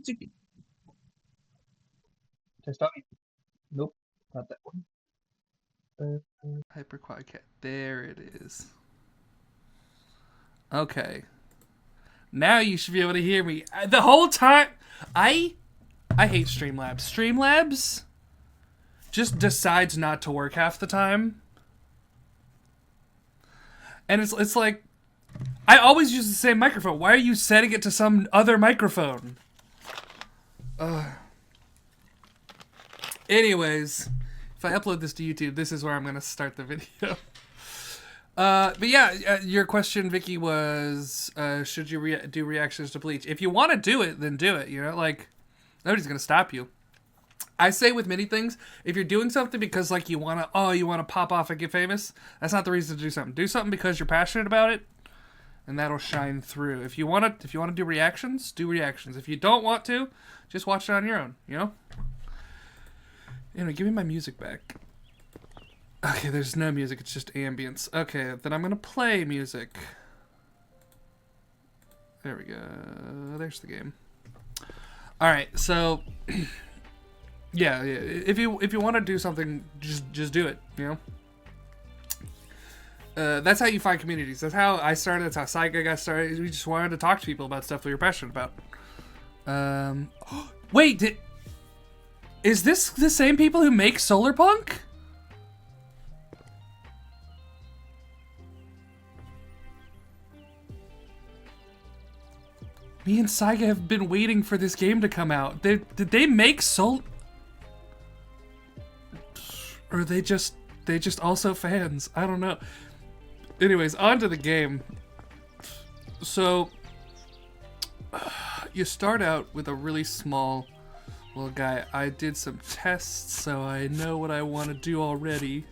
Chicken. Test out. Nope, not that one. Hyper Quadcat. There it is. Okay. Now you should be able to hear me. The whole time, I I hate Streamlabs. Streamlabs just decides not to work half the time, and it's like I always use the same microphone. Why are you setting it to some other microphone? Anyways, if I upload this to YouTube, this is where I'm gonna start the video. But yeah, your question, Vicky, was should you do reactions to Bleach? If you want to do it, then do it. You know, like nobody's gonna stop you. I say with many things, if you're doing something because like you wanna pop off and get famous, that's not the reason to do something. Do something because you're passionate about it, and that'll shine through. If you wanna do reactions, do reactions. If you don't want to, just watch it on your own. You know. Anyway, give me my music back. Okay, there's no music, it's just ambience. Okay, then I'm gonna play music. There we go. There's the game. Alright, so yeah, if you want to do something, just do it, you know? That's how you find communities. That's how I started, that's how Saiga got started. We just wanted to talk to people about stuff we were passionate about. Wait, is this the same people who make Solarpunk? Me and Saiga have been waiting for this game to come out. Did they make Or are they just also fans? I don't know. Anyways, on to the game. So you start out with a really small little guy. I did some tests, so I know what I want to do already.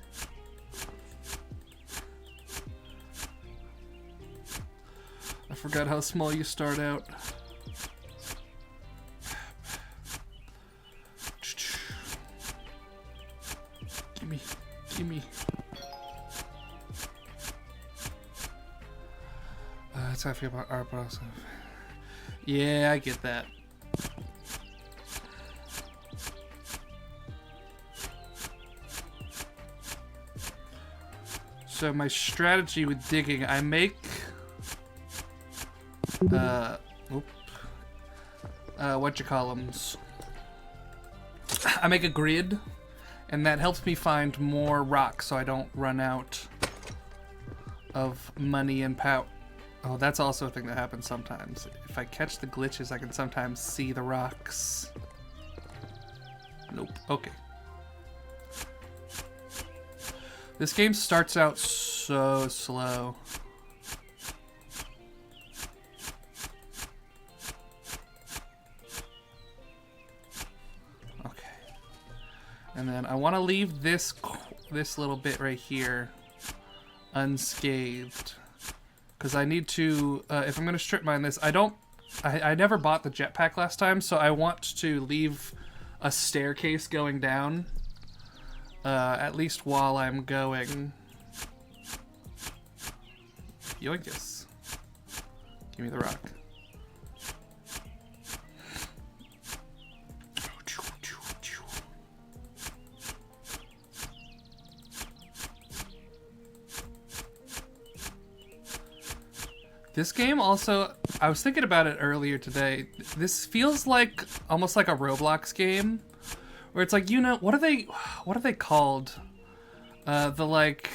I forgot how small you start out. Gimme. That's how I feel about art, but also... Yeah, I get that. So my strategy with digging, I make... whatchamacallums. I make a grid, and that helps me find more rocks so I don't run out of money and power. Oh, that's also a thing that happens sometimes. If I catch the glitches, I can sometimes see the rocks. Nope. Okay. This game starts out so slow. And then I want to leave this little bit right here unscathed, because I need to. If I'm going to strip mine this, I never bought the jetpack last time, so I want to leave a staircase going down, at least while I'm going. Yoinkus! Give me the rock. This game also, I was thinking about it earlier today. This feels like almost like a Roblox game, where it's like, you know, what are they called? The like,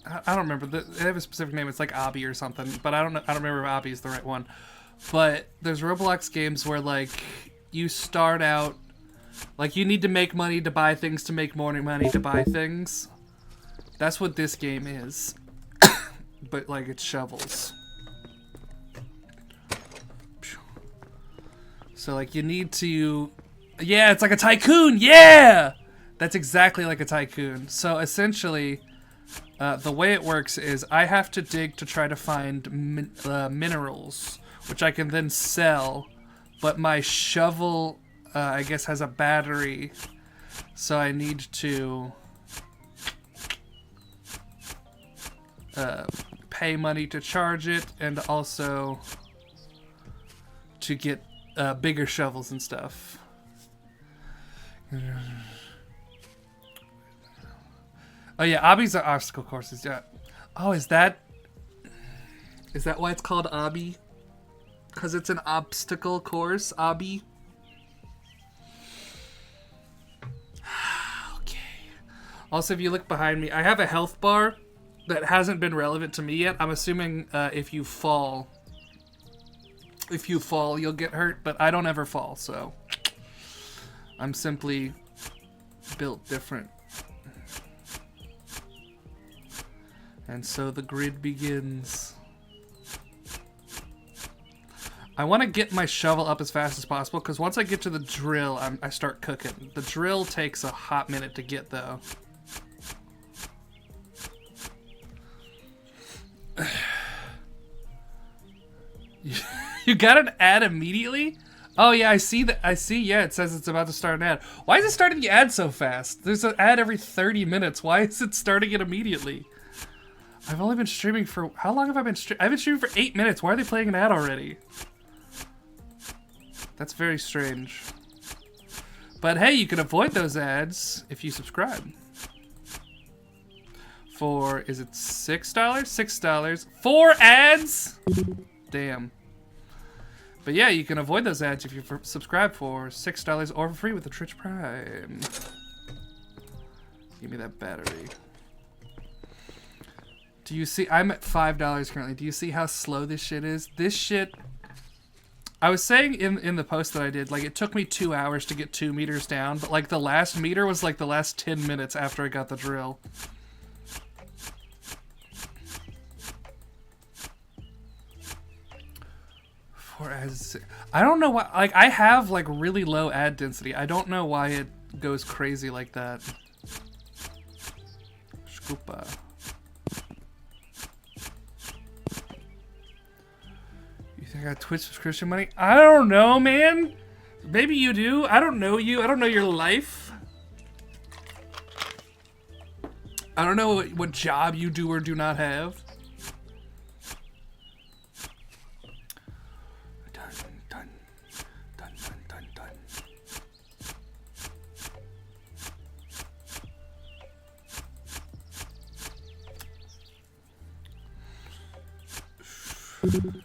I don't remember. They have a specific name. It's like Obby or something, but I don't remember if Obby is the right one. But there's Roblox games where like you start out, like you need to make money to buy things to make more money to buy things. That's what this game is. But like it's shovels. So like you need to, yeah, it's like a tycoon. Yeah, that's exactly like a tycoon. So essentially, the way it works is I have to dig to try to find minerals, which I can then sell. But my shovel, I guess, has a battery, so I need to pay money to charge it, and also to get bigger shovels and stuff. Oh yeah, obbies are obstacle courses. Yeah. Oh, is that why it's called obby? Because it's an obstacle course, obby. Okay. Also, if you look behind me, I have a health bar that hasn't been relevant to me yet. I'm assuming if you fall, you'll get hurt, but I don't ever fall, so I'm simply built different. And so the grid begins. I want to get my shovel up as fast as possible, because once I get to the drill, I start cooking. The drill takes a hot minute to get, though. You got an ad immediately? Oh yeah, I see that. Yeah, it says it's about to start an ad. Why is it starting the ad so fast? There's an ad every 30 minutes. Why is it starting it immediately? I've only been streaming for... How long have I been streaming? I've been streaming for 8 minutes. Why are they playing an ad already? That's very strange. But hey, you can avoid those ads if you subscribe. For, is it $6? $6. 4 ads? Damn. But yeah, you can avoid those ads if you subscribe for $6 or for free with the Twitch Prime. Give me that battery. Do you see? I'm at $5 currently. Do you see how slow this shit is? This shit... I was saying in the post that I did, like, it took me 2 hours to get 2 meters down, but, like, the last meter was, like, the last 10 minutes after I got the drill. For ads... I don't know why... Like, I have, like, really low ad density. I don't know why it goes crazy like that. Scoopa. I got Twitch subscription money? I don't know, man. Maybe you do. I don't know you. I don't know your life. I don't know what job you do or do not have. Dun, dun, dun, dun, dun, dun.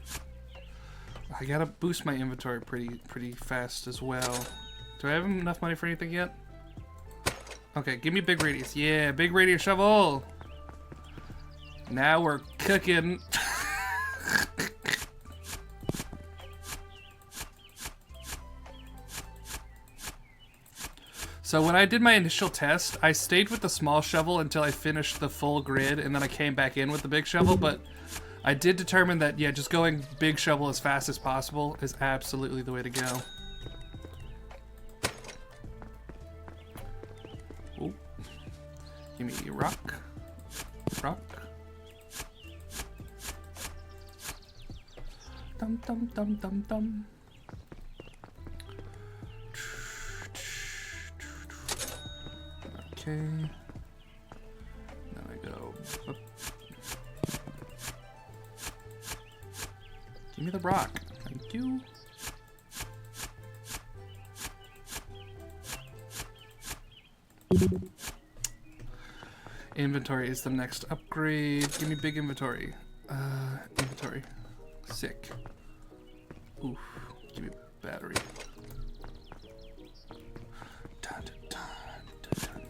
I gotta boost my inventory pretty fast as well. Do I have enough money for anything yet? Okay, give me big radius. Yeah, big radius shovel. Now we're cooking. So when I did my initial test, I stayed with the small shovel until I finished the full grid, and then I came back in with the big shovel, but I did determine that, yeah, just going big shovel as fast as possible is absolutely the way to go. Ooh. Give me rock. Rock. Dum dum dum dum dum. Okay. Then I go up. Give me the rock. Thank you. Inventory is the next upgrade. Give me big inventory. Inventory. Sick. Oof. Give me battery. Dun, dun, dun, dun, dun, dun.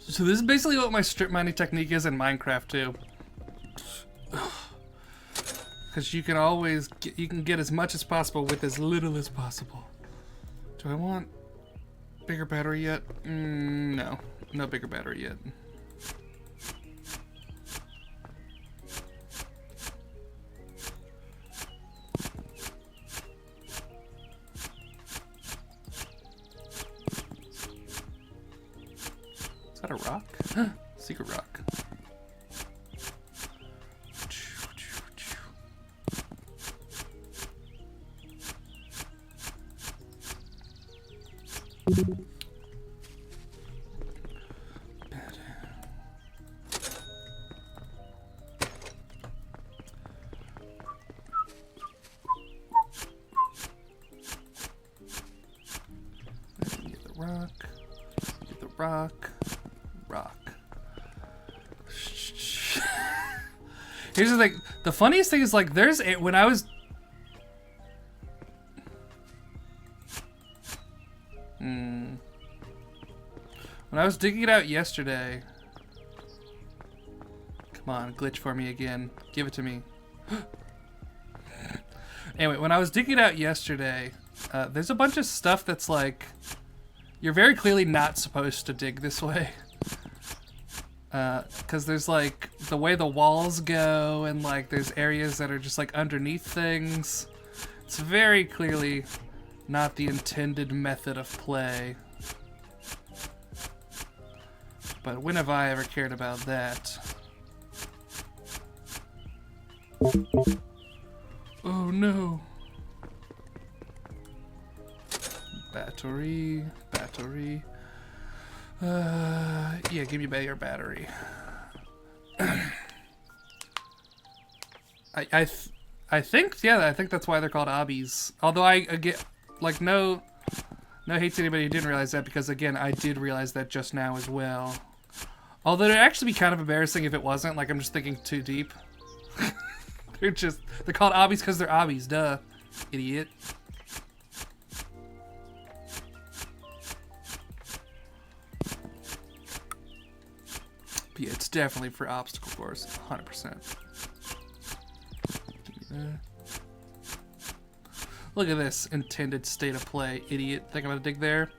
So this is basically what my strip mining technique is in Minecraft too. Because you can always get as much as possible with as little as possible. Do I want bigger battery yet? No, no bigger battery yet. Is that a rock? Secret rock. Get the rock. Get the rock. Rock. Here's the thing. The funniest thing is, like, there's a, when I was... When I was digging it out yesterday... Come on, glitch for me again. Give it to me. Anyway, when I was digging it out yesterday, there's a bunch of stuff that's like... You're very clearly not supposed to dig this way. Because there's like the way the walls go, and like there's areas that are just like underneath things. It's very clearly not the intended method of play. But when have I ever cared about that? Oh no. Battery, battery. Yeah, give me your battery. I think, yeah, I think that's why they're called obbies. Although I get, like, no hate to anybody who didn't realize that, because again, I did realize that just now as well. Although it'd actually be kind of embarrassing if it wasn't. Like, I'm just thinking too deep. they're called obbies because they're obbies, duh, idiot. Yeah, it's definitely for obstacle course, 100%. Look at this intended state of play, idiot. Think I'm gonna dig there?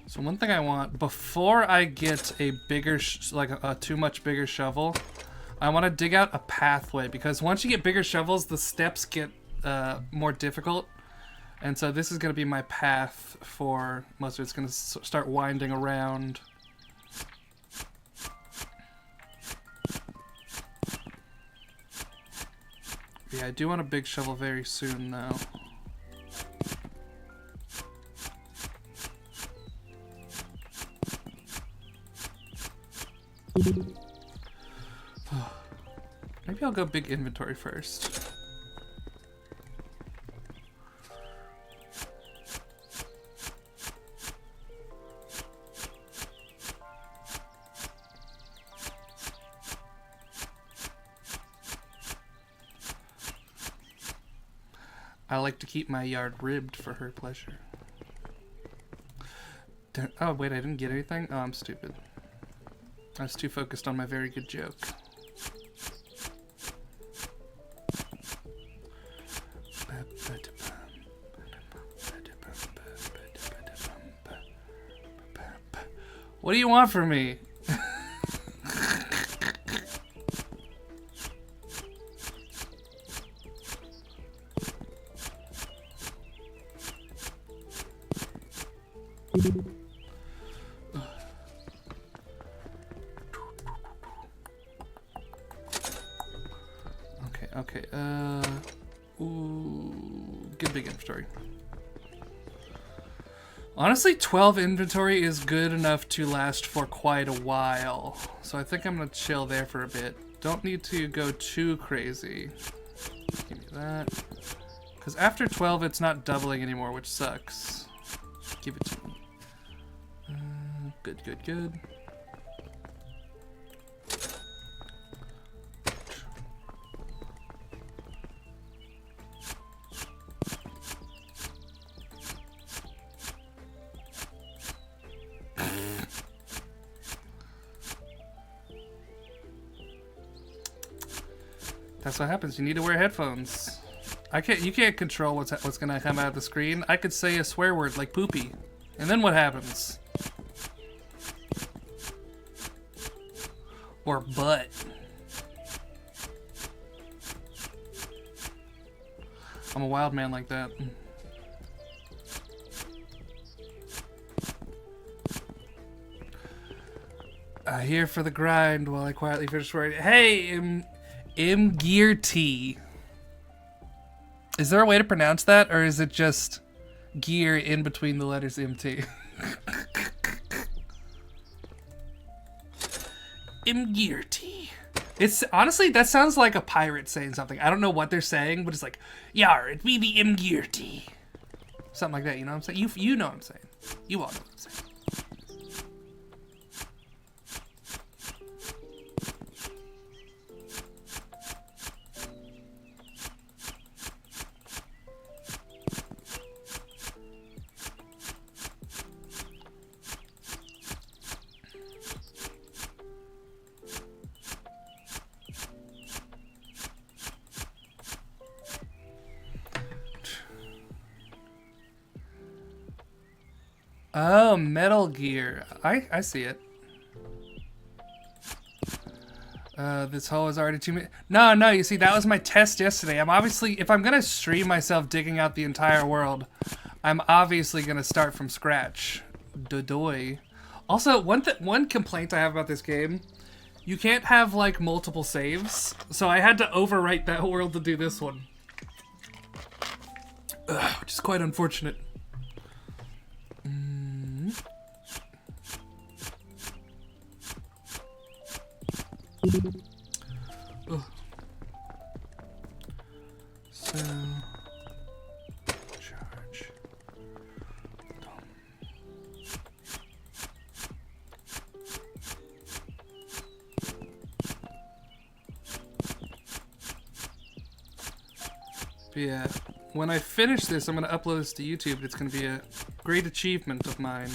So one thing I want, before I get a bigger, like a too much bigger shovel, I want to dig out a pathway, because once you get bigger shovels, the steps get more difficult. And so this is going to be my path for most of it. It's going to start winding around. Yeah, I do want a big shovel very soon, though. Maybe I'll go big inventory first. I like to keep my yard ribbed for her pleasure. Oh wait, I didn't get anything? Oh, I'm stupid. I was too focused on my very good joke. What do you want from me? Okay, ooh, good big inventory. Honestly, 12 inventory is good enough to last for quite a while. So I think I'm gonna chill there for a bit. Don't need to go too crazy. Give me that. Because after 12, it's not doubling anymore, which sucks. Give it to me. Good, good, good. That's what happens. You need to wear headphones. You can't control what's gonna come out of the screen. I could say a swear word like poopy, and then what happens? Or butt. I'm a wild man like that. Here for the grind while I quietly finish writing. Hey, M Gear T. Is there a way to pronounce that, or is it just gear in between the letters MT? M Gear T. It's honestly, that sounds like a pirate saying something. I don't know what they're saying, but it's like, yar, it be the M Gear T. Something like that, you know what I'm saying? You know what I'm saying. You all know what I'm saying. Oh, Metal Gear. I see it. This hole is already 2 minutes. No, you see, that was my test yesterday. I'm obviously, if I'm gonna stream myself digging out the entire world, I'm obviously gonna start from scratch. Dodoy. Also, one complaint I have about this game, you can't have, like, multiple saves, so I had to overwrite that world to do this one. Which is quite unfortunate. Ugh. So charge. But yeah, when I finish this, I'm gonna upload this to YouTube. It's gonna be a great achievement of mine.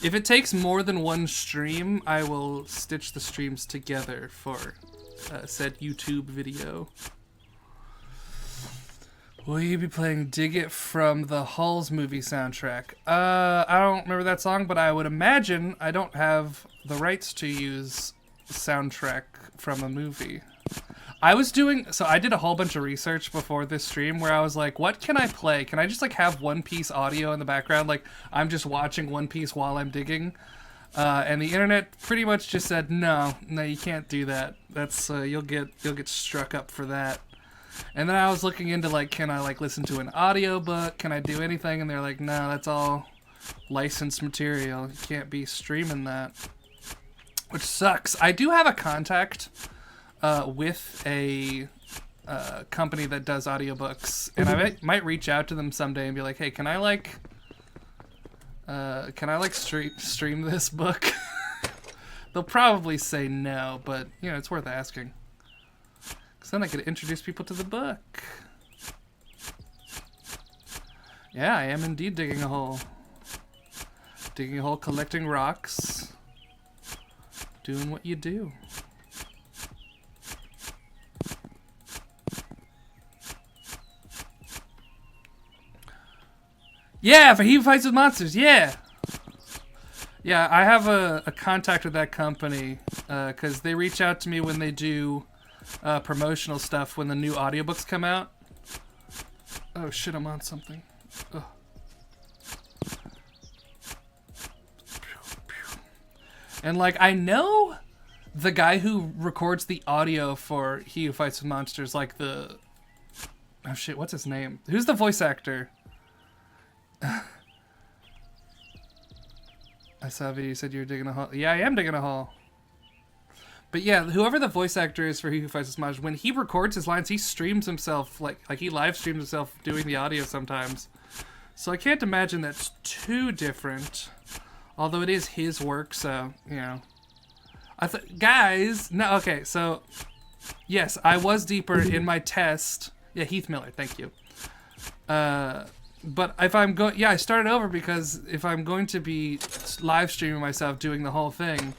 If it takes more than one stream, I will stitch the streams together for said YouTube video. Will you be playing Dig It from the Halls movie soundtrack? I don't remember that song, but I would imagine I don't have the rights to use soundtrack from a movie. So I did a whole bunch of research before this stream where I was like, what can I play? Can I just like have One Piece audio in the background? Like I'm just watching One Piece while I'm digging. And the internet pretty much just said, no, you can't do that. That's, you'll get struck up for that. And then I was looking into like, can I like listen to an audiobook? Can I do anything? And they're like, no, that's all licensed material. You can't be streaming that. Which sucks. I do have a contact with a company that does audiobooks, and I might reach out to them someday and be like, hey, can I stream this book? They'll probably say no, but you know, it's worth asking, because then I could introduce people to the book. Yeah, I am indeed digging a hole, collecting rocks, doing what you do. Yeah, for He Who Fights with Monsters, yeah! Yeah, I have a contact with that company, because they reach out to me when they do promotional stuff when the new audiobooks come out. Oh shit, I'm on something. Ugh. And like, I know the guy who records the audio for He Who Fights with Monsters, like the... Oh shit, what's his name? Who's the voice actor? I saw a video, you said you were digging a hole. Yeah, I am digging a hole. But yeah, whoever the voice actor is for He Who Fights with Monsters, when he records his lines, he streams himself, like he live streams himself doing the audio sometimes. So I can't imagine that's too different. Although it is his work, so, you know. Guys, no, okay, so, yes, I was deeper in my test. Yeah, Heath Miller, thank you. But if I'm going, yeah, I started over because if I'm going to be live streaming myself doing the whole thing,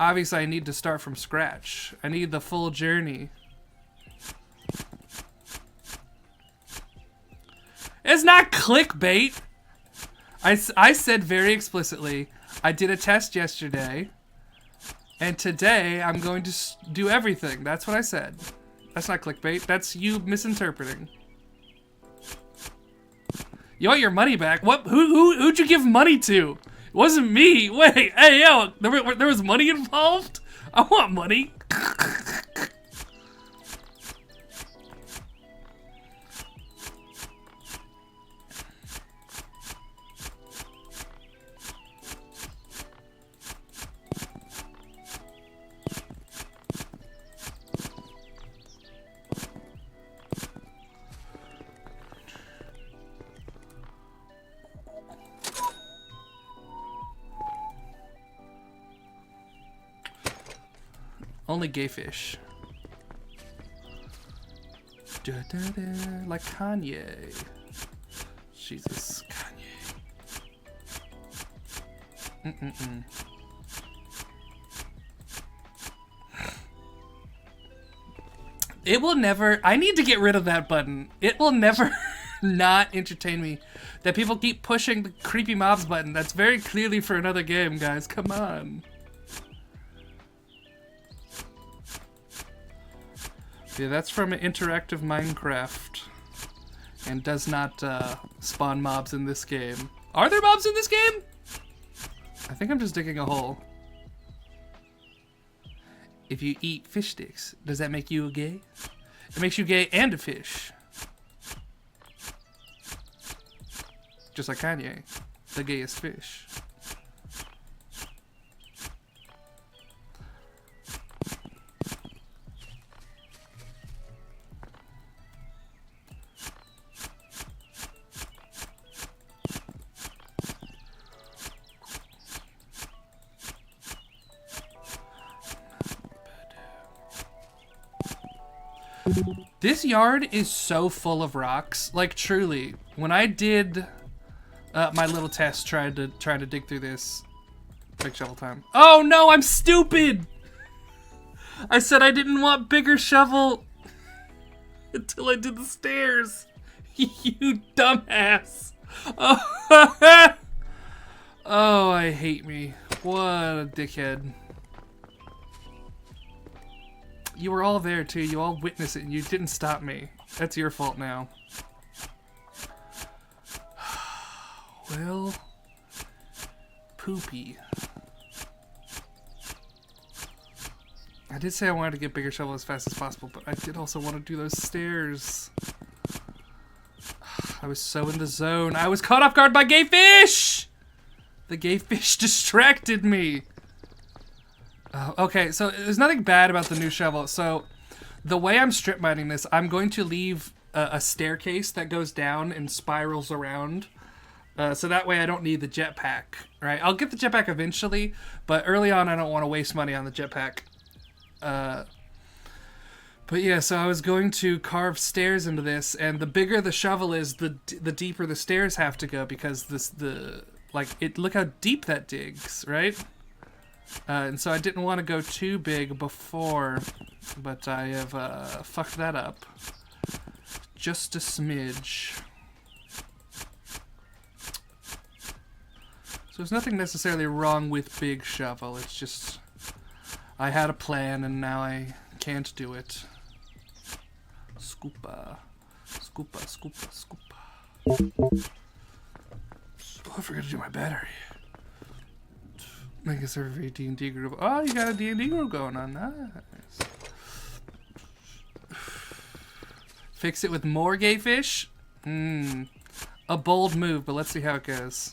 obviously I need to start from scratch. I need the full journey. It's not clickbait. I said very explicitly, I did a test yesterday. And today, I'm going to do everything. That's what I said. That's not clickbait. That's you misinterpreting. You want your money back? What? Who'd you give money to? It wasn't me. Wait, hey, yo, there was money involved? I want money. Only gay fish. Da, da, da, like Kanye. Jesus, Kanye. It will never... I need to get rid of that button. It will never not entertain me that people keep pushing the creepy mobs button. That's very clearly for another game, guys. Come on. Yeah, that's from an interactive Minecraft. And does not spawn mobs in this game. Are there mobs in this game? I think I'm just digging a hole. If you eat fish sticks, does that make you gay? It makes you gay and a fish. Just like Kanye, the gayest fish. This yard is so full of rocks. Like, truly, when I did my little test trying to dig through this, big shovel time. Oh no, I'm stupid! I said I didn't want bigger shovel until I did the stairs. You dumbass. Oh, oh, I hate me. What a dickhead. You were all there too, you all witnessed it and you didn't stop me. That's your fault now. Well, poopy. I did say I wanted to get bigger shovel as fast as possible, but I did also want to do those stairs. I was so in the zone. I was caught off guard by gay fish! The gay fish distracted me. Okay, so there's nothing bad about the new shovel. So the way I'm strip mining this, I'm going to leave a staircase that goes down and spirals around. So that way I don't need the jetpack, right? I'll get the jetpack eventually, but early on I don't want to waste money on the jetpack. But yeah, so I was going to carve stairs into this, and the bigger the shovel is, the deeper the stairs have to go, because look how deep that digs, right? And so I didn't want to go too big before, but I have fucked that up. Just a smidge. So there's nothing necessarily wrong with big shovel, it's just I had a plan and now I can't do it. Scoopa. Scoopa, scoopa, scoopa. Oh, I forgot to do my battery. Make a server D&D group. Oh, you got a D&D group going on. Nice. Fix it with more gay fish? A bold move, but let's see how it goes.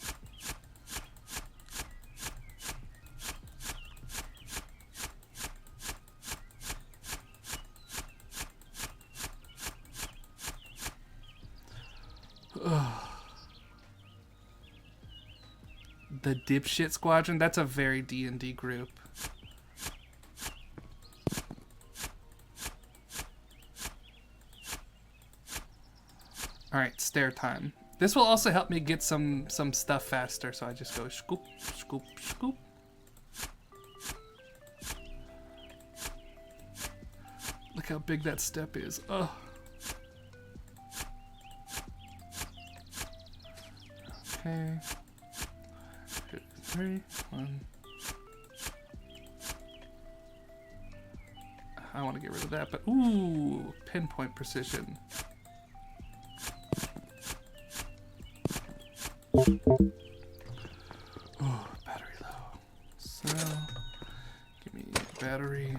The Dipshit Squadron? That's a very D&D group. Alright, stair time. This will also help me get some stuff faster, so I just go scoop, scoop, scoop. Look how big that step is. Oh. Okay. 2, 3, 1. I want to get rid of that, but ooh, pinpoint precision. Oh, battery low. So, give me battery.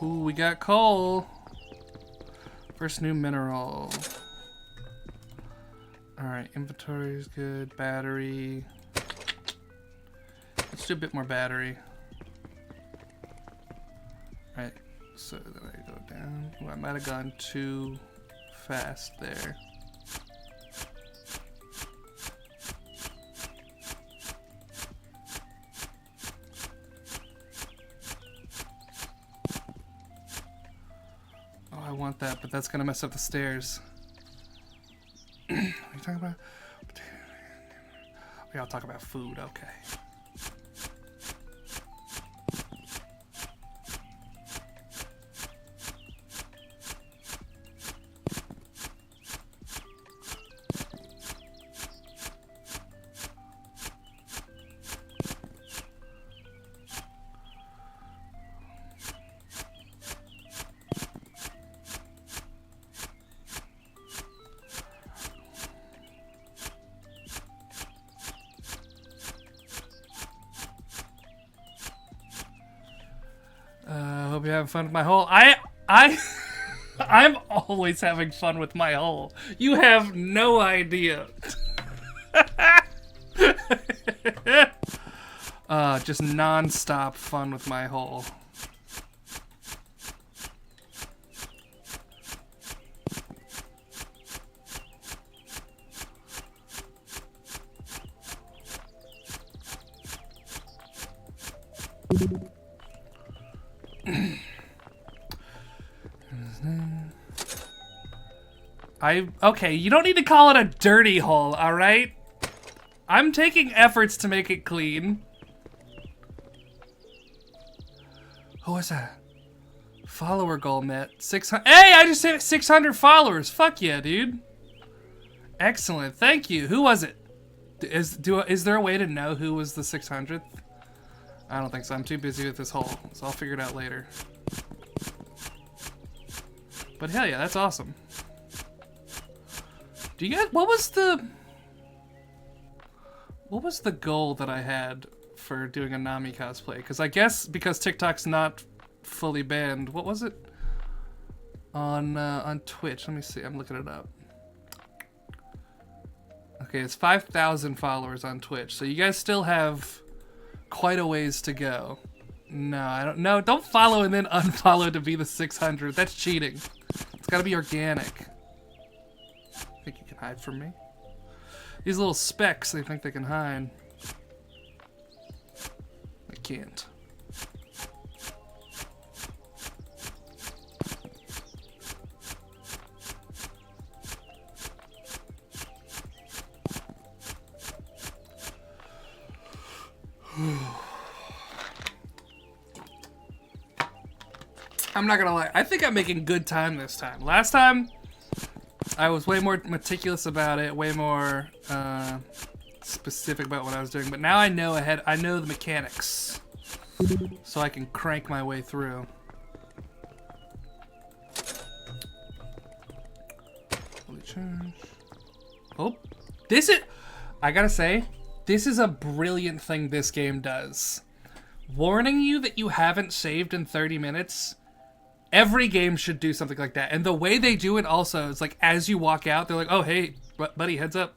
Ooh, we got coal. First new mineral. Alright, inventory is good. Battery. Let's do a bit more battery. Right, so then I go down. Ooh, I might have gone too fast there. I want that, but that's gonna mess up the stairs. What are you talking about? Okay, I'll talk about food, okay. Hope you're having fun with my hole. I'm always having fun with my hole. You have no idea. Just non-stop fun with my hole. Okay, you don't need to call it a dirty hole, alright? I'm taking efforts to make it clean. Who was that? Follower goal met. 600. Hey, I just hit 600 followers. Fuck yeah, dude. Excellent. Thank you. Who was it? Is there a way to know who was the 600th? I don't think so. I'm too busy with this hole, so I'll figure it out later. But hell yeah, that's awesome. Do you guys, what was the goal that I had for doing a Nami cosplay? Because I guess because TikTok's not fully banned, what was it? On Twitch, let me see, I'm looking it up. Okay, it's 5,000 followers on Twitch, so you guys still have quite a ways to go. No, I don't, no, don't follow and then unfollow to be the 600. That's cheating. It's gotta be organic. Think you can hide from me? These little specks, they think they can hide. They can't. I'm not gonna lie, I think I'm making good time this time. Last time, I was way more meticulous about it, way more specific about what I was doing, but now I know I know the mechanics, so I can crank my way through. Fully charged. Oh, I gotta say, this is a brilliant thing this game does. Warning you that you haven't saved in 30 minutes. Every game should do something like that. And the way they do it also is like as you walk out, they're like, oh, hey, buddy, heads up.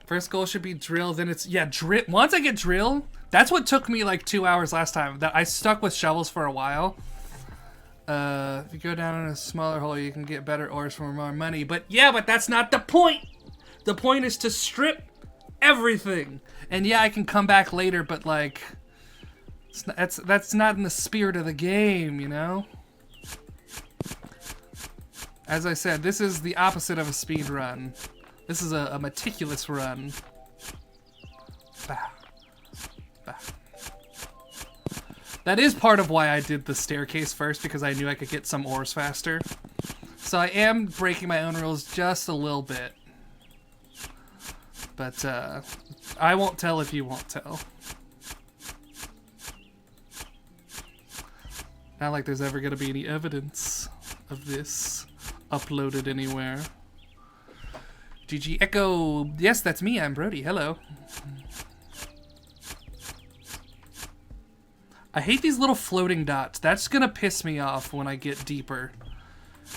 First goal should be drill, then it's, yeah, once I get drill, that's what took me like 2 hours last time. That I stuck with shovels for a while. If you go down in a smaller hole, you can get better ores for more money. But yeah, but that's not the point. The point is to strip everything. And yeah, I can come back later, but like... That's not in the spirit of the game, you know? As I said, this is the opposite of a speed run. This is a meticulous run. Bah. Bah. That is part of why I did the staircase first, because I knew I could get some ores faster. So I am breaking my own rules just a little bit. But I won't tell if you won't tell. Not like there's ever going to be any evidence of this uploaded anywhere. GG Echo. Yes, that's me. I'm Brody. Hello. I hate these little floating dots. That's going to piss me off when I get deeper.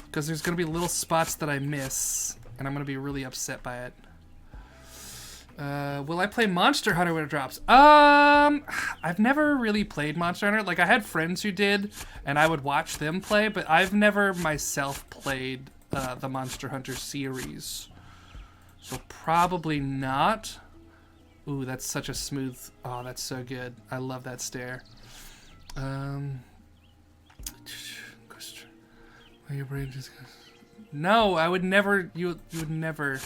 Because there's going to be little spots that I miss. And I'm going to be really upset by it. Will I play Monster Hunter when it drops? I've never really played Monster Hunter. Like, I had friends who did, and I would watch them play, but I've never myself played the Monster Hunter series. So probably not. Ooh, that's such a smooth... Oh, that's so good. I love that stair. Your brain just... No, I would never... You would never...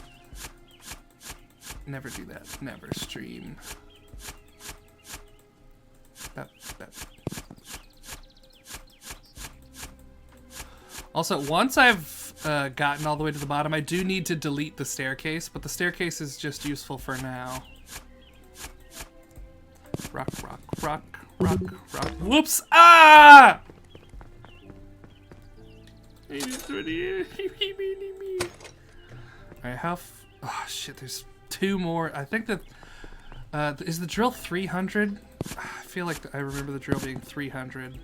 Never do that. Never stream. Bep, bep. Also, once I've gotten all the way to the bottom, I do need to delete the staircase, but the staircase is just useful for now. Rock, rock, rock, rock, rock. Whoops! Ah! Alright, how... Oh, shit, there's... 2 more. I think that is the drill 300. I feel like I remember the drill being 300.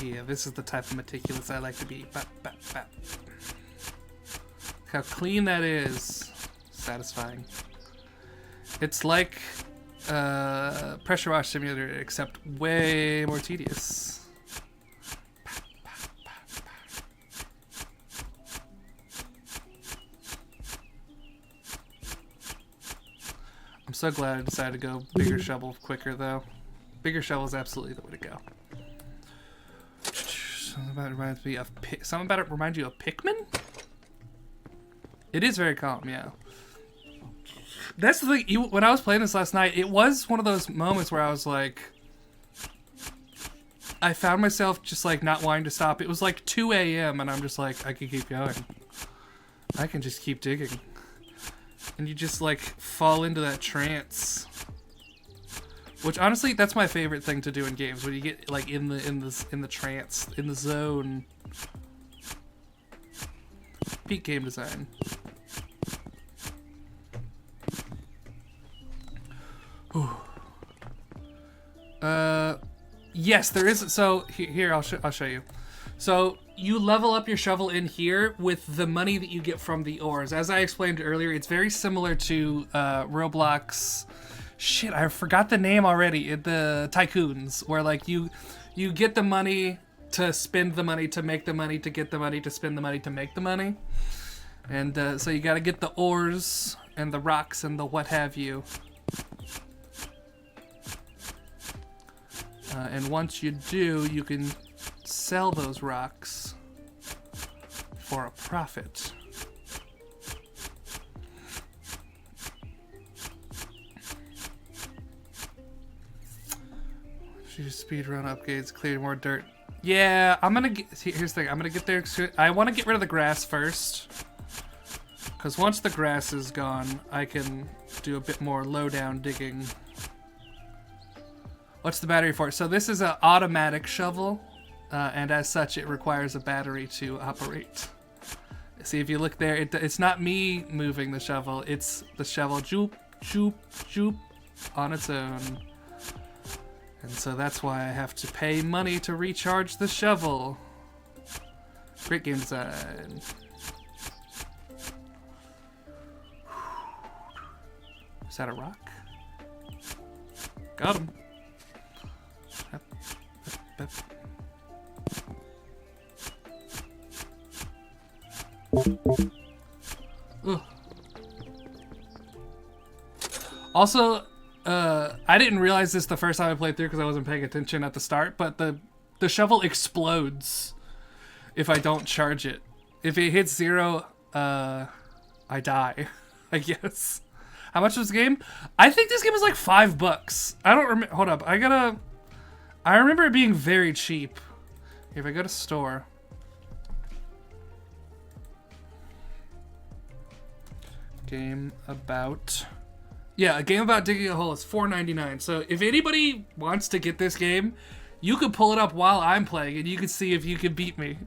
Yeah, this is the type of meticulous I like to be. Bap, bap, bap. How clean that is. Satisfying. It's like Pressure Wash Simulator, except way more tedious. I'm so glad I decided to go bigger shovel quicker, though. Bigger shovel is absolutely the way to go. Something about it reminds me of something about it reminds you of Pikmin? It is very calm, yeah. That's the thing, when I was playing this last night, it was one of those moments where I was like... I found myself just like not wanting to stop. It was like 2 a.m. and I'm just like, I can keep going. I can just keep digging. And you just like fall into that trance. Which honestly, that's my favorite thing to do in games, when you get like in the trance, in the zone. Peak game design. Yes, there is. So here, I'll show you. So you level up your shovel in here with the money that you get from the ores. As I explained earlier, it's very similar to Roblox. Shit, I forgot the name already. The Tycoons, where like you get the money to spend the money to make the money to get the money to spend the money to make the money. And so you got to get the ores and the rocks and the what have you. And once you do, you can sell those rocks for a profit. Speedrun upgrades, clear more dirt. Yeah, I'm gonna get... Here's the thing, I'm gonna get there... I want to get rid of the grass first. Because once the grass is gone, I can do a bit more low-down digging. What's the battery for? So this is an automatic shovel, and as such, it requires a battery to operate. See, if you look there, it's not me moving the shovel, it's the shovel joop, joop, joop on its own. And so that's why I have to pay money to recharge the shovel. Great game design. Is that a rock? Got him. Ugh. Also, I didn't realize this the first time I played through because I wasn't paying attention at the start, but the shovel explodes if I don't charge it. If it hits 0, I die, I guess. How much was the game? I think this game was like $5. I don't remember. Hold up. I remember it being very cheap. If I go to store. Game about... Yeah, a game about digging a hole is $4.99. So if anybody wants to get this game, you could pull it up while I'm playing and you could see if you can beat me.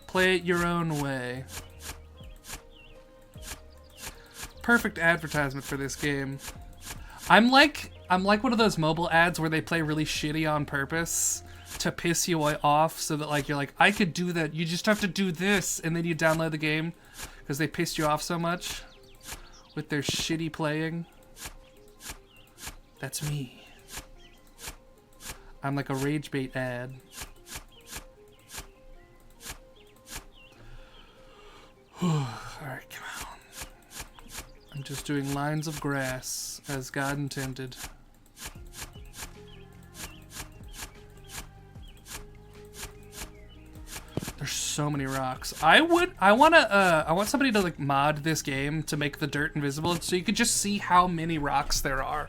Play it your own way. Perfect advertisement for this game. I'm like one of those mobile ads where they play really shitty on purpose to piss you off, so that like you're like, I could do that. You just have to do this, and then you download the game because they pissed you off so much with their shitty playing. That's me. I'm like a rage bait ad. Alright, come on. I'm just doing lines of grass as God intended. There's so many rocks. I want somebody to like mod this game to make the dirt invisible so you could just see how many rocks there are.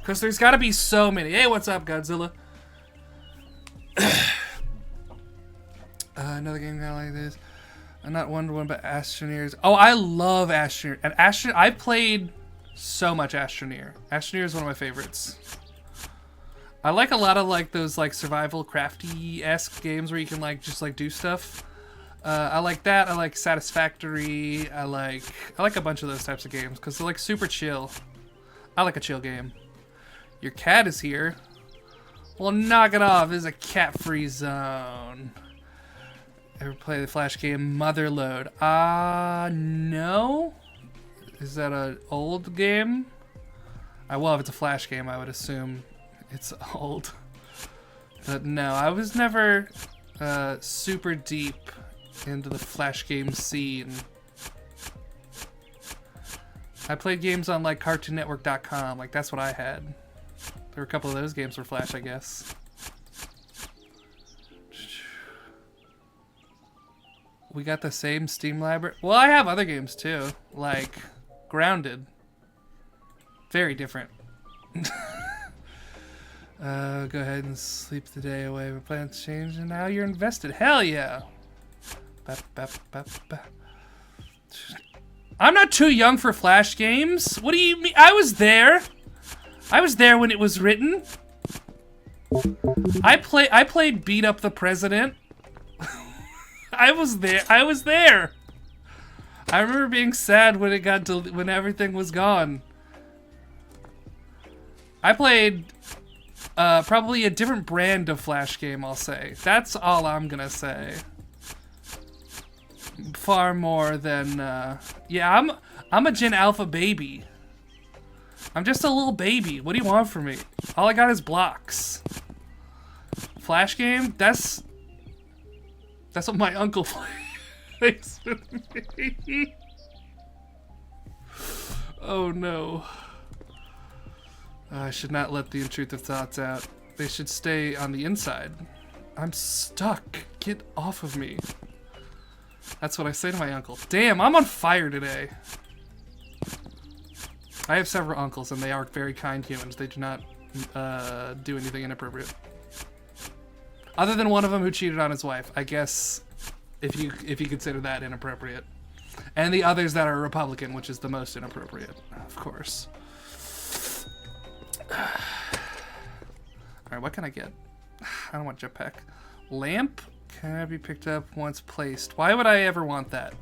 Because there's gotta be so many. Hey, what's up, Godzilla? Another game kind of like this. I'm not Wonder Woman, but Astroneers. Oh, I love Astroneer. And I played so much Astroneer. Astroneer is one of my favorites. I like a lot of like those like survival crafty-esque games where you can like just like do stuff. I like that. I like Satisfactory. I like a bunch of those types of games because they're like super chill. I like a chill game. Your cat is here. Well, knock it off. This is a cat-free zone. Ever play the Flash game Motherload? No. Is that an old game? Well, if it's a Flash game, I would assume it's old. But no, I was never super deep into the Flash game scene. I played games on like CartoonNetwork.com. Like that's what I had. There were a couple of those games for Flash, I guess. We got the same Steam library. Well, I have other games too, like Grounded. Very different. Go ahead and sleep the day away. My plans changed and now you're invested. Hell yeah. I'm not too young for Flash games. What do you mean? I was there. I was there when it was written. I played Beat Up the President. I was there. I was there. I remember being sad when when everything was gone. I played probably a different brand of Flash game, I'll say. That's all I'm gonna say. Far more than yeah, I'm a Gen Alpha baby. I'm just a little baby. What do you want from me? All I got is blocks. Flash game? That's what my uncle plays with me. Oh no. I should not let the intrusive thoughts out. They should stay on the inside. I'm stuck. Get off of me. That's what I say to my uncle. Damn, I'm on fire today. I have several uncles and they are very kind humans. They do not do anything inappropriate. Other than one of them who cheated on his wife, I guess, if you consider that inappropriate. And the others that are Republican, which is the most inappropriate, of course. Alright, what can I get? I don't want jetpack. Lamp can be picked up once placed. Why would I ever want that?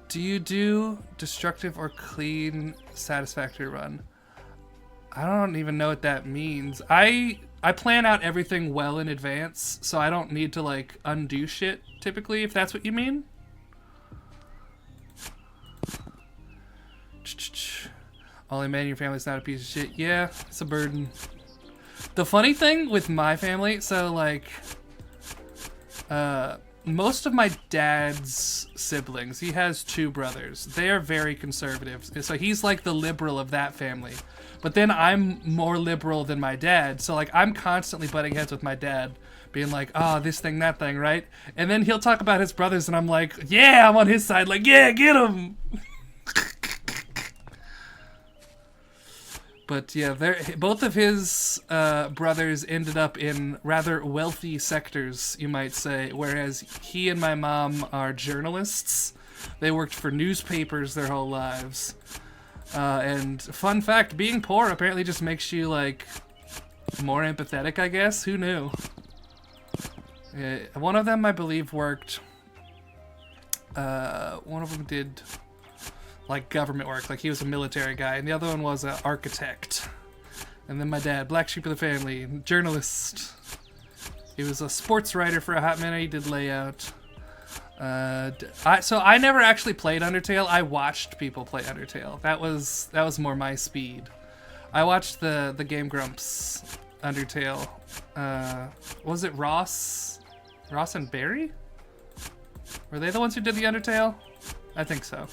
Do you do destructive or clean satisfactory run? I don't even know what that means. I plan out everything well in advance, so I don't need to like undo shit typically, if that's what you mean. Only man in your family's not a piece of shit. Yeah, it's a burden. The funny thing with my family, so like most of my dad's siblings, he has 2 brothers. They are very conservative. So he's like the liberal of that family. But then I'm more liberal than my dad. So like I'm constantly butting heads with my dad, being like, oh, this thing, that thing, right? And then he'll talk about his brothers and I'm like, yeah, I'm on his side. Like, yeah, get him. But yeah, both of his brothers ended up in rather wealthy sectors, you might say, whereas he and my mom are journalists. They worked for newspapers their whole lives. And fun fact, being poor apparently just makes you, like, more empathetic, I guess. Who knew? One of them, I believe, worked... one of them did... like government work, like he was a military guy, and the other one was an architect. And then my dad, black sheep of the family, journalist. He was a sports writer for a hot minute. He did layout. So I never actually played Undertale. I watched people play Undertale. That was more my speed. I watched the Game Grumps Undertale. Was it Ross and Barry? Were they the ones who did the Undertale? I think so.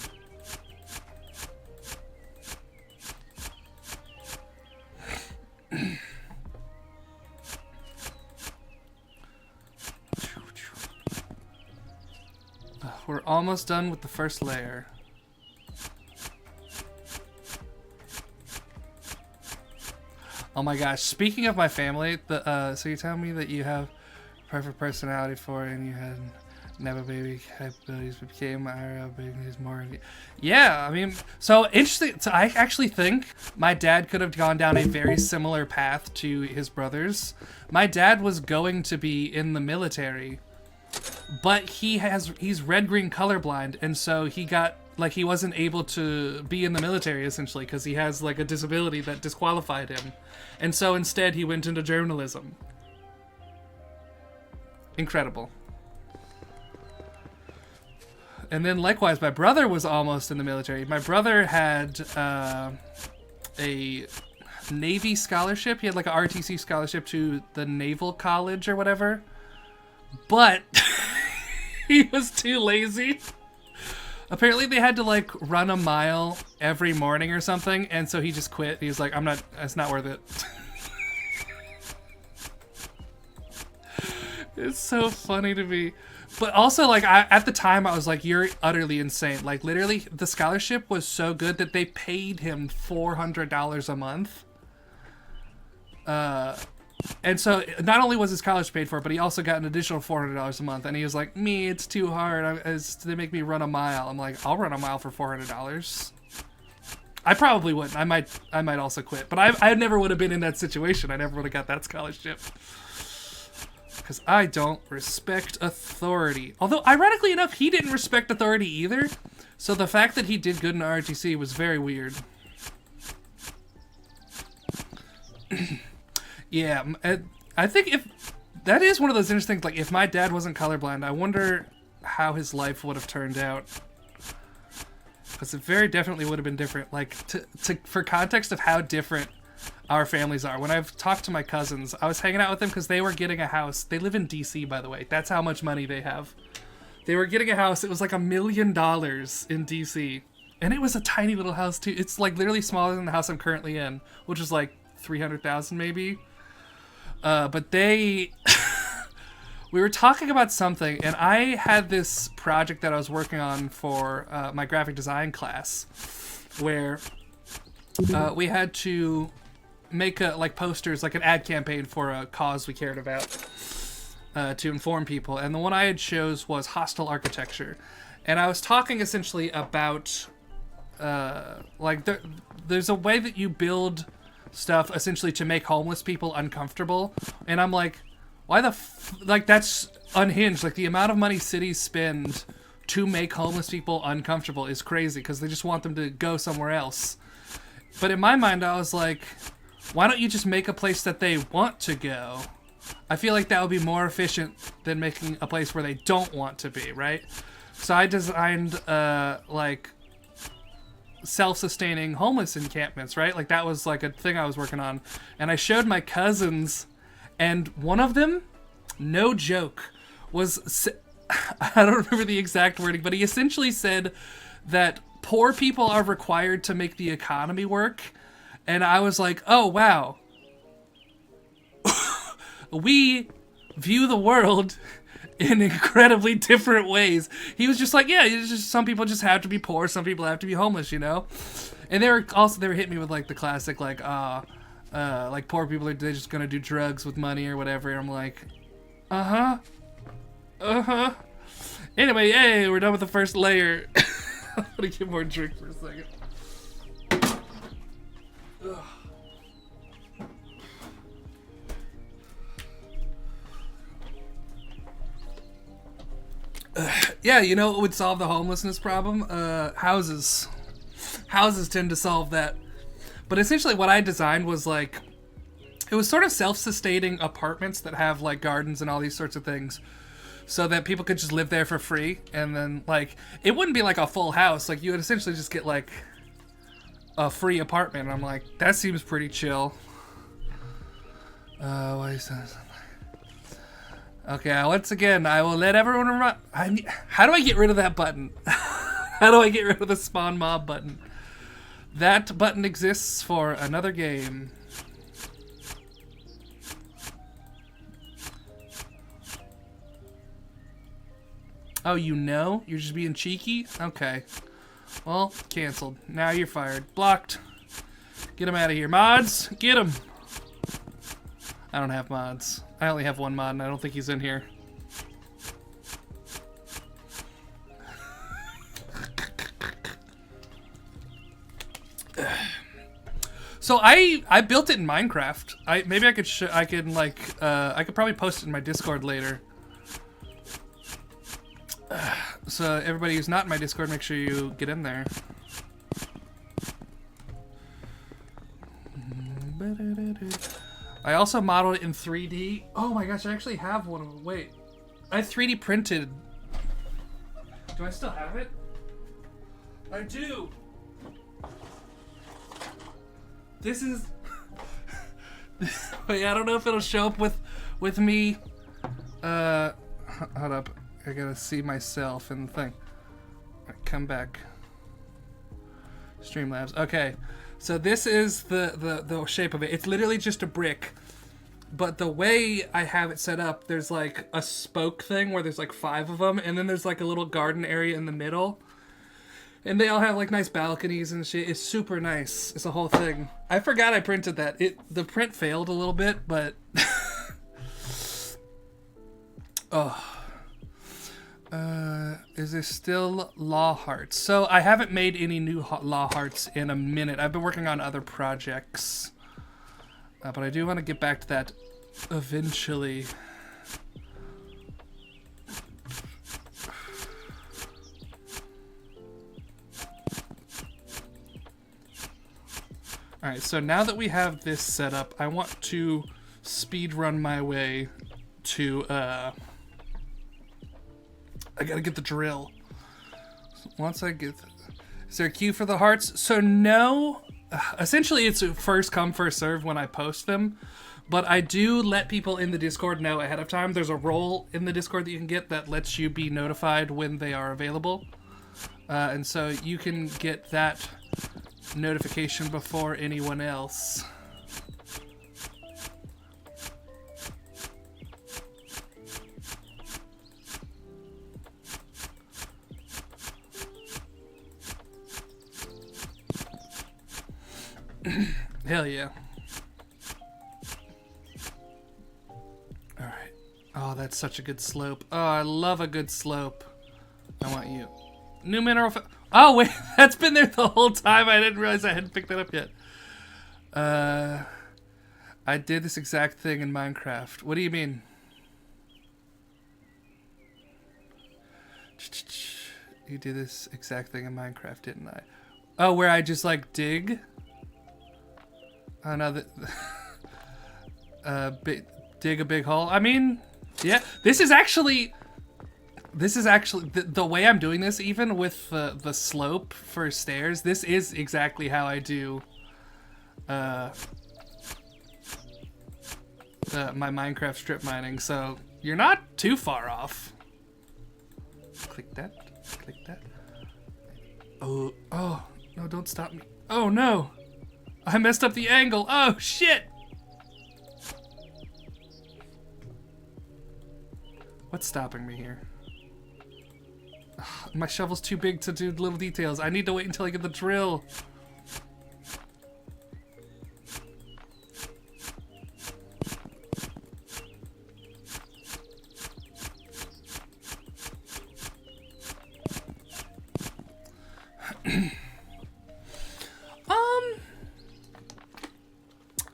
We're almost done with the first layer. Oh my gosh, speaking of my family, so you tell me that you have perfect personality for it and you had never baby capabilities but became IRL babies more. Yeah, I mean, so interesting. So I actually think my dad could have gone down a very similar path to his brothers. My dad was going to be in the military, but he's red-green colorblind, and so he wasn't able to be in the military essentially because he has like a disability that disqualified him, and so instead he went into journalism. Incredible. And then likewise, my brother was almost in the military. My brother had a Navy scholarship. He had like a RTC scholarship to the Naval College or whatever. But he was too lazy. Apparently they had to like run a mile every morning or something, and so he just quit. He was like, it's not worth it. It's so funny to me. But also, like, at the time, I was like, you're utterly insane. Like, literally, the scholarship was so good that they paid him $400 a month. And so, not only was his college paid for, but he also got an additional $400 a month. And he was like, it's too hard. They make me run a mile. I'm like, I'll run a mile for $400. I probably wouldn't. I might also quit. But I never would have been in that situation. I never would have got that scholarship. Because I don't respect authority. Although, ironically enough, he didn't respect authority either. So the fact that he did good in RTC was very weird. Yeah, I think that is one of those interesting things. Like, if my dad wasn't colorblind, I wonder how his life would have turned out. Because it very definitely would have been different. Like, for context of how different our families are. When I've talked to my cousins, I was hanging out with them because they were getting a house. They live in DC, by the way. That's how much money they have. They were getting a house. It was like $1 million in DC. And it was a tiny little house, too. It's like literally smaller than the house I'm currently in, which is like 300,000 maybe. But we were talking about something, and I had this project that I was working on for my graphic design class, where we had to make posters, like an ad campaign for a cause we cared about, to inform people. And the one I had chose was hostile architecture. And I was talking essentially about there's a way that you build stuff essentially to make homeless people uncomfortable. And I'm like, why that's unhinged. Like, the amount of money cities spend to make homeless people uncomfortable is crazy because they just want them to go somewhere else. But in my mind, I was like, why don't you just make a place that they want to go? I feel like that would be more efficient than making a place where they don't want to be, right? So I designed, self-sustaining homeless encampments, right? Like, that was, like, a thing I was working on. And I showed my cousins, and one of them, no joke, was... I don't remember the exact wording, but he essentially said that poor people are required to make the economy work. And I was like, oh, wow. We view the world in incredibly different ways. He was just like, yeah, it's just, some people just have to be poor, some people have to be homeless, you know? And they were hitting me with like the classic, like, like poor people they're just gonna do drugs with money or whatever. And I'm like, Anyway, yay, we're done with the first layer. I'm gonna get more drink for a second. Yeah, you know what would solve the homelessness problem? Houses. Houses tend to solve that. But essentially what I designed was like, it was sort of self-sustaining apartments that have like gardens and all these sorts of things, so that people could just live there for free. And then like, it wouldn't be like a full house. Like you would essentially just get like a free apartment. And I'm like, that seems pretty chill. Why is that? Okay, once again, I will let everyone run. How do I get rid of that button? How do I get rid of the spawn mob button? That button exists for another game. Oh, you know? You're just being cheeky? Okay. Well, canceled. Now you're fired. Blocked. Get him out of here. Mods, get him. I don't have mods. I only have one mod, and I don't think he's in here. So I built it in Minecraft. Maybe I could I could probably post it in my Discord later. So everybody who's not in my Discord, make sure you get in there. I also modeled it in 3D. Oh my gosh, I actually have one of them. Wait, I 3D printed. Do I still have it? I do. This is. Wait, I don't know if it'll show up with me. Hold up. I gotta see myself in the thing. Right, come back. Streamlabs. Okay. So this is the shape of it. It's literally just a brick. But the way I have it set up, there's like a spoke thing where there's like 5 of them, and then there's like a little garden area in the middle. And they all have like nice balconies and shit. It's super nice. It's a whole thing. I forgot I printed that. The print failed a little bit, but oh. Is there still law hearts? So I haven't made any new law hearts in a minute. I've been working on other projects. But I do want to get back to that eventually. Alright, so now that we have this set up, I want to speed run my way to, I gotta get the drill. Once I get... Is there a queue for the hearts? So no. Essentially, it's first come, first serve when I post them. But I do let people in the Discord know ahead of time. There's a role in the Discord that you can get that lets you be notified when they are available. And so you can get that notification before anyone else. Hell yeah. Alright. Oh, that's such a good slope. Oh, I love a good slope. I want you. New mineral. Oh, wait. That's been there the whole time. I didn't realize I hadn't picked that up yet. I did this exact thing in Minecraft. What do you mean? You did this exact thing in Minecraft, didn't I? Oh, where I just like dig? Oh no, dig a big hole. I mean, yeah, this is actually the way I'm doing this, even with the slope for stairs. This is exactly how I do my Minecraft strip mining. So you're not too far off. Click that. Click that. Oh, no, don't stop me. Oh, no. I messed up the angle. Oh, shit. What's stopping me here? Ugh, my shovel's too big to do little details. I need to wait until I get the drill.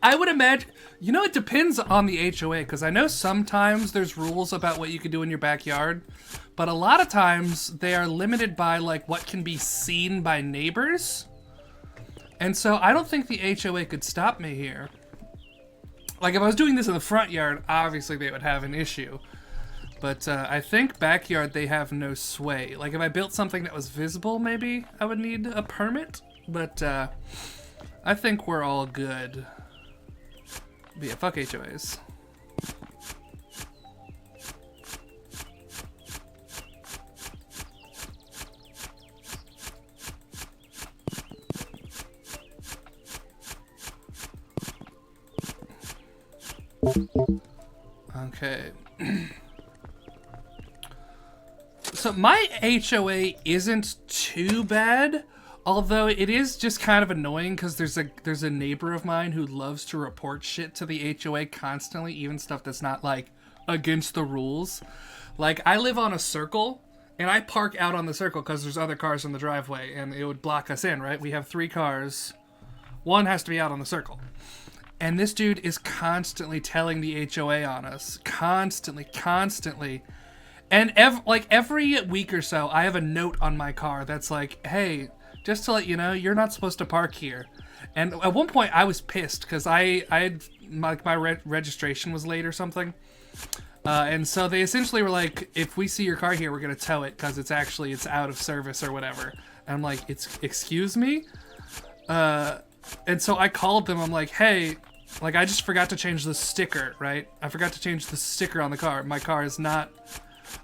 I would imagine, you know, it depends on the HOA, because I know sometimes there's rules about what you can do in your backyard, but a lot of times they are limited by like what can be seen by neighbors. And so I don't think the HOA could stop me here. Like if I was doing this in the front yard, obviously they would have an issue. But I think backyard, they have no sway. Like if I built something that was visible, maybe I would need a permit. But I think we're all good. But yeah, fuck HOAs. Okay. So my HOA isn't too bad, although it is just kind of annoying because there's a neighbor of mine who loves to report shit to the HOA constantly, even stuff that's not like against the rules. Like I live on a circle and I park out on the circle because there's other cars in the driveway and it would block us in, right? We have 3 cars. One has to be out on the circle. And this dude is constantly telling the HOA on us. Constantly. And every week or so, I have a note on my car that's like, hey, just to let you know, you're not supposed to park here. And at one point, I was pissed because I had my registration was late or something. And so they essentially were like, if we see your car here, we're going to tow it because it's out of service or whatever. And I'm like, excuse me? And so I called them. I'm like, hey, like I just forgot to change the sticker, right? I forgot to change the sticker on the car. My car is not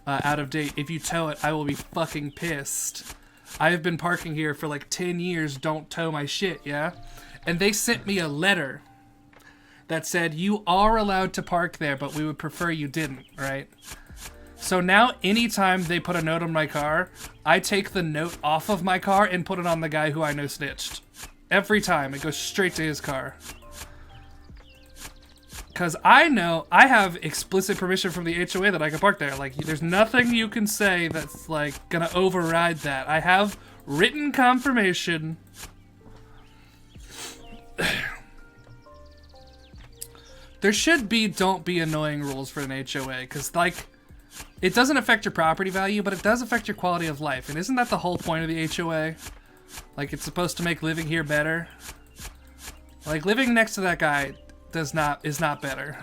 out of date. If you tow it, I will be fucking pissed. I've been parking here for like 10 years. Don't tow my shit, yeah? And they sent me a letter that said, you are allowed to park there, but we would prefer you didn't, right? So now anytime they put a note on my car, I take the note off of my car and put it on the guy who I know snitched. Every time. It goes straight to his car. Because I know I have explicit permission from the HOA that I can park there. Like, there's nothing you can say that's, like, gonna override that. I have written confirmation. There should be don't be annoying rules for an HOA. Because, like, it doesn't affect your property value, but it does affect your quality of life. And isn't that the whole point of the HOA? Like, it's supposed to make living here better. Like, living next to that guy is not better.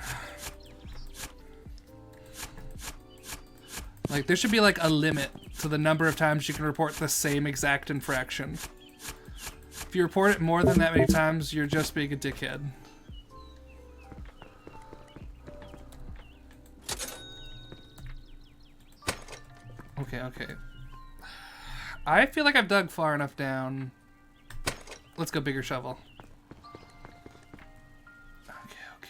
Like, there should be, like, a limit to the number of times you can report the same exact infraction. If you report it more than that many times, you're just being a dickhead. Okay. I feel like I've dug far enough down. Let's go bigger shovel. Okay.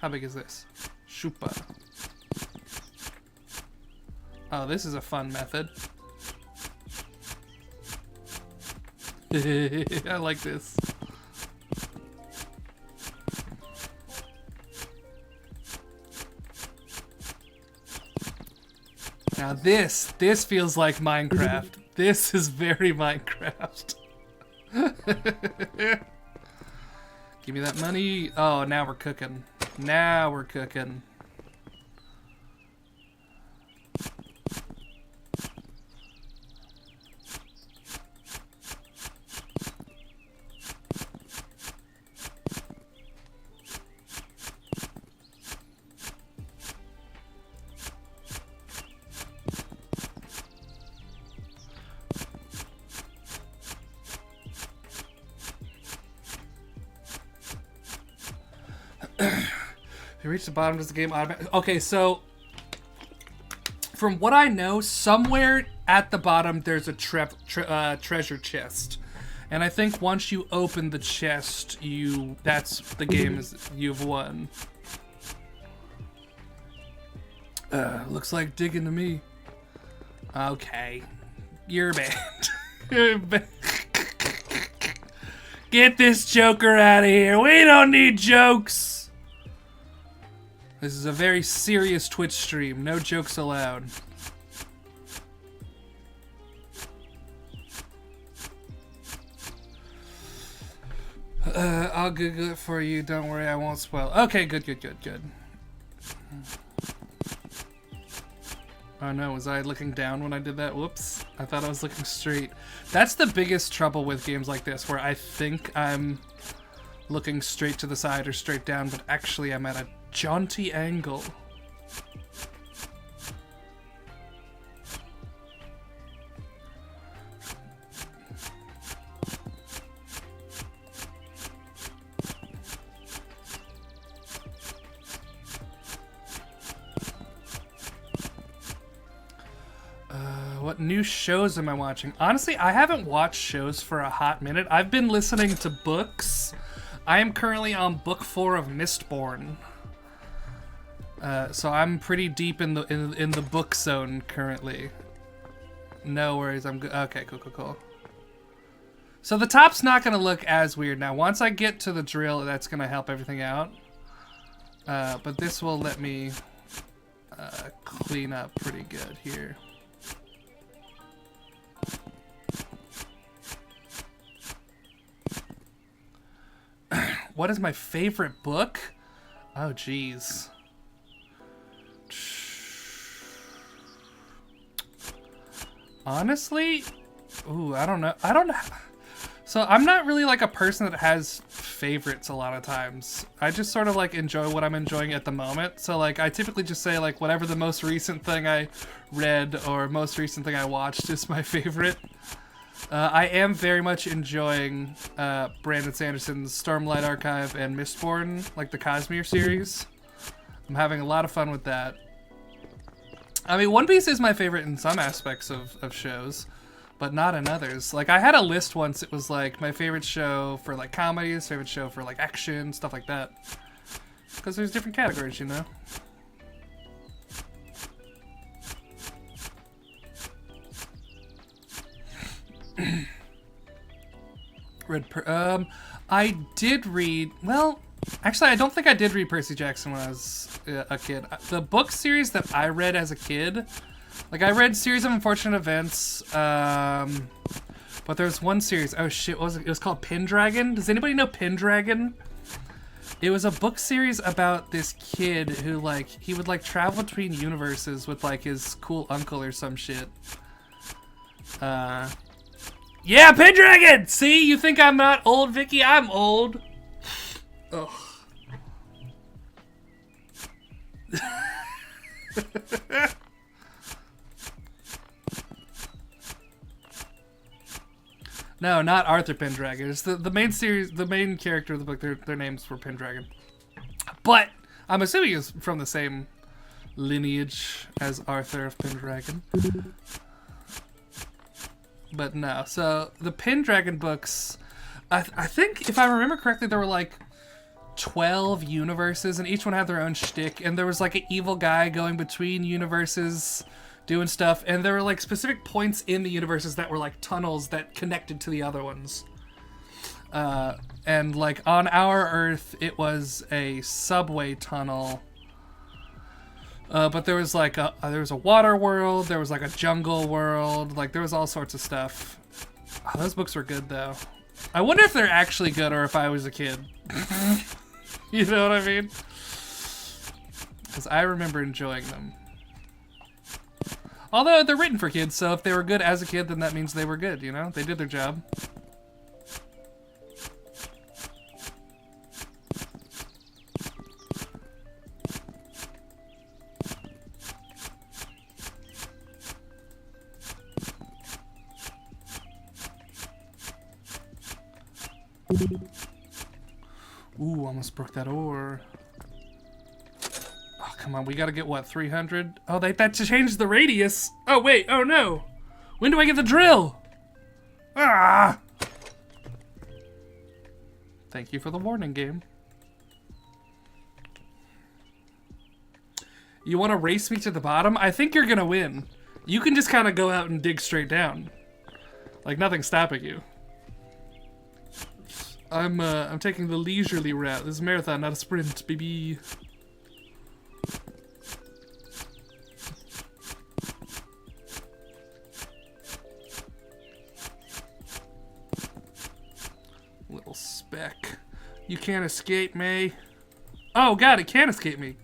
How big is this? Shupa. Oh, this is a fun method. I like this. Now this feels like Minecraft. This is very Minecraft. Give me that money. Oh, now we're cooking. Now we're cooking. If you reach the bottom, does the game automatically... Okay, so From what I know, somewhere at the bottom there's a treasure chest. And I think once you open the chest, that's the game you've won. Looks like digging to me. Okay. You're banned. You're banned. Get this joker out of here. We don't need jokes. This is a very serious Twitch stream. No jokes allowed. I'll Google it for you. Don't worry, I won't spoil. Okay, good. Oh no, was I looking down when I did that? Whoops. I thought I was looking straight. That's the biggest trouble with games like this, where I think I'm looking straight to the side or straight down, but actually I'm at a jaunty angle. What new shows am I watching? Honestly, I haven't watched shows for a hot minute. I've been listening to books. I am currently on book 4 of Mistborn. So I'm pretty deep in the book zone currently. No worries, I'm good. Okay, cool. So the top's not gonna look as weird now. Once I get to the drill, that's gonna help everything out. But this will let me clean up pretty good here. What is my favorite book? Oh, geez. Honestly? Ooh, I don't know. So I'm not really like a person that has favorites a lot of times. I just sort of like enjoy what I'm enjoying at the moment. So like I typically just say like whatever the most recent thing I read or most recent thing I watched is my favorite. I am very much enjoying Brandon Sanderson's Stormlight Archive and Mistborn, like the Cosmere series. I'm having a lot of fun with that. I mean, One Piece is my favorite in some aspects of shows, but not in others. Like, I had a list once, it was like my favorite show for like comedies, favorite show for like action, stuff like that. Because there's different categories, you know? I did read, well, actually I don't think I did read Percy Jackson when I was a kid. The book series that I read as a kid, like I read Series of Unfortunate Events, but there's one series, oh shit, what was it? It was called Pendragon. Does anybody know Pendragon? It was a book series about this kid who like, he would like travel between universes with like his cool uncle or some shit. Yeah, Pendragon! See, you think I'm not old, Vicky? I'm old. Ugh. No, not Arthur Pendragon. It's the main series, the main character of the book. Their names were Pendragon. But I'm assuming it's from the same lineage as Arthur of Pendragon. But no, so the Pendragon books, I think if I remember correctly, there were like 12 universes and each one had their own shtick, and there was like an evil guy going between universes doing stuff, and there were like specific points in the universes that were like tunnels that connected to the other ones. And like on our Earth, it was a subway tunnel. But there was like there was a water world, there was like a jungle world, like there was all sorts of stuff. Oh, those books were good though. I wonder if they're actually good or if I was a kid. You know what I mean? Because I remember enjoying them. Although they're written for kids, so if they were good as a kid, then that means they were good, you know? They did their job. Ooh, almost broke that ore. Oh, Come on, we gotta get what, 300? Oh, that changed the radius. Oh wait, oh no. When do I get the drill? Ah! Thank you for the warning, game. You want to race me to the bottom? I think you're gonna win. You can just kind of go out and dig straight down. Like nothing's stopping you. I'm taking the leisurely route. This is a marathon, not a sprint, baby. Little speck. You can't escape me. Oh god, it can't escape me.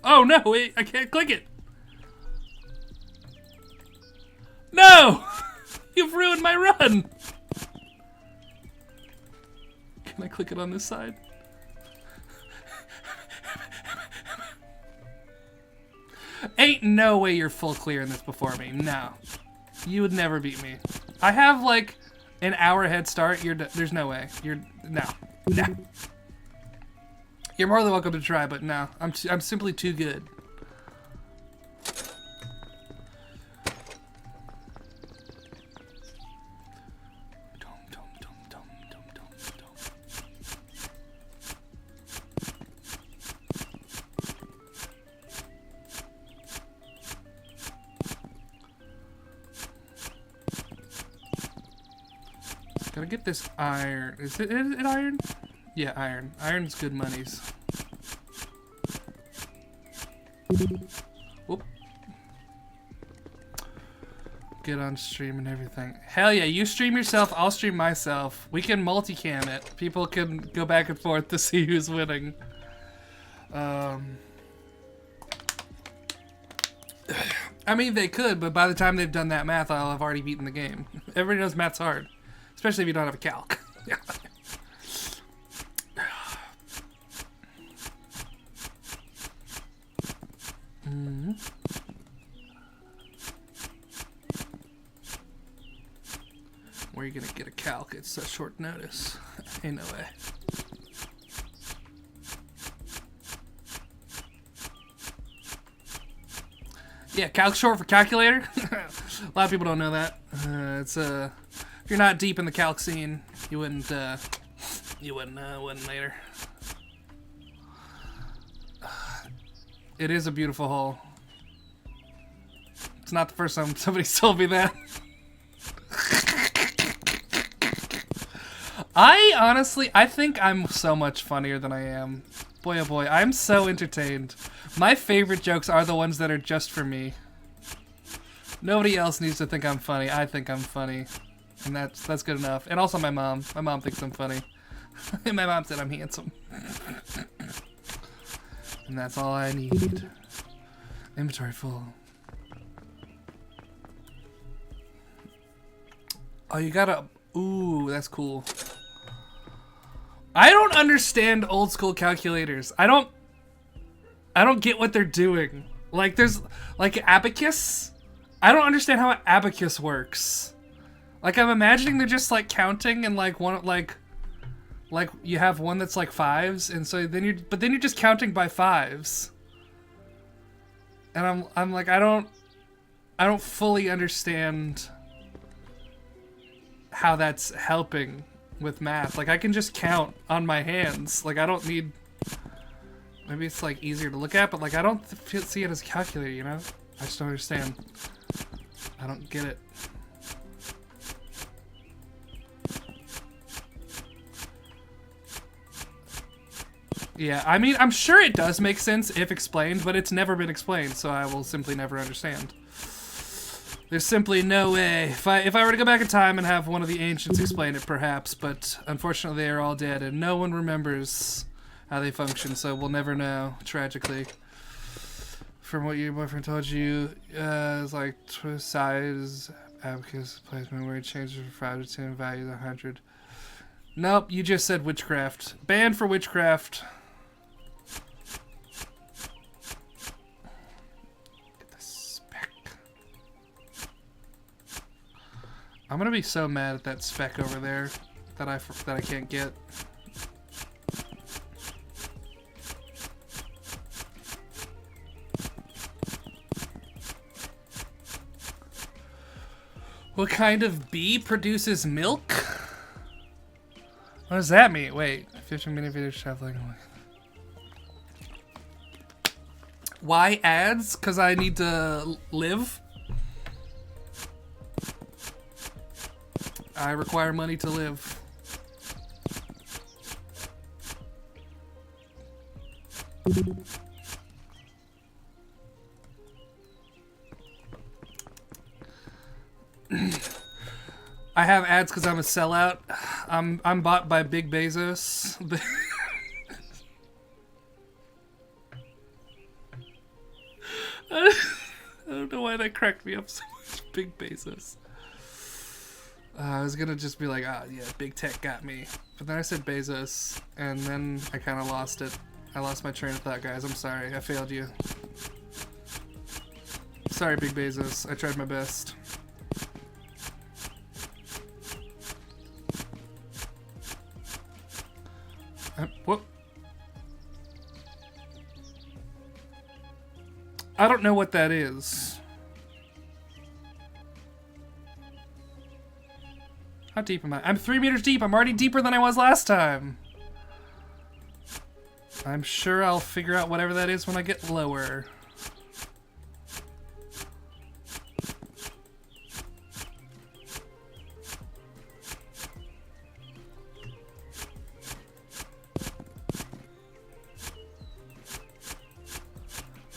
Oh no, wait, I can't click it. No! You've ruined my run! Can I click it on this side? Ain't no way you're full clear in this before me. No. You would never beat me. I have like an hour head start. There's no way. No. You're more than welcome to try, but no. I'm simply too good. Gotta get this iron. Is it iron? Yeah, iron. Iron's good monies. Whoop. Get on stream and everything. Hell yeah, you stream yourself, I'll stream myself. We can multicam it. People can go back and forth to see who's winning. I mean, they could, but by the time they've done that math, I'll have already beaten the game. Everybody knows math's hard. Especially if you don't have a calc. Where are you gonna get a calc? It's such short notice. Ain't no way. Yeah, calc's short for calculator. A lot of people don't know that. If you're not deep in the calc scene, you wouldn't later. It is a beautiful hole. It's not the first time somebody's told me that. I think I'm so much funnier than I am. Boy, oh boy, I'm so entertained. My favorite jokes are the ones that are just for me. Nobody else needs to think I'm funny. I think I'm funny. And that's good enough. And also my mom. My mom thinks I'm funny. And my mom said I'm handsome. And that's all I need. Inventory full. Oh, you gotta... Ooh, that's cool. I don't understand old school calculators. I don't get what they're doing. Like, there's... Like, abacus? I don't understand how an abacus works. Like, I'm imagining they're just, like, counting and, like, one, like, you have one that's, like, fives, and so then you're just counting by fives. And I'm like, I don't fully understand how that's helping with math. Like, I can just count on my hands. Like, I don't need... Maybe it's, like, easier to look at, but, like, I don't see it as a calculator, you know? I just don't understand. I don't get it. Yeah, I mean, I'm sure it does make sense if explained, but it's never been explained, so I will simply never understand. There's simply no way. If I were to go back in time and have one of the ancients explain it, perhaps, but unfortunately they are all dead, and no one remembers how they function, so we'll never know, tragically. From what your boyfriend told you, it's like size, abacus, placement, where it changes from 5 to 10, value to 100. Nope, you just said witchcraft. Banned for witchcraft. Get the speck. I'm gonna be so mad at that speck over there that I can't get. What kind of bee produces milk? What does that mean? Wait, 15-minute video traveling. Why ads? Because I need to live. I require money to live. I have ads because I'm a sellout. I'm bought by Big Bezos. I don't know why that cracked me up so much. Big Bezos. I was gonna just be like, ah, yeah, big tech got me. But then I said Bezos, and then I kind of lost it. I lost my train of thought, guys. I'm sorry. I failed you. Sorry, Big Bezos. I tried my best. Whoop. I don't know what that is. How deep am I? I'm 3 meters deep. I'm already deeper than I was last time. I'm sure I'll figure out whatever that is when I get lower.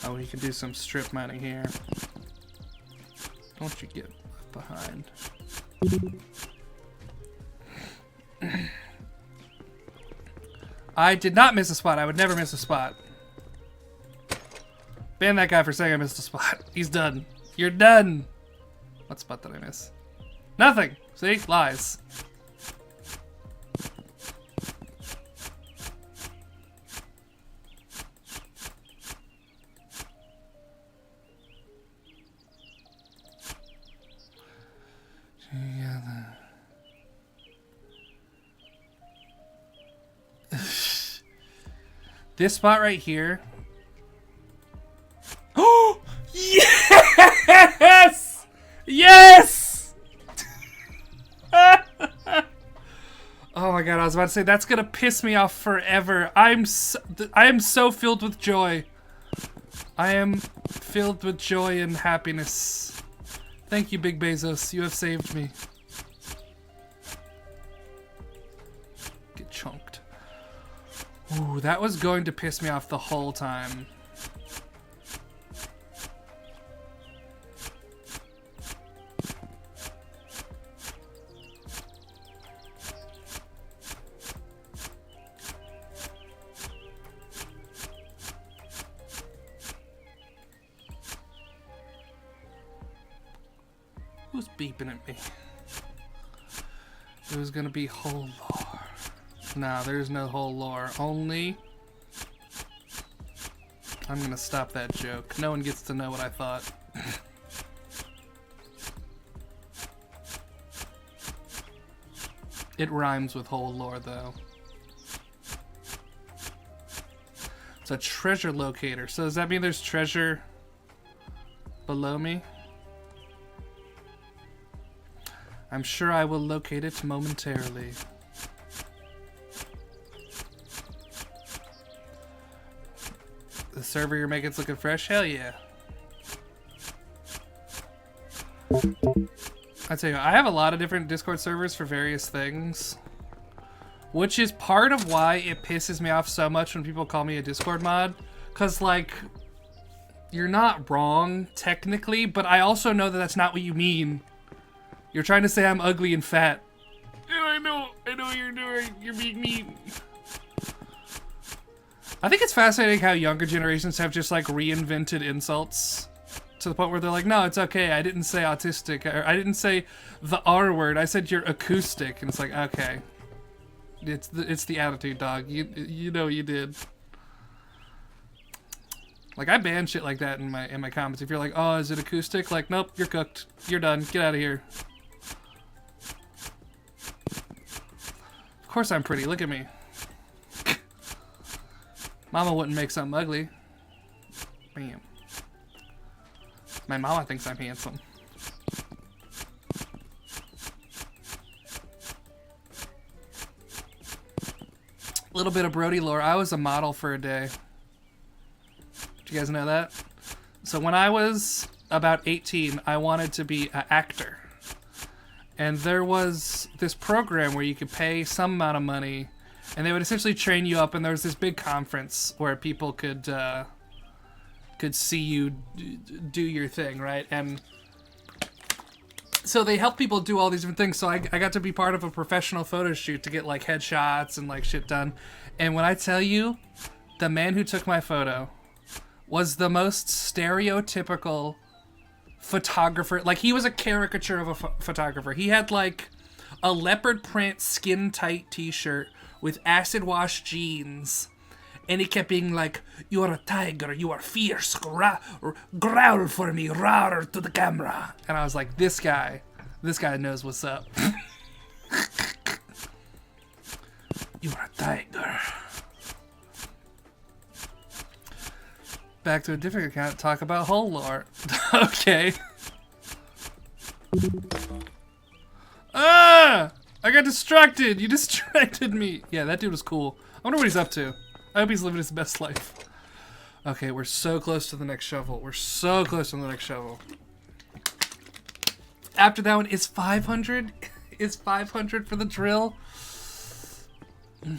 Oh, you can do some strip mining here. Don't you get left behind. I did not miss a spot. I would never miss a spot. Ban that guy for saying I missed a spot. He's done. You're done. What spot did I miss? Nothing. See? Lies. This spot right here. Oh! Yes! Yes! Oh my god, I was about to say that's gonna piss me off forever. I am so filled with joy. I am filled with joy and happiness. Thank you, Big Bezos. You have saved me. Get chunked. Ooh, that was going to piss me off the whole time. Who's beeping at me? It was gonna be whole lore. Nah, there's no whole lore. Only... I'm gonna stop that joke. No one gets to know what I thought. It rhymes with whole lore, though. It's a treasure locator. So does that mean there's treasure below me? I'm sure I will locate it momentarily. The server you're making's looking fresh? Hell yeah. I tell you, I have a lot of different Discord servers for various things. Which is part of why it pisses me off so much when people call me a Discord mod. Because, like, you're not wrong, technically, but I also know that that's not what you mean. You're trying to say I'm ugly and fat. And I know what you're doing. You're being mean. I think it's fascinating how younger generations have just like reinvented insults to the point where they're like, no, it's okay. I didn't say autistic. Or I didn't say the R word. I said you're acoustic. And it's like, okay. It's the attitude, dog. You know you did. Like, I ban shit like that in my comments. If you're like, oh, is it acoustic? Like, nope, you're cooked. You're done. Get out of here. Of course I'm pretty. Look at me. Mama wouldn't make something ugly. Bam. My mama thinks I'm handsome. A little bit of Brody lore. I was a model for a day. Did you guys know that? So when I was about 18, I wanted to be an actor. And there was this program where you could pay some amount of money, and they would essentially train you up, and there was this big conference where people could see you do your thing, right? And so they help people do all these different things. So I got to be part of a professional photo shoot to get like headshots and like shit done. And when I tell you, the man who took my photo was the most stereotypical photographer. Like, he was a caricature of a photographer. He had like a leopard print skin tight t-shirt with acid wash jeans. And he kept being like, "You are a tiger, you are fierce, growl for me, roar to the camera." And I was like, this guy knows what's up. You are a tiger. Back to a different account, talk about whole lore. Okay. Ah! I got distracted! You distracted me! Yeah, that dude was cool. I wonder what he's up to. I hope he's living his best life. Okay, we're so close to the next shovel. We're so close to the next shovel. After that one, is 500? Is 500 for the drill? I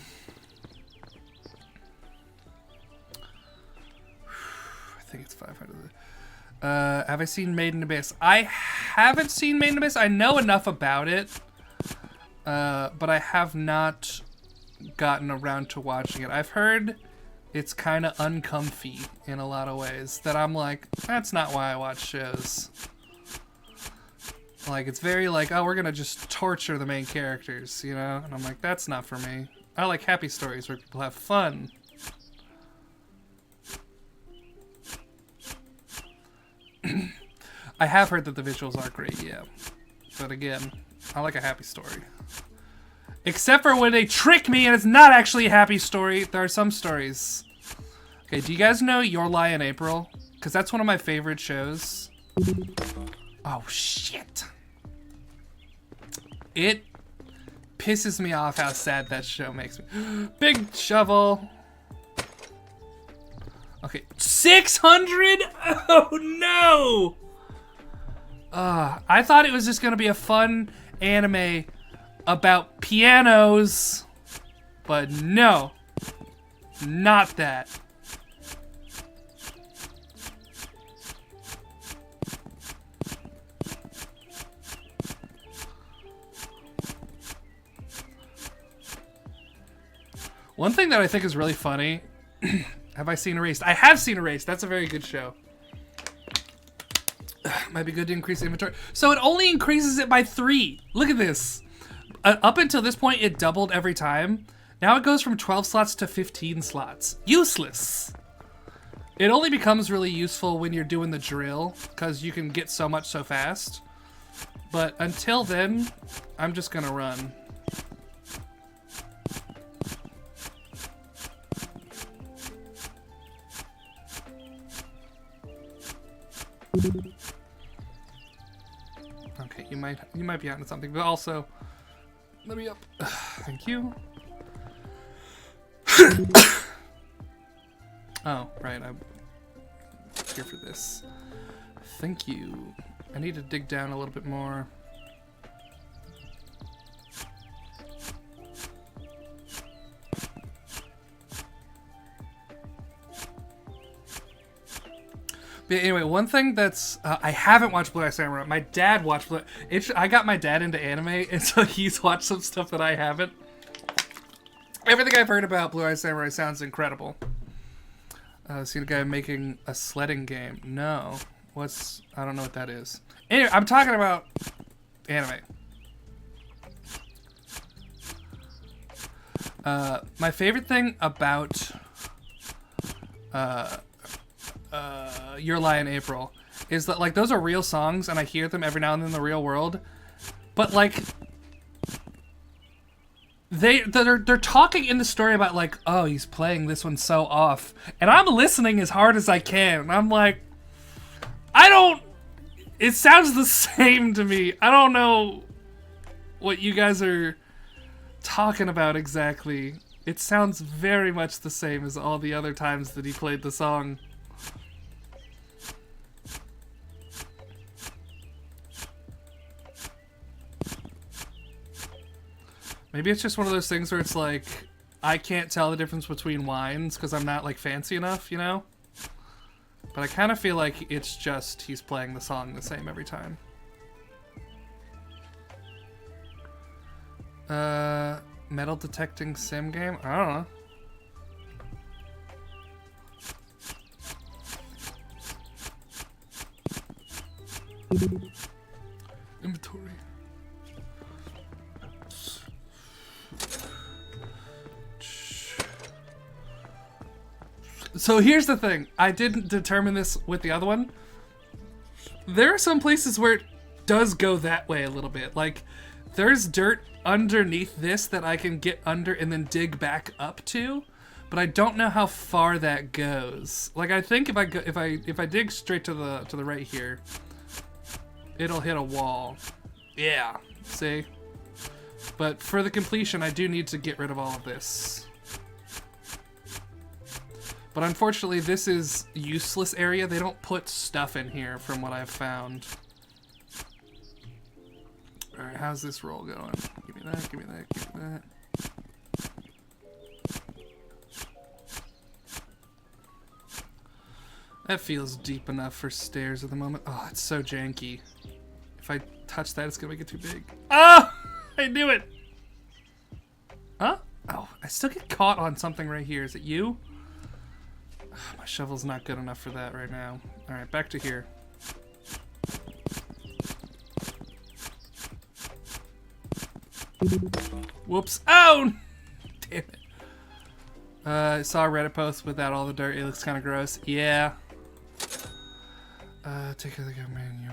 think it's 500. Have I seen Made in Abyss? I haven't seen Made in Abyss. I know enough about it. But I have not gotten around to watching it. I've heard it's kind of uncomfy in a lot of ways that I'm like, that's not why I watch shows. Like, it's very like, oh, we're gonna just torture the main characters, you know? And I'm like, that's not for me. I like happy stories where people have fun. I have heard that the visuals are great, yeah. But again, I like a happy story. Except for when they trick me and it's not actually a happy story. There are some stories. Okay, do you guys know Your Lie in April? Because that's one of my favorite shows. Oh, shit. It pisses me off how sad that show makes me. Big shovel. Okay, 600? Oh, no! I thought it was just going to be a fun anime about pianos, but no, not that. One thing that I think is really funny, have I seen Erased? I have seen Erased. That's a very good show. Might be good to increase the inventory. So it only increases it by 3. Look at this. Up until this point, it doubled every time. Now it goes from 12 slots to 15 slots. Useless. It only becomes really useful when you're doing the drill, because you can get so much so fast. But until then, I'm just gonna run. Okay, you might be onto something, but also let me up. Thank you. Oh, right, I'm here for this. Thank you. I need to dig down a little bit more. But anyway, one thing that's I haven't watched Blue Eye Samurai. My dad watched Blue. I got my dad into anime, and so he's watched some stuff that I haven't. Everything I've heard about Blue Eye Samurai sounds incredible. Seen a guy making a sledding game. No, I don't know what that is. Anyway, I'm talking about anime. My favorite thing about Your Lie in April is that, like, those are real songs and I hear them every now and then in the real world, but like they're talking in the story about like, oh, he's playing this one so off, and I'm listening as hard as I can, and I'm like, it sounds the same to me. I don't know what you guys are talking about exactly. It sounds very much the same as all the other times that he played the song. Maybe it's just one of those things where it's like, I can't tell the difference between wines because I'm not like fancy enough, you know? But I kind of feel like it's just he's playing the song the same every time. Metal detecting sim game? I don't know. Inventory. So here's the thing. I didn't determine this with the other one. There are some places where it does go that way a little bit. Like, there's dirt underneath this that I can get under and then dig back up to, but I don't know how far that goes. Like, I think if I dig straight to the right here, it'll hit a wall. Yeah, see? But for the completion, I do need to get rid of all of this. But unfortunately, this is useless area. They don't put stuff in here from what I've found. Alright, how's this roll going? Give me that, give me that, give me that. That feels deep enough for stairs at the moment. Oh, it's so janky. If I touch that, it's gonna make it too big. Ah! I knew it! Huh? Oh, I still get caught on something right here. Is it you? My shovel's not good enough for that right now. Alright, back to here. Whoops. Oh! Damn it. I saw a Reddit post without all the dirt. It looks kind of gross. Yeah. Take a look at menu.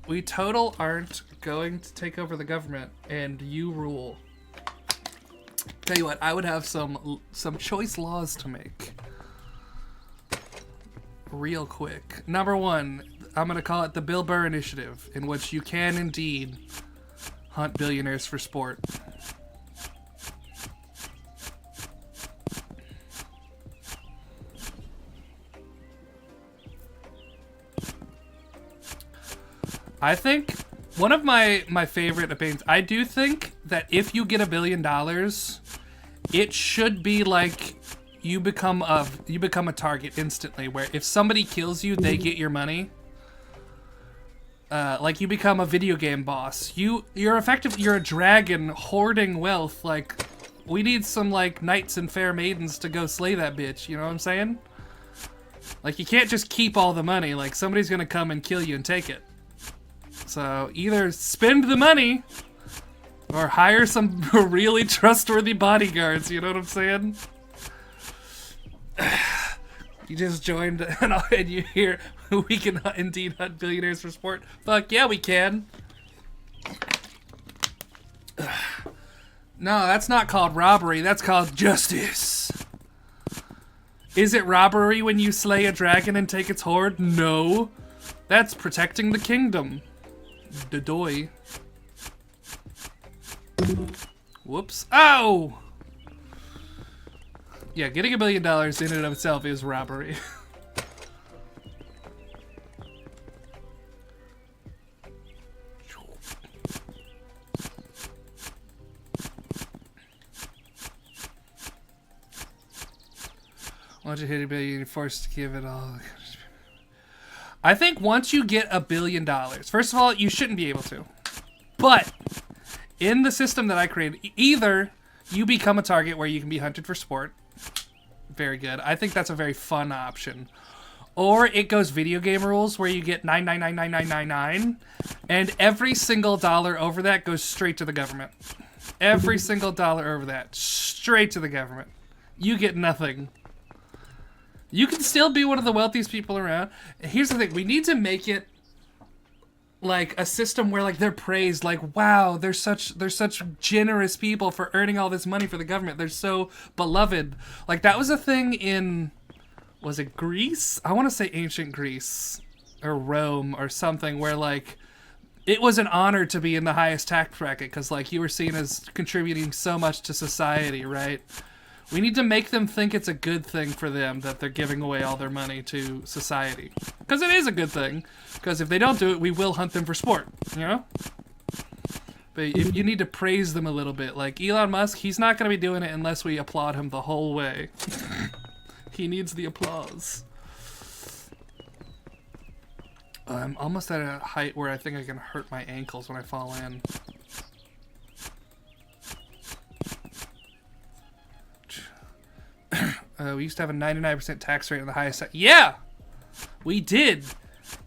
We total aren't going to take over the government, and you rule. Tell you what, I would have some choice laws to make. Real quick. Number one, I'm gonna call it the Bill Burr Initiative, in which you can indeed hunt billionaires for sport. I think one of my favorite opinions, I do think that if you get $1 billion, it should be like you become a target instantly, where if somebody kills you, they get your money. Like you become a video game boss. You're a dragon hoarding wealth. Like, we need some like knights and fair maidens to go slay that bitch, you know what I'm saying? Like, you can't just keep all the money, like somebody's gonna come and kill you and take it. So either spend the money or hire some really trustworthy bodyguards, you know what I'm saying? You just joined and you hear we can indeed hunt billionaires for sport. Fuck yeah, we can. No, that's not called robbery. That's called justice. Is it robbery when you slay a dragon and take its hoard? No. That's protecting the kingdom. Dodoy. Whoops. Oh! Yeah, getting $1 billion in and of itself is robbery. Once you hit $1 billion, you're forced to give it all. I think once you get $1 billion, first of all, you shouldn't be able to. But in the system that I created, either you become a target where you can be hunted for sport. Very good. I think that's a very fun option. Or it goes video game rules where you get 9999999, and every single dollar over that goes straight to the government. Every single dollar over that, straight to the government. You get nothing. You can still be one of the wealthiest people around. Here's the thing, we need to make it like a system where like they're praised, like, wow, they're such generous people for earning all this money for the government. They're so beloved. Like, that was a thing in, was it Greece? I want to say ancient Greece or Rome or something, where like it was an honor to be in the highest tax bracket because, like, you were seen as contributing so much to society, right? We need to make them think it's a good thing for them that they're giving away all their money to society. Because it is a good thing. Because if they don't do it, we will hunt them for sport, you know? But you need to praise them a little bit. Like, Elon Musk, he's not going to be doing it unless we applaud him the whole way. He needs the applause. I'm almost at a height where I think I can hurt my ankles when I fall in. We used to have a 99% tax rate on the highest. Yeah! We did!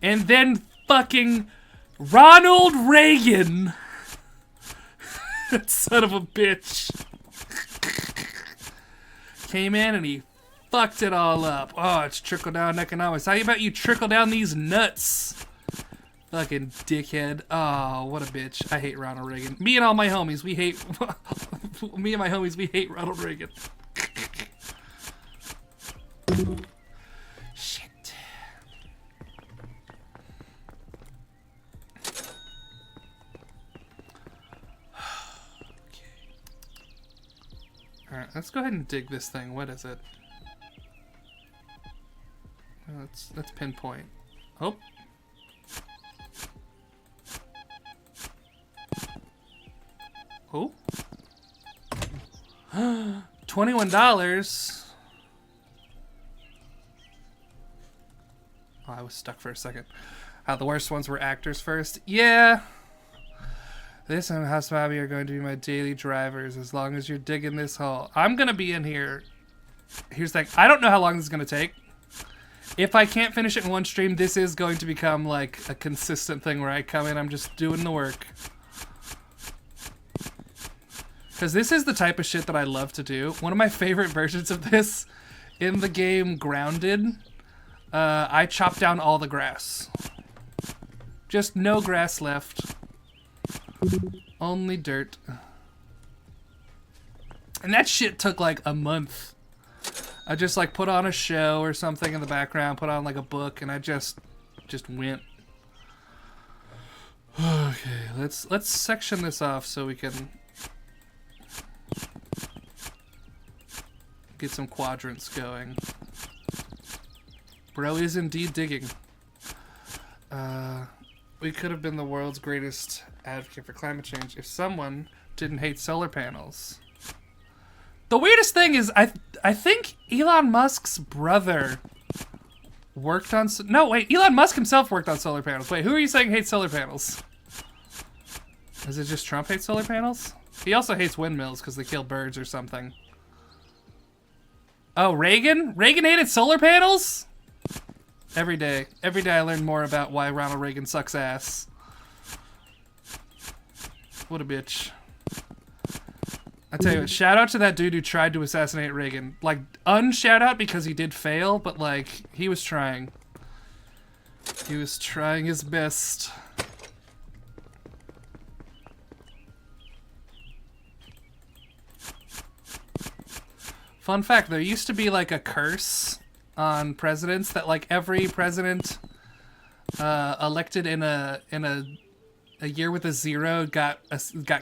And then fucking Ronald Reagan, that son of a bitch, came in and he fucked it all up. Oh, it's trickle-down economics. How about you trickle down these nuts? Fucking dickhead. Oh, what a bitch. I hate Ronald Reagan. Me and all my homies, we hate... me and my homies, we hate Ronald Reagan. Shit. Okay. Alright, let's go ahead and dig this thing. What is it? Let's pinpoint. Oh. Oh. $21. Oh, I was stuck for a second. The worst ones were actors first. Yeah. This and House Bobby are going to be my daily drivers as long as you're digging this hole. I'm going to be in here. Here's the thing. I don't know how long this is going to take. If I can't finish it in one stream, this is going to become like a consistent thing where I come in, I'm just doing the work. Because this is the type of shit that I love to do. One of my favorite versions of this in the game Grounded, I chop down all the grass. Just no grass left. Only dirt. And that shit took like a month. I just like put on a show or something in the background, put on like a book, and I just went. Okay, let's section this off so we can get some quadrants going. Bro is indeed digging. We could have been the world's greatest advocate for climate change if someone didn't hate solar panels. The weirdest thing is, I think Elon Musk's brother worked on... No, wait, Elon Musk himself worked on solar panels. Wait, who are you saying hates solar panels? Is it just Trump hates solar panels? He also hates windmills because they kill birds or something. Oh, Reagan? Reagan hated solar panels? Every day I learn more about why Ronald Reagan sucks ass. What a bitch. I tell you what, shout out to that dude who tried to assassinate Reagan. Like, unshout out because he did fail, but like, he was trying. He was trying his best. Fun fact, there used to be like a curse on presidents that like every president elected in a year with a zero got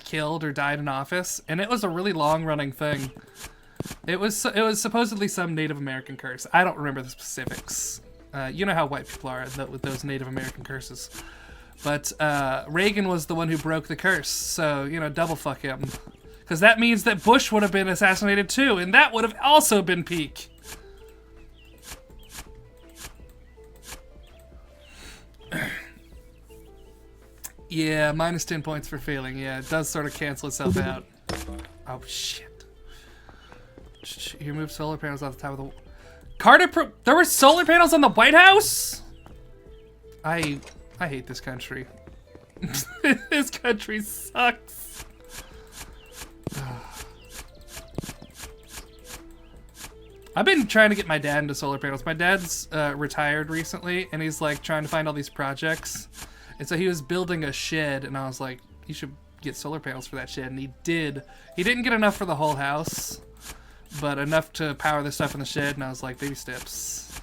killed or died in office, and it was a really long running thing. It was supposedly some Native American curse. I don't remember the specifics. You know how white people are with those Native American curses. But Reagan was the one who broke the curse, so you know, double fuck him, because that means that Bush would have been assassinated too, and that would have also been peak. Yeah, minus 10 points for failing. Yeah, it does sort of cancel itself out. Oh, shit. You moved solar panels off the top of the... Carter, there were solar panels on the White House? I hate this country. This country sucks. I've been trying to get my dad into solar panels. My dad's retired recently, and he's like trying to find all these projects. And so he was building a shed, and I was like, you should get solar panels for that shed. And he did. He didn't get enough for the whole house, but enough to power the stuff in the shed. And I was like, baby steps.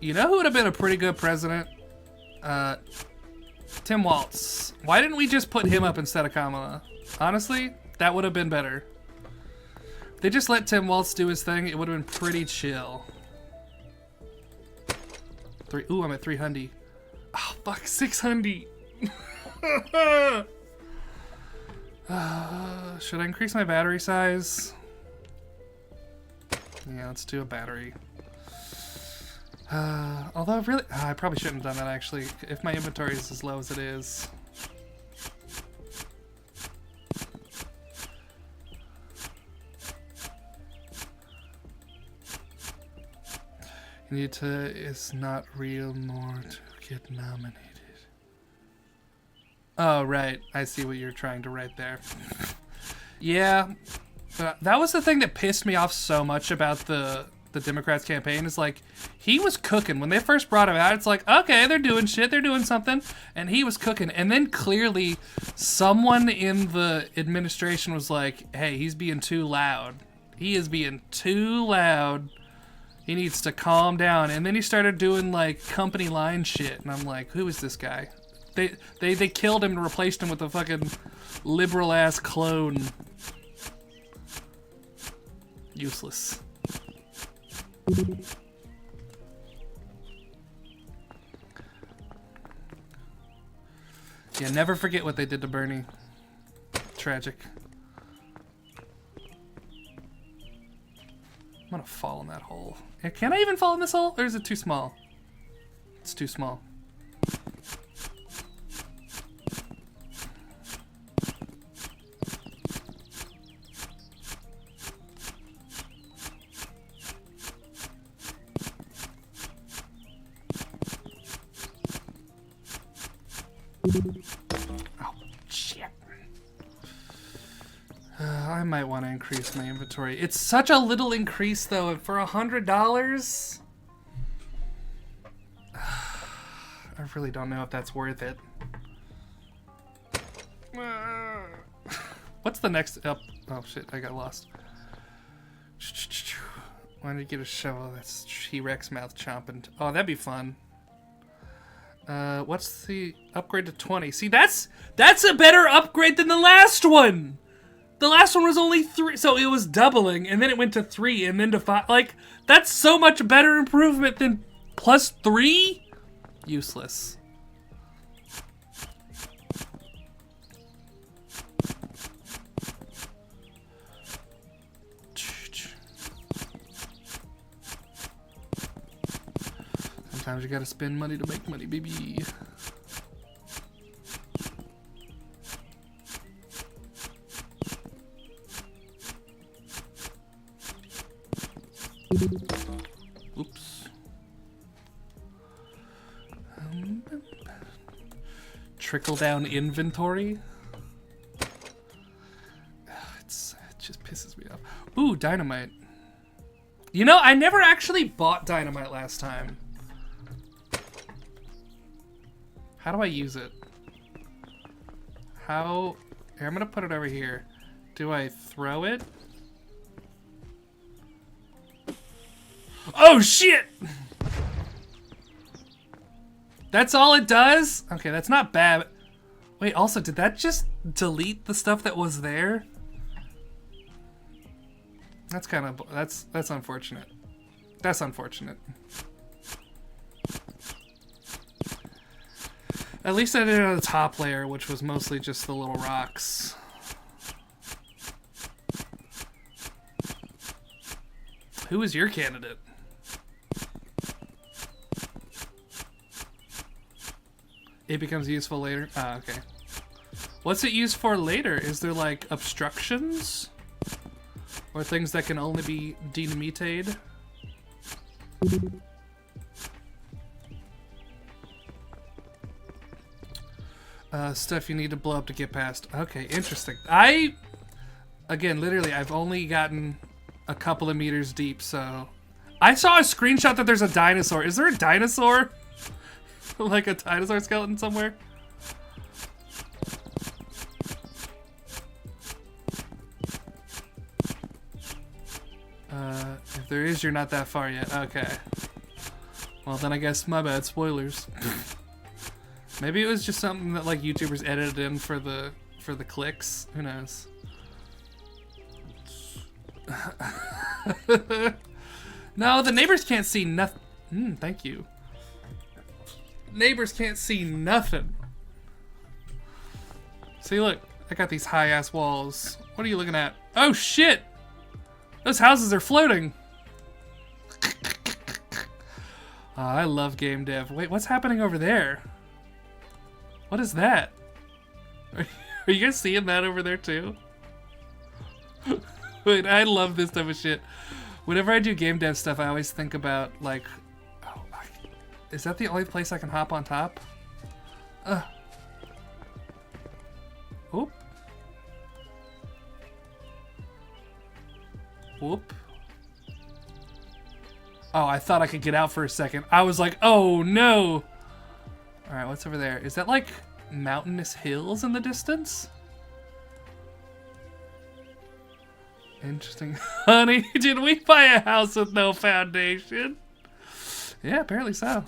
You know who would have been a pretty good president? Tim Walz. Why didn't we just put him up instead of Kamala? Honestly, that would have been better. If they just let Tim Walz do his thing, it would have been pretty chill. Ooh, I'm at 300. Oh, fuck, 600. Should I increase my battery size? Yeah, let's do a battery. Although really, I probably shouldn't have done that actually. If my inventory is as low as it is. You need to, it's not real more to get nominated. Oh, right. I see what you're trying to write there. Yeah. That was the thing that pissed me off so much about the Democrats campaign is like, he was cooking. When they first brought him out, it's like, okay, they're doing shit, they're doing something. And he was cooking. And then clearly someone in the administration was like, hey, he's being too loud. He is being too loud. He needs to calm down. And then he started doing like company line shit. And I'm like, who is this guy? They killed him and replaced him with a fucking liberal ass clone. Useless. Yeah, never forget what they did to Bernie. Tragic. I'm gonna fall in that hole. Can I even fall in this hole? Or is it too small? It's too small. Oh, shit. I might want to increase my inventory. It's such a little increase, though. For $100? I really don't know if that's worth it. What's the next up? Oh, shit. I got lost. Why don't you get a shovel? That's T-Rex mouth chomping. Oh, that'd be fun. What's the upgrade to 20? See, that's a better upgrade than the last one. The last one was only 3, so it was doubling, and then it went to 3, and then to 5. Like, that's so much better improvement than +3? Useless. Sometimes you gotta spend money to make money, baby. Oops. Trickle down inventory. It just pisses me off. Ooh, dynamite. You know, I never actually bought dynamite last time. How do I use it? How? Here, I'm gonna put it over here. Do I throw it? Oh shit! That's all it does? Okay, that's not bad. Wait, also, did that just delete the stuff that was there? That's kind of, that's unfortunate. That's unfortunate. At least I did it on the top layer, which was mostly just the little rocks. Who is your candidate? It becomes useful later? Ah, okay. What's it used for later? Is there like obstructions? Or things that can only be dynamited? Stuff you need to blow up to get past. Okay, interesting. Again, literally, I've only gotten a couple of meters deep, so... I saw a screenshot that there's a dinosaur. Is there a dinosaur? Like a dinosaur skeleton somewhere? If there is, you're not that far yet. Okay. Well, then I guess my bad. Spoilers. Maybe it was just something that like YouTubers edited in for the clicks. Who knows? No, the neighbors can't see nothing. Thank you. Neighbors can't see nothing. See, look. I got these high-ass walls. What are you looking at? Oh, shit! Those houses are floating. Oh, I love game dev. Wait, what's happening over there? What is that? Are you guys seeing that over there, too? Wait, I love this type of shit. Whenever I do game dev stuff, I always think about, like... Oh, is that the only place I can hop on top? Oop. Whoop. Oh, I thought I could get out for a second. I was like, oh no! Alright, what's over there? Is that like mountainous hills in the distance? Interesting. Honey, did we buy a house with no foundation? Yeah, apparently so.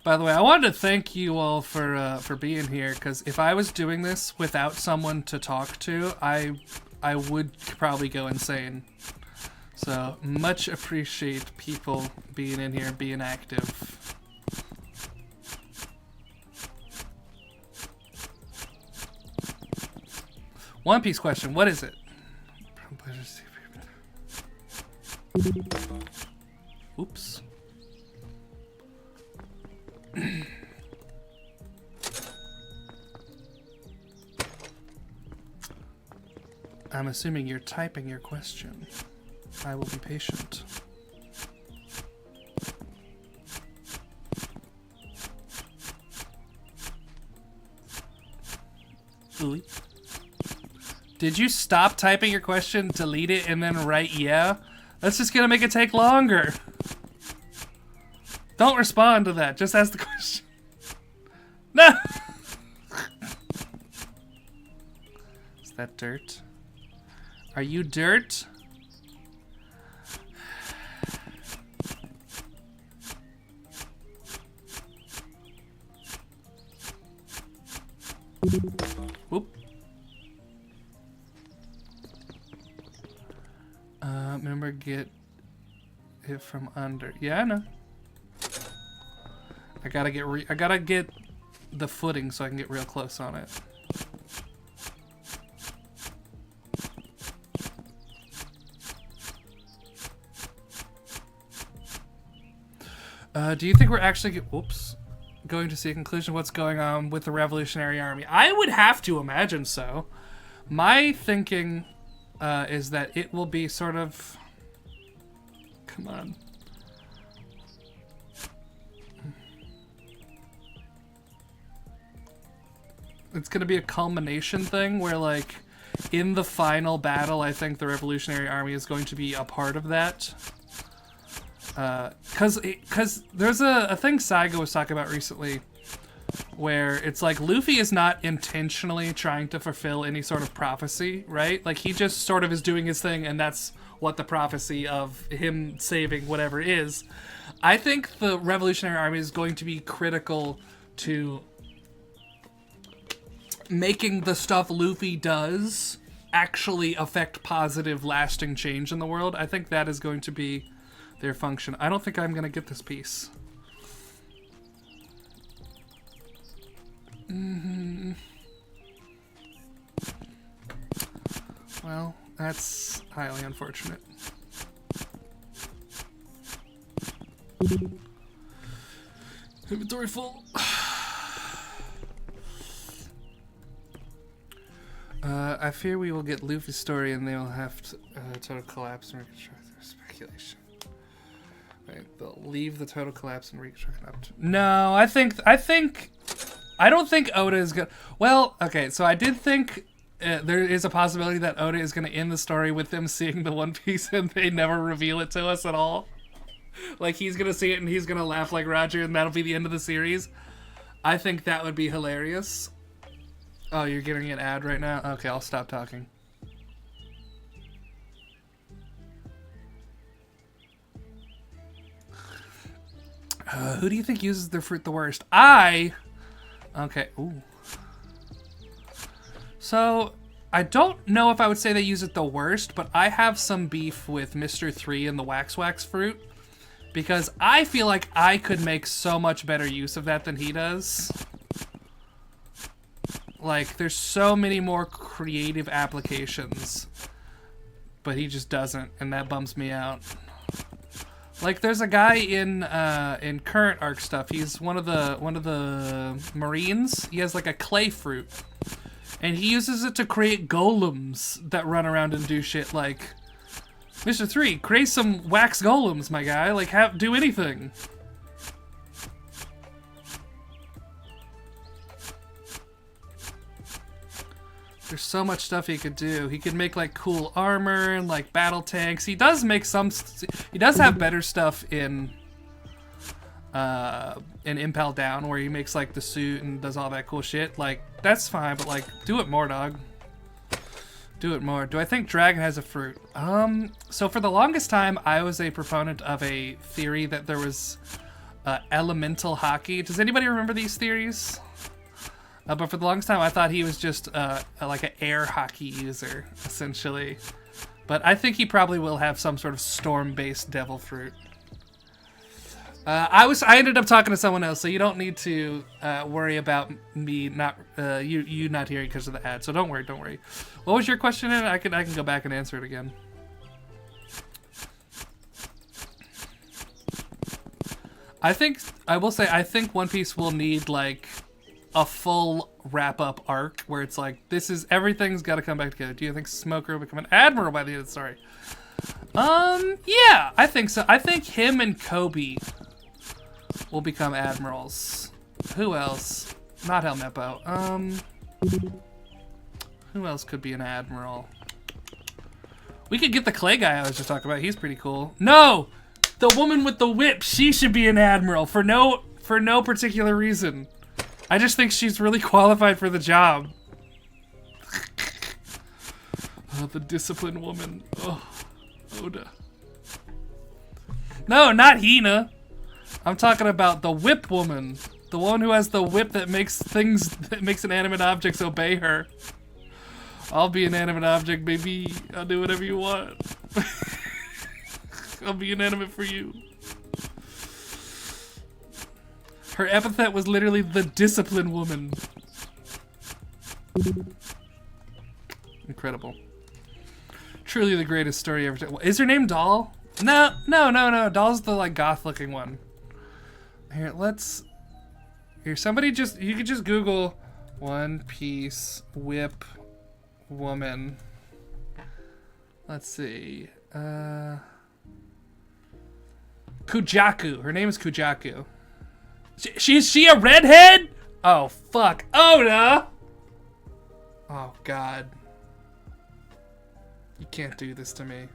By the way, I wanted to thank you all for being here, because if I was doing this without someone to talk to, I would probably go insane. So, much appreciate people being in here, being active. One Piece question, what is it? Oops. I'm assuming you're typing your question. I will be patient. Ooh. Did you stop typing your question, delete it, and then write yeah? That's just gonna make it take longer. Don't respond to that. Just ask the question. No! Is that dirt? Are you dirt? Whoop. Remember, get it from under. Yeah, I know. I gotta get the footing so I can get real close on it. Do you think we're actually going to see a conclusion of what's going on with the Revolutionary Army? I would have to imagine so. My thinking is that it will be sort of... Come on. It's going to be a culmination thing where, like, in the final battle, I think the Revolutionary Army is going to be a part of that. Cause there's a thing Saigo was talking about recently where it's like Luffy is not intentionally trying to fulfill any sort of prophecy, right? Like, he just sort of is doing his thing, and that's what the prophecy of him saving whatever is. I think the Revolutionary Army is going to be critical to making the stuff Luffy does actually affect positive, lasting change in the world. I think that is going to be their function. I don't think I'm gonna get this piece. Well, that's highly unfortunate. Inventory full. I fear we will get Luffy's story and they will have to total collapse and reconstruct their speculation. Right, they'll leave the total collapse and reconstruct up to... No, I don't think Oda is gonna... Well, okay, so I did think there is a possibility that Oda is gonna end the story with them seeing the One Piece and they never reveal it to us at all. Like he's gonna see it and he's gonna laugh like Roger, and that'll be the end of the series. I think that would be hilarious. Oh, you're getting an ad right now? Okay, I'll stop talking. Who do you think uses their fruit the worst? Okay, ooh. So, I don't know if I would say they use it the worst, but I have some beef with Mr. 3 and the wax fruit. Because I feel like I could make so much better use of that than he does. Like, there's so many more creative applications. But he just doesn't, and that bums me out. Like, there's a guy in current arc stuff. He's one of the Marines. He has like a clay fruit. And he uses it to create golems that run around and do shit like... Mr. 3, create some wax golems, my guy. Like, do anything. There's so much stuff he could do. He could make, like, cool armor and, like, battle tanks. He does make some... He does have better stuff in Impel Down, where he makes, like, the suit and does all that cool shit. Like, that's fine, but, like, do it more, dog. Do it more. Do I think Dragon has a fruit? So for the longest time, I was a proponent of a theory that there was elemental hockey. Does anybody remember these theories? But for the longest time, I thought he was just like an air hockey user, essentially. But I think he probably will have some sort of storm-based devil fruit. I ended up talking to someone else, so you don't need to worry about me not you not hearing because of the ad. So don't worry, don't worry. What was your question? And I can go back and answer it again. I think One Piece will need like a full wrap-up arc where it's like everything's got to come back together. Do you think Smoker will become an admiral by the end of the story? Yeah, I think so. I think him and Kobe will become admirals. Who else? Not Helmeppo. Who else could be an admiral? We could get the clay guy I was just talking about. He's pretty cool. No! The woman with the whip, she should be an admiral for no particular reason. I just think she's really qualified for the job. Oh, the disciplined woman. Oh, Oda. No, not Hina. I'm talking about the whip woman. The one who has the whip that makes inanimate objects obey her. I'll be an inanimate object, baby. I'll do whatever you want. I'll be inanimate for you. Her epithet was literally the disciplined woman. Incredible. Truly the greatest story ever told. Is her name Doll? No. Doll's the like goth looking one. Somebody you could just Google One Piece whip woman. Let's see. Kujaku. Her name is Kujaku. Is she a redhead? Oh, fuck. Oda! Oh, God. You can't do this to me.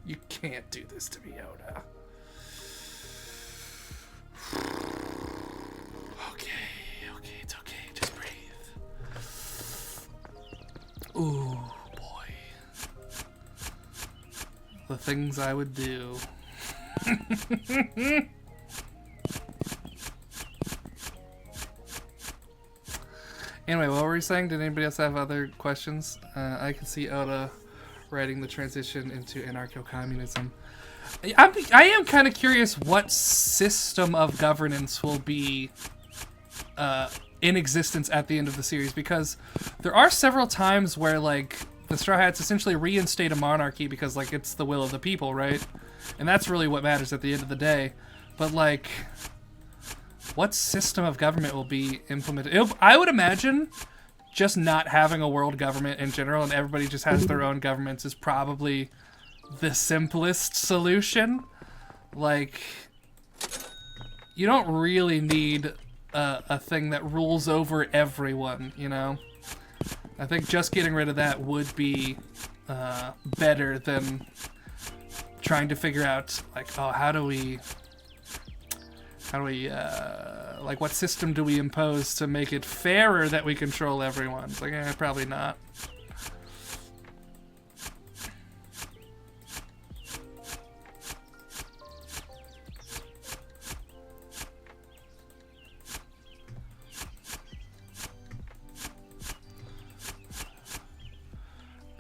You can't do this to me, Oda. Okay, it's okay. Just breathe. Ooh, boy. The things I would do. Anyway, what were we saying? Did anybody else have other questions? I can see Oda writing the transition into anarcho-communism. I am kind of curious what system of governance will be in existence at the end of the series, because there are several times where like the Straw Hats essentially reinstate a monarchy because like it's the will of the people, right? And that's really what matters at the end of the day. But like, what system of government will be implemented? I would imagine just not having a world government in general and everybody just has their own governments is probably the simplest solution. Like, you don't really need a thing that rules over everyone, you know? I think just getting rid of that would be better than trying to figure out like, oh, how do we like, what system do we impose to make it fairer that we control everyone? It's like, probably not.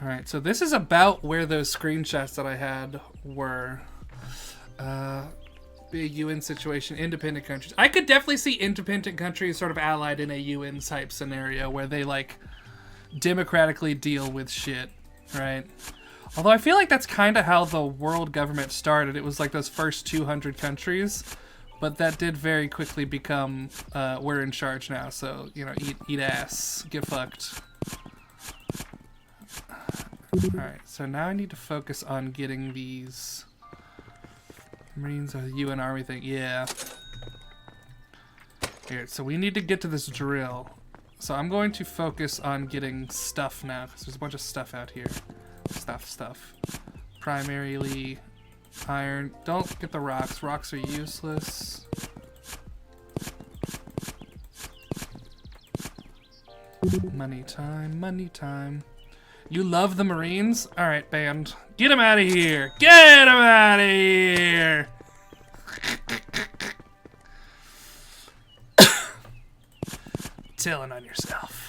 Alright, so this is about where those screenshots that I had were. Big UN situation, independent countries. I could definitely see independent countries sort of allied in a UN type scenario where they like democratically deal with shit, right? Although I feel like that's kind of how the world government started. It was like those first 200 countries, but that did very quickly become, we're in charge now, so, you know, eat ass, get fucked. Alright, so now I need to focus on getting these Marines or the UN Army thing. Yeah. Here, so we need to get to this drill. So I'm going to focus on getting stuff now, because there's a bunch of stuff out here. Stuff. Primarily iron. Don't get the rocks. Rocks are useless. Money time. You love the Marines? Alright, band. Get him out of here! Get him out of here! Telling on yourself.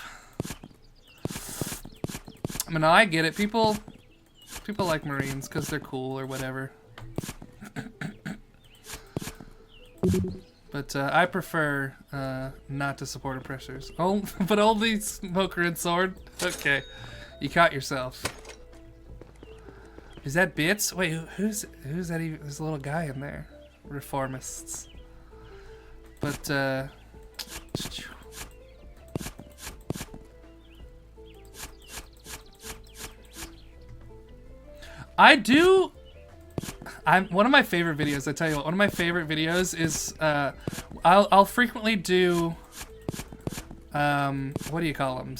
I mean, I get it. People like Marines because they're cool or whatever. But I prefer not to support oppressors. Oh, but only Smoker and Sword? Okay. You caught yourself. Is that Bits? Wait, who's that even? There's a little guy in there. Reformists. But, one of my favorite videos, I tell you what, one of my favorite videos is, I'll frequently do, what do you call them?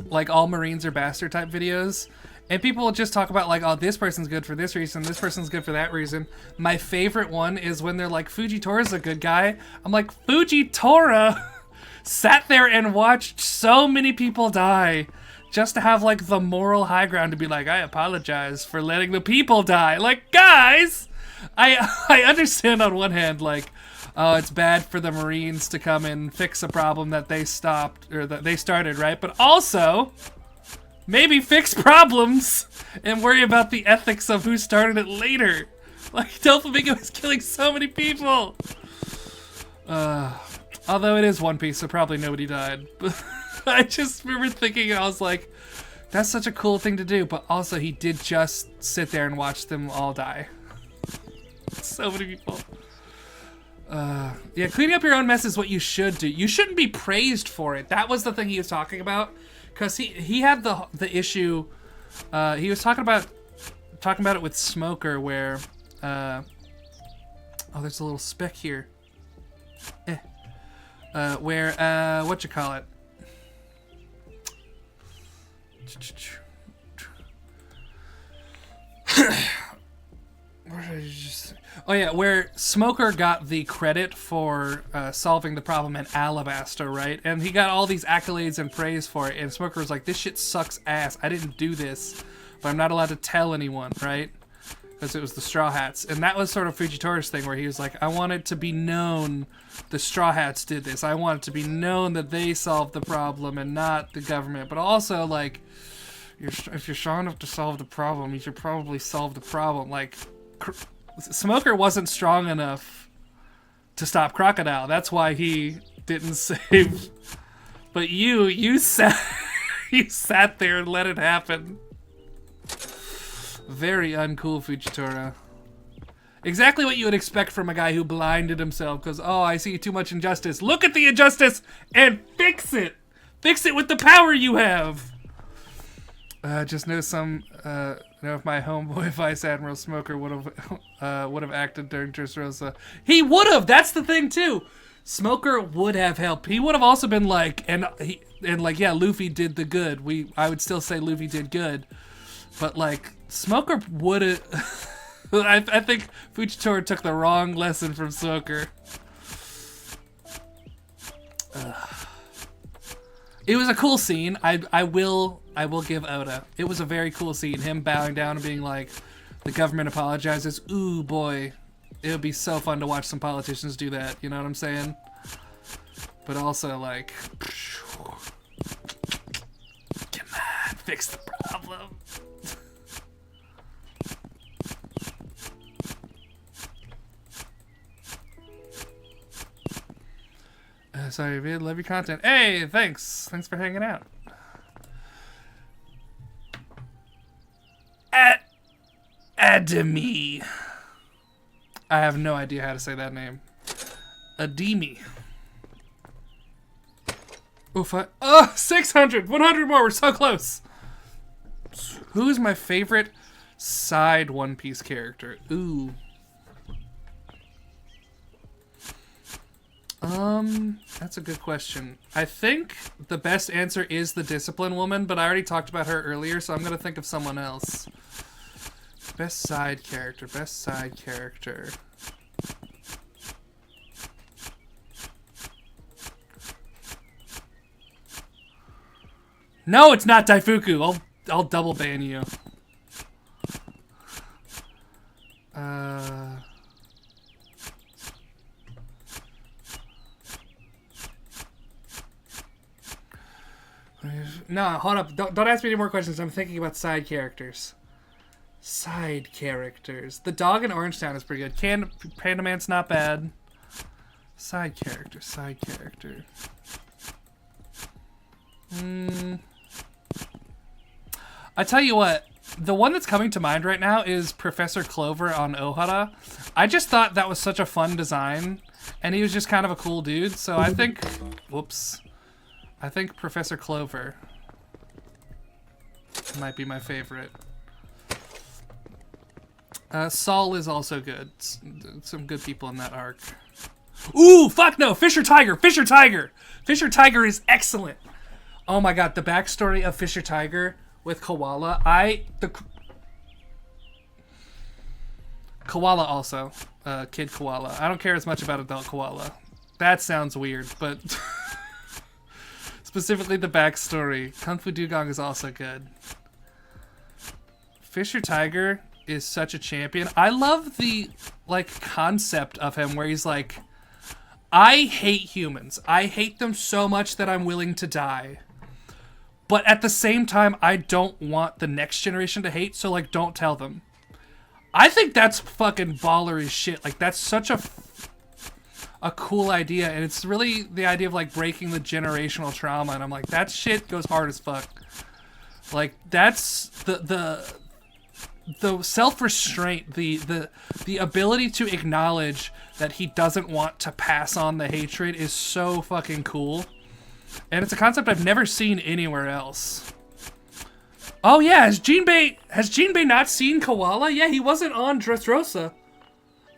Like all Marines are bastard type videos, and people will just talk about like, oh, this person's good for this reason, this person's good for that reason. My favorite one is when they're like, Fujitori's a good guy. I'm like, Fujitora sat there and watched so many people die just to have like the moral high ground to be like, I apologize for letting the people die. Like, guys, I understand on one hand, like, oh, it's bad for the Marines to come and fix a problem that they stopped, or that they started, right? But also, maybe fix problems and worry about the ethics of who started it later. Like, Doflamingo is killing so many people. Although it is One Piece, so probably nobody died. But I just remember thinking, I was like, that's such a cool thing to do, but also he did just sit there and watch them all die. So many people. Yeah, cleaning up your own mess is what you should do. You shouldn't be praised for it. That was the thing he was talking about, because he had the issue. He was talking about it with Smoker, where oh, there's a little speck here. Where what you call it? What did I just? Oh yeah, where Smoker got the credit for solving the problem in Alabasta, right? And he got all these accolades and praise for it, and Smoker was like, this shit sucks ass. I didn't do this, but I'm not allowed to tell anyone, right? Because it was the Straw Hats. And that was sort of Fujitori's thing, where he was like, I want it to be known the Straw Hats did this. I want it to be known that they solved the problem and not the government. But also, like, if you're strong enough to solve the problem, you should probably solve the problem. Like, Smoker wasn't strong enough to stop Crocodile. That's why he didn't save. But you sat there and let it happen. Very uncool, Fujitora. Exactly what you would expect from a guy who blinded himself because, oh, I see too much injustice. Look at the injustice and fix it. Fix it with the power you have. Just know if my homeboy Vice Admiral Smoker would have acted during Dressrosa. He would have. That's the thing too. Smoker would have helped. He would have also been like, yeah, Luffy did the good. I would still say Luffy did good, but like Smoker would have. I think Fujitora took the wrong lesson from Smoker. It was a cool scene. I will give Oda. It was a very cool scene. Him bowing down and being like, the government apologizes. Ooh boy, it would be so fun to watch some politicians do that. You know what I'm saying? But also like, come on, fix the problem. Sorry, vid. Love your content. Hey, thanks. Thanks for hanging out. Ademi. I have no idea how to say that name. Ademi. Oof. 600. 100 more. We're so close. Who's my favorite side One Piece character? Ooh. That's a good question. I think the best answer is the Discipline Woman, but I already talked about her earlier, so I'm gonna think of someone else. Best side character, best side character. No, it's not Daifuku. I'll double ban you. No, hold up. Don't ask me any more questions. I'm thinking about side characters. Side characters. The dog in Orangetown is pretty good. Panda Man's not bad. Side character. Side character. I tell you what. The one that's coming to mind right now is Professor Clover on Ohara. I just thought that was such a fun design. And he was just kind of a cool dude. So I think... Whoops. I think Professor Clover might be my favorite. Saul is also good. Some good people in that arc. Ooh, fuck no! Fisher Tiger! Fisher Tiger! Fisher Tiger is excellent! Oh my god, the backstory of Fisher Tiger with Koala. Koala also. Kid Koala. I don't care as much about adult Koala. That sounds weird, but... Specifically the backstory. Kung Fu Dugong is also good. Fisher Tiger is such a champion. I love the, like, concept of him where he's like, I hate humans. I hate them so much that I'm willing to die. But at the same time, I don't want the next generation to hate, so, like, don't tell them. I think that's fucking baller as shit. Like, that's such a cool idea, and it's really the idea of, like, breaking the generational trauma, and I'm like, that shit goes hard as fuck. Like, that's the self-restraint, the ability to acknowledge that he doesn't want to pass on the hatred is so fucking cool. And it's a concept I've never seen anywhere else. Oh yeah, has Jinbei not seen Koala? Yeah, he wasn't on Dressrosa.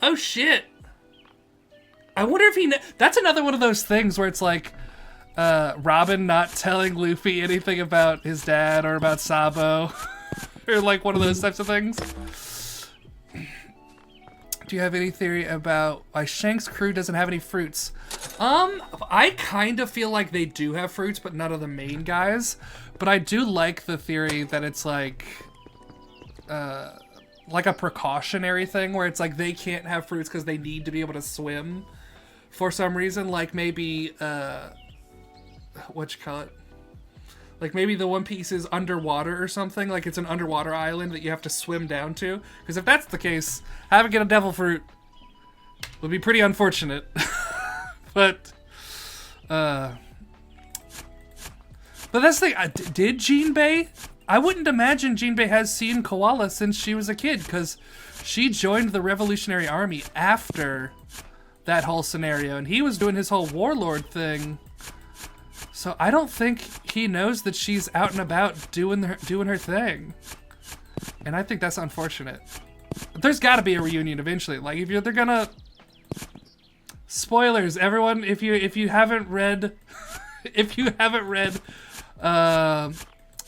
Oh shit. I wonder if he... That's another one of those things where it's like, Robin not telling Luffy anything about his dad or about Sabo. Or like one of those types of things. Do you have any theory about why Shank's crew doesn't have any fruits? I kind of feel like they do have fruits, but none of the main guys. But I do like the theory that it's like a precautionary thing where it's like they can't have fruits because they need to be able to swim for some reason. Like maybe, like maybe the One Piece is underwater or something. Like it's an underwater island that you have to swim down to. Because if that's the case, having a devil fruit would be pretty unfortunate. But that's the thing. Did Jinbei? I wouldn't imagine Jinbei has seen Koala since she was a kid. Because she joined the Revolutionary Army after that whole scenario. And he was doing his whole warlord thing. So I don't think he knows that she's out and about doing her thing. And I think that's unfortunate. There's got to be a reunion eventually. Like they're gonna... Spoilers, everyone, if you haven't read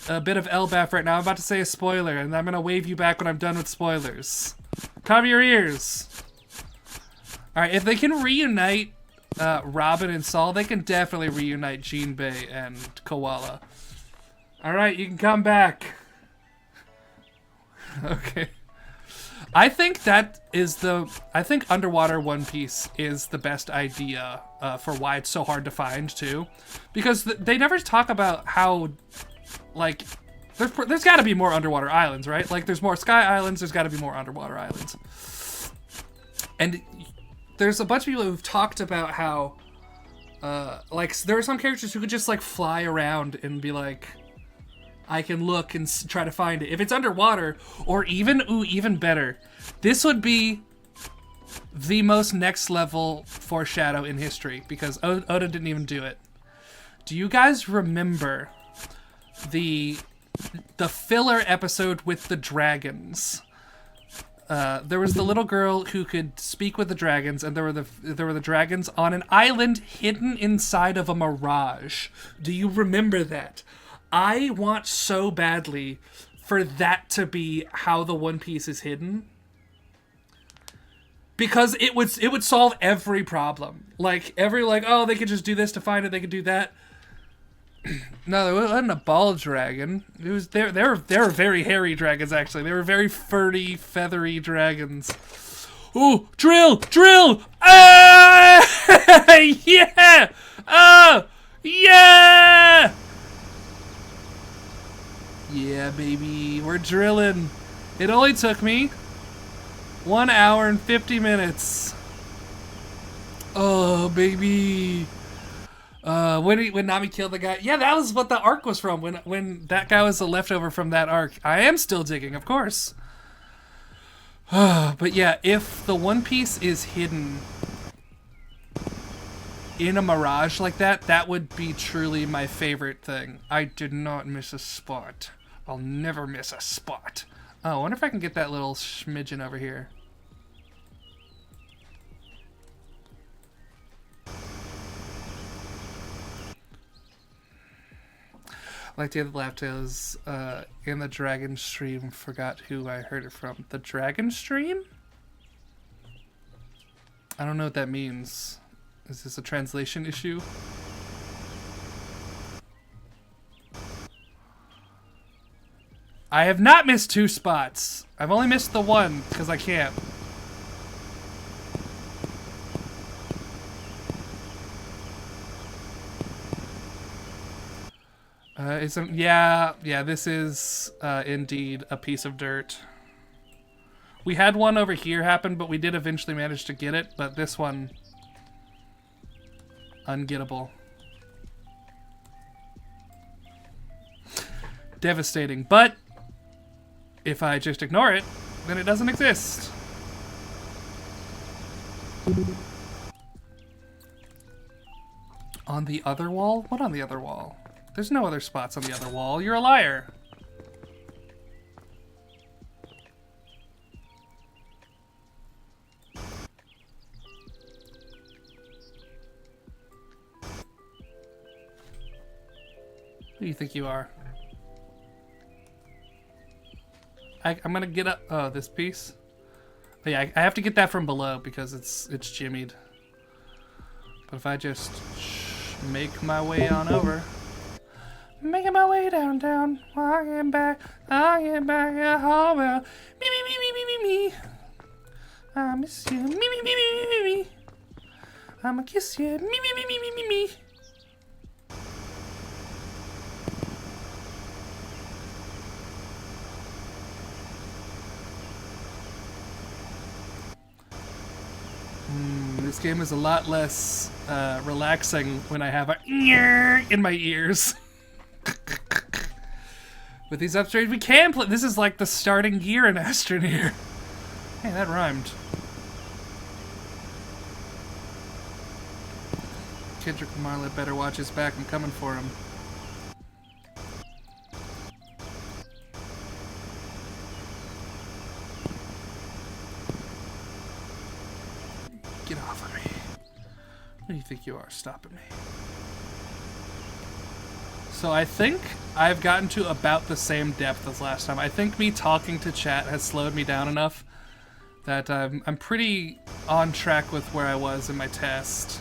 a bit of LBAF right now. I'm about to say a spoiler, and I'm gonna wave you back when I'm done with spoilers. Cover your ears. All right, if they can reunite Robin and Saul, they can definitely reunite Jinbei and Koala. All right, you can come back. Okay. I think Underwater One Piece is the best idea for why it's so hard to find too, because they never talk about how, like, there's got to be more underwater islands, right? Like, there's more Sky Islands, there's got to be more underwater islands, and there's a bunch of people who've talked about how, like, there are some characters who could just like fly around and be like, I can look and try to find it. If it's underwater, or even better, this would be the most next level foreshadow in history, because Oda didn't even do it. Do you guys remember the filler episode with the dragons? There was the little girl who could speak with the dragons, and there were the dragons on an island hidden inside of a mirage. Do you remember that? I want so badly for that to be how the One Piece is hidden, because it would solve every problem. Like, oh, they could just do this to find it, they could do that. No, it wasn't a ball dragon. It was they were very hairy dragons, actually. They were very furry, feathery dragons. Ooh, drill! Ah! Yeah! Oh! Yeah! Yeah, baby, we're drilling. It only took me 1 hour and 50 minutes. Oh, baby. When Nami killed the guy. Yeah, that was what the arc was from. When that guy was a leftover from that arc. I am still digging, of course. But yeah, if the One Piece is hidden in a mirage like that, that would be truly my favorite thing. I did not miss a spot. I'll never miss a spot. Oh, I wonder if I can get that little schmidgen over here. Like the other Laptails in the Dragon Stream, forgot who I heard it from. The Dragon Stream? I don't know what that means. Is this a translation issue? I have not missed 2 spots. I've only missed the one because I can't. Yeah, this is indeed a piece of dirt. We had one over here happen, but we did eventually manage to get it, but this one, ungettable. Devastating, but if I just ignore it, then it doesn't exist. On the other wall? What on the other wall? There's no other spots on the other wall. You're a liar. Who do you think you are? I'm gonna get up. Oh, this piece. Oh, yeah, I have to get that from below because it's jimmied. But if I just make my way on over, making my way down, walking back home. Me. I miss you. Me. I'ma kiss you. Me. This game is a lot less relaxing when I have a in my ears. With these upgrades, we can play. This is like the starting gear in Astroneer. Hey, that rhymed. Kendrick Lamar better watch his back. I'm coming for him. Get off of me. Who do you think you are stopping me? So I think I've gotten to about the same depth as last time. I think me talking to chat has slowed me down enough that I'm pretty on track with where I was in my test.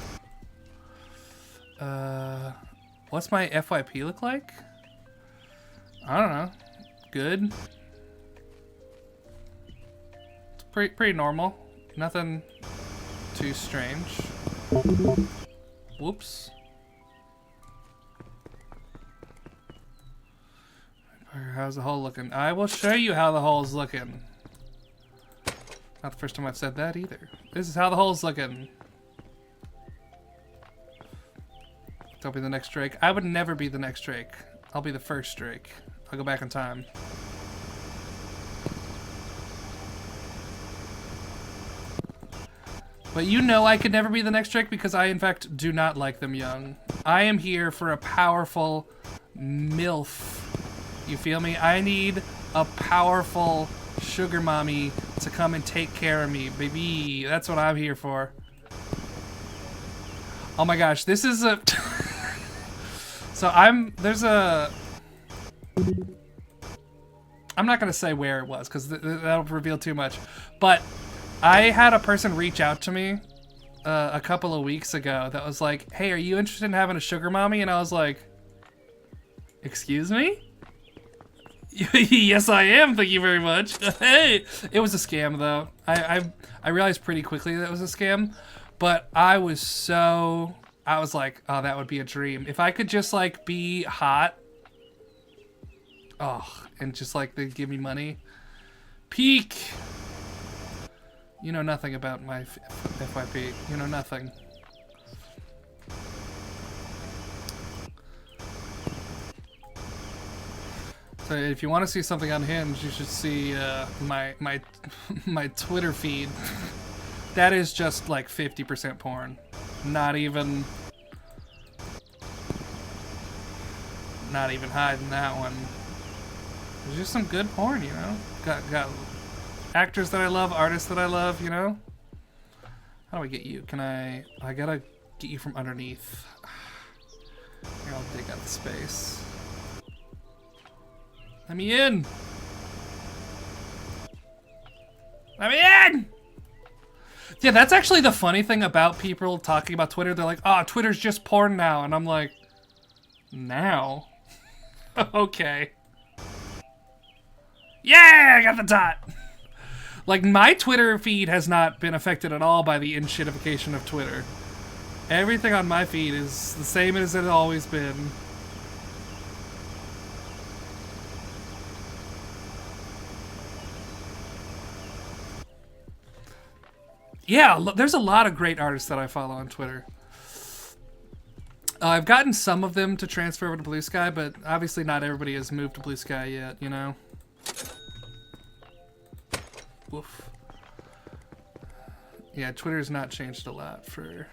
What's my FYP look like? I don't know. Good. It's pretty normal. Nothing too strange. Whoops. How's the hole looking? I will show you how the hole's looking. Not the first time I've said that either. This is how the hole's looking. Don't be the next Drake. I would never be the next Drake. I'll be the first Drake. I'll go back in time. But you know I could never be the next Drake because I, in fact, do not like them young. I am here for a powerful MILF. You feel me? I need a powerful sugar mommy to come and take care of me, baby. That's what I'm here for. Oh my gosh, this is a... So there's a... I'm not gonna say where it was because that'll reveal too much. But I had a person reach out to me a couple of weeks ago that was like, hey, are you interested in having a sugar mommy? And I was like, excuse me? Yes, I am. Thank you very much. Hey, it was a scam though. I realized pretty quickly that it was a scam, but I was like, oh, that would be a dream if I could just like be hot. Oh, and just like they'd give me money. Peak. You know nothing about my FYP. You know nothing. So if you want to see something unhinged, you should see my Twitter feed. That is just like 50% porn. Not even hiding that one. There's just some good porn, you know. Got actors that I love, artists that I love, you know. How do I get you? I gotta get you from underneath. Here, I'll dig out the space. Let me in! Let me in! Yeah, that's actually the funny thing about people talking about Twitter. They're like, oh, Twitter's just porn now. And I'm like, now? Okay. Yeah, I got the dot! Like, my Twitter feed has not been affected at all by the in-shitification of Twitter. Everything on my feed is the same as it has always been. Yeah, there's a lot of great artists that I follow on Twitter. I've gotten some of them to transfer over to Blue Sky, but obviously not everybody has moved to Blue Sky yet, you know? Woof. Yeah, Twitter's not changed a lot for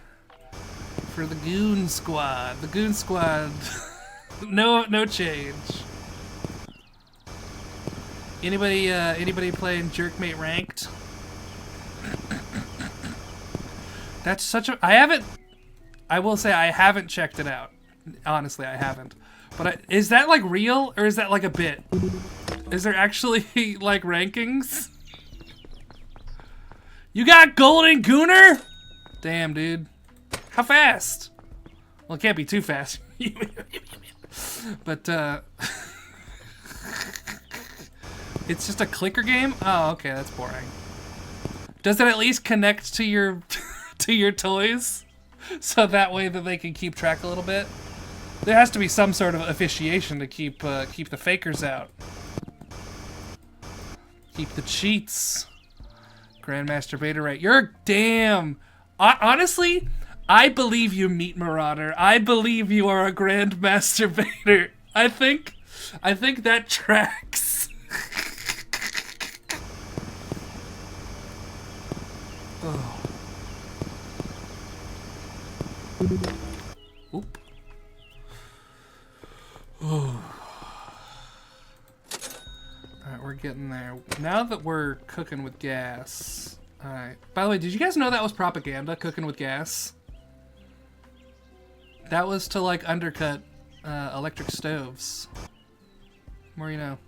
the Goon Squad. The Goon Squad, no change. Anybody playing Jerkmate Ranked? That's such a... I will say I haven't checked it out. Honestly, I haven't. But is that like real or is that like a bit? Is there actually like rankings? You got Golden Gooner? Damn, dude. How fast? Well, it can't be too fast. But it's just a clicker game? Oh, okay, that's boring. Does it at least connect to your to your toys? So that way that they can keep track a little bit? There has to be some sort of officiation to keep the fakers out. Keep the cheats. Grandmaster Beta Right. You're damn. Honestly, I believe you, Meat Marauder. I believe you are a Grandmaster Bader. I think that tracks. Oh. Oop. Oh. Alright, we're getting there. Now that we're cooking with gas. Alright. By the way, did you guys know that was propaganda, cooking with gas? That was to, like, undercut electric stoves. More you know.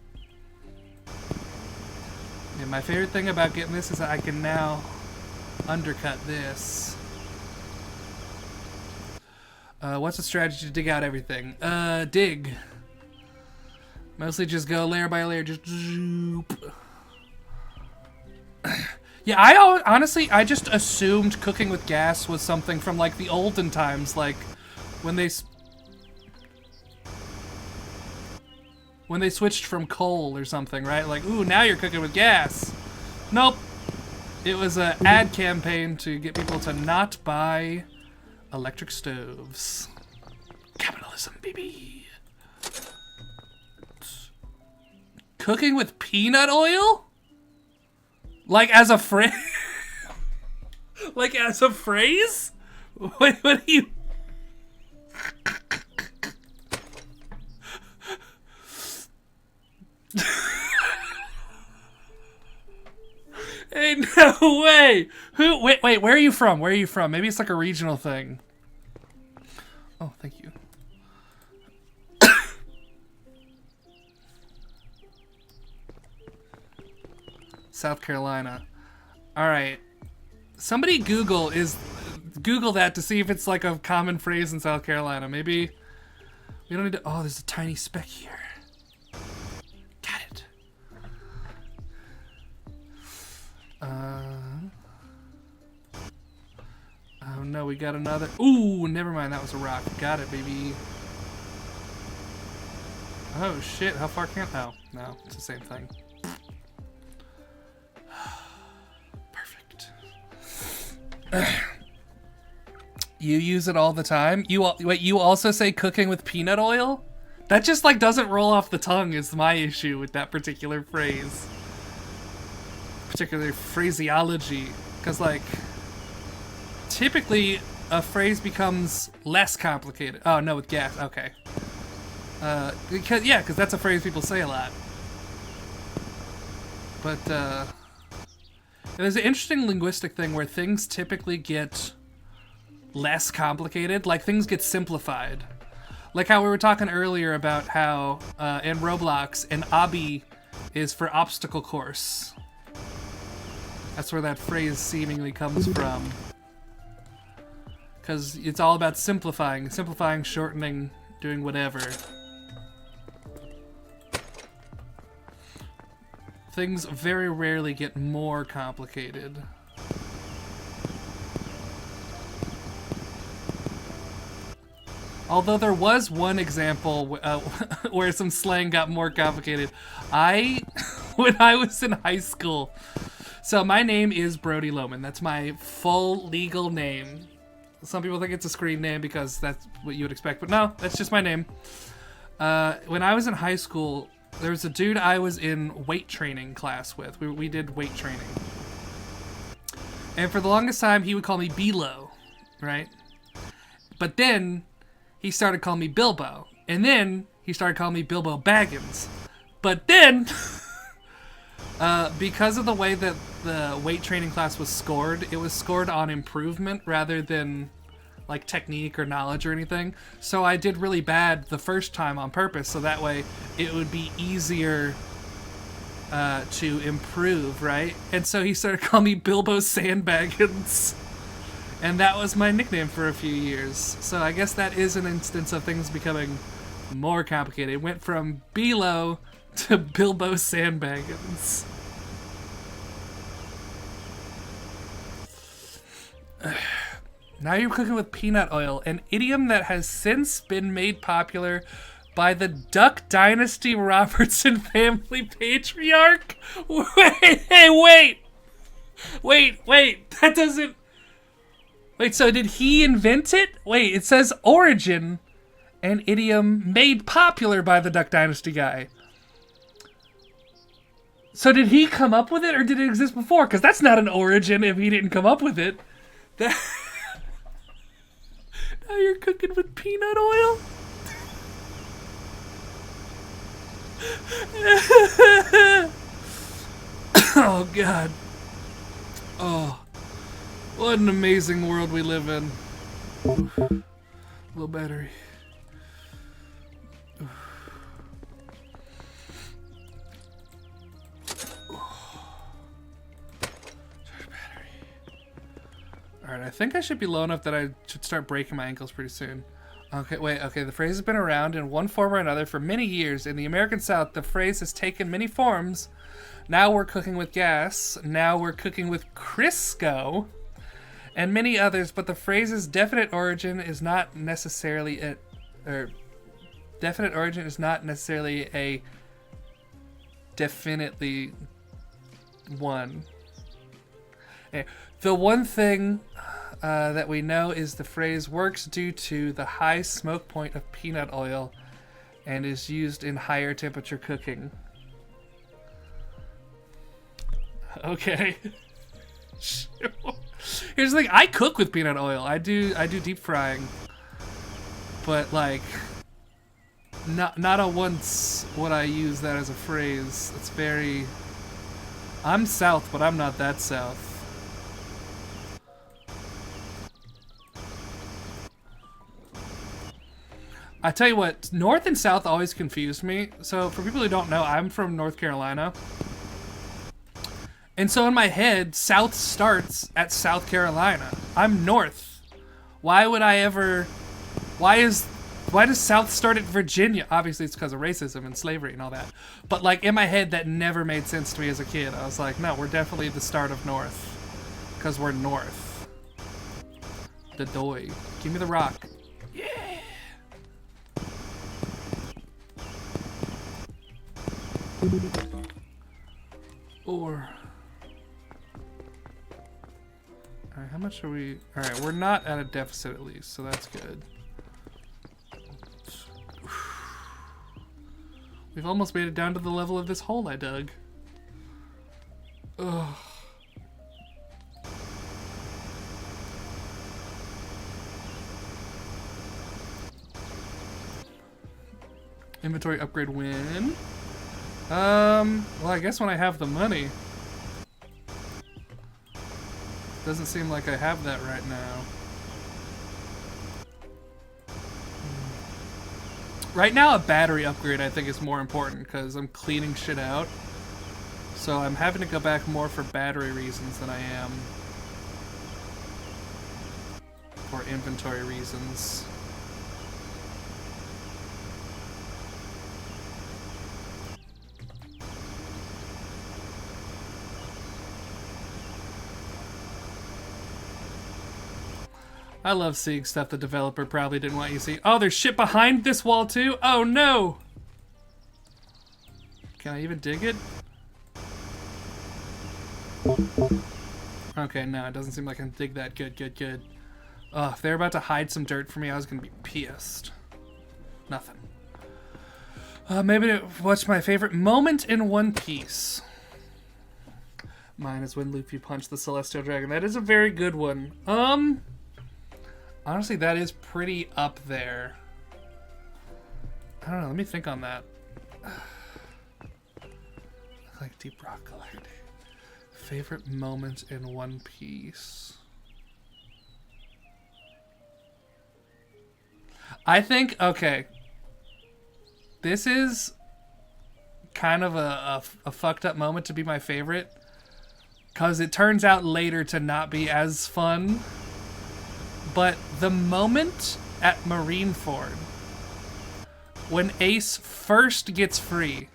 And my favorite thing about getting this is that I can now undercut this. What's the strategy to dig out everything? Dig. Mostly just go layer by layer, just zoop. Yeah, honestly, I just assumed cooking with gas was something from, like, the olden times, like, when they switched from coal or something, right? Like, ooh, now you're cooking with gas. Nope. It was an ad campaign to get people to not buy electric stoves. Capitalism, baby. Cooking with peanut oil? Like as a phrase? Like as a phrase? Wait, what do you... Hey, no way! Wait, where are you from? Where are you from? Maybe it's like a regional thing. Oh, thank you. South Carolina. Alright. Somebody Google that to see if it's like a common phrase in South Carolina. Maybe we don't need to... Oh, there's a tiny speck here. Got it. Oh no, we got another... Ooh, never mind, that was a rock. Got it, baby. Oh shit, how far can... Oh, no, it's the same thing. Perfect. You use it all the time? Wait, you also say cooking with peanut oil? That just, like, doesn't roll off the tongue is my issue with that particular phrase. Particular phraseology. Because, like, typically a phrase becomes less complicated. Oh, no, with gas. Okay. Because that's a phrase people say a lot. But, there's an interesting linguistic thing where things typically get less complicated. Like, things get simplified. Like how we were talking earlier about how, in Roblox, an obby is for obstacle course. That's where that phrase seemingly comes from. Because it's all about simplifying, shortening, doing whatever. Things very rarely get more complicated. Although there was one example where some slang got more complicated. When I was in high school, so my name is Brody Loman. That's my full legal name. Some people think it's a screen name because that's what you would expect, but no, that's just my name. When I was in high school, there was a dude I was in weight training class with. We did weight training. And for the longest time, he would call me B-Lo, right? But then he started calling me Bilbo. And then he started calling me Bilbo Baggins. But then, because of the way that the weight training class was scored, it was scored on improvement rather than like technique or knowledge or anything. So I did really bad the first time on purpose, so that way it would be easier to improve, right? And so he started calling me Bilbo Sandbaggins. And that was my nickname for a few years. So I guess that is an instance of things becoming more complicated. It went from B-Lo to Bilbo Sandbaggins. Now you're cooking with peanut oil, an idiom that has since been made popular by the Duck Dynasty Robertson family patriarch. Wait, that doesn't... Wait, so did he invent it? Wait, it says origin, an idiom made popular by the Duck Dynasty guy. So did he come up with it, or did it exist before? Because that's not an origin if he didn't come up with it. Now you're cooking with peanut oil? Oh, God. Oh. What an amazing world we live in. Low battery. Alright, I think I should be low enough that I should start breaking my ankles pretty soon. Okay, wait, okay, the phrase has been around in one form or another for many years. In the American South, the phrase has taken many forms. Now we're cooking with gas. Now we're cooking with Crisco. And many others, but the phrase's definite origin is not necessarily a definitely one. Okay. The one thing that we know is the phrase works due to the high smoke point of peanut oil and is used in higher temperature cooking. Okay. Here's the thing, I cook with peanut oil. I do deep frying. But like not a once would I use that as a phrase. It's very I'm South, but I'm not that South. I tell you what, North and South always confused me. So for people who don't know, I'm from North Carolina. And so in my head, South starts at South Carolina. I'm North. Why would I ever... Why does South start at Virginia? Obviously it's because of racism and slavery and all that. But like in my head, that never made sense to me as a kid. I was like, no, we're definitely the start of North. Because we're North. The doy. Give me the rock. Yeah! Or... Alright, how much are we... Alright, we're not at a deficit at least, so that's good. We've almost made it down to the level of this hole I dug. Ugh. Inventory upgrade win. Well, I guess when I have the money. Doesn't seem like I have that right now. Right now, a battery upgrade I think is more important because I'm cleaning shit out. So I'm having to go back more for battery reasons than I am for inventory reasons. I love seeing stuff the developer probably didn't want you to see. Oh, there's shit behind this wall too? Oh no! Can I even dig it? Okay, no, it doesn't seem like I can dig that. Good. Oh, if they're about to hide some dirt from me, I was gonna be pissed. Nothing. Maybe what's my favorite moment in One Piece? Mine is when Luffy punched the Celestial Dragon. That is a very good one. Honestly, that is pretty up there. I don't know, let me think on that. Like Deep Rock Galactic. Favorite moment in One Piece. I think, okay. This is kind of a fucked up moment to be my favorite. Because it turns out later to not be as fun. But the moment at Marineford, when Ace first gets free,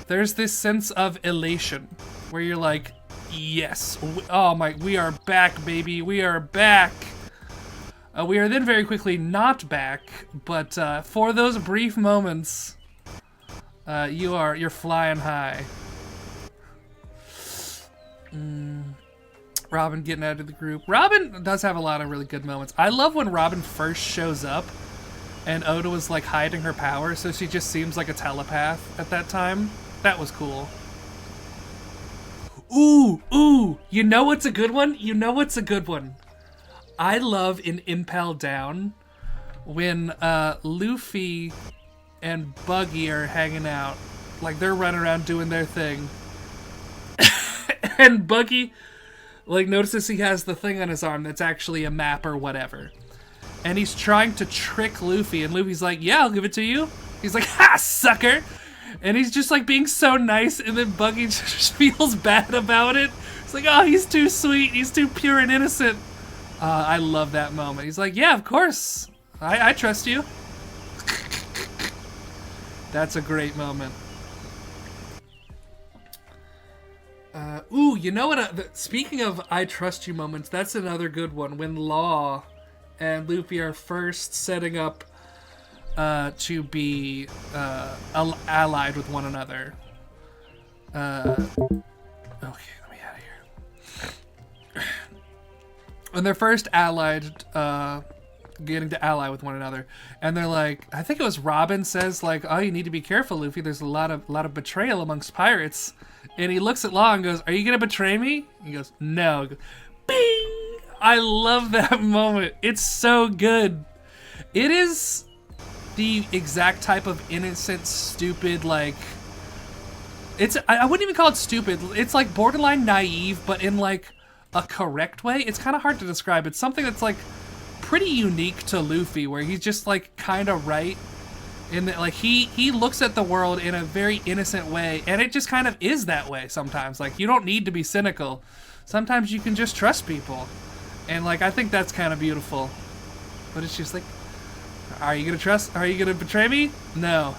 there's this sense of elation where you're like, yes, oh my, we are back, baby, we are back. We are then very quickly not back, but for those brief moments, you're flying high. Robin getting out of the group. Robin does have a lot of really good moments. I love when Robin first shows up and Oda was like hiding her power, so she just seems like a telepath at that time. That was cool. Ooh, you know what's a good one? I love in Impel Down when Luffy and Buggy are hanging out. Like they're running around doing their thing. And Buggy like notices he has the thing on his arm that's actually a map or whatever. And he's trying to trick Luffy, and Luffy's like, yeah, I'll give it to you. He's like, ha, sucker! And he's just like being so nice, and then Buggy just feels bad about it. It's like, oh, he's too sweet, he's too pure and innocent. I love that moment. He's like, yeah, of course. I trust you. That's a great moment. Ooh, you know what? Speaking of I trust you moments, that's another good one. When Law and Luffy are first setting up to be allied with one another. Okay, let me out of here. When they're first allied, getting to ally with one another, and they're like, I think it was Robin says like, "Oh, you need to be careful, Luffy. There's a lot of betrayal amongst pirates." And he looks at Law and goes, "Are you gonna betray me?" He goes, "No." He goes, bing! I love that moment. It's so good. It is the exact type of innocent, stupid, like, I wouldn't even call it stupid. It's like borderline naive, but in like a correct way. It's kind of hard to describe. It's something that's like pretty unique to Luffy, where he's just like kind of right in that, like he looks at the world in a very innocent way, and it just kind of is that way sometimes. Like, you don't need to be cynical. Sometimes you can just trust people, and like I think that's kind of beautiful. But it's just like, are you gonna betray me? No.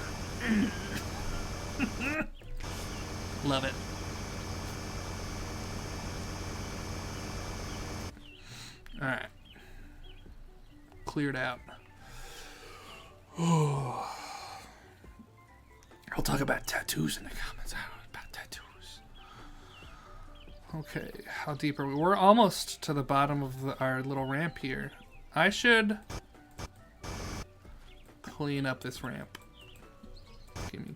Love it. All right. Cleared out. I'll talk about tattoos in the comments. I don't know about tattoos. Okay, how deep are we? We're almost to the bottom of our little ramp here. I should clean up this ramp. Gimme.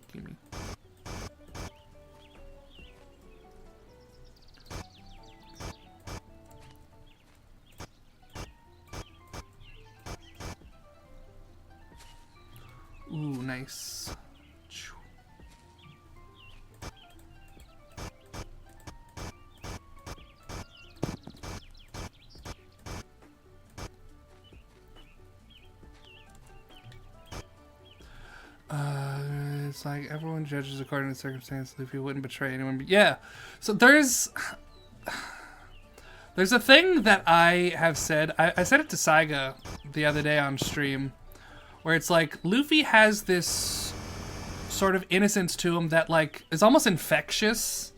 Ooh, nice. It's like everyone judges according to circumstance. Luffy wouldn't betray anyone. But yeah, so there's a thing that I have said. I said it to Saiga the other day on stream, where it's like Luffy has this sort of innocence to him that like is almost infectious.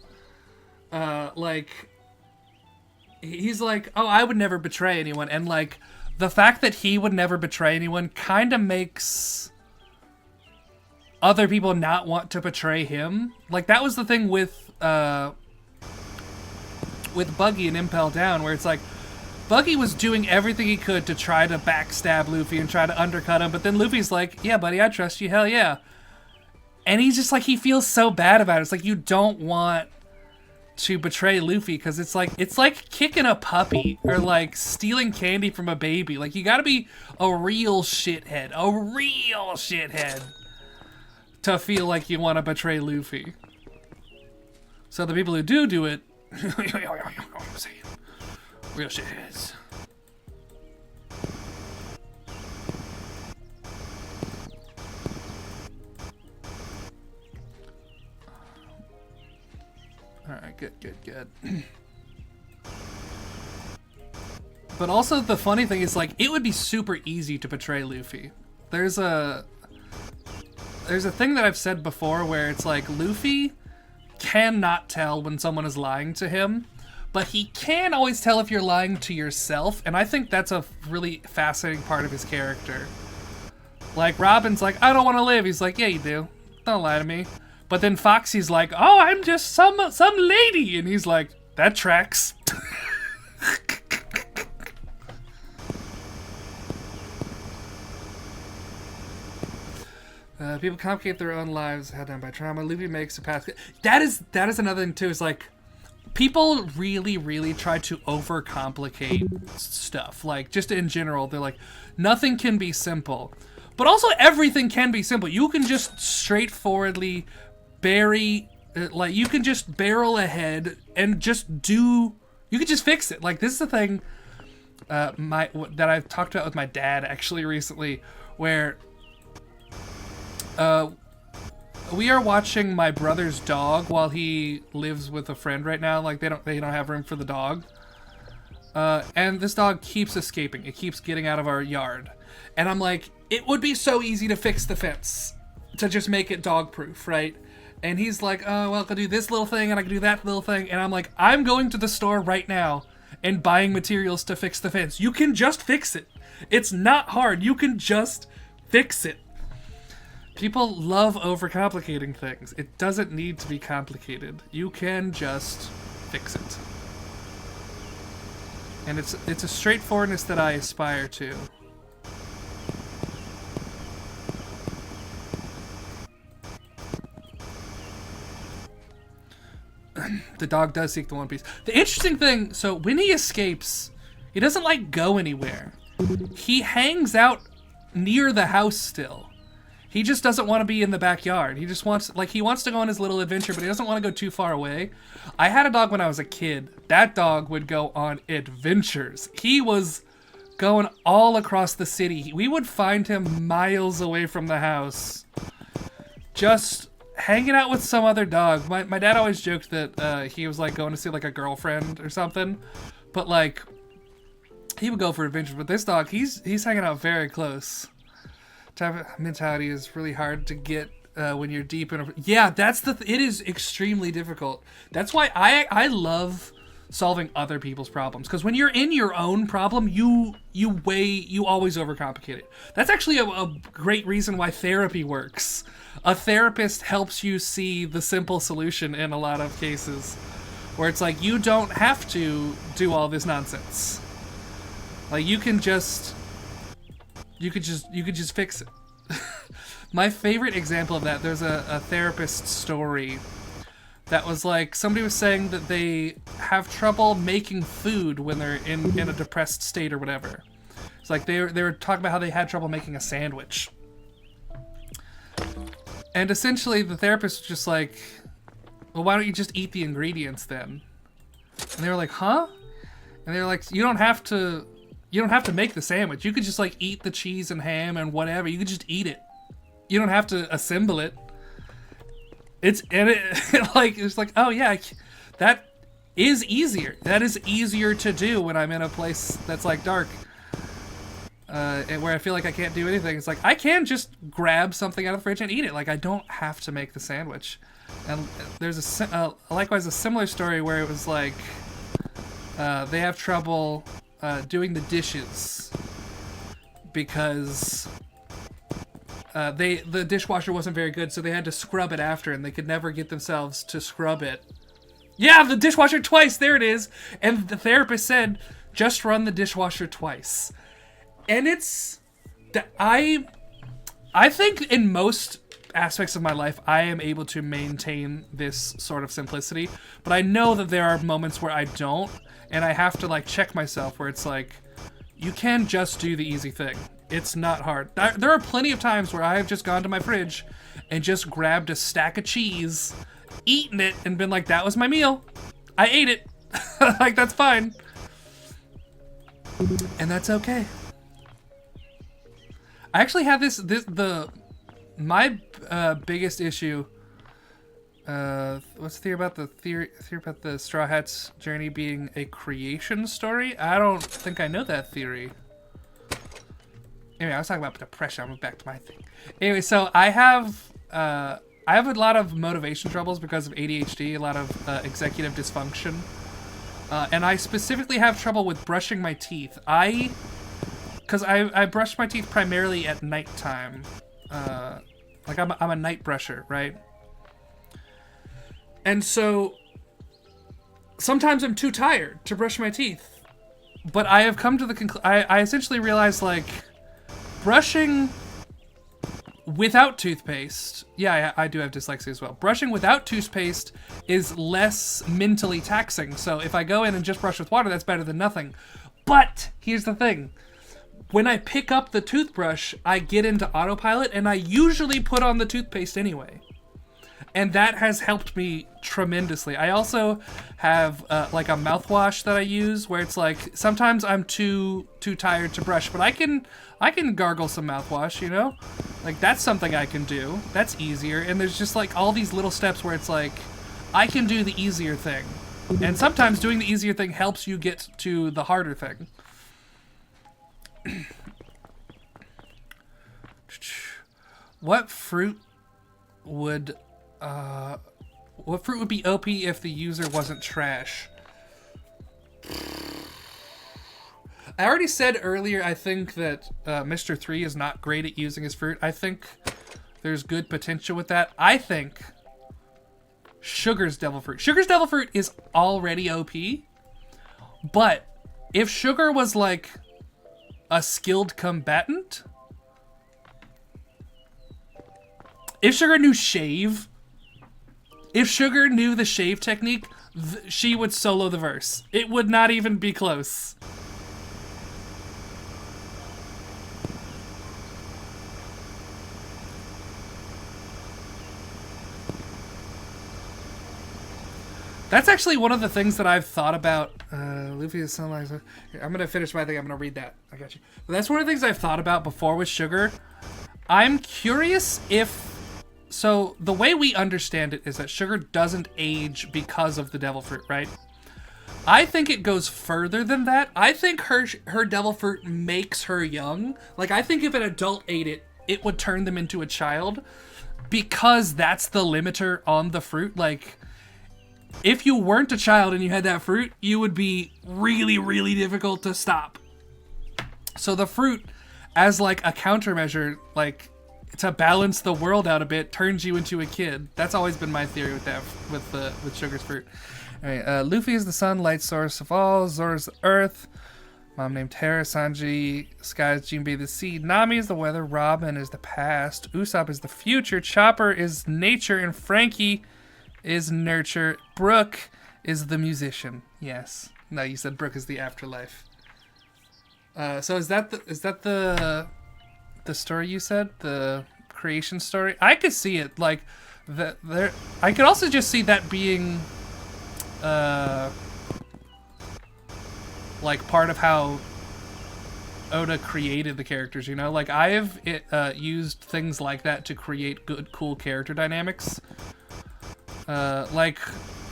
Like he's like, oh, I would never betray anyone, and like the fact that he would never betray anyone kind of makes other people not want to betray him. Like that was the thing with Buggy and Impel Down, where it's like Buggy was doing everything he could to try to backstab Luffy and try to undercut him, but then Luffy's like, yeah, buddy, I trust you, hell yeah. And he's just like, he feels so bad about it. It's like, you don't want to betray Luffy, because it's like kicking a puppy or like stealing candy from a baby. Like, you gotta be a real shithead to feel like you want to betray Luffy. So the people who do it, real shitheads. Alright, good. But also the funny thing is, like, it would be super easy to betray Luffy. There's a thing that I've said before where it's like Luffy cannot tell when someone is lying to him, but he can always tell if you're lying to yourself, and I think that's a really fascinating part of his character. Like, Robin's like, I don't want to live. He's like, yeah, you do. Don't lie to me. But then Foxy's like, oh, I'm just some lady. And he's like, that tracks. People complicate their own lives held down by trauma. Luffy makes a path. That is another thing too, is like, people really try to overcomplicate stuff. Like, just in general, they're like, nothing can be simple. But also everything can be simple. You can just straightforwardly like, you can just barrel ahead and just you can just fix it. Like, this is the thing that I've talked about with my dad actually recently, where We are watching my brother's dog while he lives with a friend right now. Like they don't have room for the dog. And this dog keeps escaping. It keeps getting out of our yard. And I'm like, it would be so easy to fix the fence. To just make it dog proof, right? And he's like, oh, well, I can do this little thing and I can do that little thing. And I'm like, I'm going to the store right now and buying materials to fix the fence. You can just fix it. It's not hard. You can just fix it. People love overcomplicating things. It doesn't need to be complicated. You can just fix it. And it's a straightforwardness that I aspire to. The dog does seek the One Piece. The interesting thing, so when he escapes, he doesn't like go anywhere. He hangs out near the house still. He just doesn't want to be in the backyard. He just wants, like, he wants to go on his little adventure, but he doesn't want to go too far away. I had a dog when I was a kid. That dog would go on adventures. He was going all across the city. We would find him miles away from the house. Just hanging out with some other dog. My dad always joked that he was, like, going to see, like, a girlfriend or something. But, like, he would go for adventures. But this dog, he's hanging out very close. Type of mentality is really hard to get when you're deep in a... Yeah, that's it is extremely difficult. That's why I love solving other people's problems, because when you're in your own problem, you always overcomplicate it. That's actually a great reason why therapy works. A therapist helps you see the simple solution in a lot of cases, where it's like, you don't have to do all this nonsense. Like, you could just fix it. My favorite example of that, there's a therapist story that was like, somebody was saying that they have trouble making food when they're in a depressed state or whatever. It's like they were talking about how they had trouble making a sandwich. And essentially the therapist was just like, well, why don't you just eat the ingredients then? And they were like, huh? And they were like, you don't have to make the sandwich. You could just, like, eat the cheese and ham and whatever. You could just eat it. You don't have to assemble it. It's like, oh yeah, that is easier. That is easier to do when I'm in a place that's, like, dark. And where I feel like I can't do anything. It's like, I can just grab something out of the fridge and eat it. Like, I don't have to make the sandwich. And there's likewise a similar story where it was like, they have trouble doing the dishes because the dishwasher wasn't very good, so they had to scrub it after, and they could never get themselves to scrub it. Yeah, the dishwasher twice, there it is. And the therapist said, just run the dishwasher twice. And it's I think in most aspects of my life I am able to maintain this sort of simplicity, but I know that there are moments where I don't. And I have to, like, check myself where it's like, you can just do the easy thing. It's not hard. There are plenty of times where I have just gone to my fridge and just grabbed a stack of cheese, eaten it, and been like, that was my meal. I ate it. Like, that's fine. And that's okay. I actually have my biggest issue... what's the theory about the Straw Hats journey being a creation story? I don't think I know that theory. Anyway, I was talking about depression. I'm back to my thing. Anyway, so I have a lot of motivation troubles because of ADHD, a lot of executive dysfunction, and I specifically have trouble with brushing my teeth. Because I brush my teeth primarily at nighttime. Like I'm a night brusher, right? And so sometimes I'm too tired to brush my teeth. But I have come to the conclusion, I essentially realized, like, brushing without toothpaste, yeah, I do have dyslexia as well. Brushing without toothpaste is less mentally taxing. So if I go in and just brush with water, that's better than nothing. But here's the thing. When I pick up the toothbrush, I get into autopilot and I usually put on the toothpaste anyway. And that has helped me tremendously. I also have like a mouthwash that I use where it's like sometimes I'm too tired to brush, but I can gargle some mouthwash, you know? Like, that's something I can do. That's easier. And there's just, like, all these little steps where it's like, I can do the easier thing. And sometimes doing the easier thing helps you get to the harder thing. What fruit would be OP if the user wasn't trash? I already said earlier, I think that Mr. 3 is not great at using his fruit. I think there's good potential with that. I think Sugar's Devil Fruit. Sugar's Devil Fruit is already OP, but if Sugar was like a skilled combatant, if Sugar knew shave, if Sugar knew the shave technique, she would solo the verse. It would not even be close. That's actually one of the things that I've thought about. Luffy is sunlight. I'm going to finish my thing. I'm going to read that. I got you. But that's one of the things I've thought about before with Sugar. I'm curious if... So, the way we understand it is that Sugar doesn't age because of the Devil Fruit, right? I think it goes further than that. I think her Devil Fruit makes her young. Like, I think if an adult ate it, it would turn them into a child. Because that's the limiter on the fruit. Like... If you weren't a child and you had that fruit, you would be really, really difficult to stop. So the fruit, as like a countermeasure, like to balance the world out a bit, turns you into a kid. That's always been my theory with that, with Sugar's fruit. All right, Luffy is the sun, light source of all. Zora's the earth. Mom named Terra. Sanji, sky is Jinbei the sea. Nami is the weather. Robin is the past. Usopp is the future. Chopper is nature, and Frankie is nurture. Brooke is the musician. Yes. No, you said Brooke is the afterlife. So is that the story you said? The creation story? I could see it like that there. I could also just see that being like part of how Oda created the characters, you know? Like I've used things like that to create good, cool character dynamics. Like,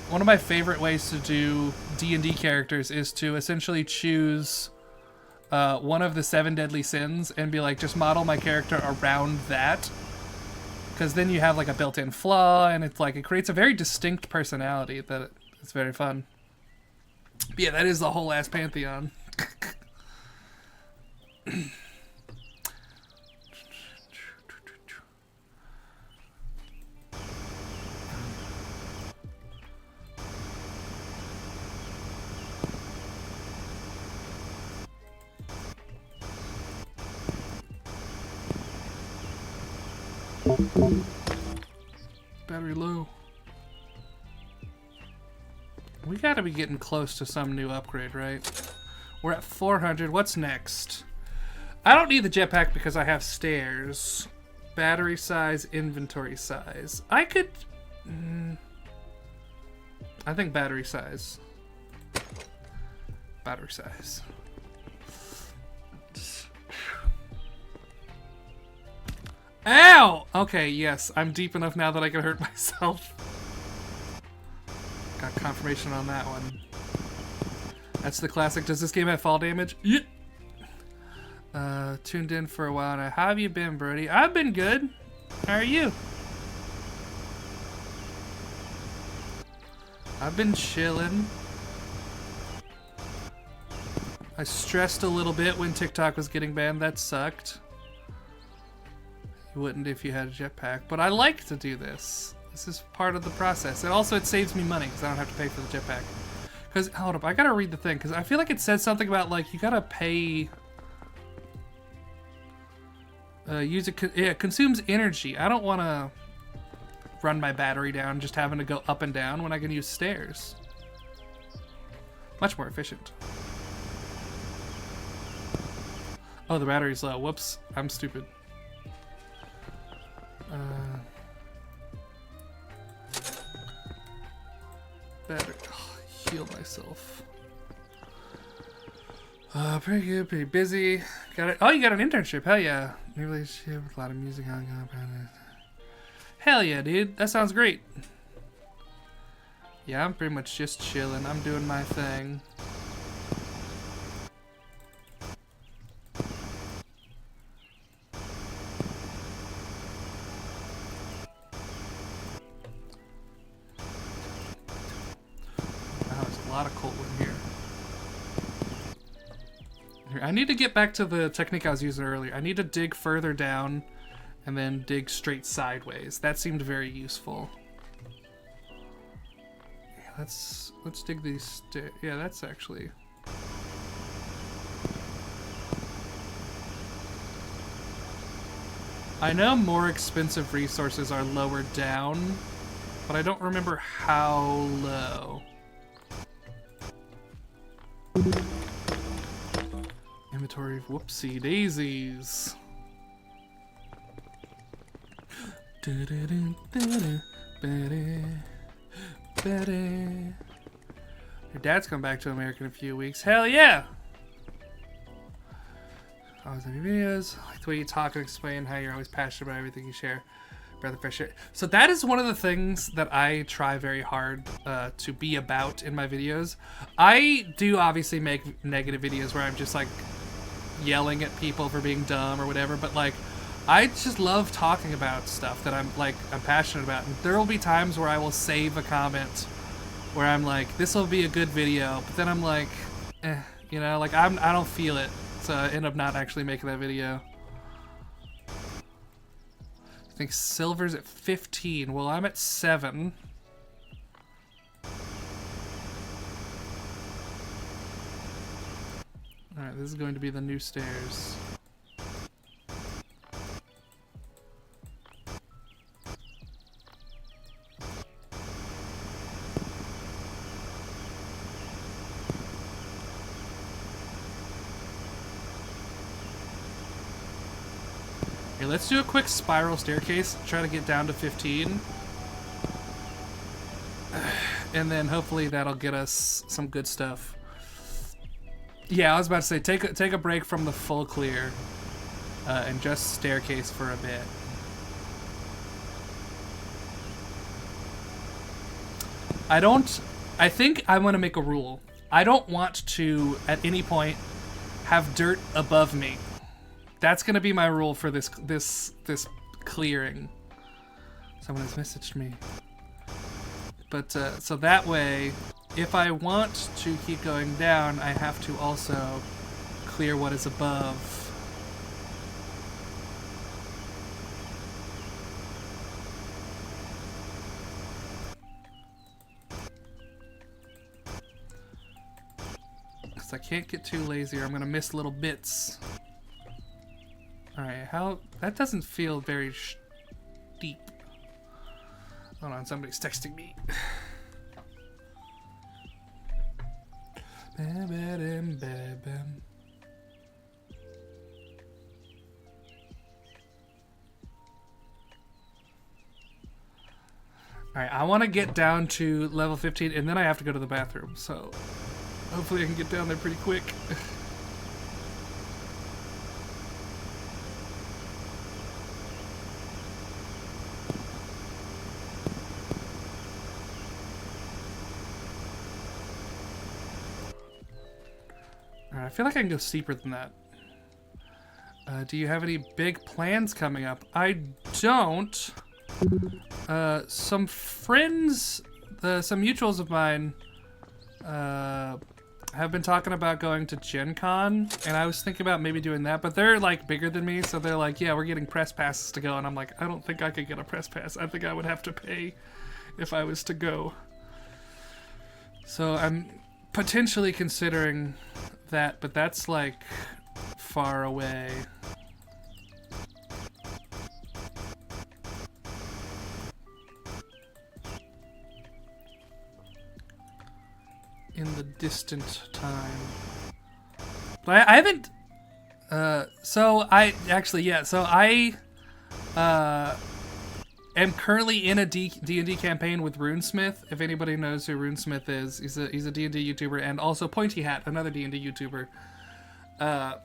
one of my favorite ways to do D&D characters is to essentially choose one of the 7 deadly sins and be like, just model my character around that. Because then you have like a built-in flaw, and it's like, it creates a very distinct personality that it's very fun. But yeah, that is the whole ass pantheon. Battery low. We gotta be getting close to some new upgrade, right? We're at 400. What's next? I don't need the jetpack because I have stairs. Battery size, inventory size. I could... I think battery size. Battery size. Ow! Okay, yes. I'm deep enough now that I can hurt myself. Got confirmation on that one. That's the classic. Does this game have fall damage? Yeah. Tuned in for a while now. How have you been, Brody? I've been good. How are you? I've been chilling. I stressed a little bit when TikTok was getting banned. That sucked. You wouldn't if you had a jetpack. But I like to do this. This is part of the process. And also it saves me money because I don't have to pay for the jetpack. Because, hold up, I gotta read the thing. Because I feel like it said something about, like, you gotta pay... it consumes energy. I don't want to run my battery down just having to go up and down when I can use stairs. Much more efficient. Oh, the battery's low. Whoops. I'm stupid. Battery. Oh, heal myself. Pretty good, pretty busy. Got it. Oh, you got an internship. Hell yeah. New relationship with a lot of music on. Hell yeah, dude. That sounds great. Yeah, I'm pretty much just chilling. I'm doing my thing. Wow, there's a lot of coal in here. I need to get back to the technique I was using earlier. I need to dig further down and then dig straight sideways. That seemed very useful. Yeah, let's dig these yeah, that's actually... I know more expensive resources are lower down, but I don't remember how low. Inventory, whoopsie daisies. Your dad's coming back to America in a few weeks. Hell yeah! Always have your videos. I like the way you talk and explain how you're always passionate about everything you share. Breath of fresh air. So that is one of the things that I try very hard to be about in my videos. I do obviously make negative videos where I'm just like yelling at people for being dumb or whatever, but like I just love talking about stuff that I'm passionate about. And there will be times where I will save a comment where I'm like, this will be a good video, but then I'm like, you know, like I don't feel it, so I end up not actually making that video. I think silver's at 15. Well, I'm at 7. Alright, this is going to be the new stairs. Okay, let's do a quick spiral staircase. Try to get down to 15. And then hopefully that'll get us some good stuff. Yeah, I was about to say, take a break from the full clear and just staircase for a bit. I think I want to make a rule. I don't want to, at any point, have dirt above me. That's gonna be my rule for this clearing. Someone has messaged me. But so that way, if I want to keep going down, I have to also clear what is above. Because I can't get too lazy or I'm gonna miss little bits. Alright, that doesn't feel very steep. Hold on, somebody's texting me. Alright, I want to get down to level 15 and then I have to go to the bathroom, so hopefully I can get down there pretty quick. I feel like I can go steeper than that. Do you have any big plans coming up? I don't. Some friends, some mutuals of mine, have been talking about going to Gen Con, and I was thinking about maybe doing that, but they're like bigger than me, so they're like, yeah, we're getting press passes to go, and I'm like, I don't think I could get a press pass. I think I would have to pay if I was to go. So I'm potentially considering that, but that's like far away. In the distant time. But I haven't so I actually, yeah, so I am currently in a D&D campaign with RuneSmith. If anybody knows who RuneSmith is, he's a D&D YouTuber, and also Pointy Hat, another D&D YouTuber.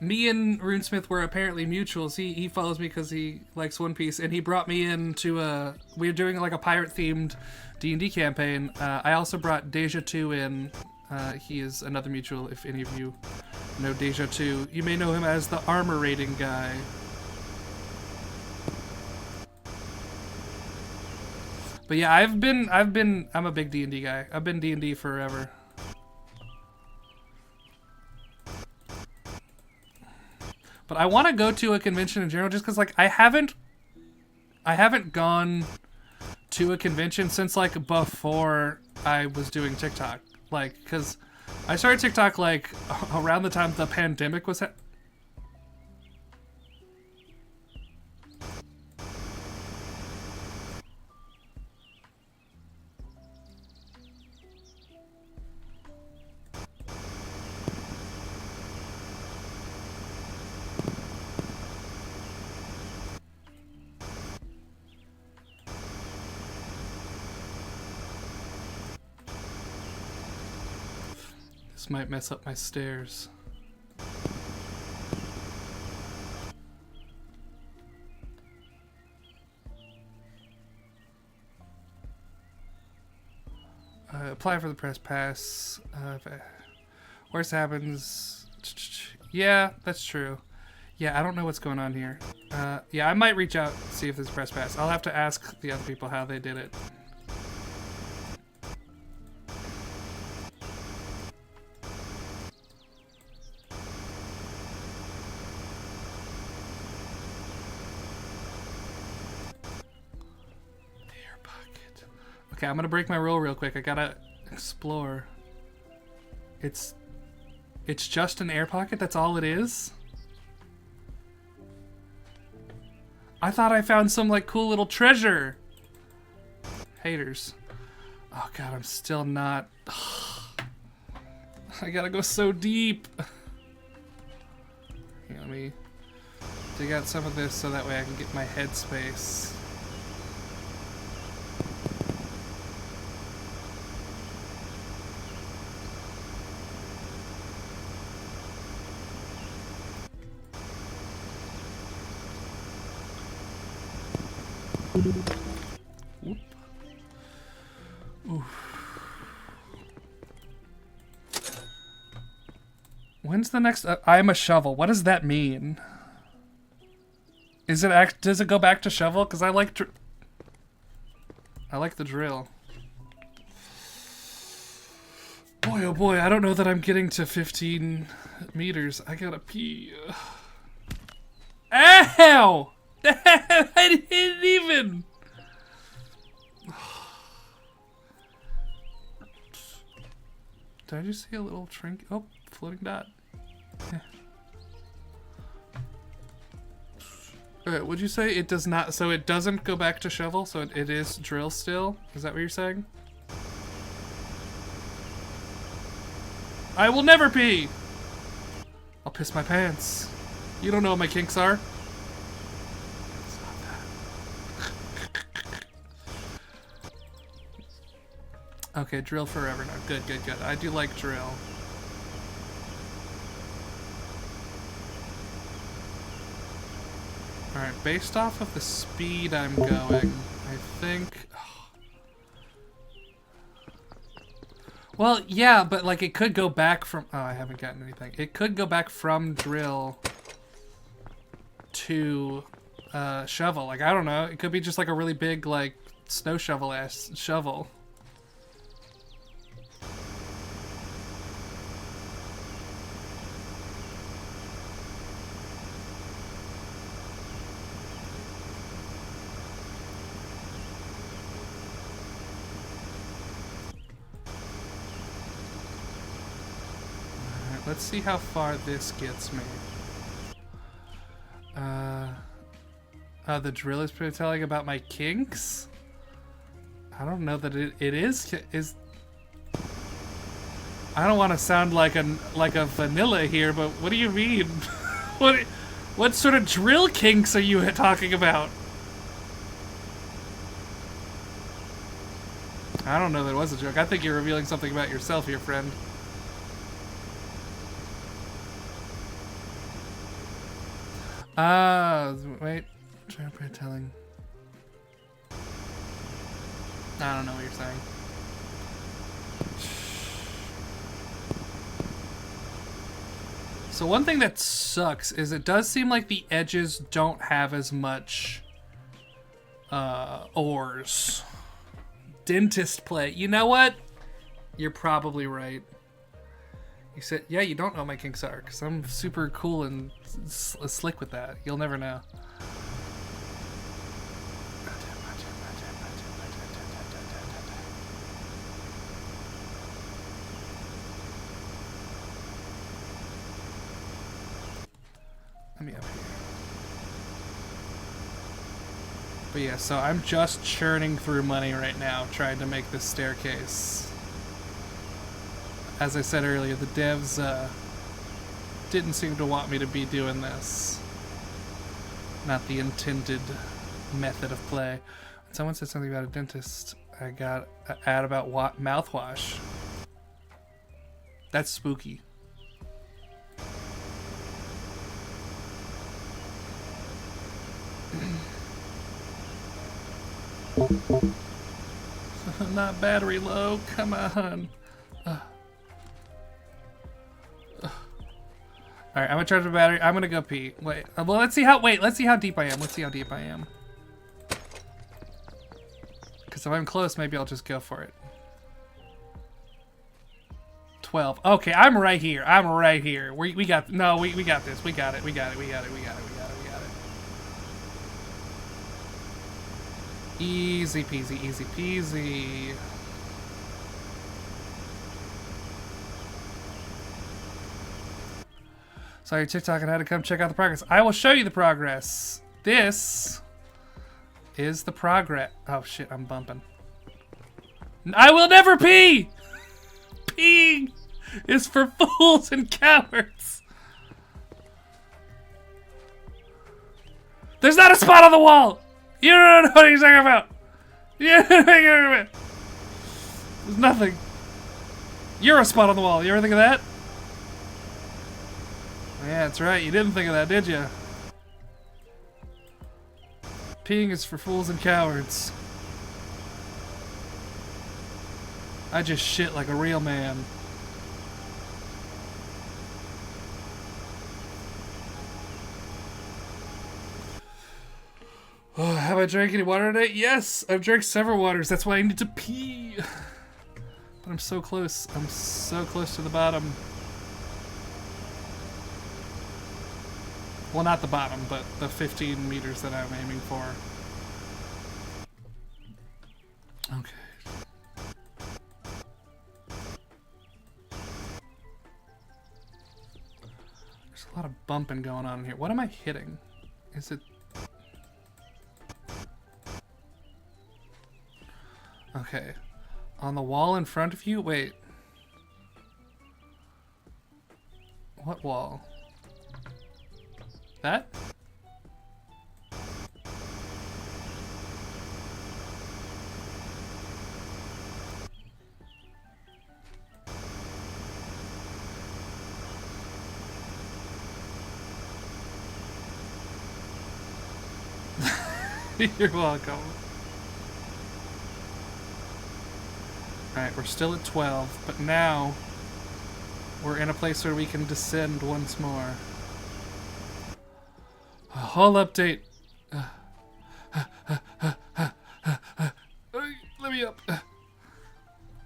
Me and RuneSmith were apparently mutuals. He follows me because he likes One Piece, and he brought me into we were doing like a pirate themed D&D campaign. I also brought Deja 2 in. He is another mutual. If any of you know Deja 2, you may know him as the armor rating guy. But yeah, I'm a big D&D guy. I've been D&D forever. But I want to go to a convention in general just because, like, I haven't gone to a convention since, like, before I was doing TikTok. Like, because I started TikTok, like, around the time the pandemic was This might mess up my stairs. Apply for the press pass. Worst happens. Yeah, that's true. Yeah, I don't know what's going on here. Yeah, I might reach out, see if there's press pass. I'll have to ask the other people how they did it. Okay, I'm gonna break my rule real quick. I gotta explore. It's just an air pocket? That's all it is? I thought I found some, like, cool little treasure. Haters. Oh god, I'm still not... I gotta go so deep. Here, let me dig out some of this so that way I can get my headspace. Oop. Oof. When's the next? I'm a shovel. What does that mean? Is it does it go back to shovel? Because I like the drill. Boy, oh boy, I don't know that I'm getting to 15 meters. I gotta pee. Ow! I didn't even. Did I just see a little trinket? Oh, floating dot. Yeah. Okay, would you say it does not? So it doesn't go back to shovel. So it is drill still. Is that what you're saying? I will never pee. I'll piss my pants. You don't know what my kinks are. Okay, drill forever now. Good, good, good. I do like drill. Alright, based off of the speed I'm going, I think... Oh. Well, yeah, but like it could go back from... Oh, I haven't gotten anything. It could go back from drill to shovel. Like, I don't know. It could be just like a really big, like, snow shovel-ass shovel. Let's see how far this gets me. The drill is telling about my kinks? I don't know that it is. I don't want to sound like a vanilla here, but what do you mean? What sort of drill kinks are you talking about? I don't know that it was a joke. I think you're revealing something about yourself here, friend. Wait. Try telling. I don't know what you're saying. So one thing that sucks is it does seem like the edges don't have as much ores. Dentist plate. You know what? You're probably right. You said, yeah, you don't know what my kinks are, because I'm super cool and slick with that. You'll never know. Let me up here. But yeah, so I'm just churning through money right now, trying to make this staircase. As I said earlier, the devs didn't seem to want me to be doing this. Not the intended method of play. Someone said something about a dentist. I got an ad about mouthwash. That's spooky. Not battery low, come on. Alright, I'm gonna charge the battery. I'm gonna go pee. Wait, well, let's see how deep I am. Let's see how deep I am. Because if I'm close, maybe I'll just go for it. 12. Okay, I'm right here. I'm right here. We got this. We got it. Easy peasy, easy peasy. Saw your TikTok and had to come check out the progress. I will show you the progress. This is the progress. Oh shit, I'm bumping. I will never pee! Peeing is for fools and cowards. There's not a spot on the wall! You don't know what you're talking about! There's nothing. You're a spot on the wall. You ever think of that? Yeah, that's right. You didn't think of that, did you? Peeing is for fools and cowards. I just shit like a real man. Oh, have I drank any water today? Yes, I've drank several waters. That's why I need to pee. But I'm so close. I'm so close to the bottom. Well, not the bottom, but the 15 meters that I'm aiming for. Okay. There's a lot of bumping going on in here. What am I hitting? Is it... Okay. On the wall in front of you? Wait. What wall? That? You're welcome. Alright, we're still at 12, but now we're in a place where we can descend once more. A whole update. Let me up.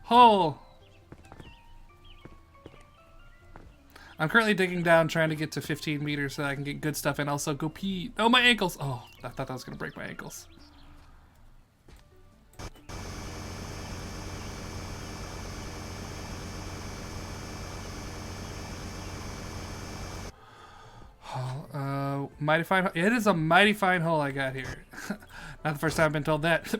Hole. I'm currently digging down, trying to get to 15 meters so that I can get good stuff and also go pee. Oh, my ankles. Oh, I thought that was going to break my ankles. Mighty fine. It is a mighty fine hole I got here. Not the first time I've been told that.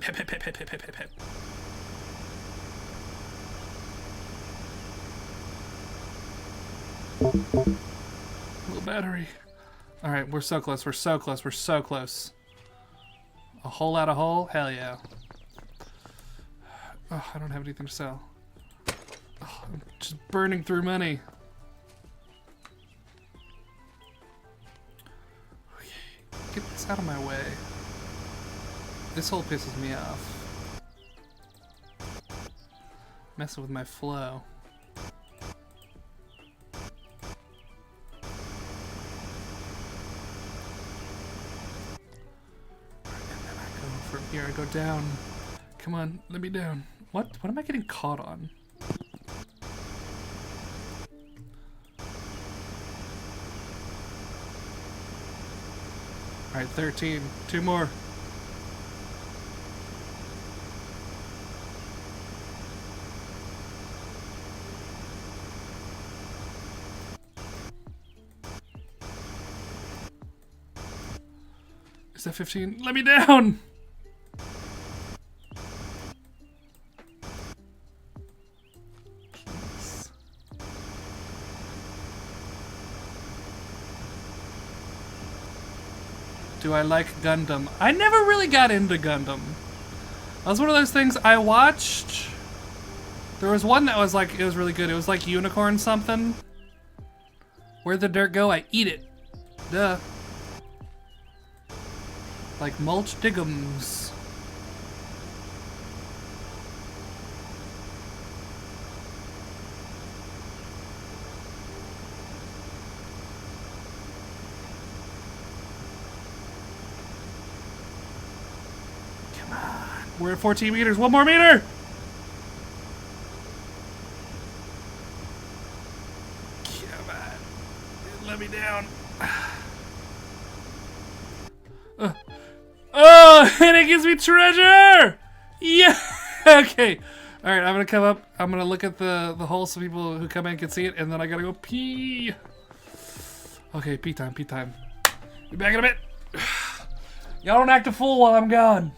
Little battery. All right, we're so close. We're so close. We're so close. A hole out of hole? Hell yeah. Oh, I don't have anything to sell. Oh, I'm just burning through money. Okay. Out of my way. This hole pisses me off. Messing with my flow. And then I go from here, I go down. Come on, let me down. What am I getting caught on? Alright, 13. 2 more. Is that 15? Let me down! Jeez. Do I like Gundam? I never really got into Gundam. That was one of those things I watched. There was one that was like, it was really good. It was like Unicorn something. Where'd the dirt go? I eat it. Duh. Like mulch diggums. Come on. We're at 14 meters. 1 more meter! Come on. Let me down. Oh, and it gives me treasure! Yeah! Okay. Alright, I'm gonna come up. I'm gonna look at the hole so people who come in can see it, and then I gotta go pee. Okay, pee time, pee time. Be back in a bit. Y'all don't act a fool while I'm gone.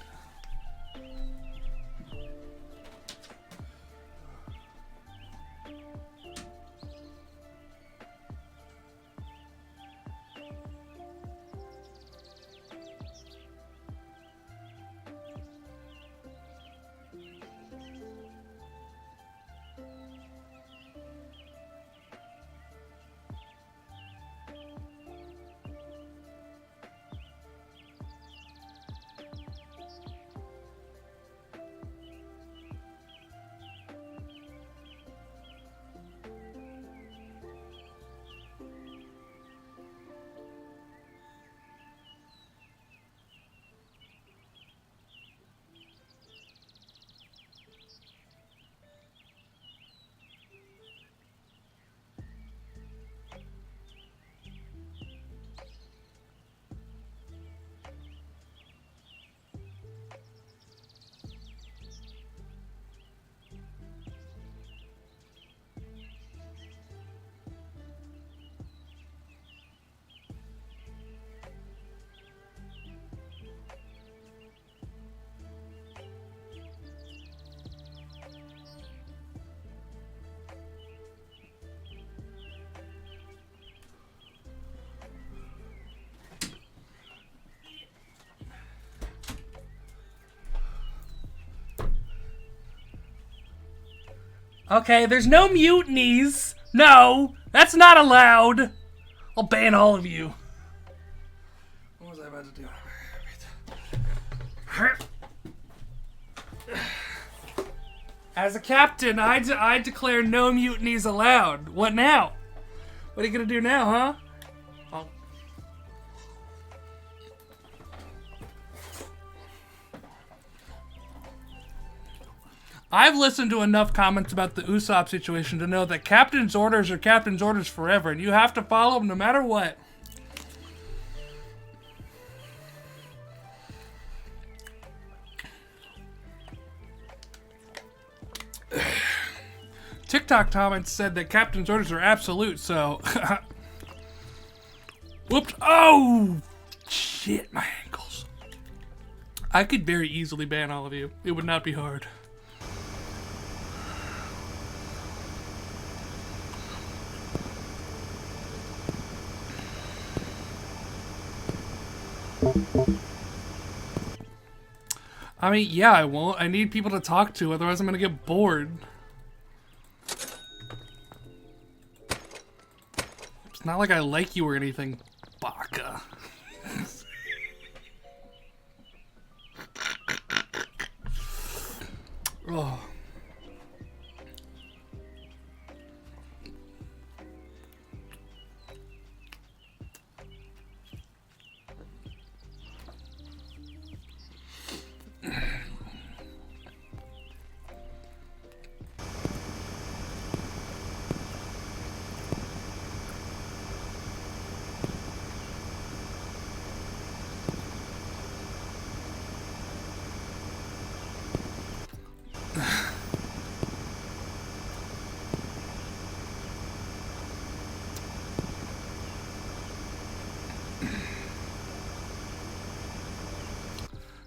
Okay, there's no mutinies. No, that's not allowed. I'll ban all of you. What was I about to do? As a captain, I declare no mutinies allowed. What now? What are you gonna do now, huh? I've listened to enough comments about the Usopp situation to know that captain's orders are captain's orders forever, and you have to follow them no matter what. TikTok comments said that captain's orders are absolute, so... Whoops. Oh! Shit, my ankles. I could very easily ban all of you. It would not be hard. I mean, yeah, I won't. I need people to talk to, otherwise I'm gonna get bored. It's not like I like you or anything, Baka. Oh.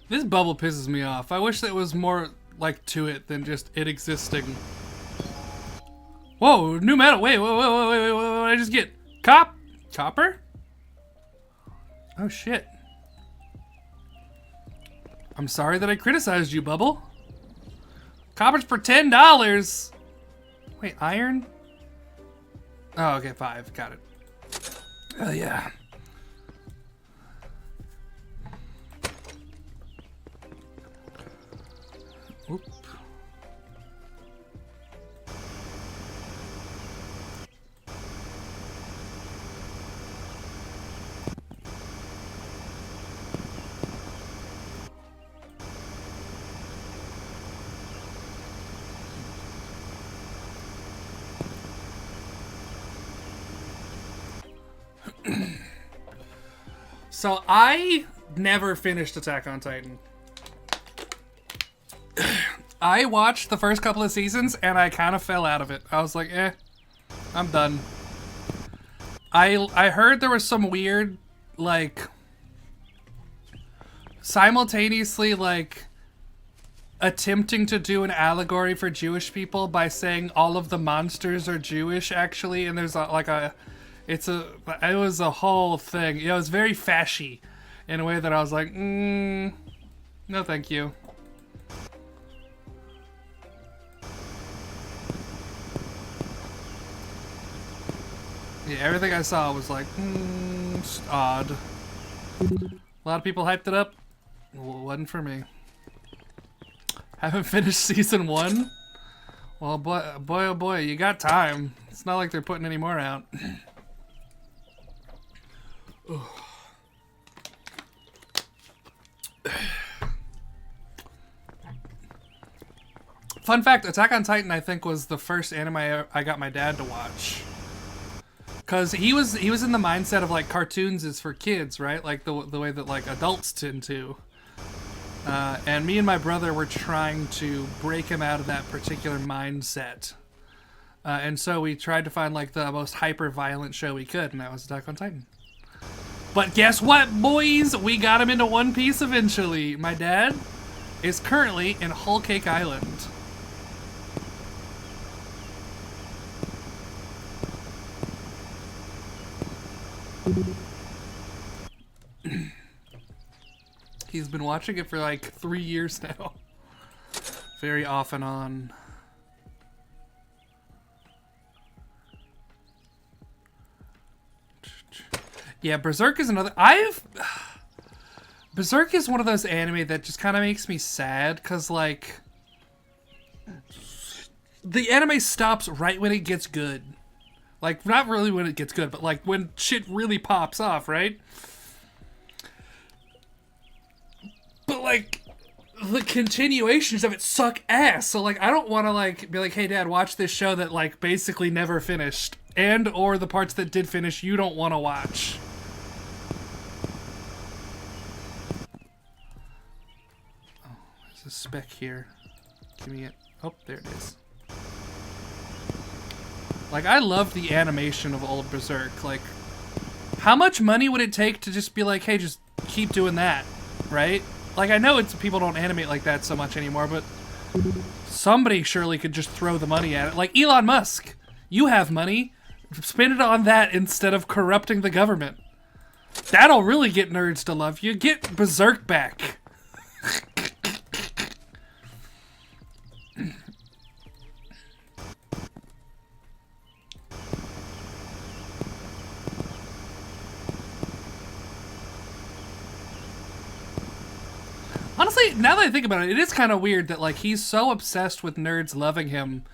This bubble pisses me off. I wish there was more like to it than just it existing. Whoa, new metal. Wait, what did I just get? Copper? Oh shit. I'm sorry that I criticized you, Bubble. Copper's for $10. Wait, iron? Oh, okay, 5. Got it. Oh yeah. Oop. So I never finished Attack on Titan. I watched the first couple of seasons and I kind of fell out of it. I was like, I'm done. I heard there was some weird, like, simultaneously, like, attempting to do an allegory for Jewish people by saying all of the monsters are Jewish, actually, and there's it was a whole thing. It was very fashy in a way that I was like, no thank you. Yeah, everything I saw was like, odd. A lot of people hyped it up. Wasn't for me. Haven't finished season 1? Well, boy, oh boy, you got time. It's not like they're putting any more out. Fun fact, Attack on Titan, I think, was the first anime I got my dad to watch. Cause he was in the mindset of like cartoons is for kids, right? Like the way that like adults tend to. And me and my brother were trying to break him out of that particular mindset. And so we tried to find like the most hyper violent show we could, and that was Attack on Titan. But guess what, boys? We got him into One Piece eventually. My dad is currently in Whole Cake Island. He's been watching it for like 3 years now. Very off and on. Yeah, Berserk is another... Berserk is one of those anime that just kind of makes me sad, because, like... The anime stops right when it gets good. Like, not really when it gets good, but, like, when shit really pops off, right? But, like, the continuations of it suck ass. So, like, I don't want to, like, be like, hey, Dad, watch this show that, like, basically never finished. And or the parts that did finish you don't want to watch. Oh, there's a speck here. Give me it. Oh, there it is. Like, I love the animation of old Berserk. Like, how much money would it take to just be like, hey, just keep doing that, right? Like, I know people don't animate like that so much anymore, but somebody surely could just throw the money at it. Like, Elon Musk, you have money. Spend it on that instead of corrupting the government. That'll really get nerds to love you. Get Berserk back. Honestly, now that I think about it, it is kind of weird that like he's so obsessed with nerds loving him,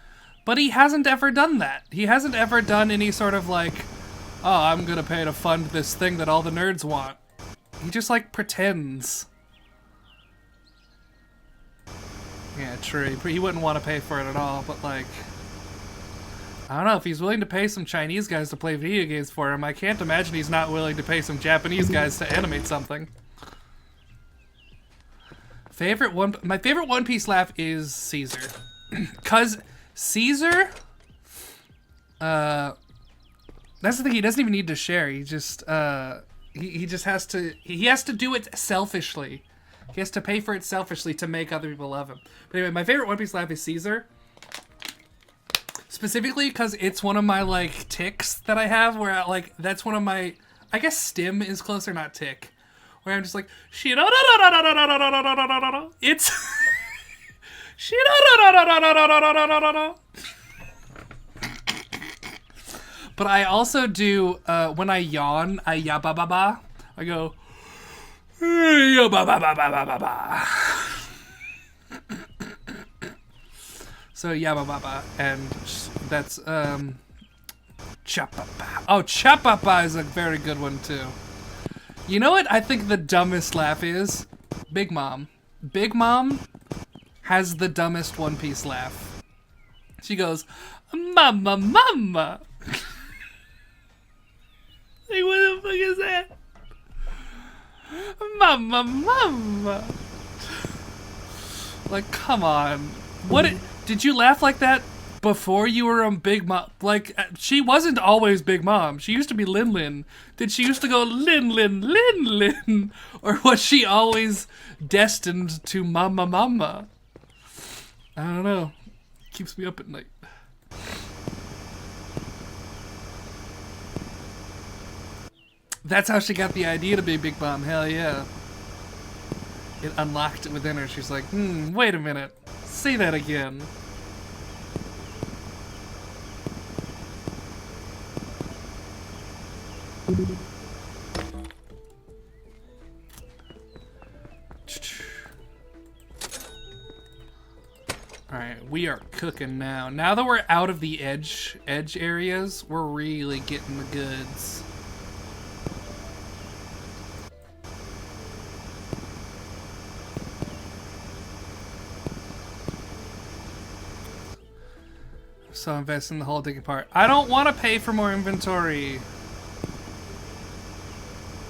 but he hasn't ever done that. He hasn't ever done any sort of like, oh, I'm gonna pay to fund this thing that all the nerds want. He just like pretends. Yeah, true. He wouldn't want to pay for it at all, but like, I don't know, if he's willing to pay some Chinese guys to play video games for him, I can't imagine he's not willing to pay some Japanese guys to animate something. My favorite One Piece laugh is Caesar. Cause Caesar, that's the thing, he doesn't even need to share. He just, he just has to, he has to do it selfishly. He has to pay for it selfishly to make other people love him. But anyway, my favorite One Piece laugh is Caesar. Specifically because it's one of my, like, tics that I have where, like, that's one of my, I guess stim is closer, not tick. Where I'm just like, it's... But I also do, when I yawn, I yabba-ba-ba. I go, yabba-ba-ba-ba-ba-ba. So yabba-ba-ba, and that's, chapapa. Oh, chapapa is a very good one, too. You know what I think the dumbest laugh is? Big Mom. Big Mom has the dumbest One Piece laugh. She goes, Mama, Mama. Like, what the fuck is that? Mama, Mama. Like, come on. What? Did you laugh like that before you were on Big Mom? Like, she wasn't always Big Mom. She used to be Lin Lin. Did she used to go Lin Lin, Lin Lin? Or was she always destined to Mama, Mama? I don't know. Keeps me up at night. That's how she got the idea to be Big Mom. Hell yeah. It unlocked it within her. She's like, wait a minute. Say that again. Alright, we are cooking now. Now that we're out of the edge areas, we're really getting the goods. So invest in the whole digging part. I don't want to pay for more inventory.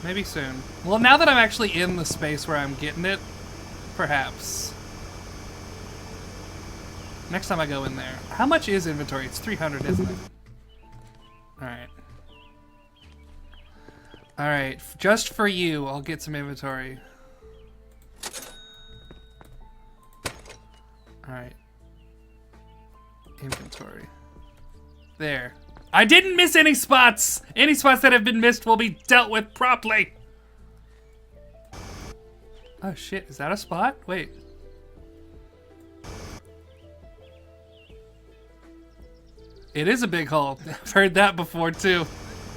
Maybe soon. Well, now that I'm actually in the space where I'm getting it, perhaps. Next time I go in there. How much is inventory? It's 300, isn't it? Alright. Alright, just for you, I'll get some inventory. Alright. Inventory. There. I didn't miss any spots! Any spots that have been missed will be dealt with promptly! Oh shit, is that a spot? Wait. It is a big hole. I've heard that before too.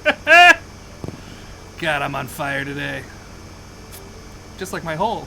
God, I'm on fire today. Just like my hole.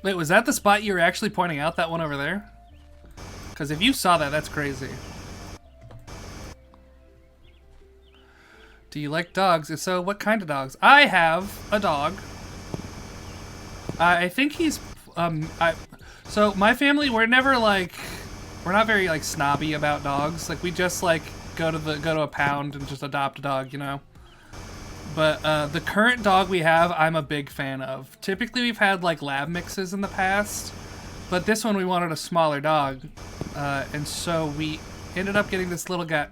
Wait, was that the spot you were actually pointing out, that one over there? Because if you saw that, that's crazy. Do you like dogs? If so, what kind of dogs? I have a dog. I think he's, so my family, we're never like, we're not very like snobby about dogs. Like we just like go to a pound and just adopt a dog, you know? But the current dog we have, I'm a big fan of. Typically we've had like lab mixes in the past, but this one we wanted a smaller dog. And so we ended up getting this little guy.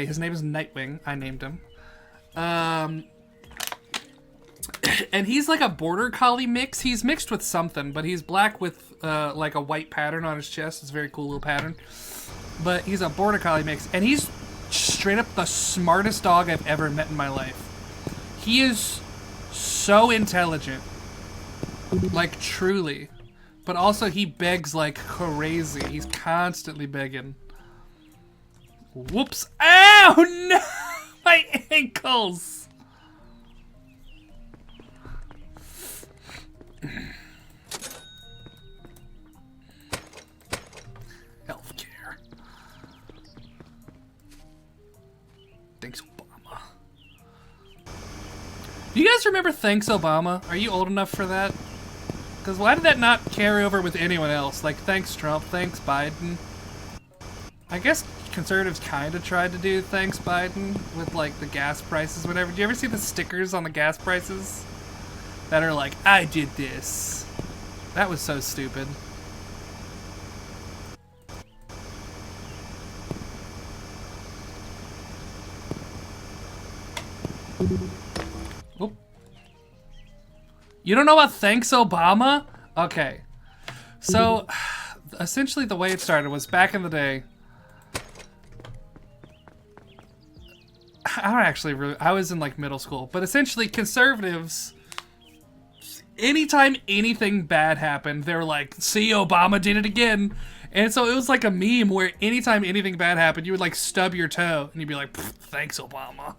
His name is Nightwing. I named him. And he's like a border collie mix. He's mixed with something, but he's black with like a white pattern on his chest. It's a very cool little pattern. But he's a border collie mix, and he's straight up the smartest dog I've ever met in my life. He is so intelligent, like truly, but also he begs like crazy. He's constantly begging. Whoops. Ow, no! My ankles! Healthcare. Thanks, Obama. Do you guys remember Thanks, Obama? Are you old enough for that? Because why did that not carry over with anyone else? Like, thanks, Trump. Thanks, Biden. I guess conservatives kind of tried to do thanks, Biden, with, like, the gas prices, whatever. Do you ever see the stickers on the gas prices that are like, I did this? That was so stupid. Oop. You don't know about Thanks, Obama? Okay. So, essentially the way it started was back in the day. I was in like middle school, but essentially conservatives, anytime anything bad happened, they were like, see, Obama did it again. And so it was like a meme where anytime anything bad happened, you would like stub your toe and you'd be like, thanks, Obama.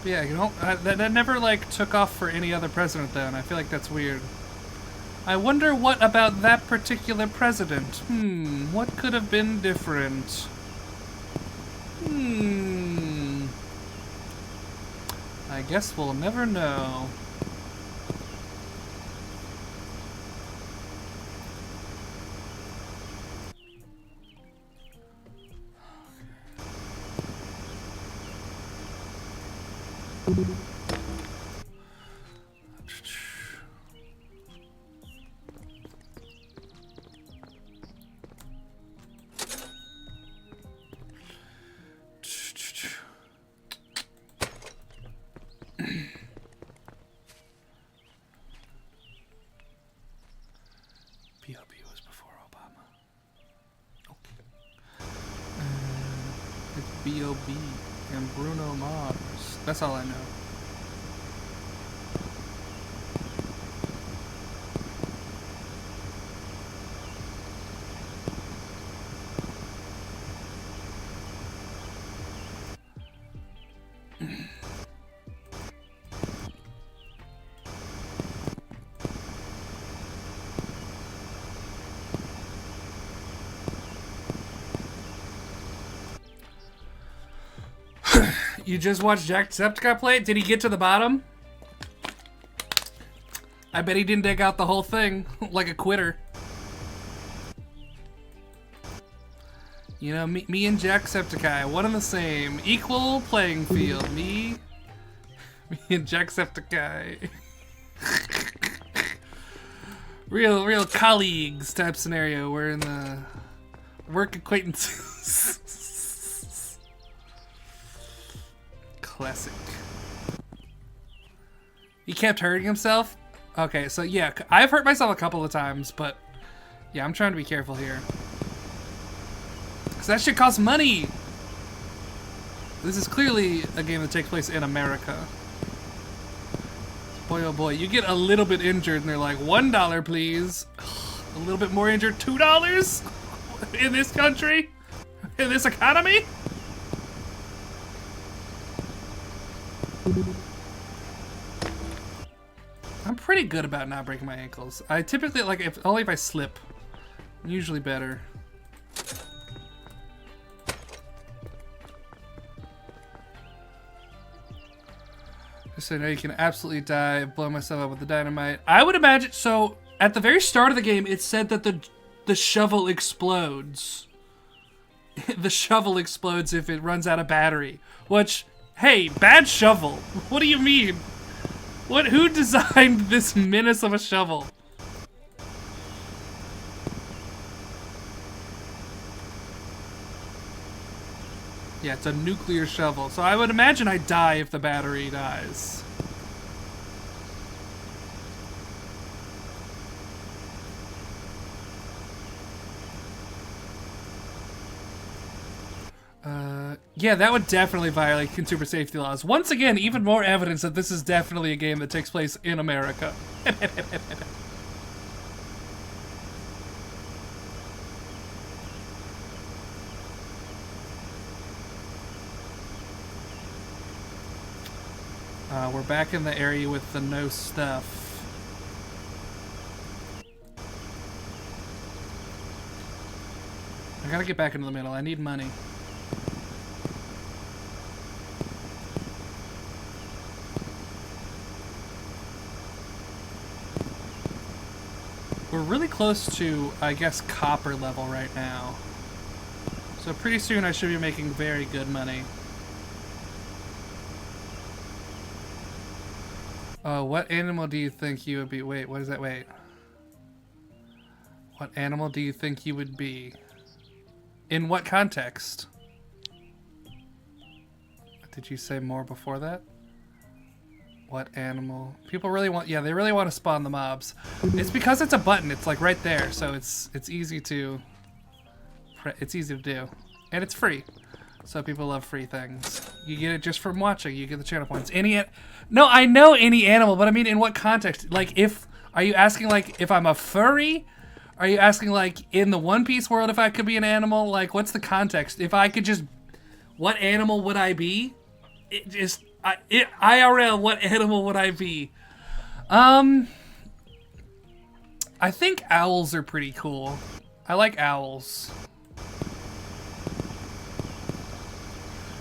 Yeah, you know, that never, like, took off for any other president, though, and I feel like that's weird. I wonder what about that particular president? What could have been different? I guess we'll never know. B.O.B. was before Obama. Okay. It's B.O.B. and Bruno Mars. That's all I know. You just watched Jacksepticeye play it? Did he get to the bottom? I bet he didn't dig out the whole thing like a quitter. You know, me and Jacksepticeye, one and the same. Equal playing field. Me and Jacksepticeye. real colleagues type scenario. We're in the work acquaintances. Classic. He kept hurting himself? Okay, so yeah, I've hurt myself a couple of times, but yeah, I'm trying to be careful here. Because that shit costs money! This is clearly a game that takes place in America. Boy, oh boy, you get a little bit injured and they're like, $1 please. A little bit more injured, $2? In this country? In this economy? I'm pretty good about not breaking my ankles. I typically, like, only if I slip. Usually better. Just so I know you can absolutely die, blow myself up with the dynamite. I would imagine, so, at the very start of the game, it said that the shovel explodes. The shovel explodes if it runs out of battery. Which, hey, bad shovel. What do you mean? What? Who designed this menace of a shovel? Yeah, it's a nuclear shovel. So I would imagine I die if the battery dies. Yeah, that would definitely violate consumer safety laws. Once again, even more evidence that this is definitely a game that takes place in America. We're back in the area with the no stuff. I gotta get back into the middle. I need money. We're really close to, I guess, copper level right now. So pretty soon I should be making very good money. What animal do you think you would be? Wait, what is that? Wait. What animal do you think you would be? In what context? Did you say more before that? What animal? People really want, yeah, they really want to spawn the mobs. It's because it's a button. It's like right there, so it's easy to do, and it's free. So people love free things. You get it just from watching. You get the channel points. No, I know any animal, but I mean in what context? Like are you asking like if I'm a furry? Are you asking like in the One Piece world if I could be an animal? Like what's the context? If I could just, what animal would I be? IRL, what animal would I be? I think owls are pretty cool. I like owls.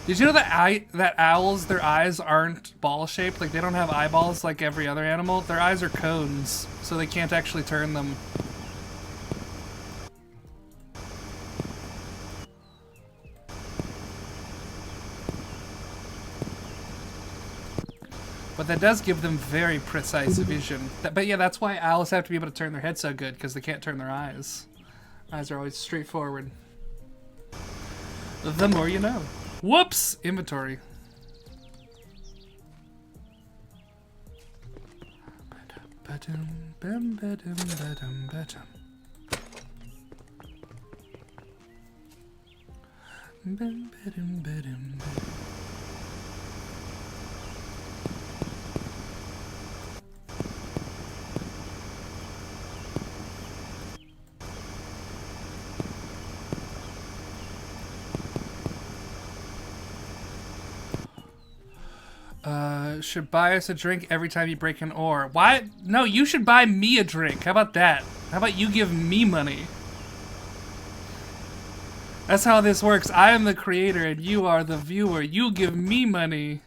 Did you know that owls, their eyes aren't ball-shaped? Like, they don't have eyeballs like every other animal. Their eyes are cones, so they can't actually turn them. But that does give them very precise vision. But yeah, that's why owls have to be able to turn their head so good, because they can't turn their eyes. Eyes are always straightforward. The more you know. Whoops! Inventory. Should buy us a drink every time you break an ore. Why? No, you should buy me a drink. How about that? How about you give me money? That's how this works. I am the creator and you are the viewer. You give me money.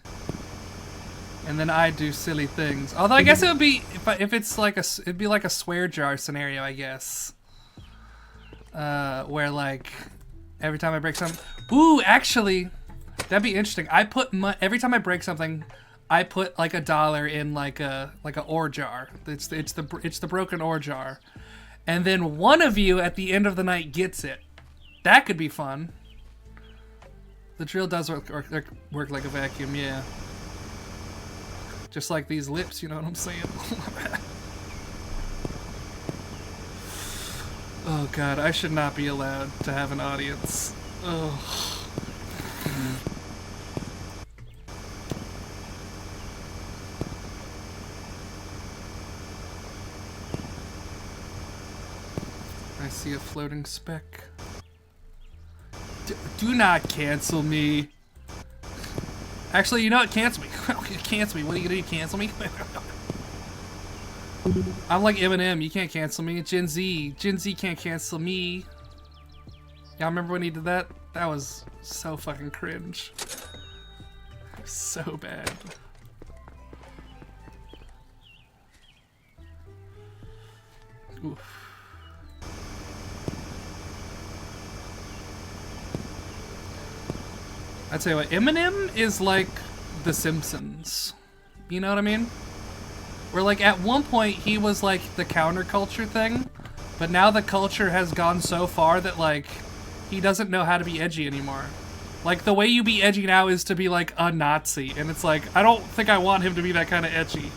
And then I do silly things. Although I guess it would be, if it's like it'd be like a swear jar scenario, I guess. Where like, every time I break something. Ooh, actually, that'd be interesting. I put every time I break something, I put like $1 in like a ore jar. It's the broken ore jar, and then one of you at the end of the night gets it. That could be fun. The drill does work like a vacuum, yeah. Just like these lips, you know what I'm saying? Oh god, I should not be allowed to have an audience. Oh. I see a floating speck. Do not cancel me. Actually, you know what? Cancel me. Cancel me. What are you gonna do? Cancel me? I'm like Eminem. You can't cancel me. Gen Z can't cancel me. Y'all remember when he did that? That was so fucking cringe. So bad. Oof. I'd say what Eminem is like The Simpsons. You know what I mean? Where, like, at one point he was, like, the counterculture thing, but now the culture has gone so far that, like, he doesn't know how to be edgy anymore. Like, the way you be edgy now is to be, like, a Nazi, and it's like, I don't think I want him to be that kind of edgy.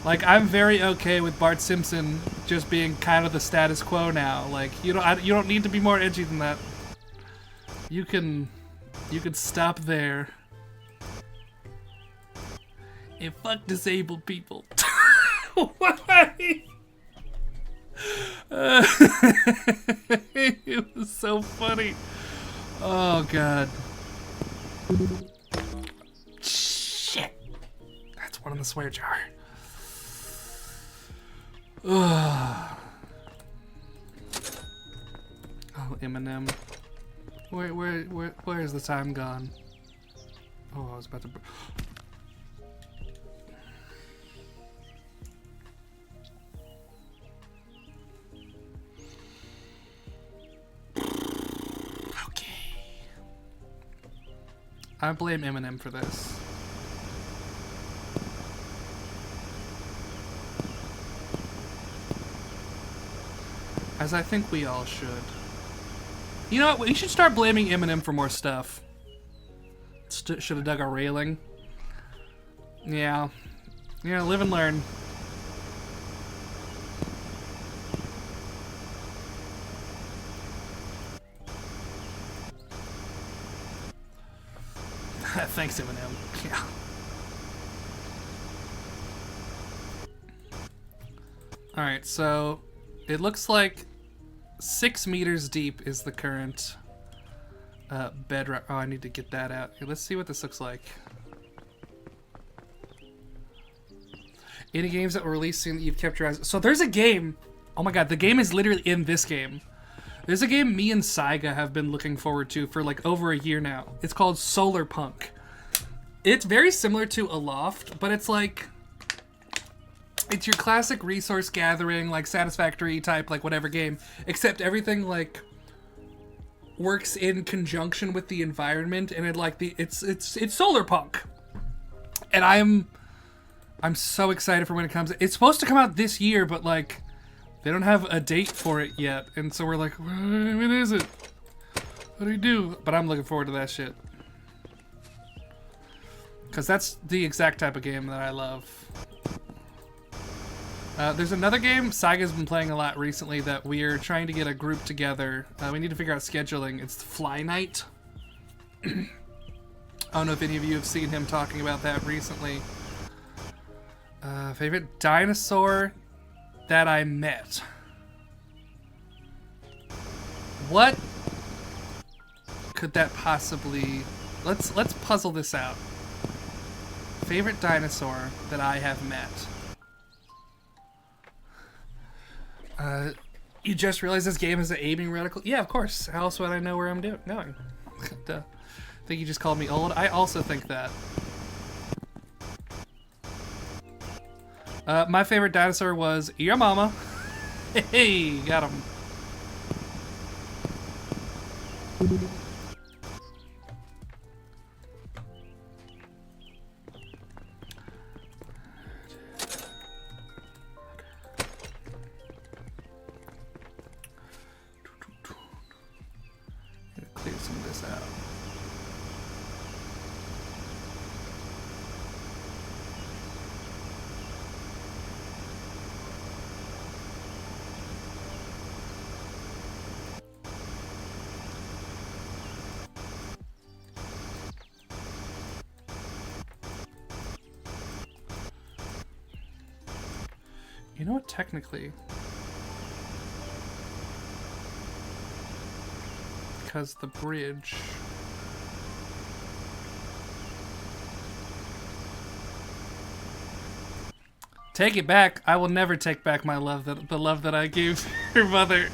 Like, I'm very okay with Bart Simpson just being kind of the status quo now. Like, you don't need to be more edgy than that. You can stop there. And fuck disabled people. Why? It was so funny. Oh god. Shit. That's one in the swear jar. Oh, Eminem. Where's the time gone? Oh, I was about to. Okay. I blame Eminem for this. As I think we all should. You know what? We should start blaming Eminem for more stuff. Should have dug a railing. Yeah. Yeah, live and learn. Thanks, Eminem. Yeah. Alright, so it looks like 6 meters deep is the current bedrock. Oh, I need to get that out. Here, let's see what this looks like. Any games that were released soon that you've kept your eyes... So there's a game... Oh my god, the game is literally in this game. There's a game me and Saiga have been looking forward to for like over a year now. It's called Solar Punk. It's very similar to Aloft, but it's like... It's your classic resource gathering, like Satisfactory type, like whatever game, except everything like works in conjunction with the environment, and it's solar punk, and I'm so excited for when it comes. It's supposed to come out this year, but like they don't have a date for it yet, and so we're like, when is it? What do we do? But I'm looking forward to that shit because that's the exact type of game that I love. There's another game Saiga's been playing a lot recently that we're trying to get a group together. We need to figure out scheduling. It's Fly Night. I don't know if any of you have seen him talking about that recently. Favorite dinosaur that I met. What could that possibly... Let's puzzle this out. Favorite dinosaur that I have met. You just realized this game is an aiming reticle? Yeah, of course. How else would I know where I'm going? Duh. I think you just called me old. I also think that. My favorite dinosaur was your mama. Hey, got him. Clear some of this out. You know what, technically... Because the bridge... Take it back. I will never take back my love, the love that I gave your mother.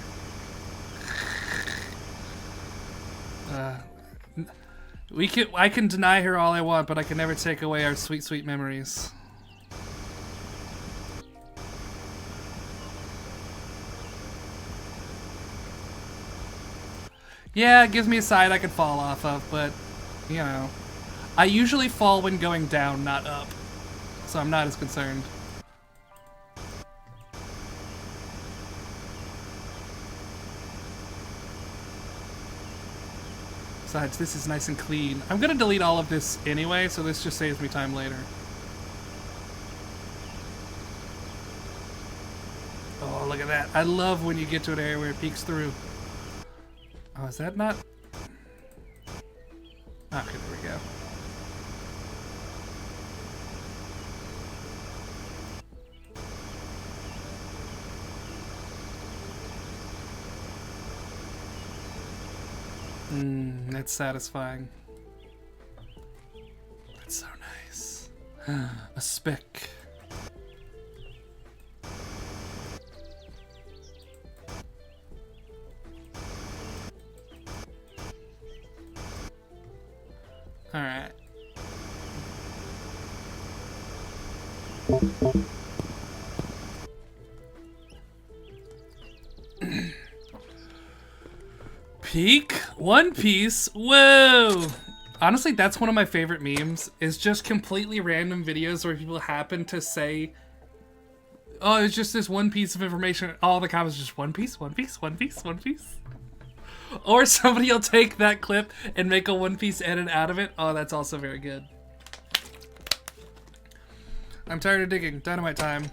I can deny her all I want, but I can never take away our sweet, sweet memories. Yeah, it gives me a side I could fall off of, but, you know. I usually fall when going down, not up. so I'm not as concerned. Besides, this is nice and clean. I'm gonna delete all of this anyway, so this just saves me time later. Oh, look at that. I love when you get to an area where it peeks through. Oh, is that not... Okay, there we go. That's satisfying. That's so nice. A speck. Alright. Peak? One Piece? Whoa! Honestly, that's one of my favorite memes, is just completely random videos where people happen to say, oh, it's just this one piece of information. All the comments are just One Piece, One Piece, One Piece, One Piece. Or somebody will take that clip and make a One Piece edit out of it. Oh, that's also very good. I'm tired of digging. Dynamite time.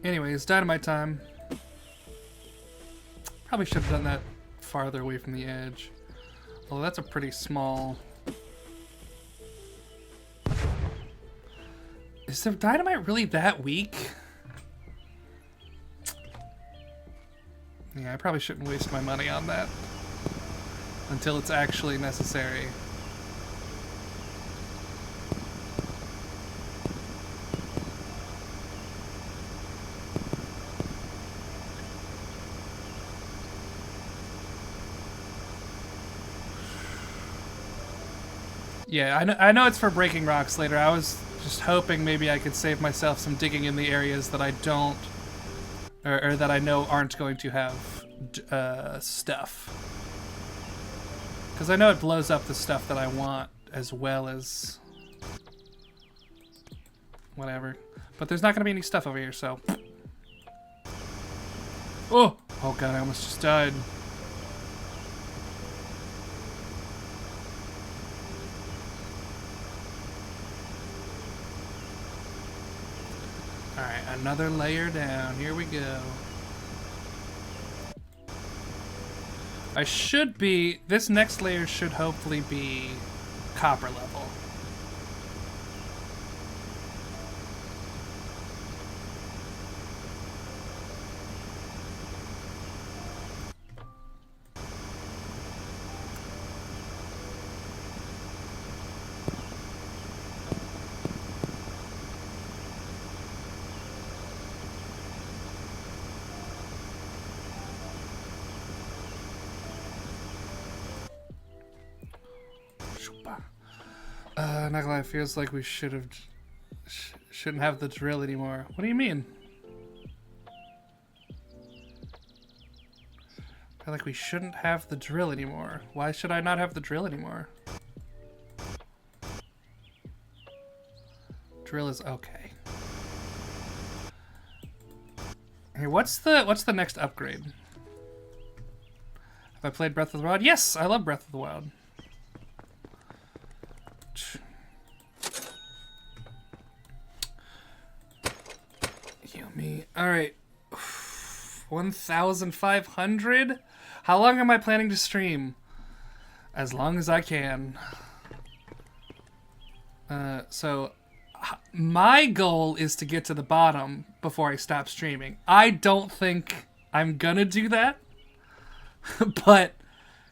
Anyways, dynamite time. Probably should have done that farther away from the edge. Well, that's a pretty small... Is the dynamite really that weak? Yeah, I probably shouldn't waste my money on that until it's actually necessary. Yeah, I know it's for breaking rocks later. I was just hoping maybe I could save myself some digging in the areas that I don't, or that I know aren't going to have stuff. Because I know it blows up the stuff that I want as well as whatever. But there's not going to be any stuff over here, so... Oh! Oh god, I almost just died. Alright, another layer down. Here we go. I should be... This next layer should hopefully be copper level. Not gonna lie, it feels like we shouldn't have the drill anymore. What do you mean? I feel like we shouldn't have the drill anymore. Why should I not have the drill anymore? Drill is okay. Hey, what's the next upgrade? Have I played Breath of the Wild? Yes, I love Breath of the Wild. Heal me. Alright. 1,500? How long am I planning to stream? As long as I can. So, my goal is to get to the bottom before I stop streaming. I don't think I'm gonna do that. But,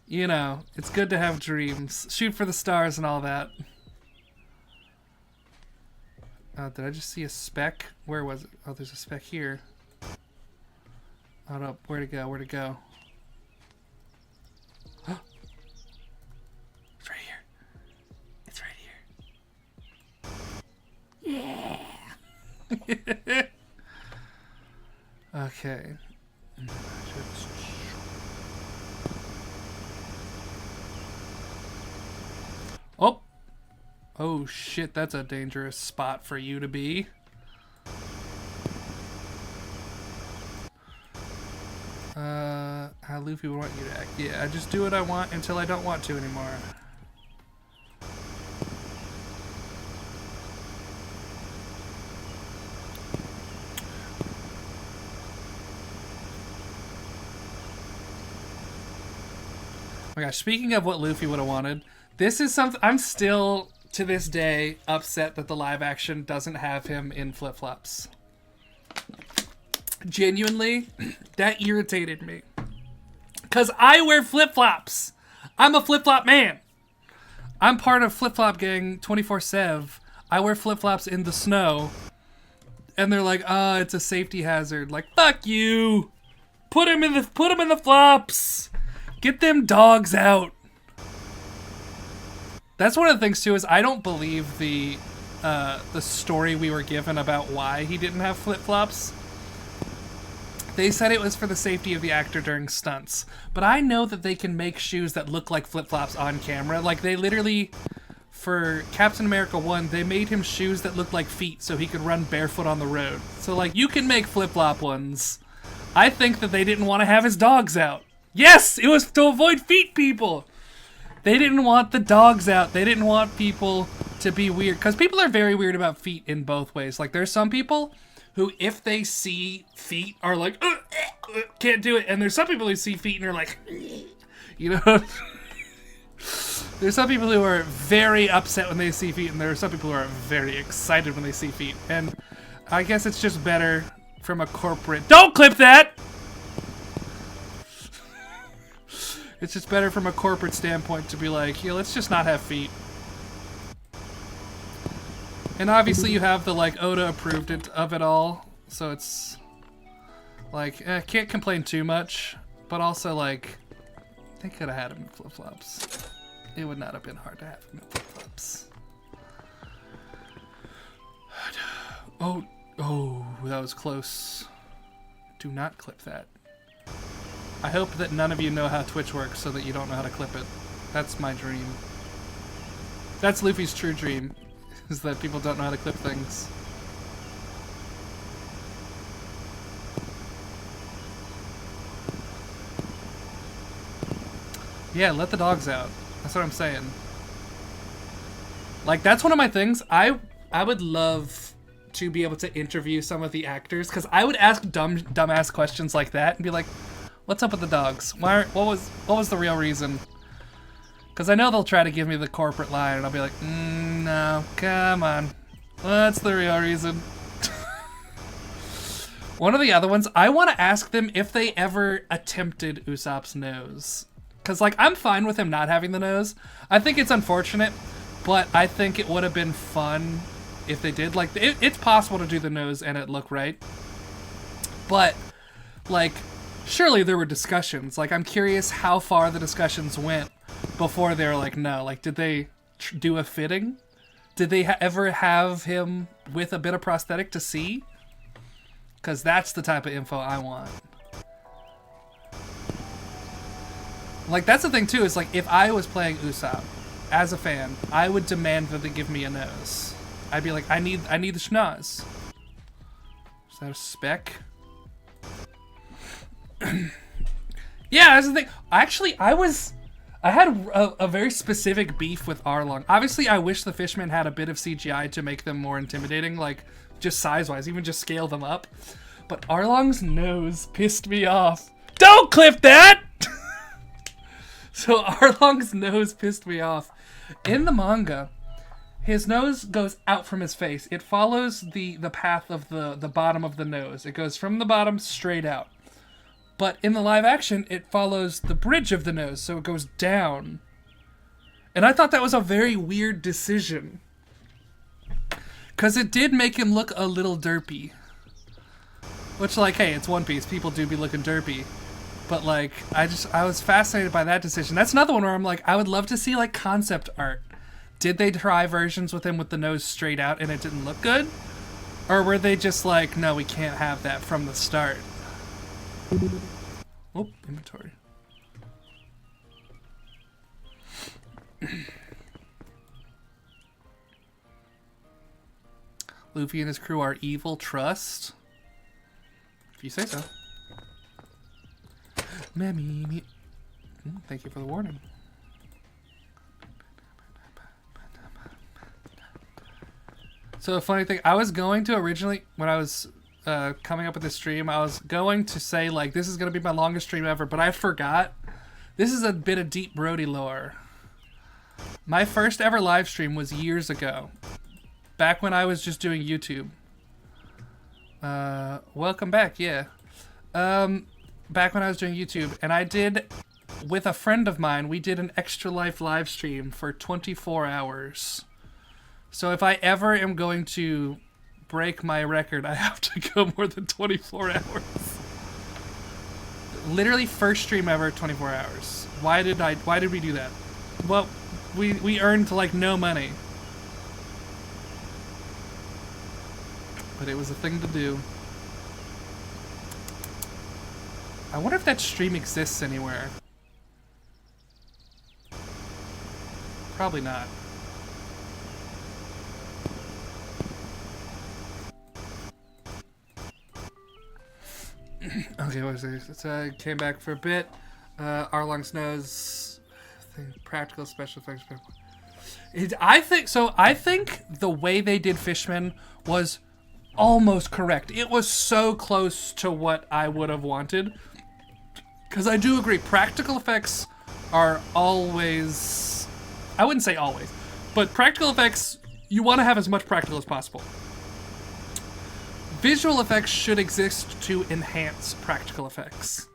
you know, it's good to have dreams. Shoot for the stars and all that. Did I just see a speck? Where was it? Oh, there's a speck here. Oh no, where'd it go? Where'd it go? It's right here. It's right here. Yeah! Okay. Oh. Oh shit, that's a dangerous spot for you to be. How Luffy would want you to act. Yeah, I just do what I want until I don't want to anymore. Oh my gosh, speaking of what Luffy would have wanted, this is something I'm still, to this day, upset that the live action doesn't have him in flip-flops. Genuinely, that irritated me. Because I wear flip-flops. I'm a flip-flop man. I'm part of flip-flop gang 24/7. I wear flip-flops in the snow. And they're like, oh, it's a safety hazard. Like, fuck you. Put him in the flops. Get them dogs out. That's one of the things too, is I don't believe the story we were given about why he didn't have flip-flops. They said it was for the safety of the actor during stunts. But I know that they can make shoes that look like flip-flops on camera. Like, they literally, for Captain America 1, they made him shoes that looked like feet so he could run barefoot on the road. So, like, you can make flip-flop ones. I think that they didn't want to have his dogs out. Yes! It was to avoid feet people! They didn't want the dogs out. They didn't want people to be weird. Because people are very weird about feet in both ways. Like, there's some people who, if they see feet, are like, can't do it. And there's some people who see feet and are like, you know? There's some people who are very upset when they see feet, and there are some people who are very excited when they see feet. And I guess it's just better from a corporate... Don't clip that! It's just better from a corporate standpoint to be like, yeah, let's just not have feet. And obviously you have the, like, Oda approved it of it all, so it's like, can't complain too much, but also, like, they could have had him in flip-flops. It would not have been hard to have him in flip-flops. Oh, that was close. Do not clip that. I hope that none of you know how Twitch works so that you don't know how to clip it. That's my dream. That's Luffy's true dream, is that people don't know how to clip things. Yeah, let the dogs out. That's what I'm saying. Like, that's one of my things. I would love to be able to interview some of the actors, because I would ask dumbass questions like that and be like, what's up with the dogs? What was the real reason? Because I know they'll try to give me the corporate line, and I'll be like, no, come on. What's the real reason? One of the other ones, I want to ask them if they ever attempted Usopp's nose. Because, like, I'm fine with him not having the nose. I think it's unfortunate, but I think it would have been fun if they did. Like, it's possible to do the nose and it look right. But, like... surely there were discussions. Like, I'm curious how far the discussions went before they were like, no. Like, did they do a fitting? Did they ever have him with a bit of prosthetic to see? Because that's the type of info I want. Like, that's the thing, too, is, like, if I was playing Usopp as a fan, I would demand that they give me a nose. I'd be like, I need the schnoz. Is that a speck? Yeah, that's the thing. Actually, I had a very specific beef with Arlong. Obviously, I wish the fishmen had a bit of CGI to make them more intimidating, like, just size-wise, even just scale them up. But Arlong's nose pissed me off. Don't clip that! So Arlong's nose pissed me off. In the manga, his nose goes out from his face. It follows the path of the bottom of the nose. It goes from the bottom straight out. But in the live action, it follows the bridge of the nose, so it goes down. And I thought that was a very weird decision. Because it did make him look a little derpy. Which, like, hey, it's One Piece. People do be looking derpy. But, like, I was fascinated by that decision. That's another one where I'm like, I would love to see, like, concept art. Did they try versions with him with the nose straight out and it didn't look good? Or were they just like, no, we can't have that from the start? Oh, inventory. Luffy and his crew are evil. Trust? If you say so. Mammy. Thank you for the warning. So a funny thing, I was going to originally, when I was coming up with this stream, I was going to say, like, this is going to be my longest stream ever, but I forgot. This is a bit of deep Brody lore. My first ever live stream was years ago. Back when I was just doing YouTube. Welcome back, yeah. Back when I was doing YouTube, and I did, with a friend of mine, we did an Extra Life live stream for 24 hours. So if I ever am going to break my record, I have to go more than 24 hours. Literally first stream ever, 24 hours. Why did we do that? Well, we earned like no money. But it was a thing to do. I wonder if that stream exists anywhere. Probably not. Okay, what was it? So I came back for a bit. Arlong's nose. Practical special effects. I think the way they did Fishman was almost correct. It was so close to what I would have wanted. Because I do agree, practical effects are always... I wouldn't say always, but practical effects, you want to have as much practical as possible. Visual effects should exist to enhance practical effects.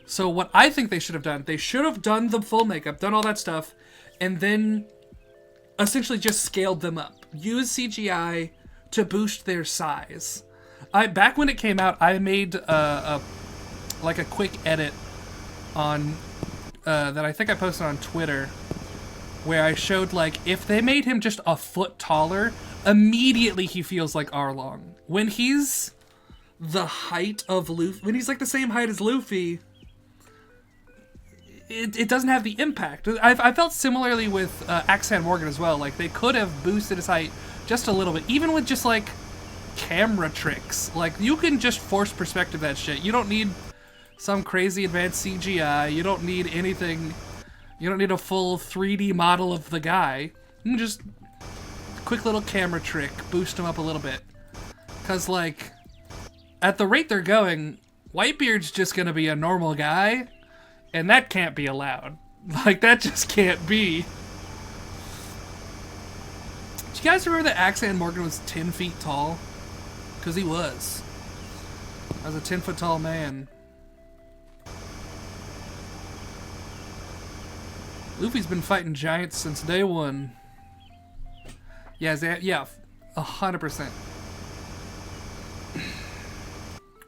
So what I think they should have done, they should have done the full makeup, done all that stuff, and then essentially just scaled them up. Use CGI to boost their size. Back when it came out, I made a quick edit on that I think I posted on Twitter, where I showed, like, if they made him just a foot taller, immediately he feels like Arlong. When he's the height of Luffy, when he's like the same height as Luffy, it doesn't have the impact. I felt similarly with Axan Morgan as well. Like, they could have boosted his height just a little bit, even with just like camera tricks. Like, you can just force perspective that shit. You don't need some crazy advanced CGI. You don't need anything. You don't need a full 3D model of the guy. You can just quick little camera trick, boost him up a little bit. Cause like, at the rate they're going, Whitebeard's just gonna be a normal guy, and that can't be allowed. Like, that just can't be. Do you guys remember that Axan Morgan was 10 feet tall? Cause he was. I was a 10-foot tall man. Luffy's been fighting giants since day one. Yeah, 100%.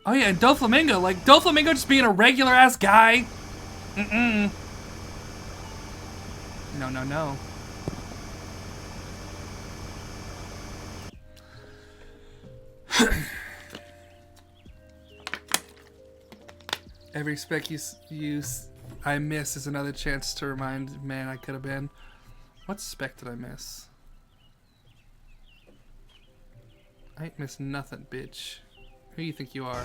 Oh yeah, and Doflamingo, like, Doflamingo just being a regular ass guy. No. Every spec I miss is another chance to remind man I could have been. What spec did I miss? I ain't missed nothing, bitch. Who you think you are?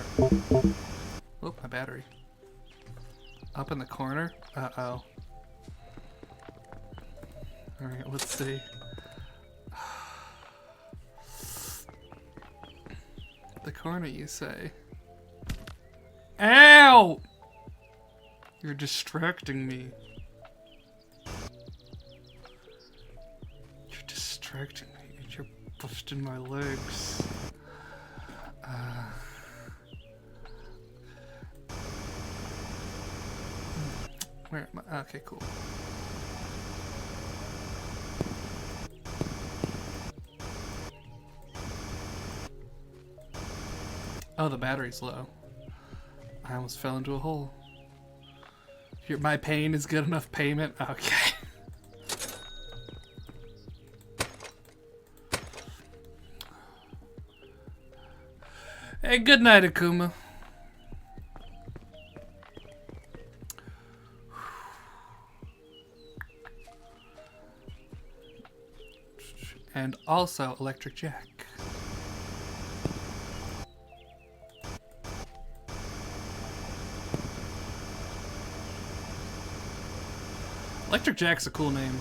Oh, my battery. Up in the corner? Uh-oh. Alright, let's see. The corner, you say? Ow! You're distracting me. You're distracting me. You're busting my legs. Where am I? Okay, cool. Oh, the battery's low. I almost fell into a hole. My pain is good enough payment? Okay. Hey, good night, Akuma. And also Electric Jack. Electric Jack's a cool name.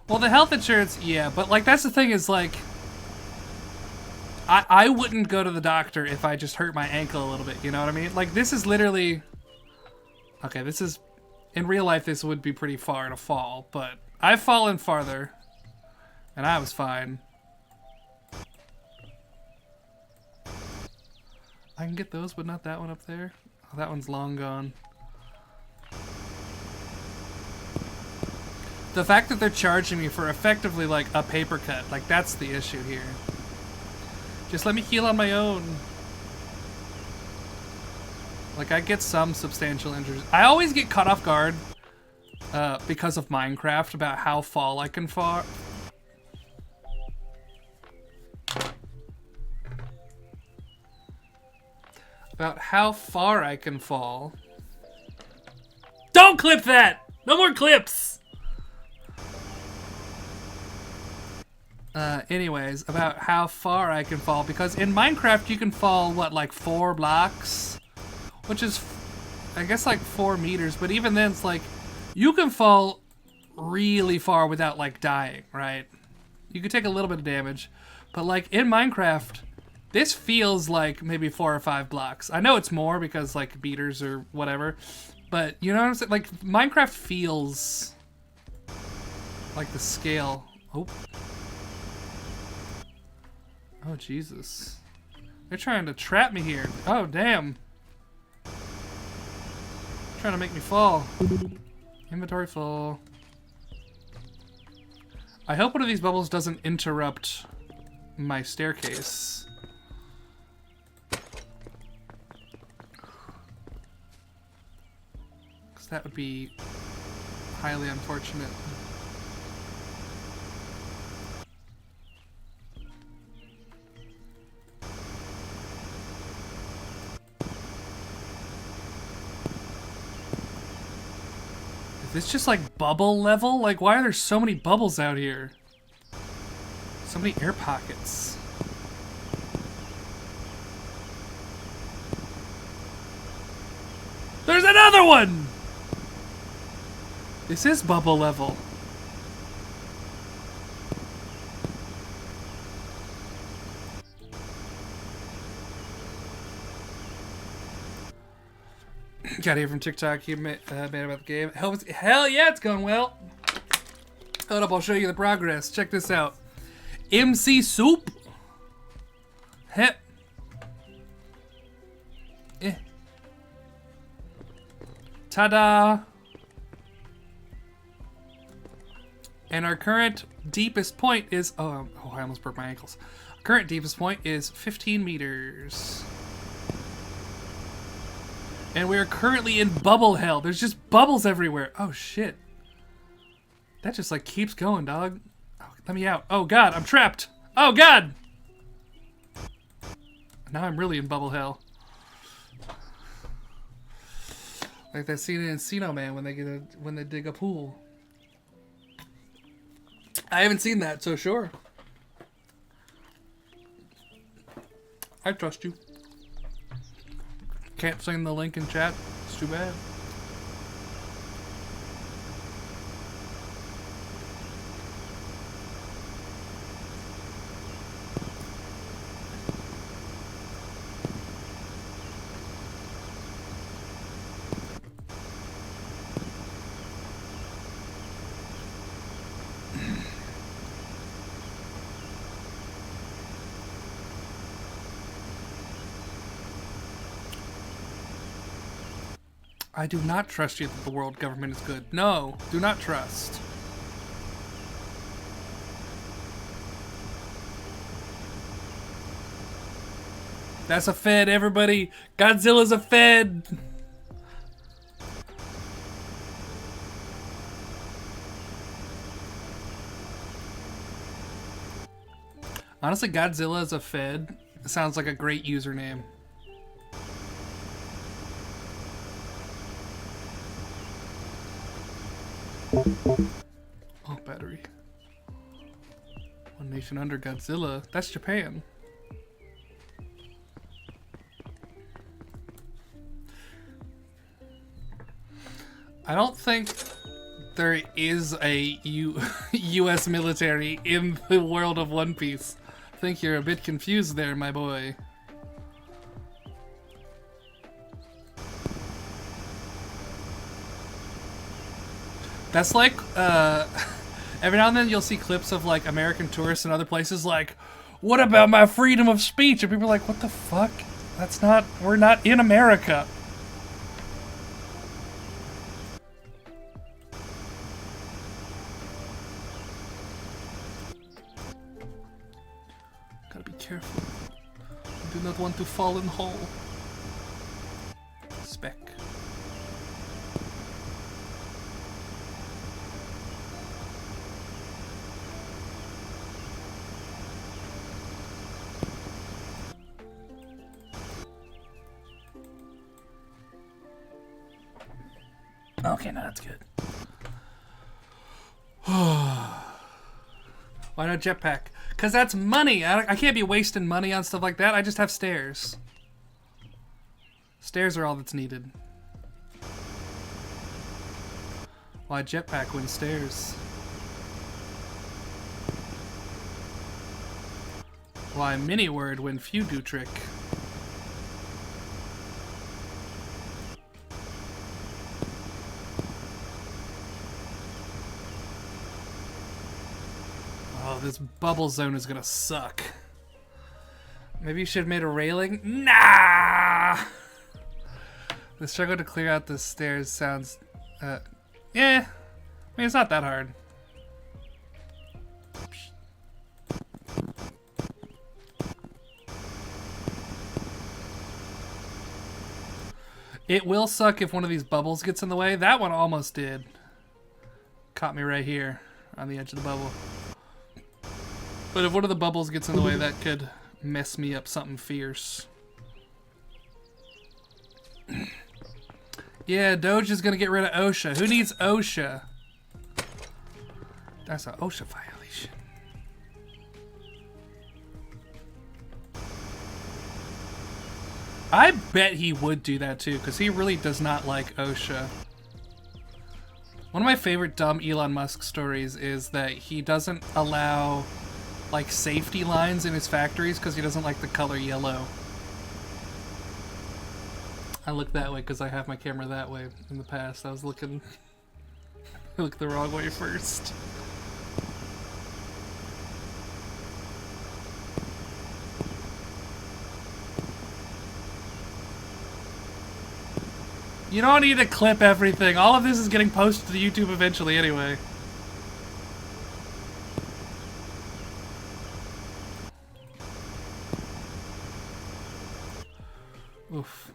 Well, the health insurance, yeah, but like that's the thing is like I wouldn't go to the doctor if I just hurt my ankle a little bit, you know what I mean? Like this is literally okay, this is in real life this would be pretty far to fall, but I've fallen farther and I was fine. I can get those, but not that one up there. Oh, that one's long gone. The fact that they're charging me for effectively like a paper cut, like that's the issue here. Just let me heal on my own. Like I get some substantial injuries. I always get caught off guard because of Minecraft about how far I can fall. About how far I can fall. Don't clip that! No more clips! Anyways, about how far I can fall, because in Minecraft you can fall, what, like 4 blocks? Which is, I guess, like 4 meters, but even then it's like, you can fall really far without, like, dying, right? You could take a little bit of damage, but, like, in Minecraft, this feels like maybe 4 or 5 blocks. I know it's more because, like, meters or whatever, but, you know what I'm saying? Like, Minecraft feels like the scale. Oh. Oh, Jesus. They're trying to trap me here. Oh, damn. Trying to make me fall. Inventory full. I hope one of these bubbles doesn't interrupt my staircase. Because that would be highly unfortunate. It's just like bubble level? Like, why are there so many bubbles out here? So many air pockets. There's another one! This is bubble level. Got here from TikTok. You made about the game. Hell yeah, it's going well. Hold up, I'll show you the progress. Check this out. MC Soup. Hep. Ta-da. And our current deepest point is... Oh, I almost broke my ankles. Current deepest point is 15 meters. And we are currently in bubble hell. There's just bubbles everywhere. Oh, shit. That just, like, keeps going, dog. Oh, let me out. Oh, God, I'm trapped. Oh, God! Now I'm really in bubble hell. Like that scene in Encino Man when they dig a pool. I haven't seen that, so sure. I trust you. Can't send the link in chat. It's too bad. I do not trust you that the world government is good. No, do not trust. That's a Fed, everybody. Godzilla's a Fed. Honestly, Godzilla is a Fed. It sounds like a great username. Oh, battery. One nation under Godzilla. That's Japan. I don't think there is a U.S. military in the world of One Piece. I think you're a bit confused there, my boy. That's like, every now and then you'll see clips of like American tourists in other places like, what about my freedom of speech? And people are like, what the fuck? That's not, we're not in America. Gotta be careful. I do not want to fall in hole. Speck. Okay, now that's good. Why not jetpack? Because that's money. I can't be wasting money on stuff like that. I just have stairs. Stairs are all that's needed. Why jetpack when stairs? Why mini word when few do trick? Oh, this bubble zone is gonna suck. Maybe you should have made a railing? Nah! The struggle to clear out the stairs sounds, yeah. I mean, it's not that hard. It will suck if one of these bubbles gets in the way. That one almost did. Caught me right here on the edge of the bubble. But if one of the bubbles gets in the way, that could mess me up something fierce. Yeah, Doge is gonna get rid of OSHA. Who needs OSHA? That's an OSHA violation. I bet he would do that too, because he really does not like OSHA. One of my favorite dumb Elon Musk stories is that he doesn't allow like safety lines in his factories because he doesn't like the color yellow. I look that way because I have my camera that way in the past. I was looking I looked the wrong way first. You don't need to clip everything. All of this is getting posted to YouTube eventually anyway. Oof.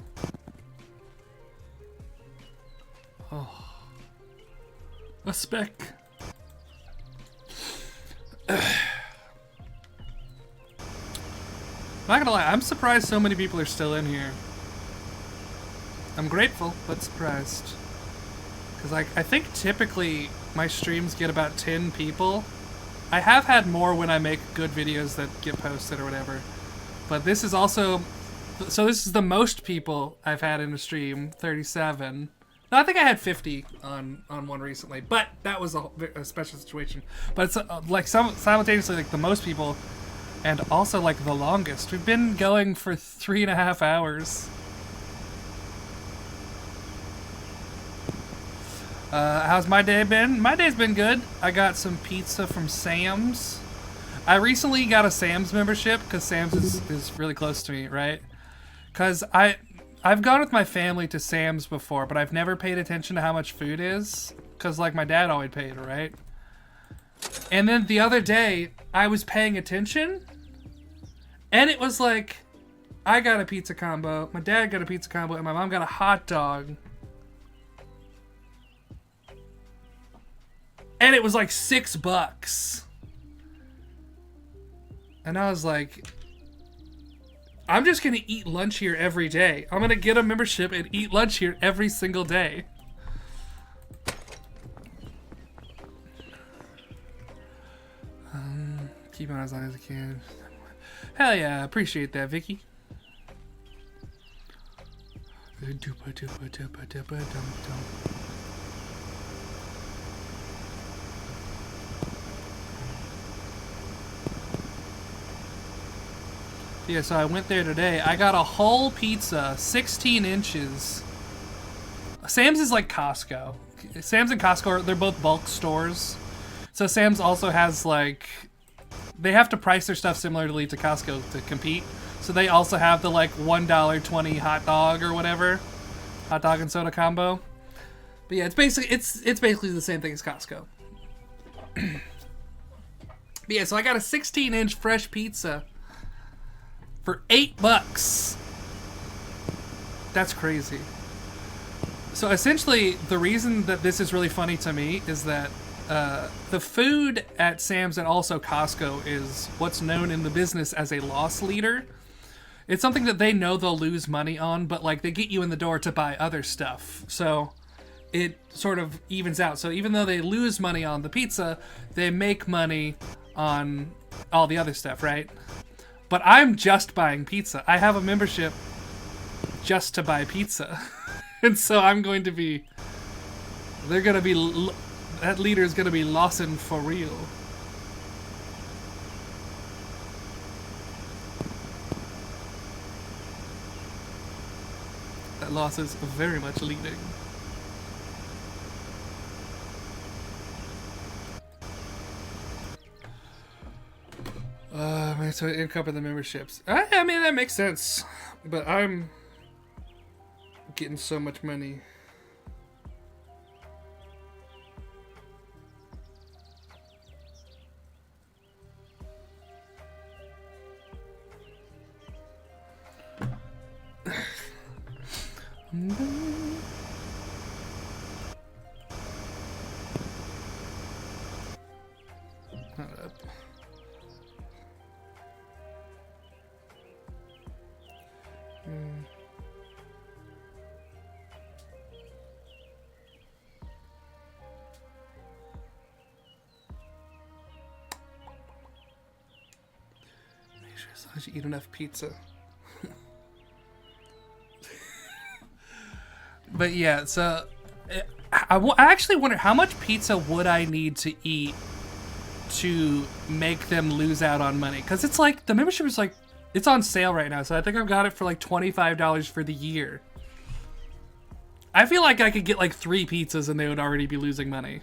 Oh. A speck. Not gonna lie, I'm surprised so many people are still in here. I'm grateful, but surprised. Because I think typically my streams get about 10 people. I have had more when I make good videos that get posted or whatever. But this is also... So this is the most people I've had in a stream, 37. No, I think I had 50 on one recently, but that was a special situation. But it's like simultaneously like the most people and also like the longest. We've been going for 3.5 hours. How's my day been? My day's been good. I got some pizza from Sam's. I recently got a Sam's membership because Sam's is really close to me, right? Because I've gone with my family to Sam's before, but I've never paid attention to how much food is. Because, like, my dad always paid, right? And then the other day, I was paying attention. And it was like, I got a pizza combo, my dad got a pizza combo, and my mom got a hot dog. And it was like $6. And I was like, I'm just gonna eat lunch here every day. I'm gonna get a membership and eat lunch here every single day. Keep on as long as I can. Hell yeah, appreciate that, Vicky. Yeah, so I went there today. I got a whole pizza, 16 inches. Sam's is like Costco. Sam's and Costco, they're both bulk stores. So Sam's also has like, they have to price their stuff similarly to Costco to compete. So they also have the like $1.20 hot dog or whatever. Hot dog and soda combo. But yeah, it's basically the same thing as Costco. But yeah, so I got a 16-inch fresh pizza for $8. That's crazy. So essentially, the reason that this is really funny to me is that the food at Sam's and also Costco is what's known in the business as a loss leader. It's something that they know they'll lose money on, but like they get you in the door to buy other stuff. So it sort of evens out. So even though they lose money on the pizza, they make money on all the other stuff, right? But I'm just buying pizza. I have a membership just to buy pizza. And so I'm going to be... They're going to be... That leader is going to be lossing for real. That loss is very much leading. So it encumber the memberships. I mean, that makes sense. But I'm getting so much money. Not up. Make sure as long as you eat enough pizza. But yeah, so I actually wonder how much pizza would I need to eat to make them lose out on money? Because it's like, the membership is like, it's on sale right now, so I think I've got it for like $25 for the year. I feel like I could get like 3 pizzas and they would already be losing money.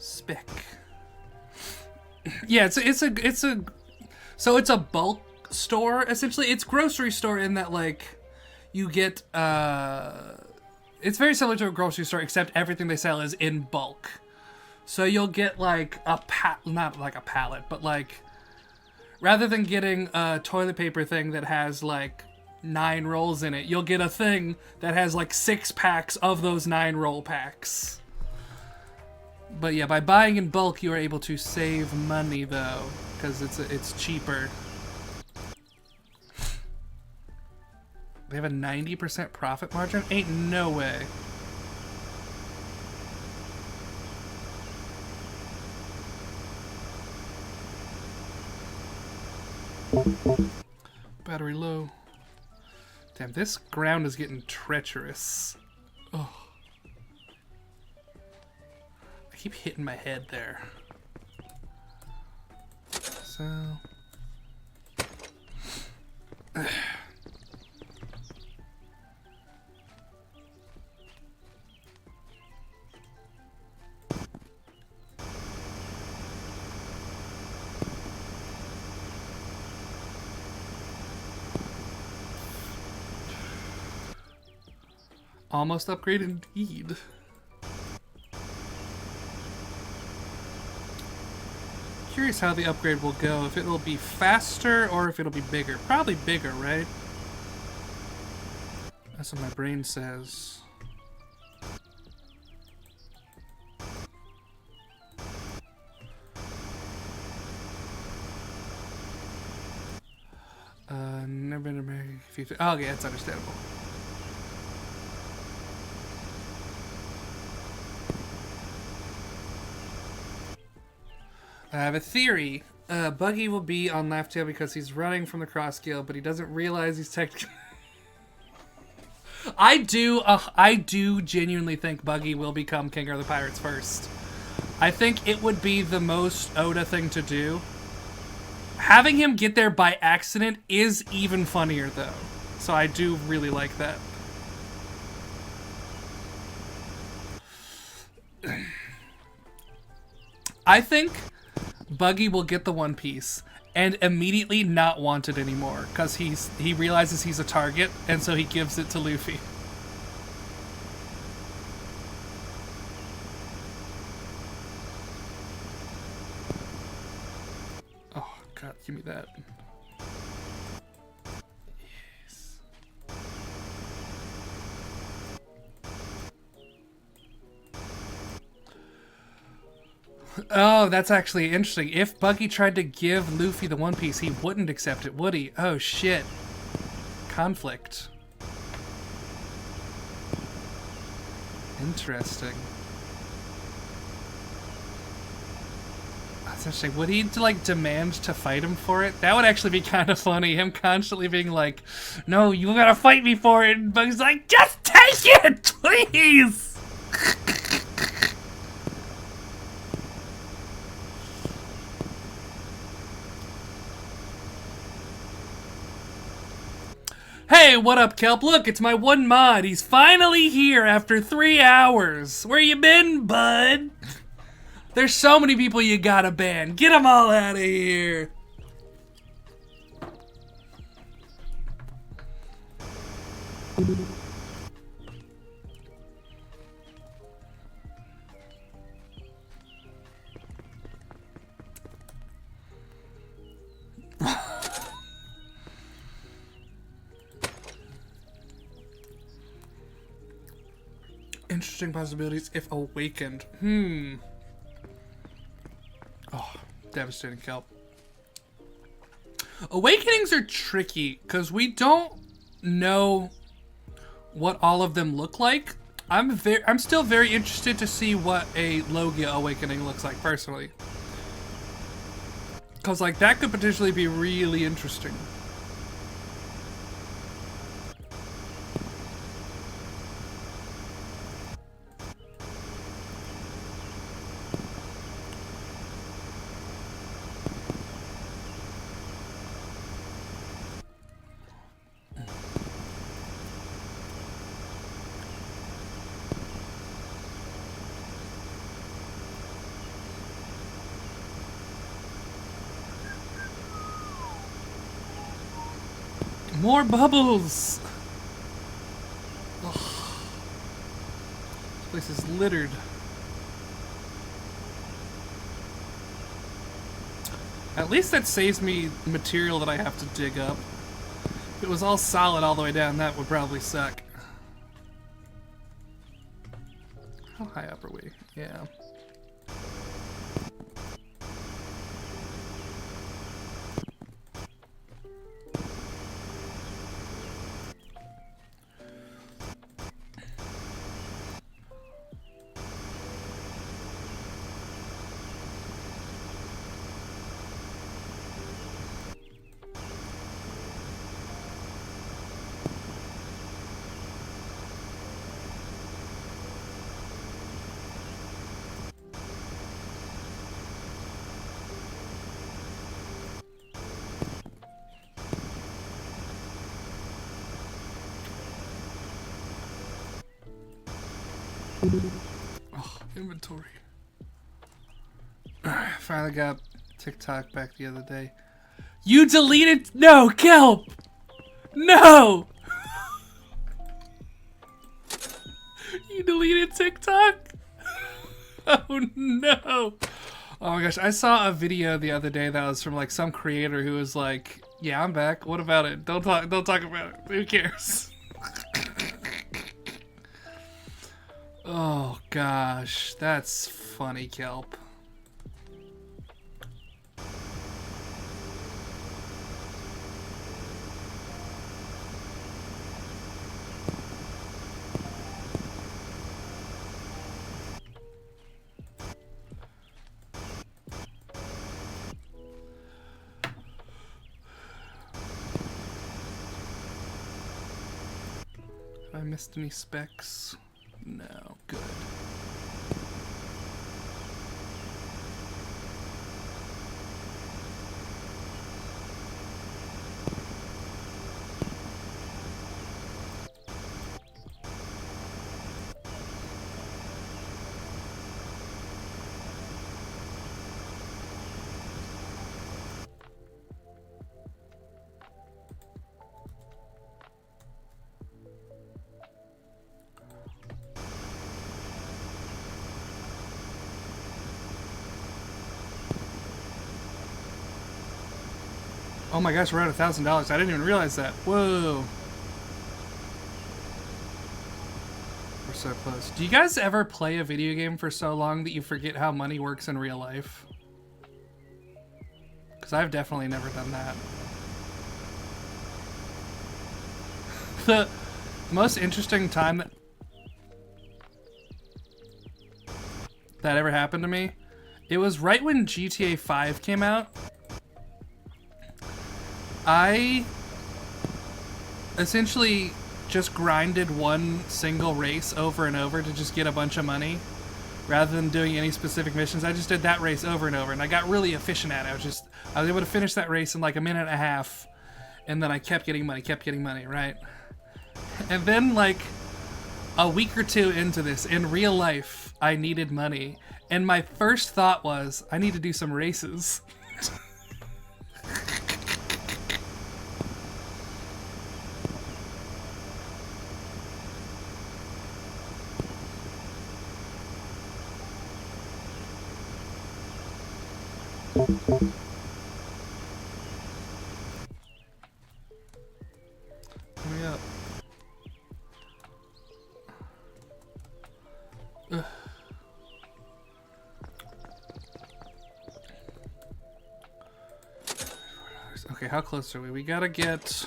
Speck. Yeah, it's a bulk store essentially. It's grocery store in that like you get it's very similar to a grocery store except everything they sell is in bulk. So you'll get like not like a pallet, but like rather than getting a toilet paper thing that has like 9 rolls in it, you'll get a thing that has like 6 packs of those 9 roll packs. But yeah, by buying in bulk, you are able to save money though, because it's cheaper. They have a 90% profit margin? Ain't no way. Battery low. Damn, this ground is getting treacherous. Oh. I keep hitting my head there. So... Almost upgrade indeed. Curious how the upgrade will go. If it'll be faster or if it'll be bigger. Probably bigger, right? That's what my brain says. Never been American. Oh, okay, that's understandable. I have a theory. Buggy will be on left tail because he's running from the cross scale, but he doesn't realize he's technically. I do genuinely think Buggy will become King of the Pirates first. I think it would be the most Oda thing to do. Having him get there by accident is even funnier, though. So I do really like that. I think Buggy will get the One Piece and immediately not want it anymore because he realizes he's a target, and so he gives it to Luffy. Oh god, give me that. Yes. Oh, that's actually interesting. If Buggy tried to give Luffy the One Piece, he wouldn't accept it, would he? Oh, shit. Conflict. Interesting. That's interesting. Would he, like, demand to fight him for it? That would actually be kind of funny. Him constantly being like, no, you gotta fight me for it. And Buggy's like, just take it, please! Hey, what up, Kelp? Look, it's my one mod. He's finally here after 3 hours. Where you been, bud? There's so many people you gotta ban. Get them all out of here. Interesting possibilities if awakened. Oh, devastating Kelp. Awakenings are tricky because we don't know what all of them look like. I'm still very interested to see what a Logia awakening looks like personally. Because like that could potentially be really interesting. More bubbles! Ugh. This place is littered. At least that saves me material that I have to dig up. If it was all solid all the way down, that would probably suck. How high up are we? Yeah. Oh, inventory. Finally got TikTok back the other day. You deleted? No, Kelp! No! You deleted TikTok? Oh no. Oh my gosh, I saw a video the other day that was from like some creator who was like, "Yeah, I'm back. What about it? Don't talk about it. Who cares?" Oh gosh, that's funny, Kelp. Have I missed any specs? No, good. Oh my gosh, we're at $1,000. I didn't even realize that. Whoa. We're so close. Do you guys ever play a video game for so long that you forget how money works in real life? Because I've definitely never done that. The most interesting time that ever happened to me, it was right when GTA 5 came out. I essentially just grinded one single race over and over to just get a bunch of money rather than doing any specific missions. I just did that race over and over and I got really efficient at it. I was able to finish that race in like a minute and a half and then I kept getting money, right? And then like a week or two into this, in real life, I needed money and my first thought was, I need to do some races. Hurry up. Ugh. Okay, how close are we? We gotta get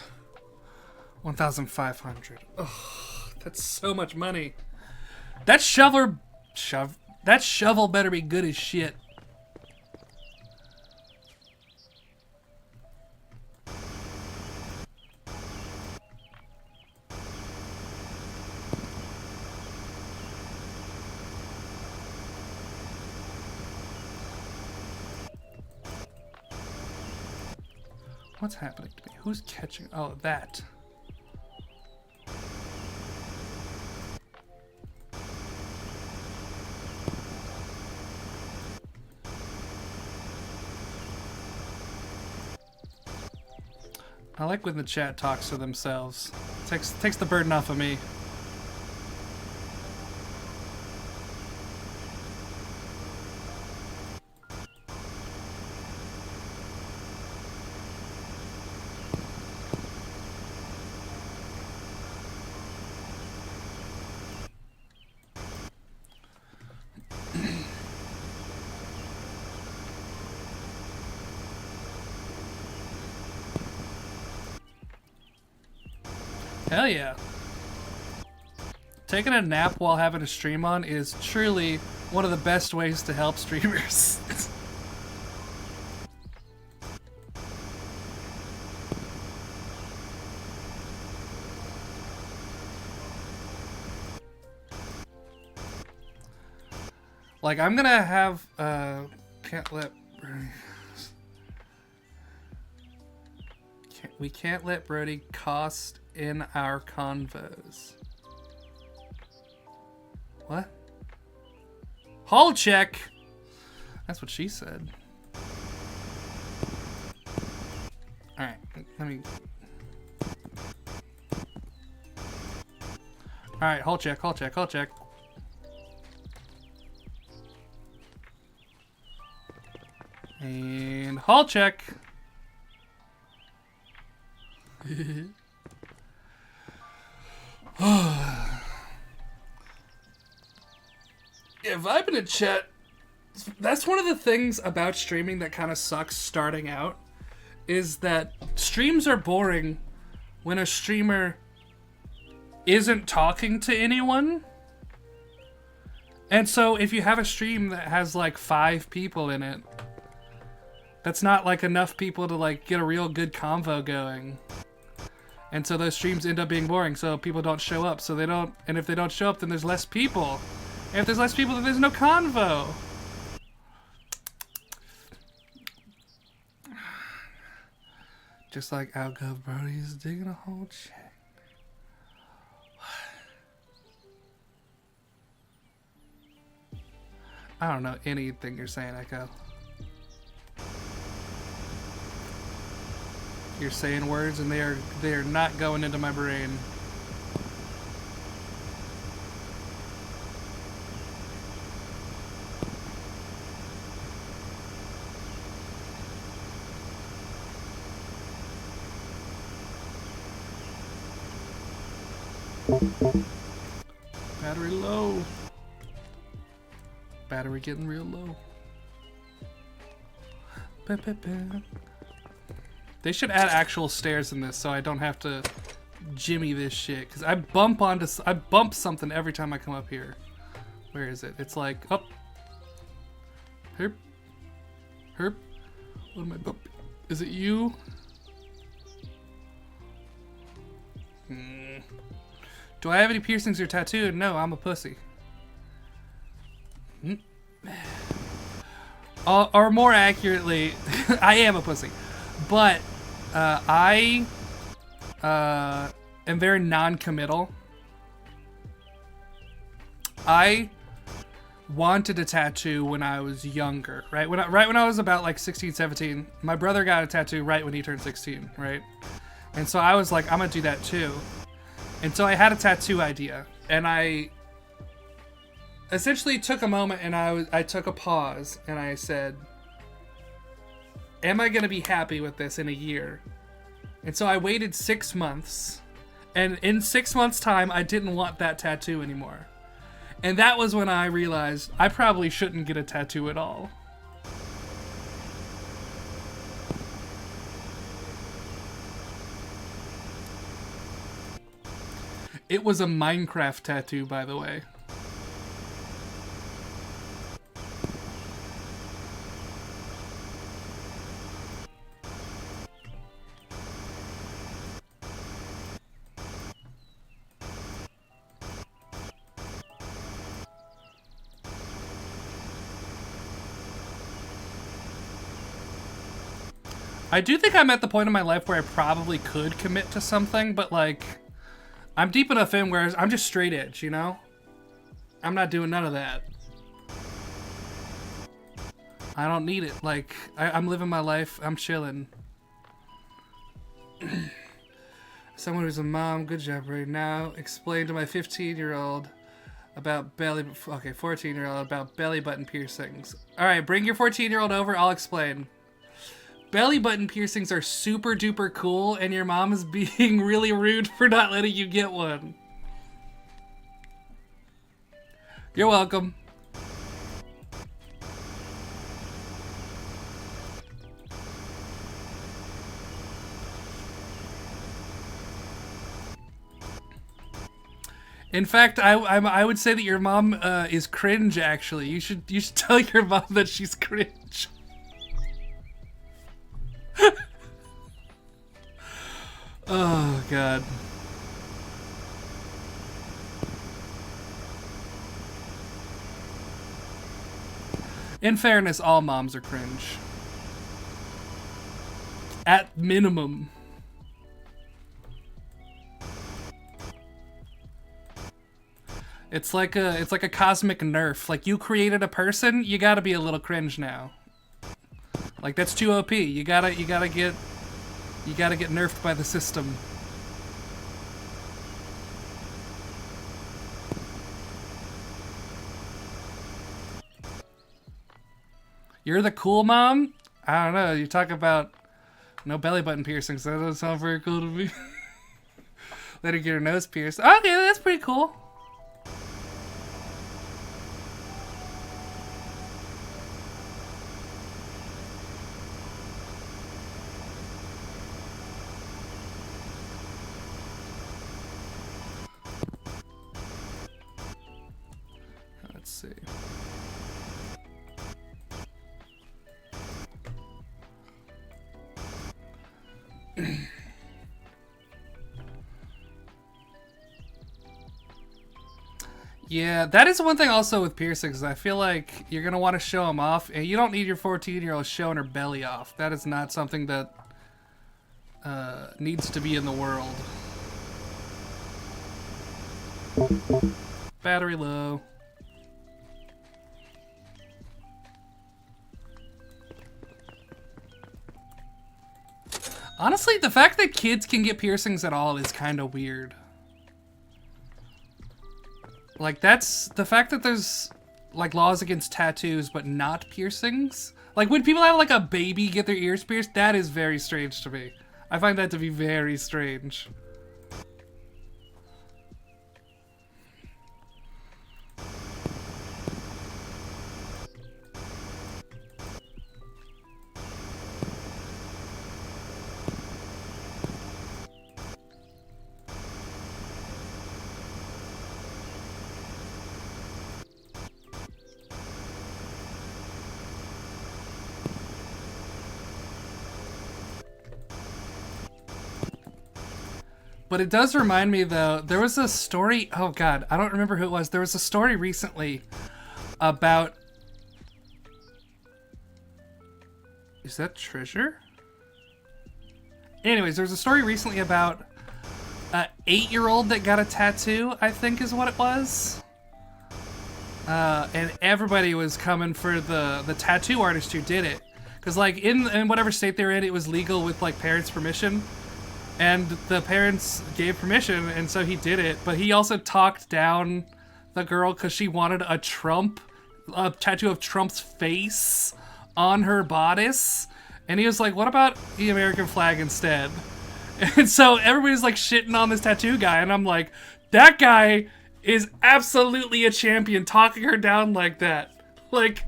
1,500. Oh, that's so much money. That shovel better be good as shit. What's happening to me? Who's catching? Oh, that. I like when the chat talks to themselves. Takes the burden off of me. Hell yeah. Taking a nap while having a stream on is truly one of the best ways to help streamers. Like, I'm gonna have, we can't let Brody cost in our convos. What? Hull check! That's what she said. Alright, let me... Alright, hull check. And hall check. Yeah, vibing in chat. That's one of the things about streaming that kind of sucks starting out, is that streams are boring when a streamer isn't talking to anyone. And so if you have a stream that has like 5 people in it, that's not like enough people to like get a real good convo going. And so those streams end up being boring, so people don't show up. So they don't, and if they don't show up, then there's less people. And if there's less people, then there's no convo. Just like Algov Brody's digging a hole check. I don't know anything you're saying, Echo. You're saying words and they are not going into my brain. Battery low. Battery getting real low. They should add actual stairs in this so I don't have to jimmy this shit. Cause I bump something every time I come up here. Where is it? It's like, up. Herp. Herp. What am I bumping? Is it you? Do I have any piercings or tattooed? No, I'm a pussy. Or more accurately, I am a pussy. But I am very non-committal. I wanted a tattoo when I was younger, right? When I was about like 16, 17, my brother got a tattoo right when he turned 16, right? And so I was like, I'm gonna do that too. And so I had a tattoo idea, and I essentially took a moment and I took a pause and I said, am I going to be happy with this in a year? And so I waited 6 months, and in 6 months time I didn't want that tattoo anymore. And that was when I realized I probably shouldn't get a tattoo at all. It was a Minecraft tattoo, by the way. I do think I'm at the point in my life where I probably could commit to something, but like, I'm deep enough in where I'm just straight edge, you know? I'm not doing none of that. I don't need it. Like, I'm living my life. I'm chilling. Someone who's a mom, good job right now. Explain to my 15-year-old about belly... Okay, 14-year-old about belly button piercings. Alright, bring your 14-year-old over. I'll explain. Belly button piercings are super duper cool, and your mom is being really rude for not letting you get one. You're welcome. In fact, I would say that your mom is cringe. Actually, you should tell your mom that she's cringe. Oh, God. In fairness, all moms are cringe. At minimum. It's like a cosmic nerf. Like, you created a person, you gotta be a little cringe now. Like, that's too OP. You gotta get nerfed by the system. You're the cool mom? I don't know. You talk about no belly button piercings. That doesn't sound very cool to me. Let her get her nose pierced. Okay, that's pretty cool. Let's see. Yeah, that is one thing also with piercings. I feel like you're going to want to show them off, and you don't need your 14-year-old showing her belly off. That is not something that needs to be in the world. Battery low. Honestly, the fact that kids can get piercings at all is kind of weird. Like, that's the fact that there's like laws against tattoos but not piercings. Like, when people have like a baby get their ears pierced, that is very strange to me. I find that to be very strange. But it does remind me, though, there was a story, oh god, I don't remember who it was. There was a story recently about... Is that Treasure? Anyways, there was a story recently about an 8-year-old that got a tattoo, I think is what it was. And everybody was coming for the tattoo artist who did it. Because, like, in whatever state they were in, it was legal with, like, parents' permission. And the parents gave permission, and so he did it. But he also talked down the girl because she wanted a tattoo of Trump's face on her bodice. And he was like, what about the American flag instead? And so everybody's like shitting on this tattoo guy. And I'm like, that guy is absolutely a champion talking her down like that. Like,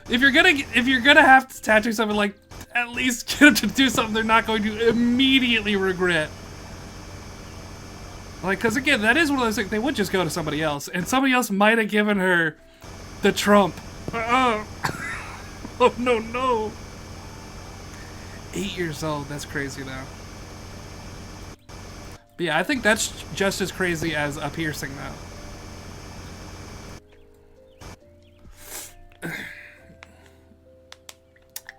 if you're gonna have to tattoo something, like, at least get them to do something they're not going to immediately regret. Like, because again, that is one of those things, they would just go to somebody else, and somebody else might have given her the Trump. Oh no, no. 8 years old, that's crazy though. But yeah, I think that's just as crazy as a piercing though.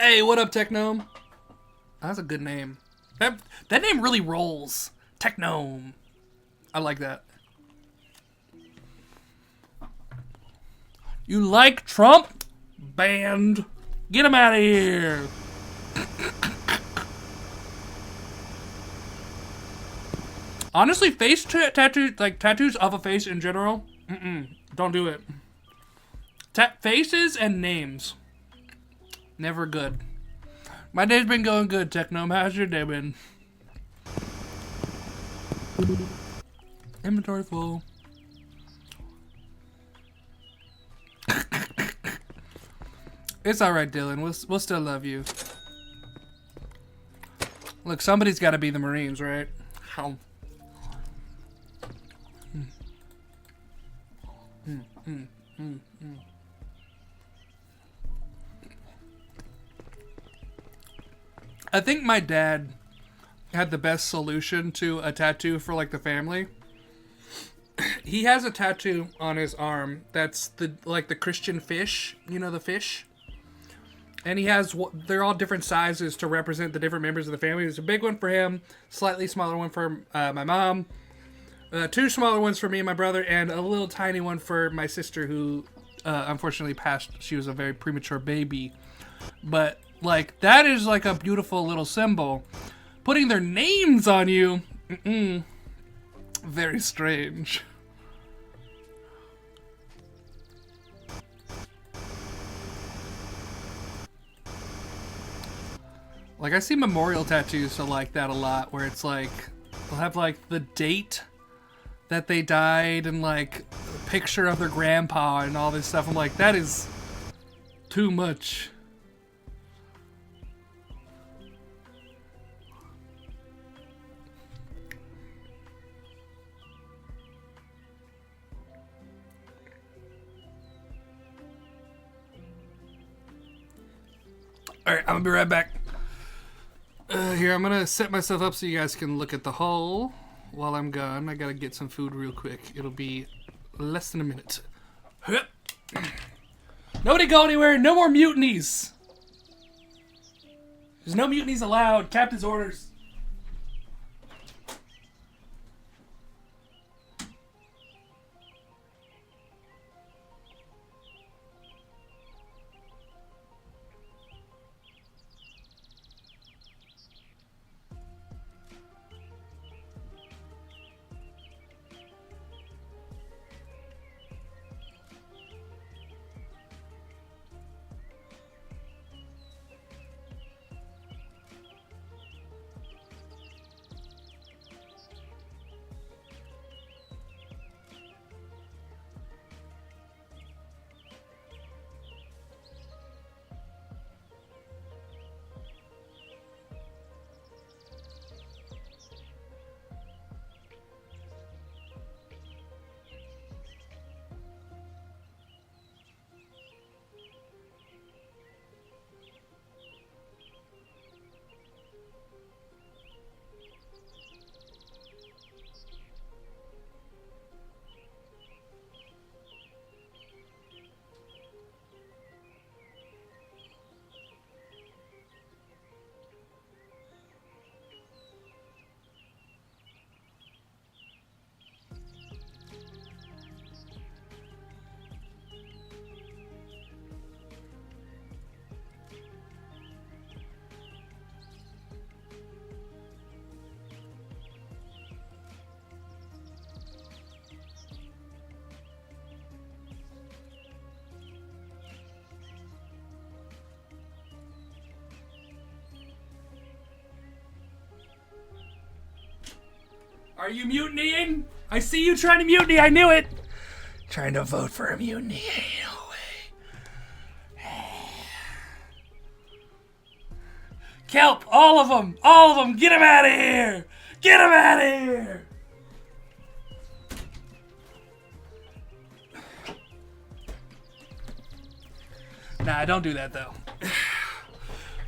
Hey, what up, Technome? That's a good name. That name really rolls. Technome. I like that. You like Trump? Banned. Get him out of here. Honestly, face tattoos, like tattoos of a face in general, don't do it. Faces and names. Never good. My day's been going good, Technome. How's your day been? Inventory full. It's alright, Dylan. We'll still love you. Look, somebody's got to be the Marines, right? How? I think my dad had the best solution to a tattoo for, like, the family. He has a tattoo on his arm that's the Christian fish, you know, the fish. And he has, they're all different sizes to represent the different members of the family. There's a big one for him, slightly smaller one for my mom, 2 smaller ones for me and my brother, and a little tiny one for my sister who unfortunately passed. She was a very premature baby. But, like, that is like a beautiful little symbol. Putting their names on you, very strange. Like, I see memorial tattoos for like that a lot, where it's like, they'll have like the date that they died and like a picture of their grandpa and all this stuff. I'm like, that is too much. Alright, I'm gonna be right back. Here, I'm gonna set myself up so you guys can look at the hull while I'm gone. I gotta get some food real quick. It'll be less than a minute. Nobody go anywhere. No more mutinies. There's no mutinies allowed. Captain's orders. Are you mutinying? I see you trying to mutiny. I knew it. Trying to vote for a mutiny. No way. Kelp, all of them. All of them. Get him out of here. Get him out of here. Nah, don't do that though.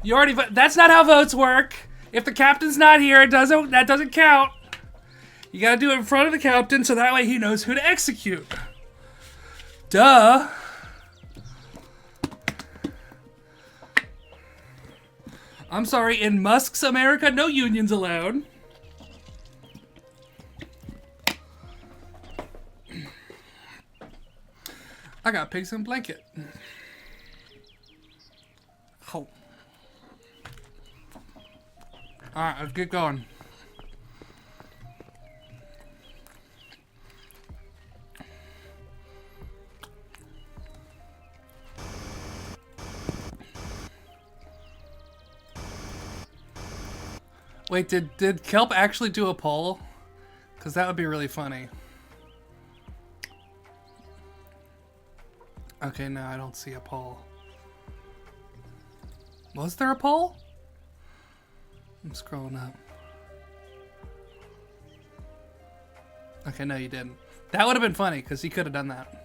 You already. That's not how votes work. If the captain's not here, it doesn't. That doesn't count. You gotta do it in front of the captain so that way he knows who to execute. Duh. I'm sorry, in Musk's America, no unions allowed. I got pigs in a blanket. Oh. Alright, let's get going. Wait, did Kelp actually do a poll? Because that would be really funny. Okay, no, I don't see a poll. Was there a poll? I'm scrolling up. Okay, no, you didn't. That would have been funny, because he could have done that.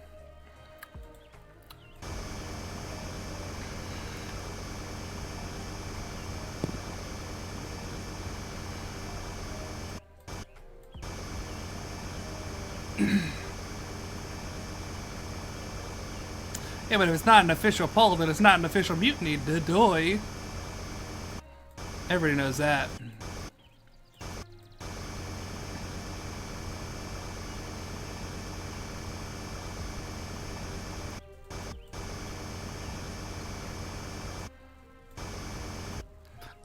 Yeah, but if it's not an official poll, then it's not an official mutiny, doy. Everybody knows that.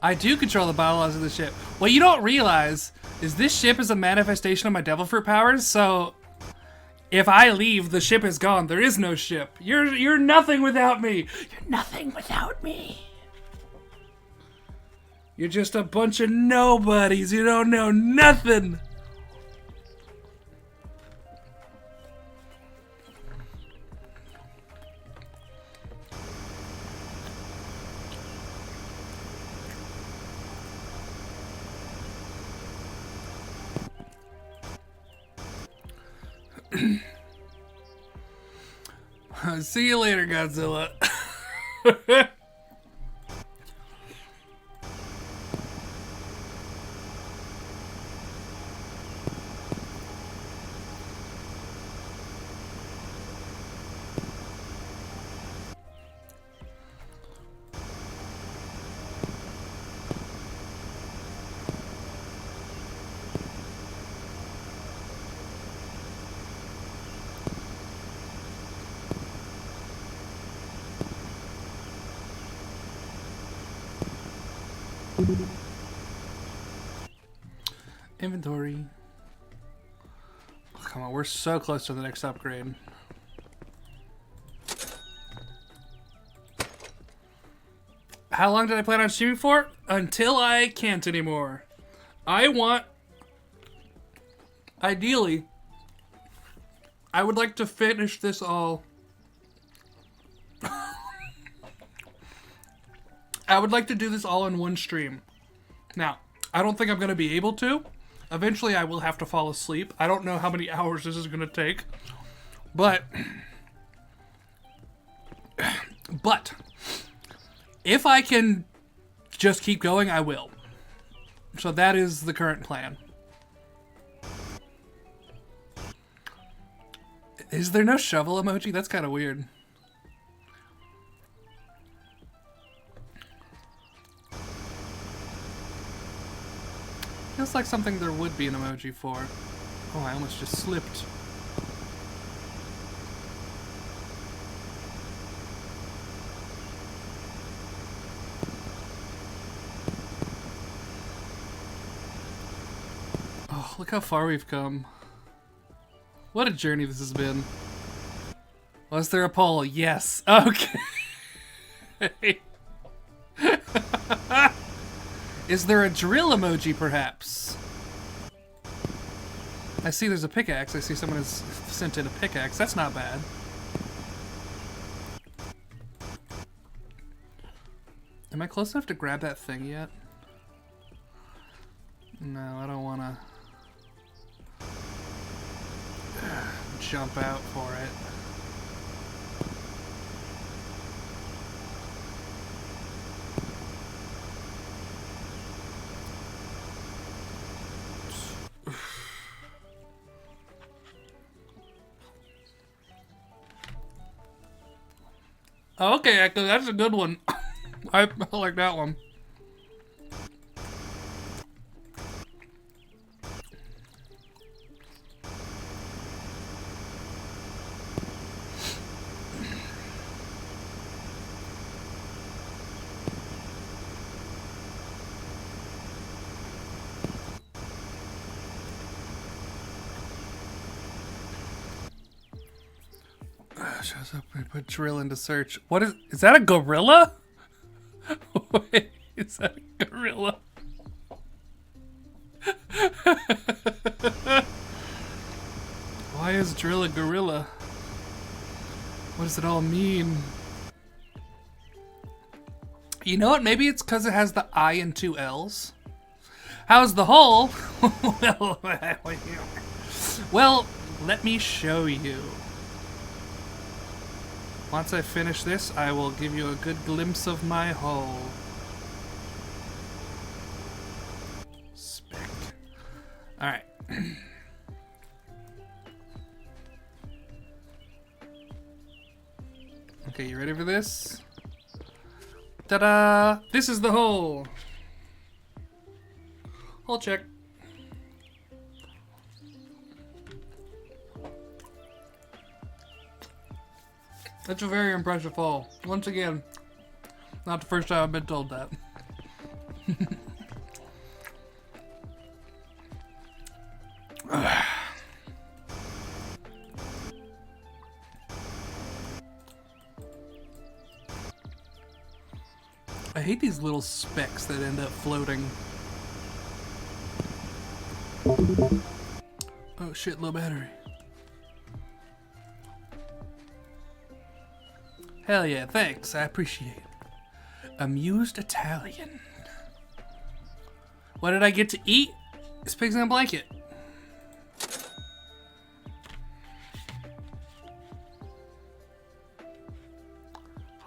I do control the bylaws of the ship. What you don't realize is this ship is a manifestation of my devil fruit powers, so if I leave, the ship is gone. There is no ship. You're nothing without me. You're nothing without me. You're just a bunch of nobodies. You don't know nothing. See you later, Godzilla. Inventory. Oh, come on, we're so close to the next upgrade. How long did I plan on streaming for? Until I can't anymore. Ideally, I would like to finish this all. I would like to do this all in one stream. Now, I don't think I'm going to be able to. Eventually, I will have to fall asleep. I don't know how many hours this is going to take. But if I can just keep going, I will. So that is the current plan. Is there no shovel emoji? That's kind of weird. Feels like something there would be an emoji for. Oh, I almost just slipped. Oh, look how far we've come. What a journey this has been. Was there a poll? Yes. Okay. Is there a drill emoji, perhaps? I see there's a pickaxe. I see someone has sent in a pickaxe. That's not bad. Am I close enough to grab that thing yet? No, I don't want to jump out for it. Okay, Echo, that's a good one. I like that one. Shows up, we put drill into search. What is that a gorilla? Wait, is that a gorilla? Why is drill a gorilla? What does it all mean? You know what? Maybe it's because it has the I and two L's. How's the hole? Well, let me show you. Once I finish this, I will give you a good glimpse of my hole. Speck. Alright. Okay, you ready for this? Ta-da! This is the hole! Hole check. That's a very impressive hole. Once again, not the first time I've been told that. I hate these little specks that end up floating. Oh shit, low battery. Hell yeah, thanks, I appreciate it. Amused Italian. What did I get to eat? It's pigs in a blanket.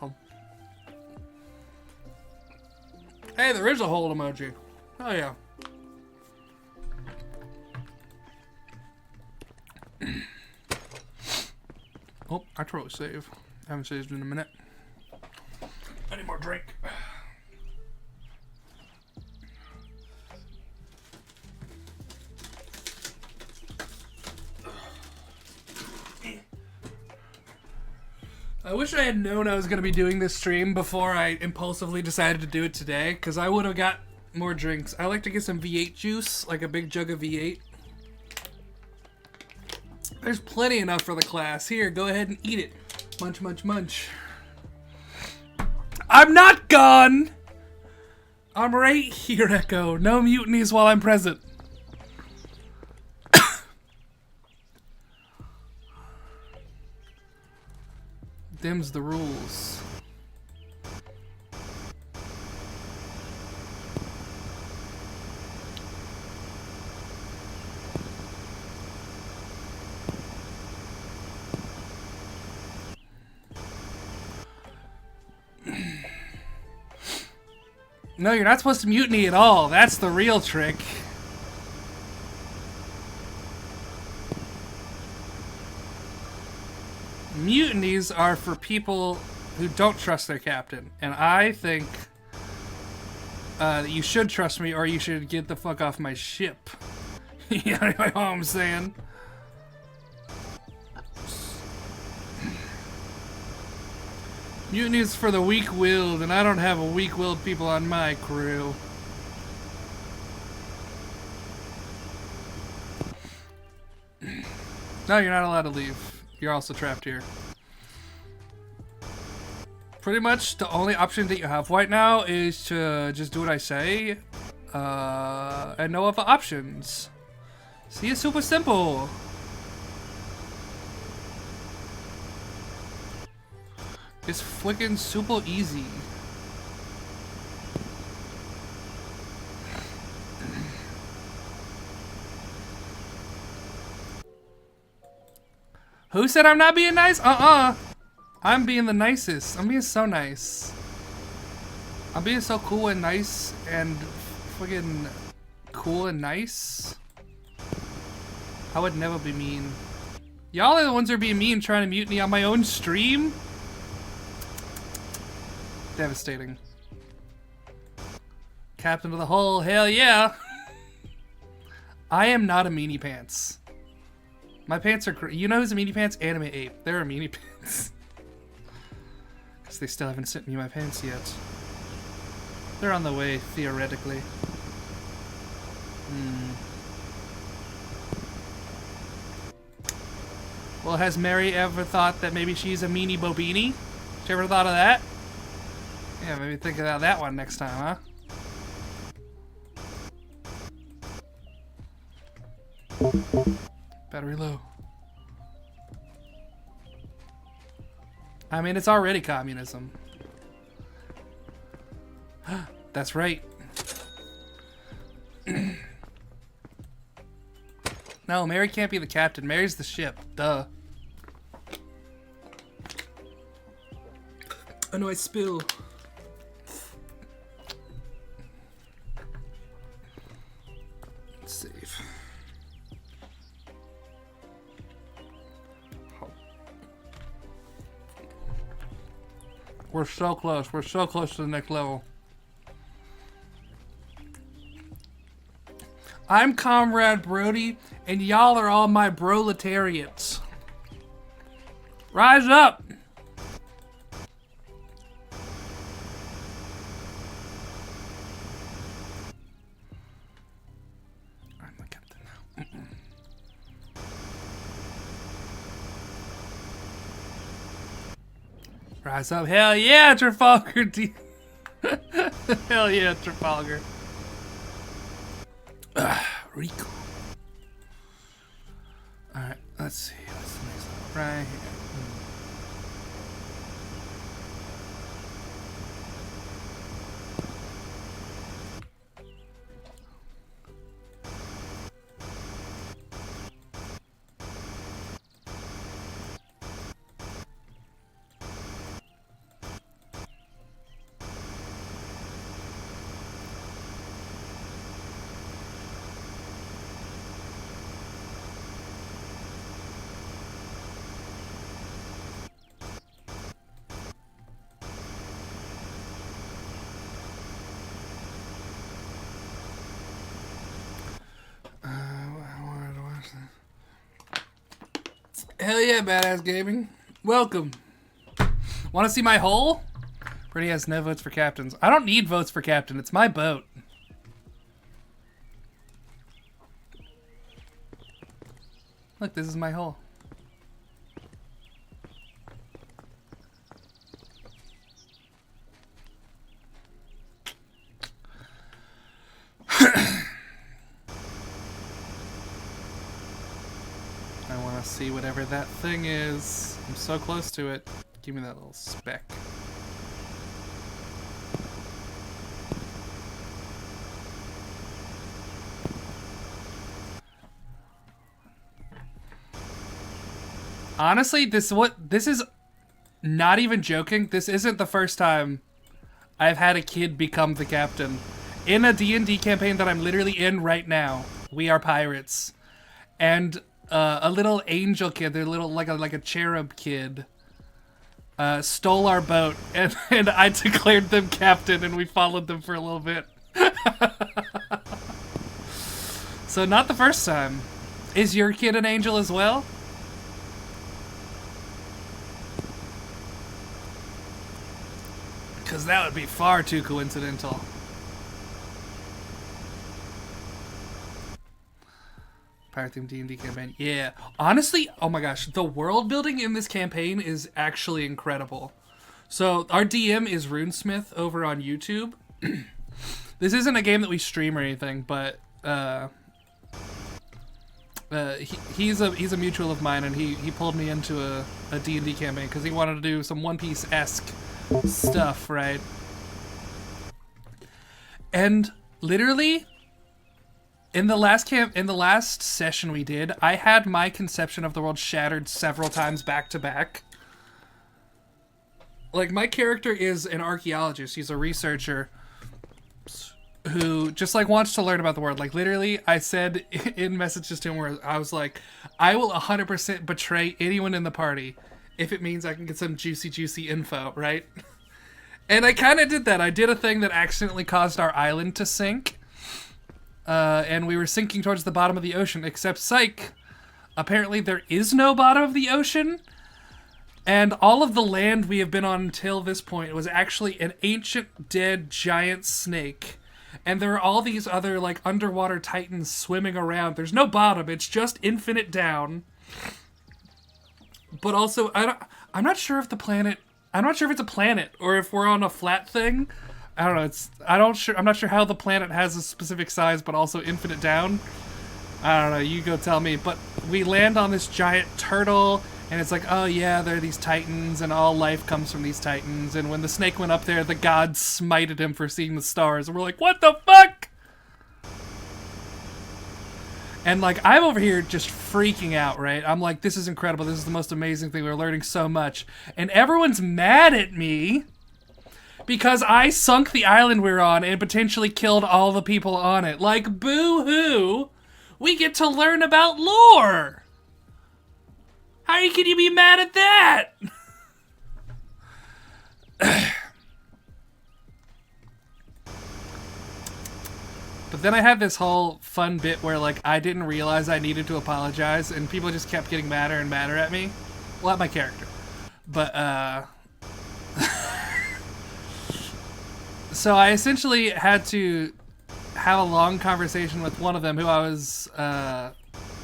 Oh. Hey, there is a hole emoji. Oh yeah. Oh, I totally save. I haven't saved in a minute. I need more drink. I wish I had known I was going to be doing this stream before I impulsively decided to do it today, because I would have got more drinks. I like to get some V8 juice, like a big jug of V8. There's plenty enough for the class. Here, go ahead and eat it. Munch, munch, munch. I'm not gone! I'm right here, Echo. No mutinies while I'm present. Them's the rules. No, you're not supposed to mutiny at all. That's the real trick. Mutinies are for people who don't trust their captain. And I think that you should trust me or you should get the fuck off my ship. You know what I'm saying? Mutiny is for the weak-willed, and I don't have a weak-willed people on my crew. No, you're not allowed to leave. You're also trapped here. Pretty much the only option that you have right now is to just do what I say, and no other options. See, it's super simple. It's flicking super easy. Who said I'm not being nice? I'm being the nicest. I'm being so nice. I'm being so cool and nice and friggin' cool and nice. I would never be mean. Y'all are the ones who are being mean trying to mutiny on my own stream? Devastating. Captain of the hull, hell yeah. I am not a meanie pants. My pants are you know who's a meanie pants? Anime Ape. They're a meanie pants. Because they still haven't sent me my pants yet. They're on the way, theoretically. Well, has Mary ever thought that maybe she's a meanie bobini? She ever thought of that? Yeah, maybe think about that one next time, huh? Battery low. I mean, it's already communism. That's right. No, Mary can't be the captain. Mary's the ship. Duh. Oh no, I spill. Save. We're so close. We're so close to the next level. I'm Comrade Brody, and y'all are all my proletariats. Rise up! I'm the captain now. Rise up, hell yeah, Trafalgar D. Hell yeah, Trafalgar. Rico. Alright, let's see. What's the next one? Right here. Hell yeah, Badass Gaming. Welcome. Want to see my hole? Pretty has no votes for captains. I don't need votes for captain. It's my boat. Look, this is my hole. I want to see whatever that thing is. I'm so close to it. Give me that little speck. Honestly, this is not even joking. This isn't the first time I've had a kid become the captain. In a D&D campaign that I'm literally in right now, we are pirates. And a little angel kid, they're little like a cherub kid, stole our boat, and I declared them captain, and we followed them for a little bit. So not the first time. Is your kid an angel as well? Because that would be far too coincidental. Pirate themed D&D campaign. Yeah. Honestly, oh my gosh, the world building in this campaign is actually incredible. So our DM is Runesmith over on YouTube. This isn't a game that we stream or anything, but he's a mutual of mine, and he pulled me into a D&D campaign because he wanted to do some One Piece-esque stuff, right? And literally, in the last session we did, I had my conception of the world shattered several times back to back. Like, my character is an archaeologist. He's a researcher who just, like, wants to learn about the world. Like, literally, I said in messages to him where I was like, I will 100% betray anyone in the party if it means I can get some juicy info, right? And I kind of did that. I did a thing that accidentally caused our island to sink. And we were sinking towards the bottom of the ocean, except psych. Apparently there is no bottom of the ocean. And all of the land we have been on until this point was actually an ancient, dead, giant snake. And there are all these other, like, underwater titans swimming around. There's no bottom. It's just infinite down. But also, I'm not sure if the planet... I'm not sure if it's a planet or if we're on a flat thing. I don't know. I'm not sure how the planet has a specific size, but also infinite down. I don't know. You go tell me. But we land on this giant turtle, and it's like, oh yeah, there are these titans, and all life comes from these titans. And when the snake went up there, the gods smited him for seeing the stars. And we're like, what the fuck? And, like, I'm over here just freaking out, right? I'm like, this is incredible. This is the most amazing thing. We're learning so much. And everyone's mad at me because I sunk the island we're on and potentially killed all the people on it. Like, boo-hoo. We get to learn about lore. How can you be mad at that? But then I had this whole fun bit where, like, I didn't realize I needed to apologize, and people just kept getting madder and madder at me. Well, at my character. But, so I essentially had to have a long conversation with one of them who I was,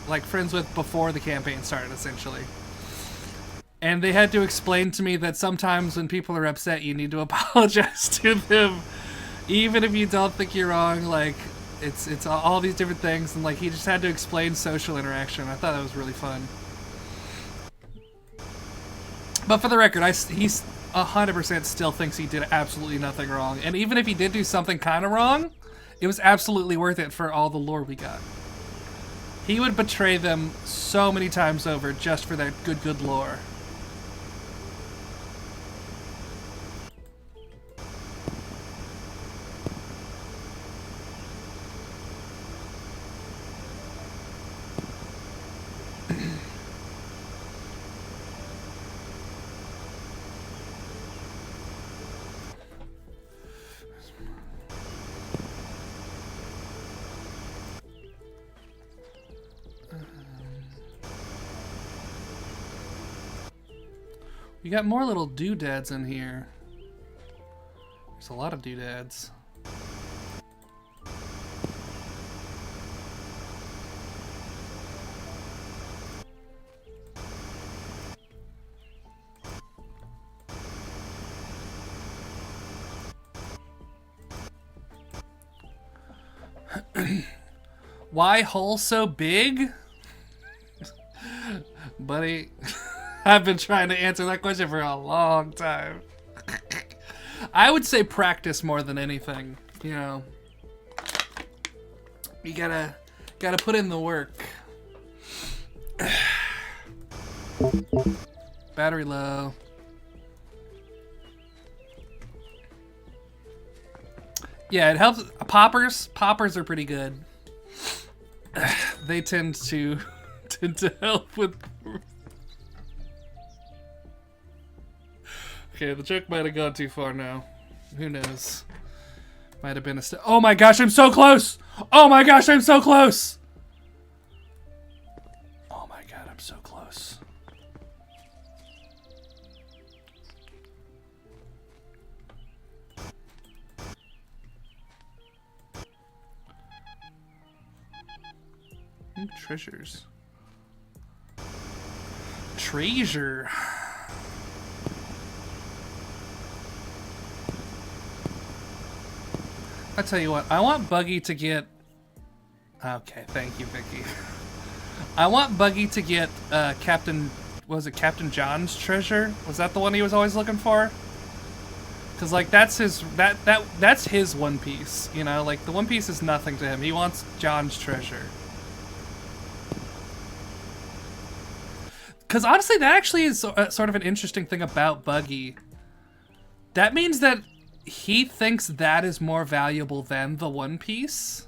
like, friends with before the campaign started, essentially. And they had to explain to me that sometimes when people are upset, you need to apologize to them, even if you don't think you're wrong. Like, it's all these different things, and like he just had to explain social interaction. I thought that was really fun. But for the record, he's 100% still thinks he did absolutely nothing wrong, and even if he did do something kind of wrong, it was absolutely worth it for all the lore we got. He would betray them so many times over just for that good lore. We got more little doodads in here. There's a lot of doodads. Why hole so big? Buddy, I've been trying to answer that question for a long time. I would say practice more than anything, you know. You gotta put in the work. Battery low. Yeah, it helps. Poppers are pretty good. They tend to help with. Okay, the joke might have gone too far now. Who knows? Might have been a oh my gosh, I'm so close! Oh my gosh, I'm so close! Oh my god, I'm so close. Ooh, treasures. Treasure. I tell you what, I want Buggy to get. Okay, thank you, Vicky. I want Buggy to get Captain. Was it Captain John's treasure? Was that the one he was always looking for? Cause like that's his that's his One Piece. You know, like the One Piece is nothing to him. He wants John's treasure. Cause honestly, that actually is sort of an interesting thing about Buggy. That means that he thinks that is more valuable than the One Piece,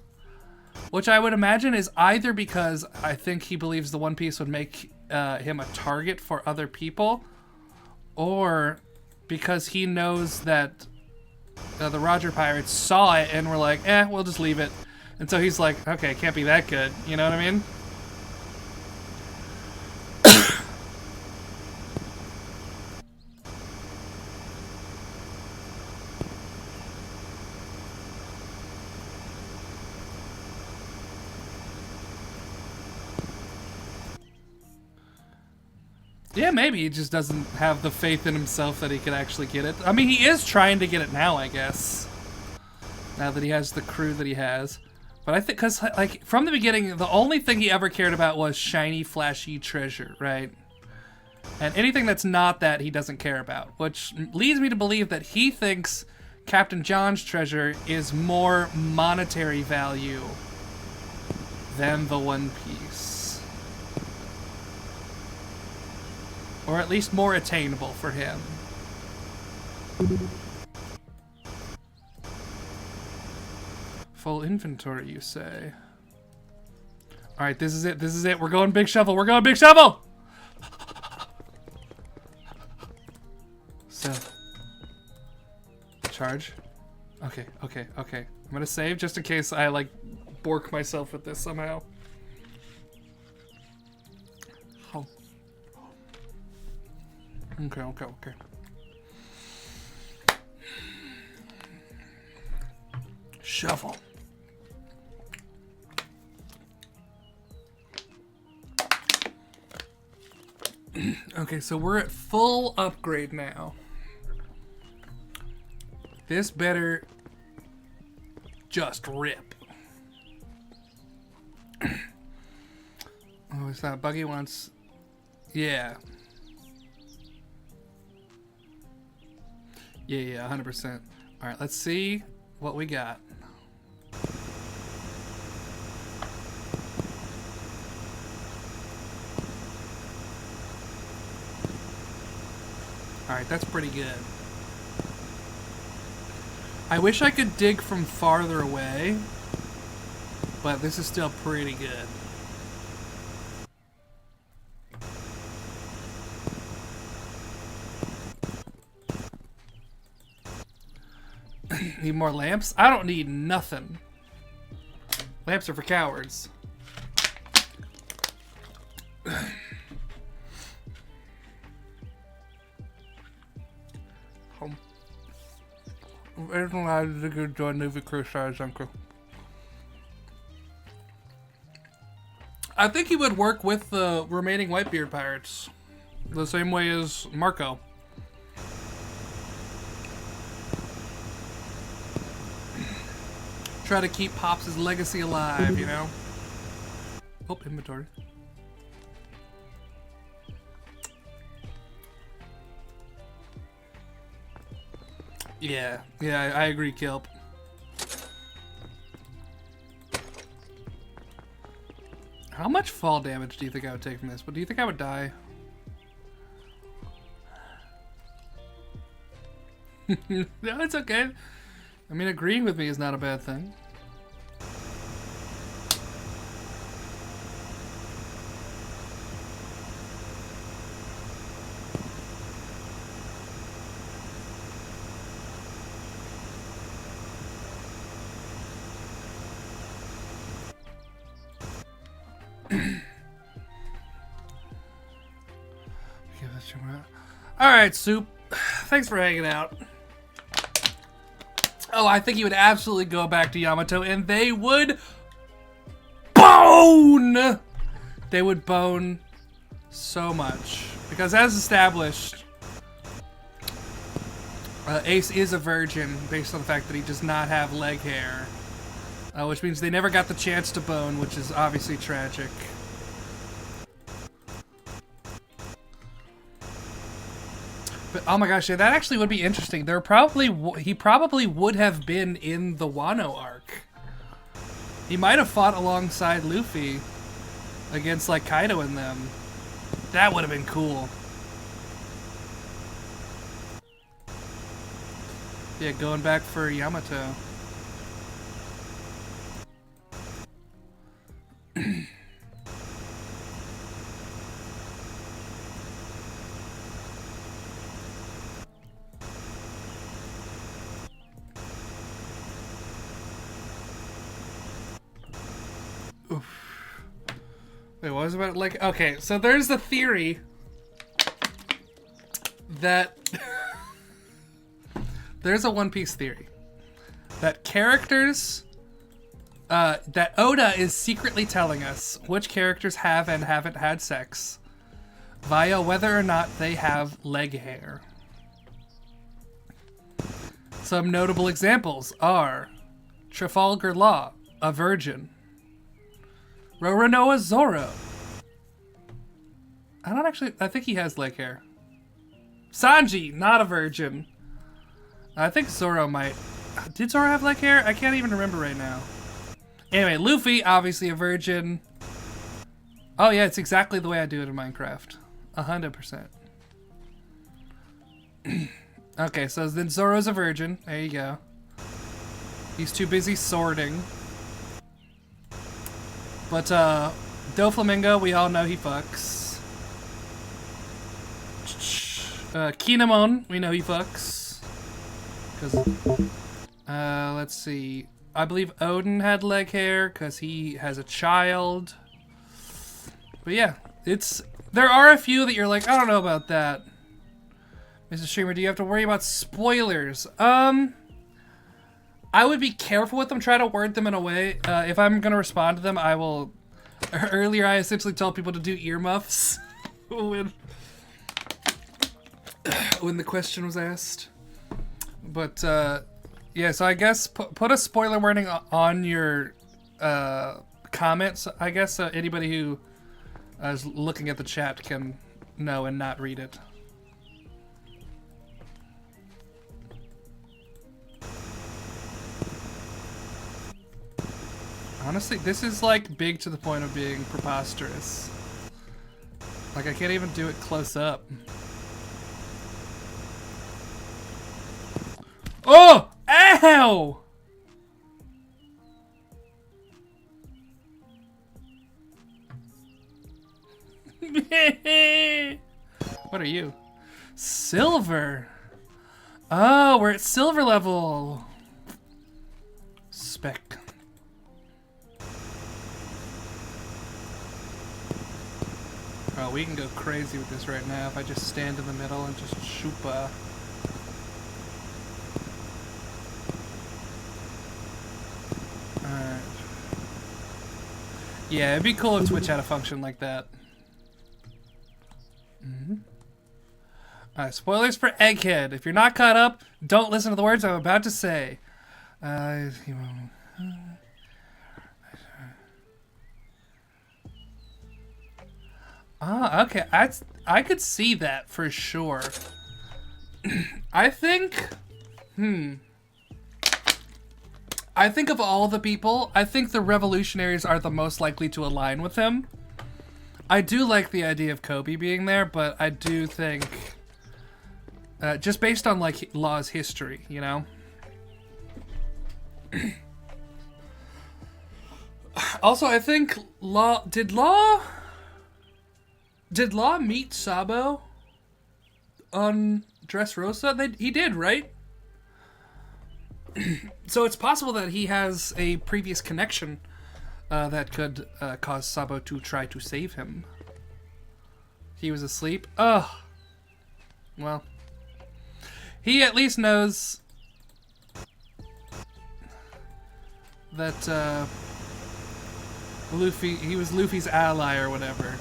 which I would imagine is either because I think he believes the One Piece would make him a target for other people, or because he knows that the Roger Pirates saw it and were like, we'll just leave it. And so he's like, okay, it can't be that good. You know what I mean? Yeah, maybe he just doesn't have the faith in himself that he could actually get it. I mean, he is trying to get it now, I guess. Now that he has the crew that he has. But I think, because, like, from the beginning, the only thing he ever cared about was shiny, flashy treasure, right? And anything that's not that, he doesn't care about. Which leads me to believe that he thinks Captain John's treasure is more monetary value than the One Piece. Or at least more attainable for him. Full inventory, you say? Alright, this is it. This is it. We're going big shovel. We're going big shovel! So. Charge. Okay, okay, okay. I'm gonna save just in case I, like, bork myself with this somehow. Oh. Okay, okay, okay. Shovel. Okay, so we're at full upgrade now. This better just rip. Oh, it's not. Buggy wants... Yeah. Yeah, 100%. Alright, let's see what we got. Alright, that's pretty good. I wish I could dig from farther away, but this is still pretty good. Need more lamps? I don't need nothing. Lamps are for cowards. Anything I did to join Navy Crew stars, Uncle. I think he would work with the remaining Whitebeard pirates the same way as Marco. Try to keep Pops' legacy alive, you know? Oh, inventory. Yeah, I agree, Kelp. How much fall damage do you think I would take from this? But do you think I would die? No, it's okay. I mean, agreeing with me is not a bad thing. Alright, Soup. Thanks for hanging out. Oh, I think he would absolutely go back to Yamato, and they would bone! They would bone so much. Because as established, Ace is a virgin based on the fact that he does not have leg hair. Which means they never got the chance to bone, which is obviously tragic. But oh my gosh, yeah, that actually would be interesting. There he probably would have been in the Wano arc. He might have fought alongside Luffy against like Kaido and them. That would have been cool. Yeah, going back for Yamato. Wait, what was about like? Okay, so there's the theory that there's a One Piece theory that characters that Oda is secretly telling us which characters have and haven't had sex via whether or not they have leg hair. Some notable examples are Trafalgar Law, a virgin. Roronoa Zoro. I think he has leg hair. Sanji, not a virgin. I think Zoro might. Did Zoro have leg hair? I can't even remember right now. Anyway, Luffy, obviously a virgin. Oh yeah, it's exactly the way I do it in Minecraft. 100%. Okay, so then Zoro's a virgin. There you go. He's too busy sorting. But, Doflamingo, we all know he fucks. Kinemon, we know he fucks. Cause, let's see. I believe Odin had leg hair, because he has a child. But yeah, there are a few that you're like, I don't know about that. Mr. Streamer, do you have to worry about spoilers? I would be careful with them, try to word them in a way. If I'm going to respond to them, I will... Earlier, I essentially told people to do earmuffs when the question was asked. But yeah, so I guess put a spoiler warning on your comments. I guess so anybody who is looking at the chat can know and not read it. Honestly, this is like big to the point of being preposterous. Like I can't even do it close up. Oh! Ow! What are you? Silver. Oh, we're at silver level. Speck. Oh, we can go crazy with this right now if I just stand in the middle and just shoopa. Alright. Yeah, it'd be cool if Twitch had a function like that. Alright, spoilers for Egghead. If you're not caught up, don't listen to the words I'm about to say. Okay. I could see that for sure. I think... I think of all the people, I think the revolutionaries are the most likely to align with him. I do like the idea of Kobe being there, but I do think... just based on, like, Law's history, you know? Also, I think Law... Did Law meet Sabo on Dressrosa? He did, right? So it's possible that he has a previous connection that could cause Sabo to try to save him. He was asleep? Ugh. Well. He at least knows that he was Luffy's ally or whatever.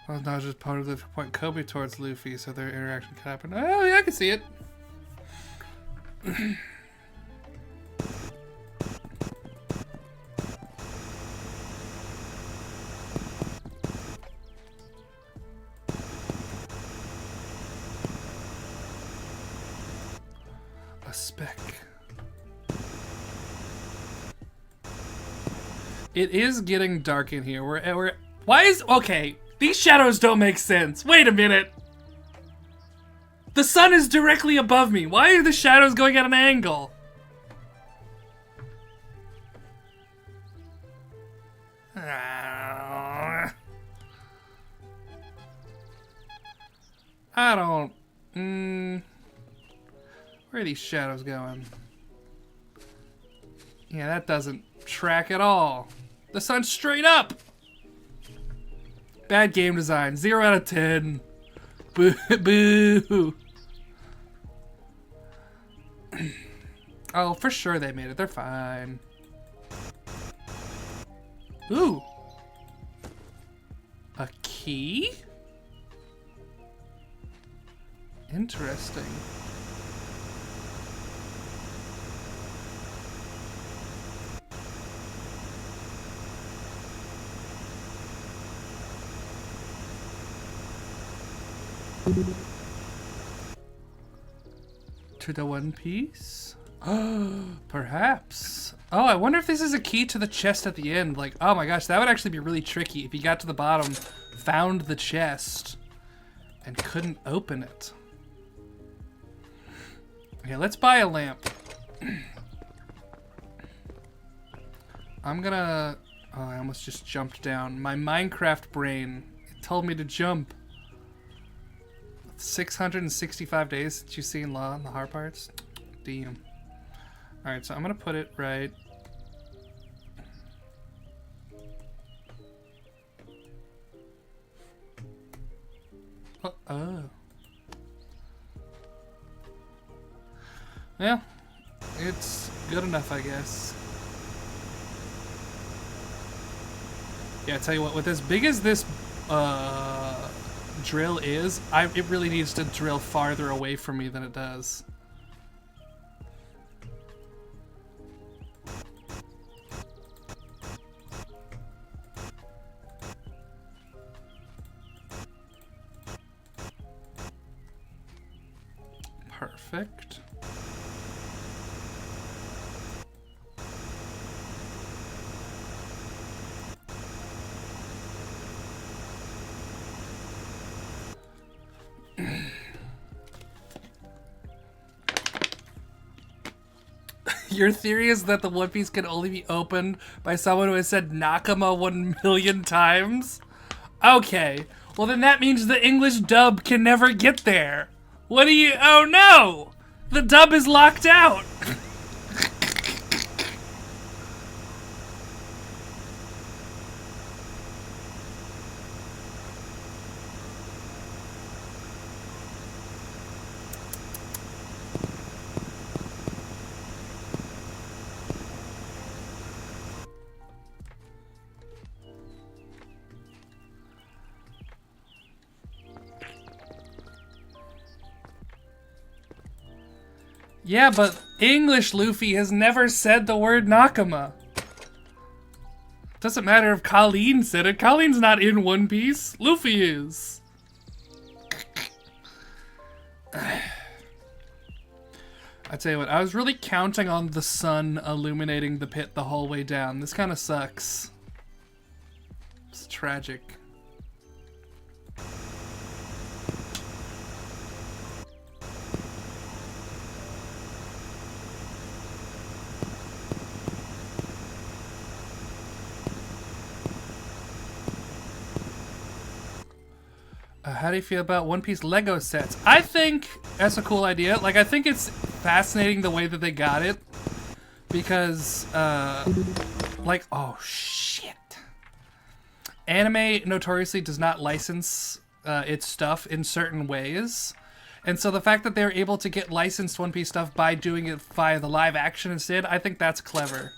Well, now just part of the point Kobe towards Luffy, so their interaction could happen. Oh, yeah, I can see it. A speck. It is getting dark in here. Okay. These shadows don't make sense. Wait a minute. The sun is directly above me. Why are the shadows going at an angle? I don't... Where are these shadows going? Yeah, that doesn't track at all. The sun's straight up. Bad game design. 0 out of 10. Boo. Boo. Oh, for sure they made it. They're fine. Ooh. A key? Interesting. To the One Piece? Perhaps. Oh, I wonder if this is a key to the chest at the end. Like, oh my gosh, that would actually be really tricky if he got to the bottom, found the chest, and couldn't open it. Okay, let's buy a lamp. I'm gonna... Oh, I almost just jumped down. My Minecraft brain, it told me to jump. 665 days since you've seen Law in the hard parts? Damn. Alright, so I'm gonna put it right... Oh. Yeah. It's good enough, I guess. Yeah, I tell you what, with as big as this drill is, it really needs to drill farther away from me than it does. Perfect. Your theory is that the One Piece can only be opened by someone who has said Nakama 1,000,000 times? Okay. Well, then that means the English dub can never get there. What do you... Oh, no! The dub is locked out! Yeah, but English Luffy has never said the word Nakama. Doesn't matter if Colleen said it. Colleen's not in One Piece. Luffy is. I tell you what, I was really counting on the sun illuminating the pit the whole way down. This kind of sucks. It's tragic. How do you feel about One Piece Lego sets? I think that's a cool idea. Like, I think it's fascinating the way that they got it. Because, like, oh, shit. Anime notoriously does not license its stuff in certain ways. And so the fact that they're able to get licensed One Piece stuff by doing it via the live action instead, I think that's clever.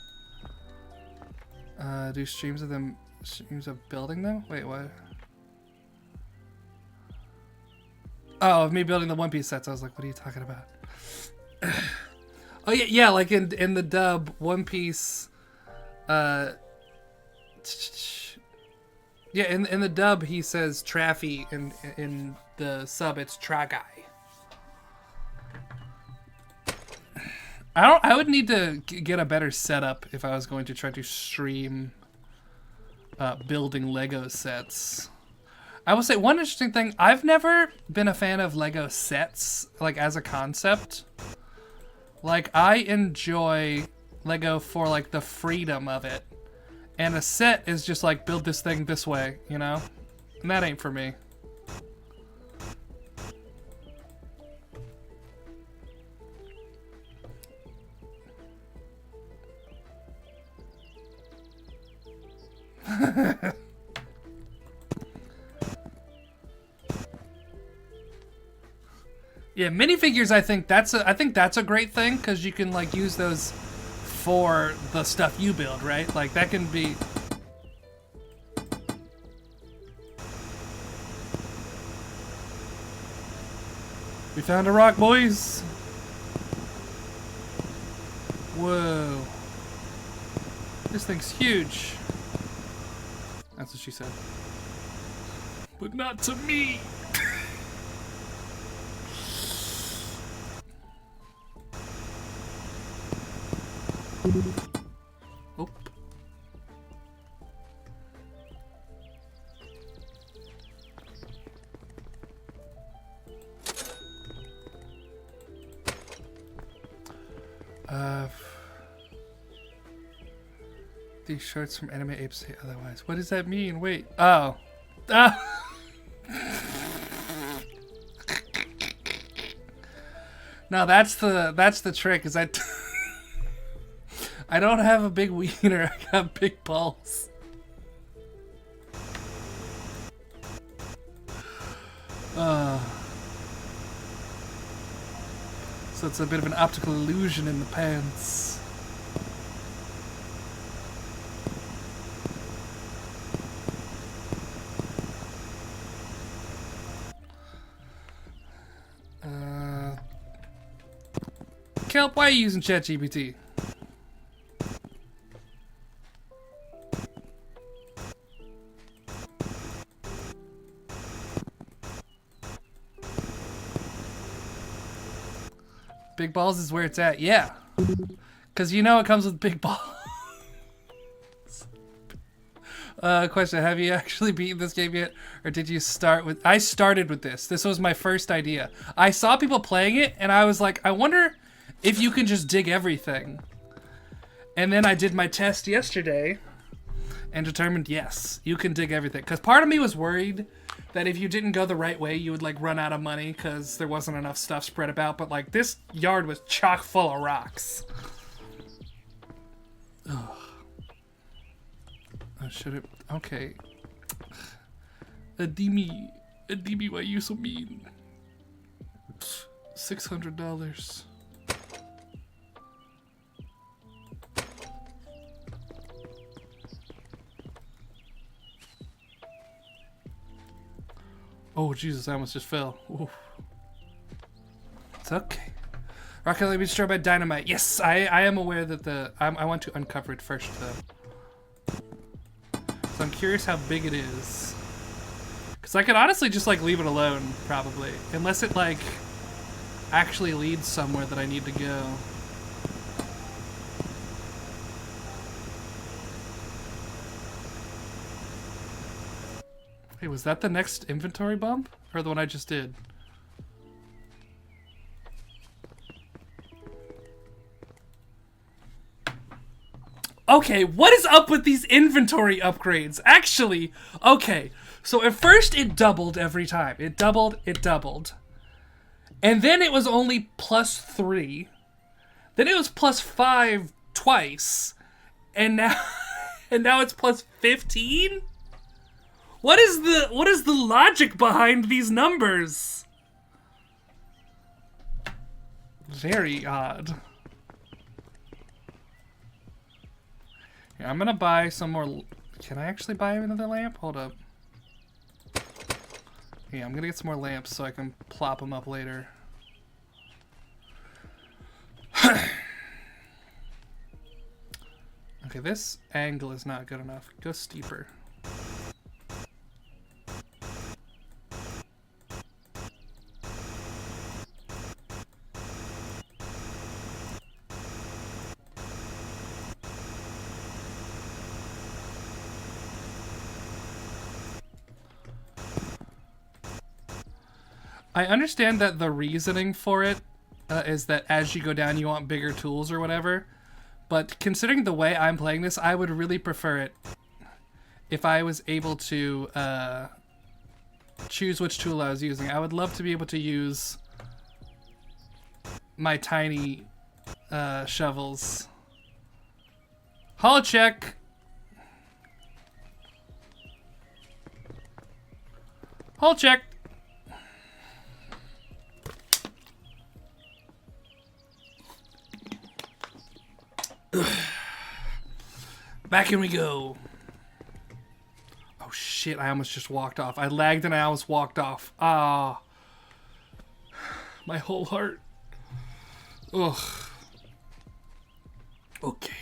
Do streams of them... Streams of building them? Wait, what? Oh, of me building the One Piece sets. I was like, what are you talking about? Oh, yeah, like in the dub, One Piece... yeah, in the dub, he says Traffy. In the sub, it's Tragai. I would need to get a better setup if I was going to try to stream building Lego sets. I will say one interesting thing, I've never been a fan of Lego sets, like, as a concept. Like, I enjoy Lego for, like, the freedom of it. And a set is just, like, build this thing this way, you know? And that ain't for me. Yeah, minifigures. I think that's a great thing because you can like use those for the stuff you build, right? Like that can be. We found a rock, boys. Whoa, this thing's huge. That's what she said. But not to me. Oh. These shorts from Anime Apes say otherwise. What does that mean? Wait. Oh. No, that's the trick. Is I don't have a big wiener. I got big balls. So it's a bit of an optical illusion in the pants. Kelp, why are you using ChatGPT? Big balls is where it's at. Yeah. Because you know it comes with big balls. Question, have you actually beaten this game yet? Or did you start with... I started with this. This was my first idea. I saw people playing it, and I was like, I wonder if you can just dig everything. And then I did my test yesterday and determined, yes, you can dig everything. Because part of me was worried that if you didn't go the right way, you would, like, run out of money because there wasn't enough stuff spread about. But, like, this yard was chock full of rocks. Ugh. I should have... Okay. Adimi, why you so mean? $600. Oh, Jesus, I almost just fell. Oof. It's okay. Rocket League be destroyed by dynamite. Yes, I am aware that I want to uncover it first, though. So I'm curious how big it is. Because I could honestly just, like, leave it alone, probably. Unless it, like, actually leads somewhere that I need to go. Hey, was that the next inventory bump? Or the one I just did? Okay, what is up with these inventory upgrades? Actually, okay. So at first it doubled every time. It doubled. And then it was only +3. Then it was +5 twice. And now and now it's +15? What is the logic behind these numbers? Very odd. Yeah, I'm gonna buy some more. Can I actually buy another lamp? Hold up. Yeah, I'm gonna get some more lamps so I can plop them up later. Okay, this angle is not good enough. Go steeper. I understand that the reasoning for it is that as you go down you want bigger tools or whatever, but considering the way I'm playing this, I would really prefer it if I was able to choose which tool I was using. I would love to be able to use my tiny shovels. Hull check! Hull check! Back in we go. Oh shit, I almost just walked off. I lagged and I almost walked off. Ah. My whole heart. Ugh. Okay.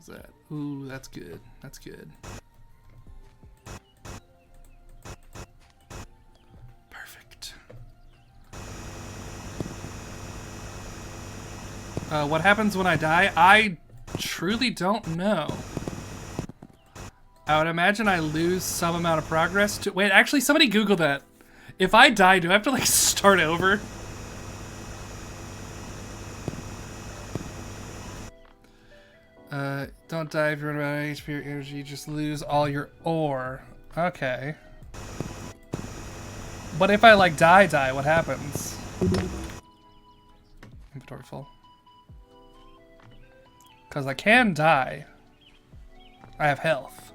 That? Ooh, that's good. That's good. Perfect. What happens when I die? I truly don't know. I would imagine I lose some amount of progress to... Wait, actually, somebody Google that. If I die, do I have to, like, start over? Don't die if you run out of HP or energy, just lose all your ore. Okay. But if I, like, die, what happens? Inventory full. Because I can die. I have health.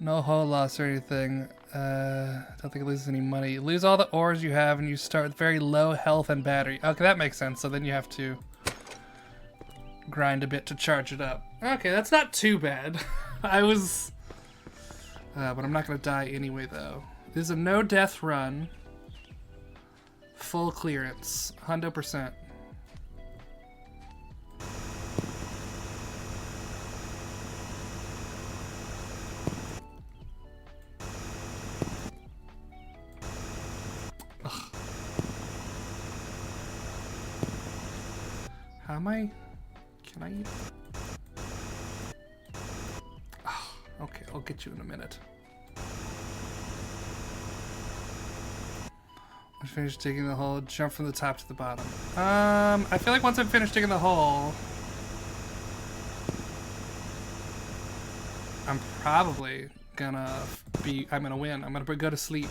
No hull loss or anything. Don't think it loses any money. You lose all the ores you have and you start with very low health and battery. Okay, that makes sense. So then you have to grind a bit to charge it up. Okay, that's not too bad. I was... but I'm not going to die anyway, though. This is a no-death run. Full clearance. 100%. How am I? Can I eat? Oh, okay, I'll get you in a minute. I finished digging the hole. Jump from the top to the bottom. I feel like once I'm finished digging the hole, I'm probably gonna I'm gonna win. I'm gonna go to sleep.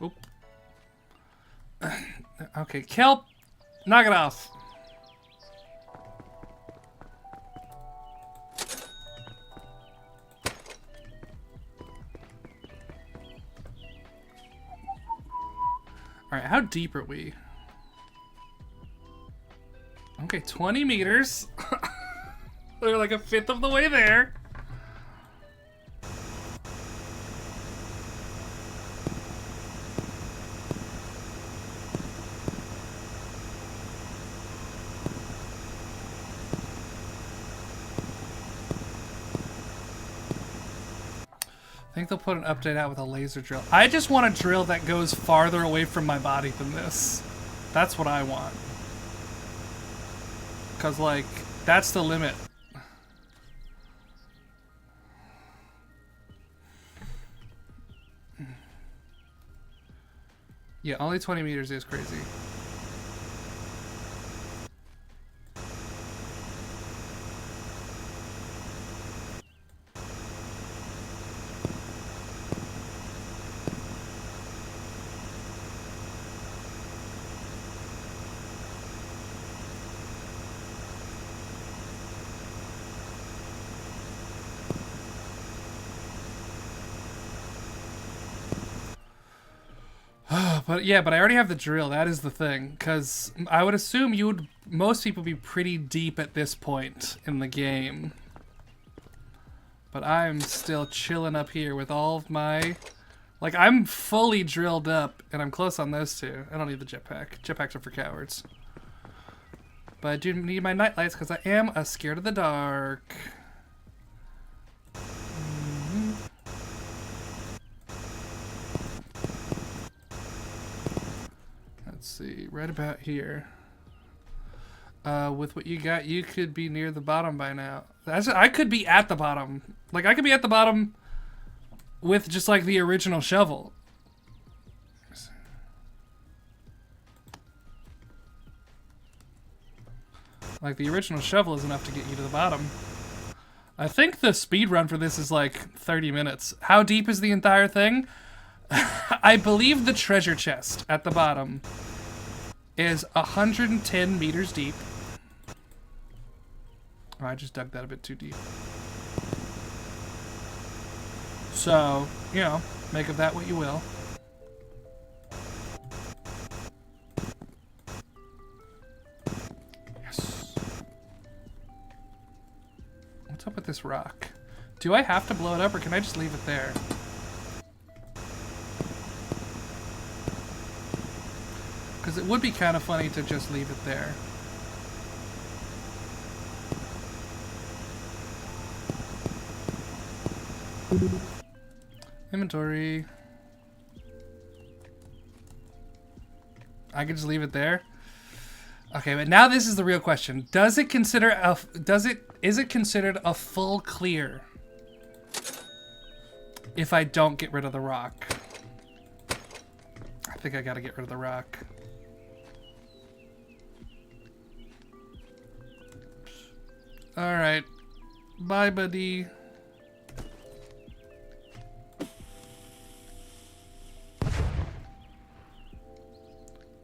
Oop. Okay, kelp, knock it off. All right, how deep are we? Okay, 20 meters. We're like a fifth of the way there. I think they'll put an update out with a laser drill. I just want a drill that goes farther away from my body than this. That's what I want. Because, like, that's the limit. Yeah, only 20 meters is crazy. But yeah, but I already have the drill. That is the thing, because I would assume most people be pretty deep at this point in the game. But I'm still chilling up here with all of my, like, I'm fully drilled up, and I'm close on those two. I don't need the jetpack. Jetpacks are for cowards. But I do need my night lights because I am scared of the dark. Let's see, right about here. With what you got, you could be near the bottom by now. I could be at the bottom. Like, I could be at the bottom with just, like, the original shovel. Like, the original shovel is enough to get you to the bottom. I think the speed run for this is, like, 30 minutes. How deep is the entire thing? I believe the treasure chest at the bottom is 110 meters deep. Oh, I just dug that a bit too deep. So, you know, make of that what you will. Yes. What's up with this rock? Do I have to blow it up or can I just leave it there? Because it would be kind of funny to just leave it there. Inventory. I could just leave it there. Okay, but now this is the real question. Is it considered a full clear if I don't get rid of the rock? I think I gotta get rid of the rock. Alright. Bye, buddy.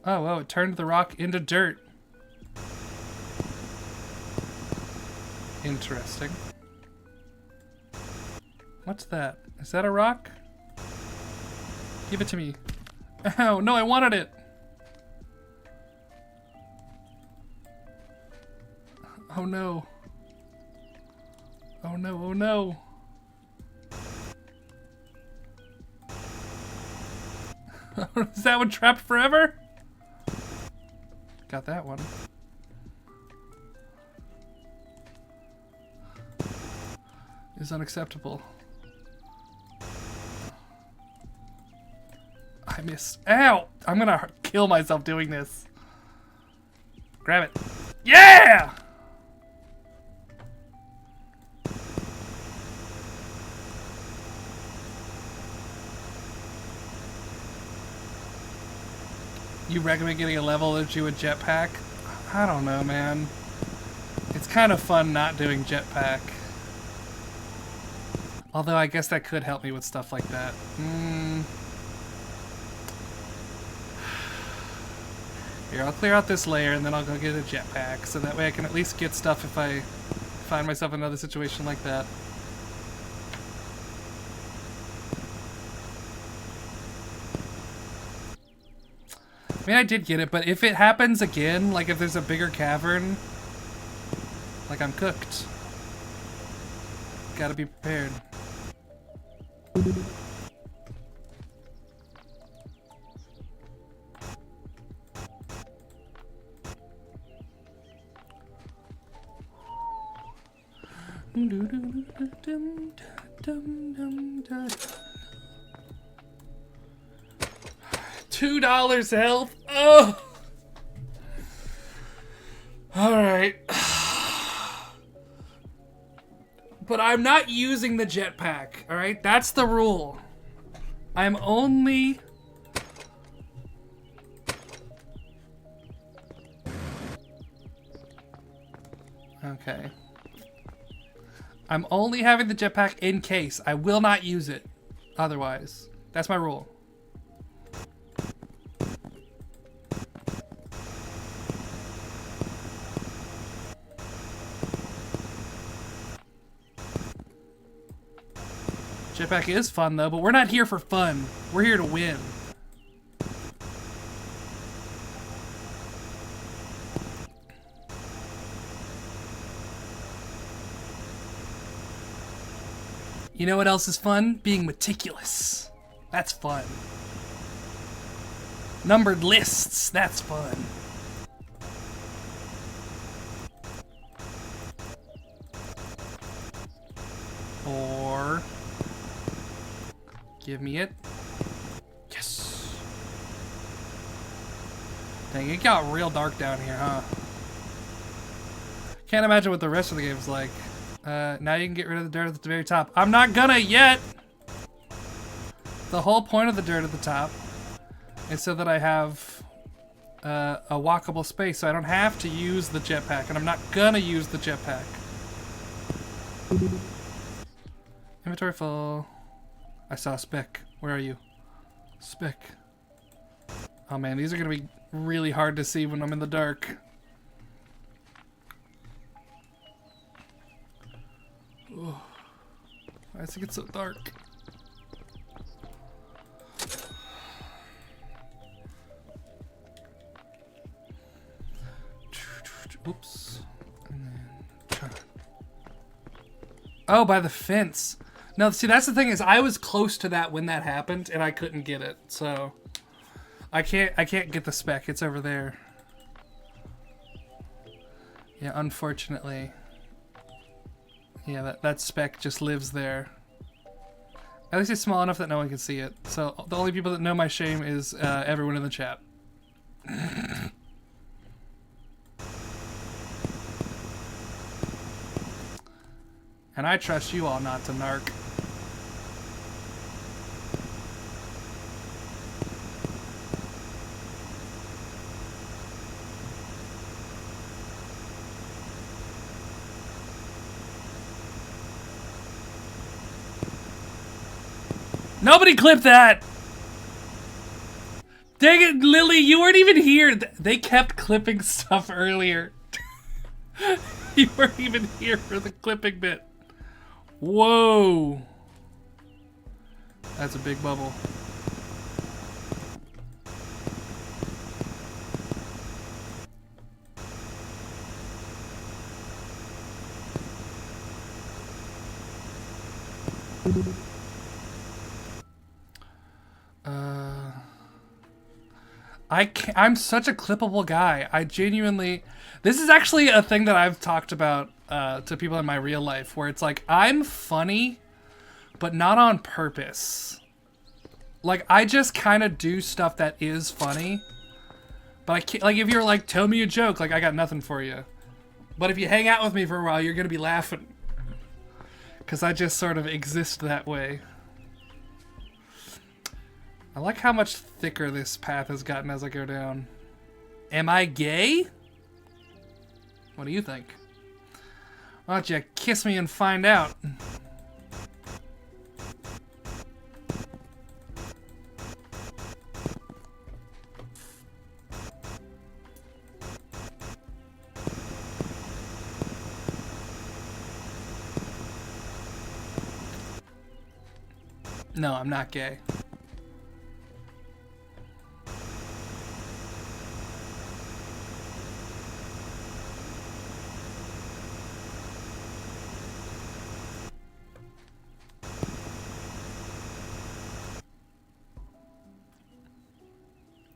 Oh, wow, it turned the rock into dirt. Interesting. What's that? Is that a rock? Give it to me. Oh, no, I wanted it. Oh, no. Oh, no, oh, no. Is that one trapped forever? Got that one. Is unacceptable. I missed. Ow! I'm gonna kill myself doing this. Grab it. Yeah! You recommend getting a level that you would jetpack? I don't know, man. It's kind of fun not doing jetpack. Although I guess that could help me with stuff like that. Here, I'll clear out this layer and then I'll go get a jetpack, so that way I can at least get stuff if I find myself in another situation like that. I mean, I did get it, but if it happens again, like if there's a bigger cavern, like I'm cooked. Gotta be prepared. $2 health. Oh. All right. But I'm not using the jetpack. All right, that's the rule. I'm only. Okay. I'm only having the jetpack in case. I will not use it otherwise. That's my rule. Jetpack is fun though, but we're not here for fun. We're here to win. You know what else is fun? Being meticulous. That's fun. Numbered lists. That's fun. Or... give me it. Yes. Dang, it got real dark down here, huh? Can't imagine what the rest of the game's like. Now you can get rid of the dirt at the very top. I'm not gonna yet! The whole point of the dirt at the top is so that I have a walkable space, so I don't have to use the jetpack, and I'm not gonna use the jetpack. Inventory full. I saw a speck. Where are you? Speck. Oh man, these are gonna be really hard to see when I'm in the dark. Oh, why does it get so dark? Oops. And then... oh, by the fence. No, see, that's the thing is I was close to that when that happened, and I couldn't get it. So I can't get the speck. It's over there. Yeah, unfortunately. Yeah, that speck just lives there. At least it's small enough that no one can see it. So the only people that know my shame is everyone in the chat. And I trust you all not to narc. Nobody clip that! Dang it, Lily, you weren't even here. They kept clipping stuff earlier. You weren't even here for the clipping bit. Whoa. That's a big bubble. I'm such a clippable guy. I genuinely... This is actually a thing that I've talked about to people in my real life, where it's like, I'm funny, but not on purpose. Like, I just kind of do stuff that is funny. But I can't... Like, if you're like, tell me a joke, like, I got nothing for you. But if you hang out with me for a while, you're going to be laughing. Because I just sort of exist that way. I like how much thicker this path has gotten as I go down. Am I gay? What do you think? Why don't you kiss me and find out? No, I'm not gay.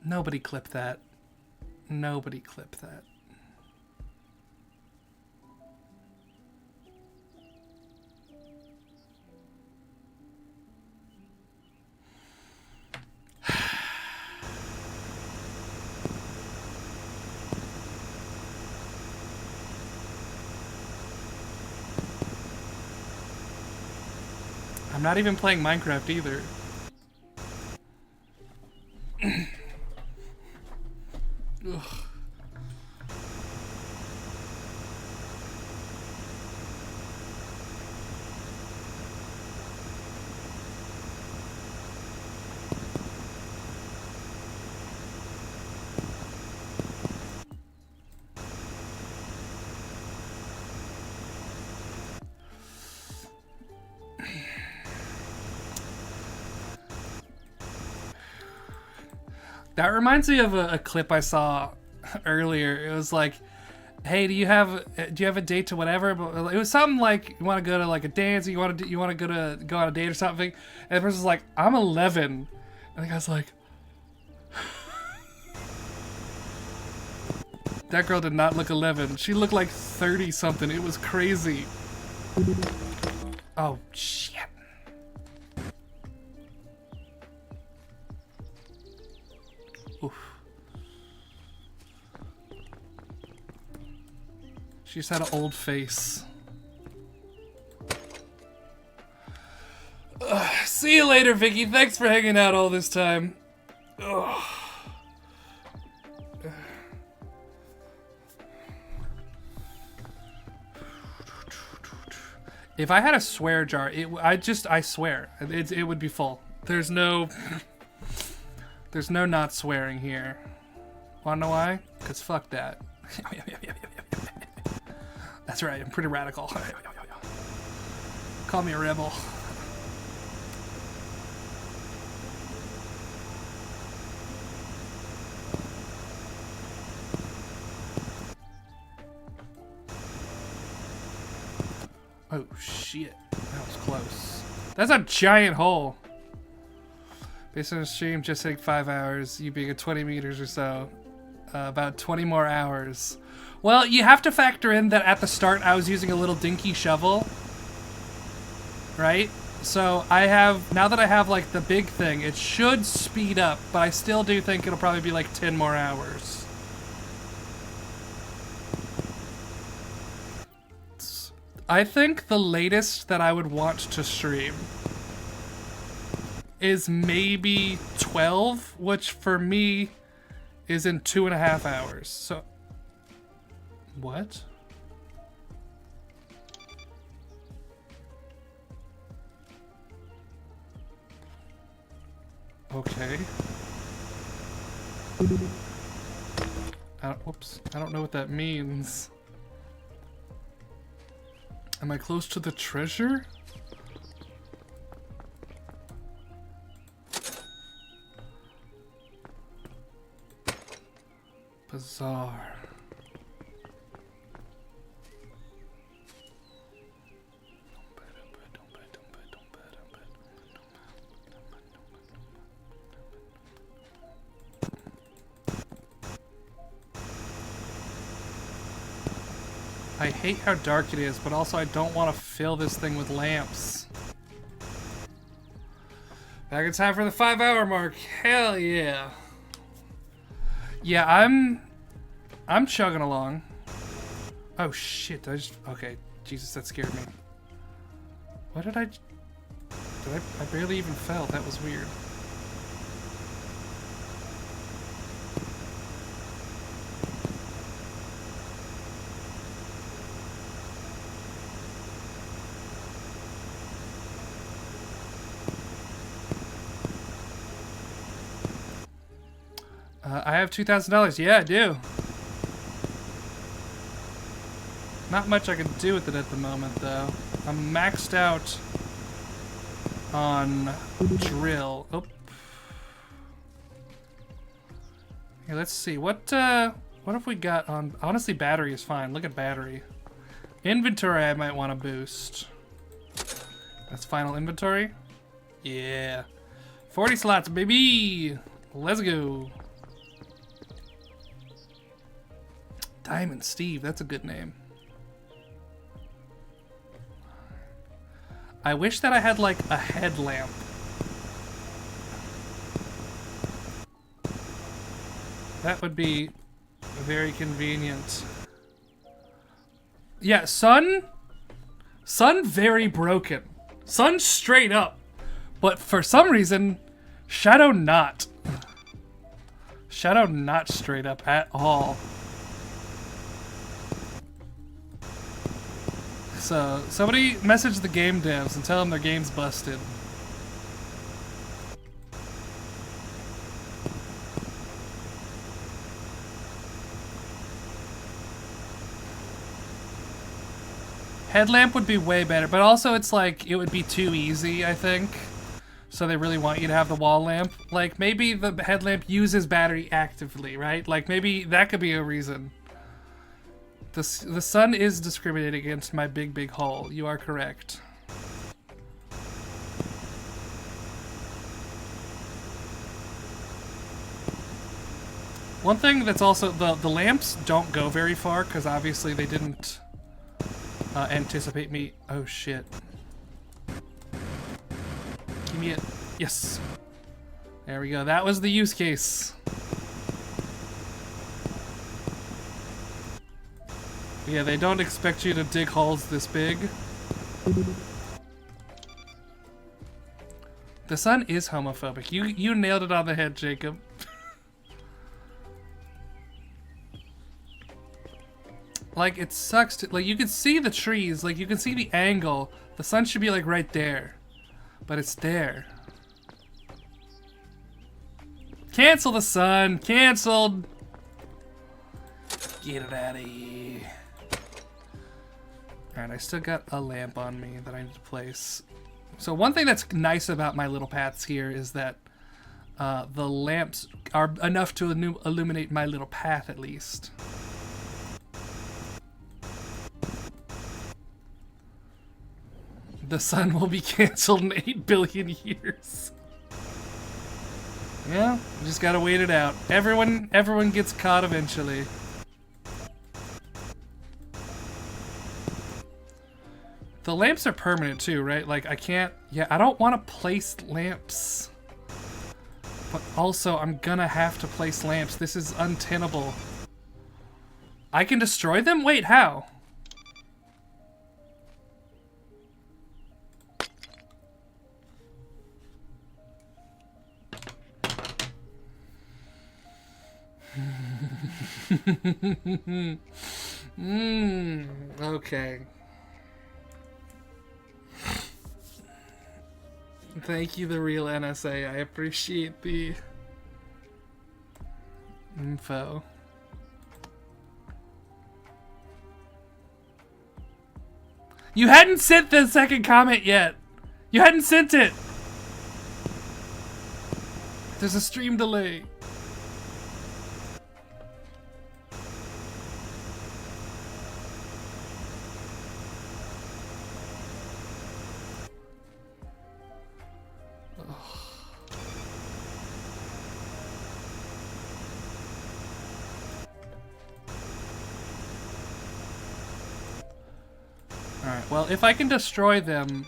Nobody clip that. Nobody clip that. I'm not even playing Minecraft either. Ugh. That reminds me of a clip I saw earlier. It was like, hey, do you have a date to whatever? But it was something like, you want to go to like a dance, or you want to go on a date or something. And the person's like, I'm 11. And the guy's like, that girl did not look 11. She looked like 30 something. It was crazy. Oh shit. Oof. She just had an old face. See you later, Vicky. Thanks for hanging out all this time. Ugh. If I had a swear jar, I swear, it would be full. There's no not swearing here. Wanna know why? Cause fuck that. That's right, I'm pretty radical. Call me a rebel. Oh shit, that was close. That's a giant hole. Based on the stream, just take 5 hours, you being at 20 meters or so. About 20 more hours. Well, you have to factor in that at the start I was using a little dinky shovel. Right? So now that I have like the big thing, it should speed up, but I still do think it'll probably be like 10 more hours. I think the latest that I would want to stream is maybe 12, which for me is in 2.5 hours. So, what? Okay. Whoops. I don't know what that means. Am I close to the treasure? Bizarre. I hate how dark it is, but also I don't want to fill this thing with lamps. Back in time for the 5-hour mark. Hell yeah. Yeah, I'm chugging along. Oh shit, okay. Jesus, that scared me. What did I barely even fell. That was weird. I have $2,000. Yeah, I do. Not much I can do with it at the moment, though. I'm maxed out on drill. Oh. Here, let's see. What have we got on? Honestly, battery is fine. Look at battery. Inventory, I might want to boost. That's final inventory. Yeah. 40 slots, baby. Let's go. Diamond Steve, that's a good name. I wish that I had like a headlamp. That would be very convenient. Yeah, sun very broken. Sun straight up. But for some reason, shadow not. Shadow not straight up at all. So, somebody message the game devs and tell them their game's busted. Headlamp would be way better, but also it's like, it would be too easy, I think. So they really want you to have the wall lamp. Like, maybe the headlamp uses battery actively, right? Like, maybe that could be a reason. The sun is discriminating against my big hole. You are correct. One thing that's also... The lamps don't go very far, because obviously they didn't anticipate me... Oh, shit. Give me it. Yes. There we go. That was the use case. Yeah, they don't expect you to dig holes this big. The sun is homophobic. You nailed it on the head, Jacob. Like, it sucks to... Like, you can see the trees. Like, you can see the angle. The sun should be, like, right there. But it's there. Cancel the sun. Canceled. Get it out of here. Alright, I still got a lamp on me that I need to place. So one thing that's nice about my little paths here is that the lamps are enough to illuminate my little path at least. The sun will be canceled in 8 billion years. Yeah, we just gotta wait it out. Everyone gets caught eventually. The lamps are permanent too, right? Like, I can't... Yeah, I don't want to place lamps. But also, I'm gonna have to place lamps. This is untenable. I can destroy them? Wait, how? Okay. Thank you, the real NSA. I appreciate the info. You hadn't sent the second comment yet. You hadn't sent it. There's a stream delay. Alright, well, if I can destroy them,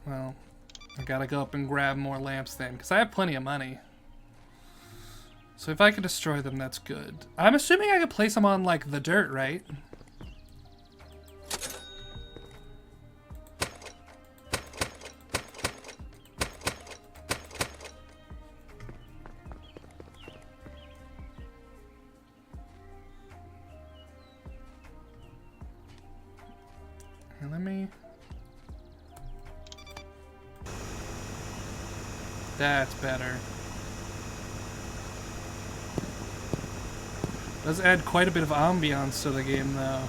well, I gotta go up and grab more lamps then, because I have plenty of money. So if I can destroy them, that's good. I'm assuming I could place them on, like, the dirt, right? Here, let me... That's better. Does add quite a bit of ambiance to the game, though.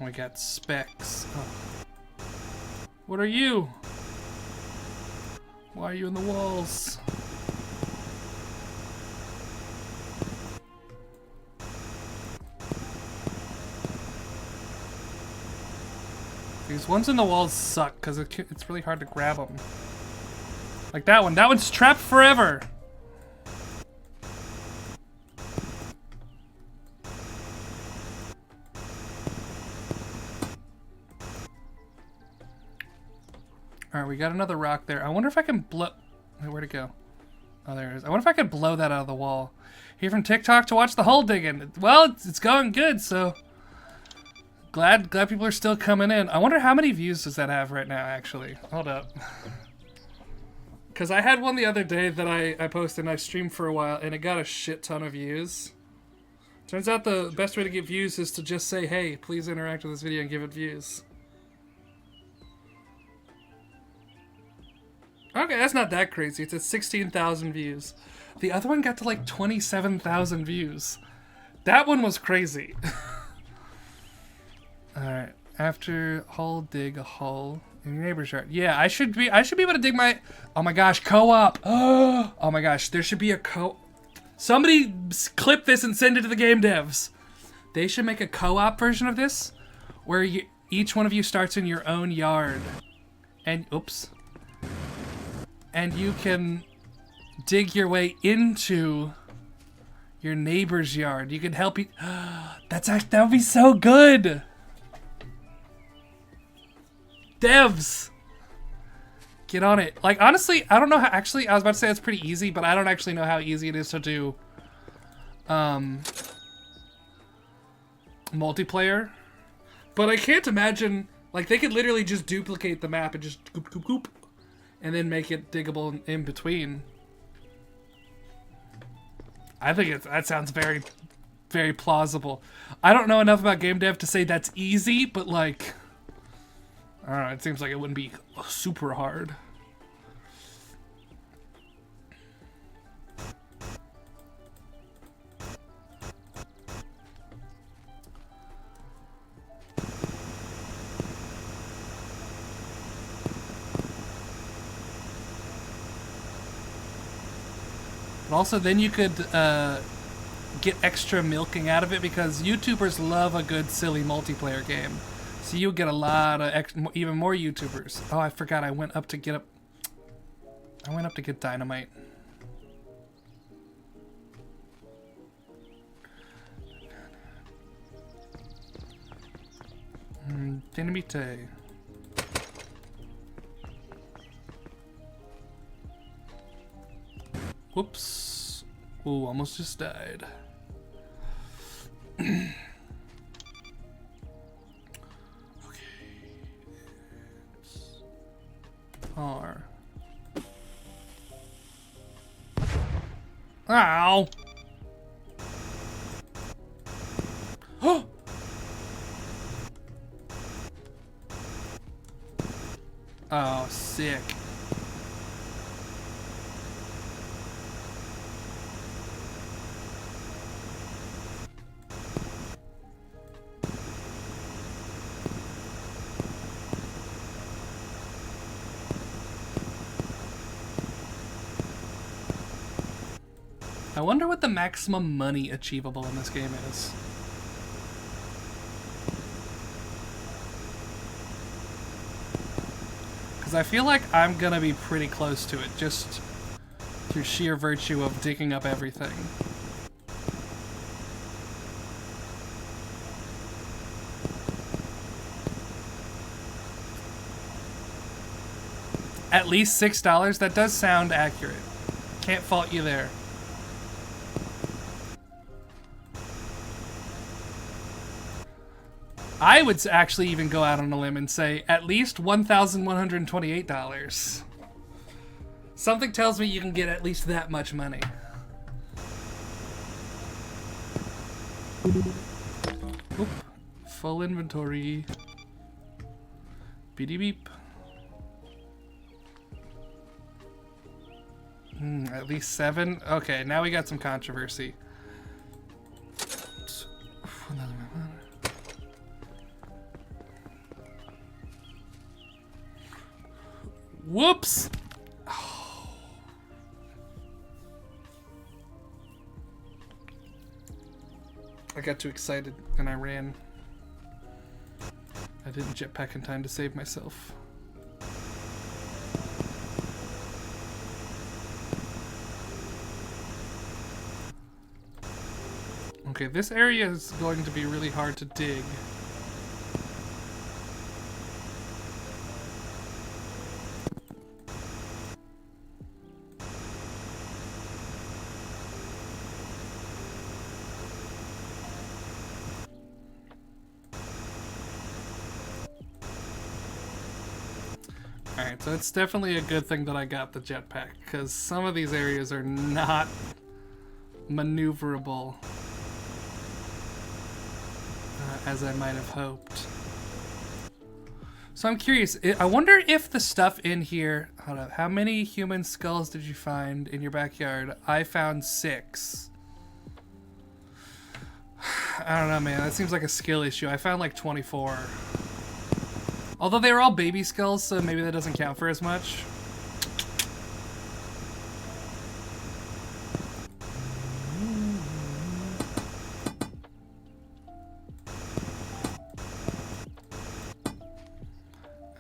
We got specks. Oh. What are you? Why are you in the walls? These ones in the walls suck because it's really hard to grab them. Like that one. That one's trapped forever. Alright, we got another rock there. I wonder if I can blow... Wait, where'd it go? Oh, there it is. I wonder if I could blow that out of the wall. Here from TikTok to watch the hole digging. Well, it's going good, so... Glad people are still coming in. I wonder how many views does that have right now, actually. Hold up. Because I had one the other day that I posted and I streamed for a while, and it got a shit ton of views. Turns out the best way to get views is to just say, hey, please interact with this video and give it views. Okay, that's not that crazy. It's at 16,000 views. The other one got to like 27,000 views. That one was crazy. Alright, after hole, dig a hole in your neighbor's yard. Yeah, I should be able to dig my... Oh my gosh, co-op. Oh my gosh, there should be a Somebody clip this and send it to the game devs. They should make a co-op version of this where each one of you starts in your own yard. And, oops. And you can dig your way into your neighbor's yard. You can help you. That would be so good. Devs, get on it. Like, honestly, I don't know how. Actually, I was about to say it's pretty easy, but I don't actually know how easy it is to do multiplayer. But I can't imagine, like, they could literally just duplicate the map and just goop, goop, goop. And then make it diggable in between. I think that sounds very, very plausible. I don't know enough about game dev to say that's easy, but like, I don't know, it seems like it wouldn't be super hard. But also then you could get extra milking out of it because YouTubers love a good silly multiplayer game. So you'll get a lot of even more YouTubers. Oh, I forgot I went up to get dynamite. Dynamite. Whoops. Ooh, almost just died. Okay. Ow. Oh, sick. I wonder what the maximum money achievable in this game is. Because I feel like I'm gonna be pretty close to it, just through sheer virtue of digging up everything. At least $6? That does sound accurate. Can't fault you there. I would actually even go out on a limb and say at least $1,128. Something tells me you can get at least that much money. Oop. Full inventory. Beady beep. At least 7? Okay, now we got some controversy. Whoops! Oh. I got too excited and I ran. I didn't jetpack in time to save myself. Okay, this area is going to be really hard to dig. Alright, so it's definitely a good thing that I got the jetpack, because some of these areas are not maneuverable as I might have hoped. So I'm curious, I wonder if the stuff in here... Hold up, how many human skulls did you find in your backyard? I found 6. I don't know, man, that seems like a skill issue. I found like 24. Although they were all baby skulls, so maybe that doesn't count for as much.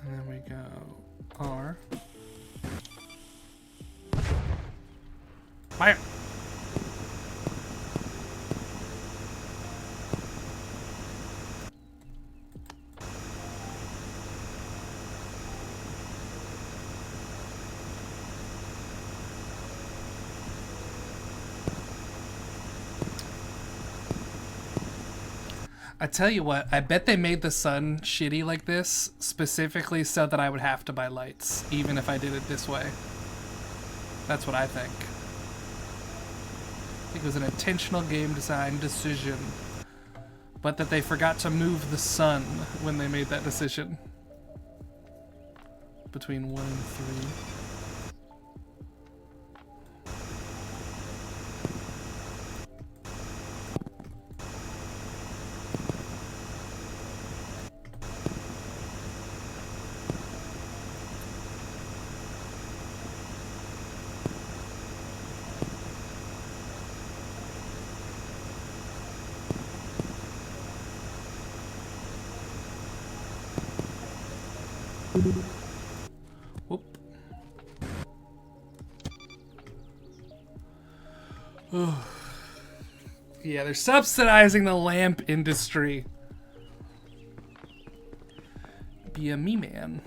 And then we go R. Fire! I tell you what, I bet they made the sun shitty like this specifically so that I would have to buy lights, even if I did it this way. That's what I think. I think it was an intentional game design decision, but that they forgot to move the sun when they made that decision. Between 1 and 3. Whoop. Yeah, they're subsidizing the lamp industry. Be a me man.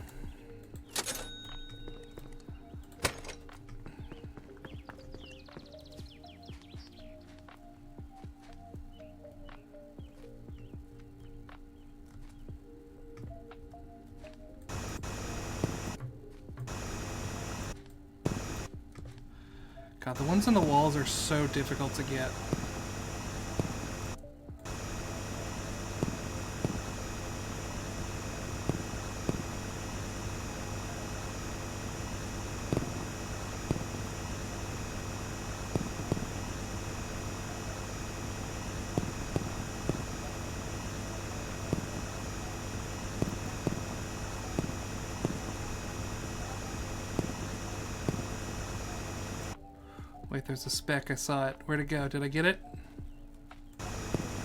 God, the ones on the walls are so difficult to get. Wait, there's a speck. I saw it. Where'd it go? Did I get it?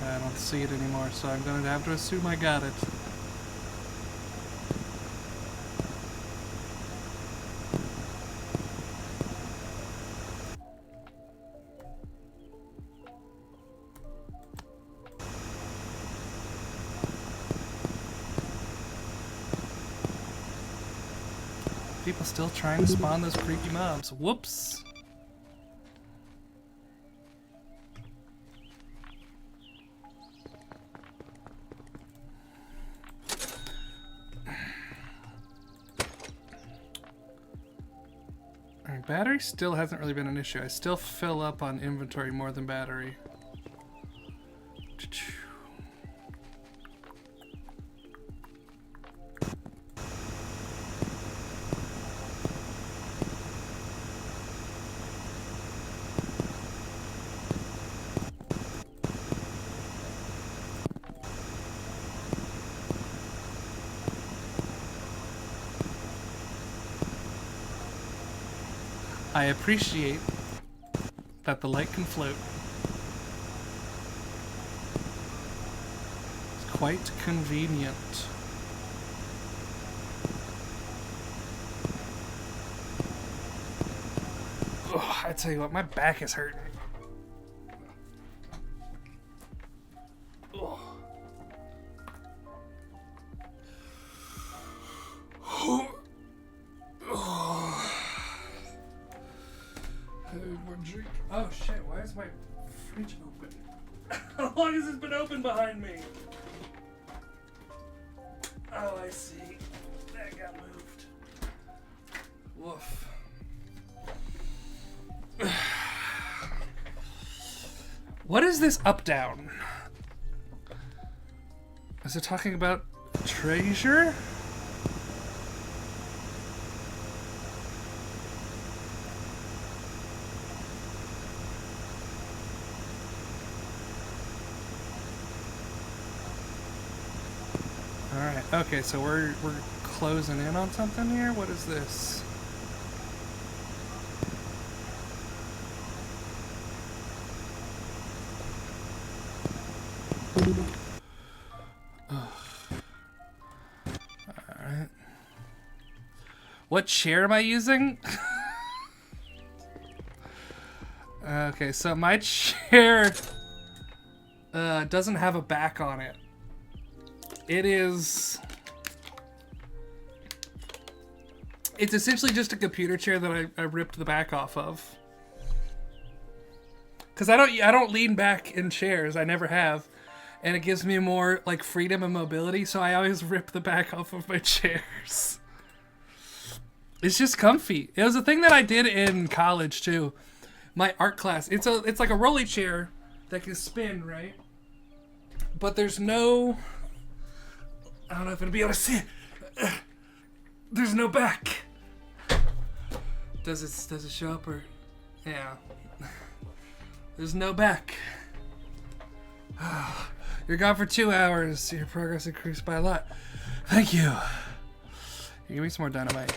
I don't see it anymore, so I'm going to have to assume I got it. People still trying to spawn those creepy mobs. Whoops. Alright, battery still hasn't really been an issue. I still fill up on inventory more than battery. I appreciate that the light can float. It's quite convenient. Oh, I tell you what, my back is hurting. Oh. Oh shit, why is my fridge open? How long has this been open behind me? Oh, I see. That got moved. Woof. What is this up down? Is it talking about treasure? Alright, okay, so we're closing in on something here? What is this? Alright. What chair am I using? Okay, so my chair doesn't have a back on it. It's essentially just a computer chair that I ripped the back off of. Cause I don't lean back in chairs. I never have. And it gives me more like freedom and mobility, so I always rip the back off of my chairs. It's just comfy. It was a thing that I did in college too. My art class. It's like a rolly chair that can spin, right? But there's no, I don't know if it'll be able to see it. There's no back. Does it show up or? Yeah. There's no back. You're gone for 2 hours. Your progress increased by a lot. Thank you. Give me some more dynamite.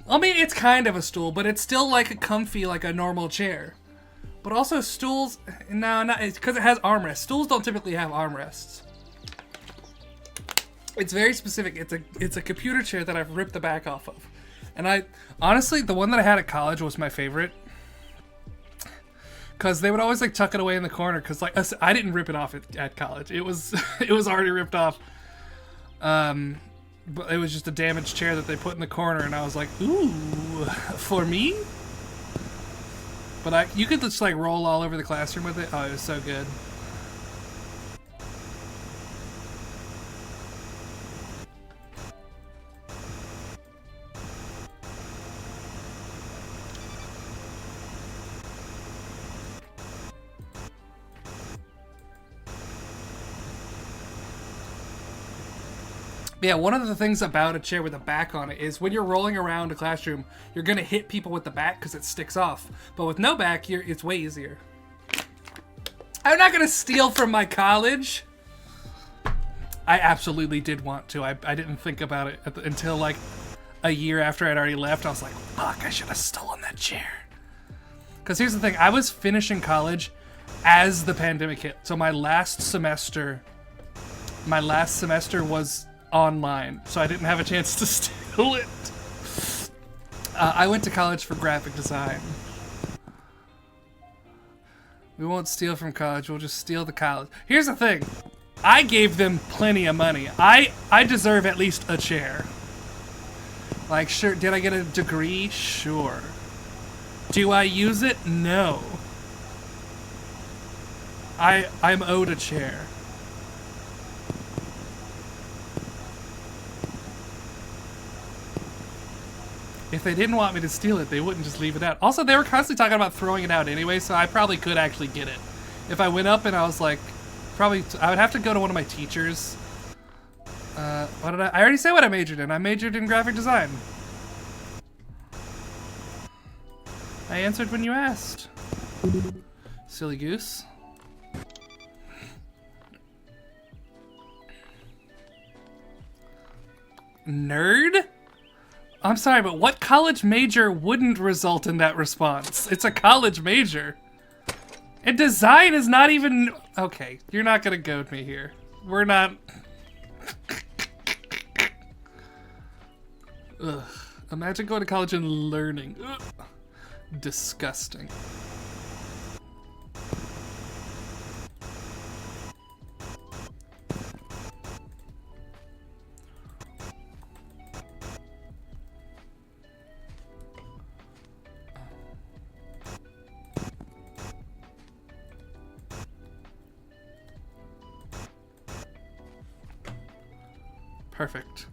I mean, it's kind of a stool, but it's still like a comfy, like a normal chair. But also stools, no, it's because it has armrests. Stools don't typically have armrests. It's very specific. It's a computer chair that I've ripped the back off of. And honestly, the one that I had at college was my favorite. Because they would always like tuck it away in the corner. Because like I didn't rip it off at college. It was it was already ripped off. But it was just a damaged chair that they put in the corner, and I was like, ooh, for me? But you could just like roll all over the classroom with it. Oh, it was so good. Yeah, one of the things about a chair with a back on it is when you're rolling around a classroom, you're gonna hit people with the back because it sticks off. But with no back, it's way easier. I'm not gonna steal from my college. I absolutely did want to. I didn't think about it until like a year after I'd already left. I was like, fuck, I should have stolen that chair. Because here's the thing, I was finishing college as the pandemic hit. So my last semester was online, so I didn't have a chance to steal it. I went to college for graphic design. We won't steal from college, we'll just steal the college. Here's the thing, I gave them plenty of money. I deserve at least a chair. Like, sure, did I get a degree? Sure. Do I use it? No. I'm owed a chair. If they didn't want me to steal it, they wouldn't just leave it out. Also, they were constantly talking about throwing it out anyway, so I probably could actually get it. If I went up and I was like, I would have to go to one of my teachers. What did I already say what I majored in. I majored in graphic design. I answered when you asked. Silly goose. Nerd? I'm sorry, but what college major wouldn't result in that response? It's a college major. And design is not even... Okay, you're not gonna goad me here. We're not... Ugh. Imagine going to college and learning. Ugh. Disgusting. Perfect.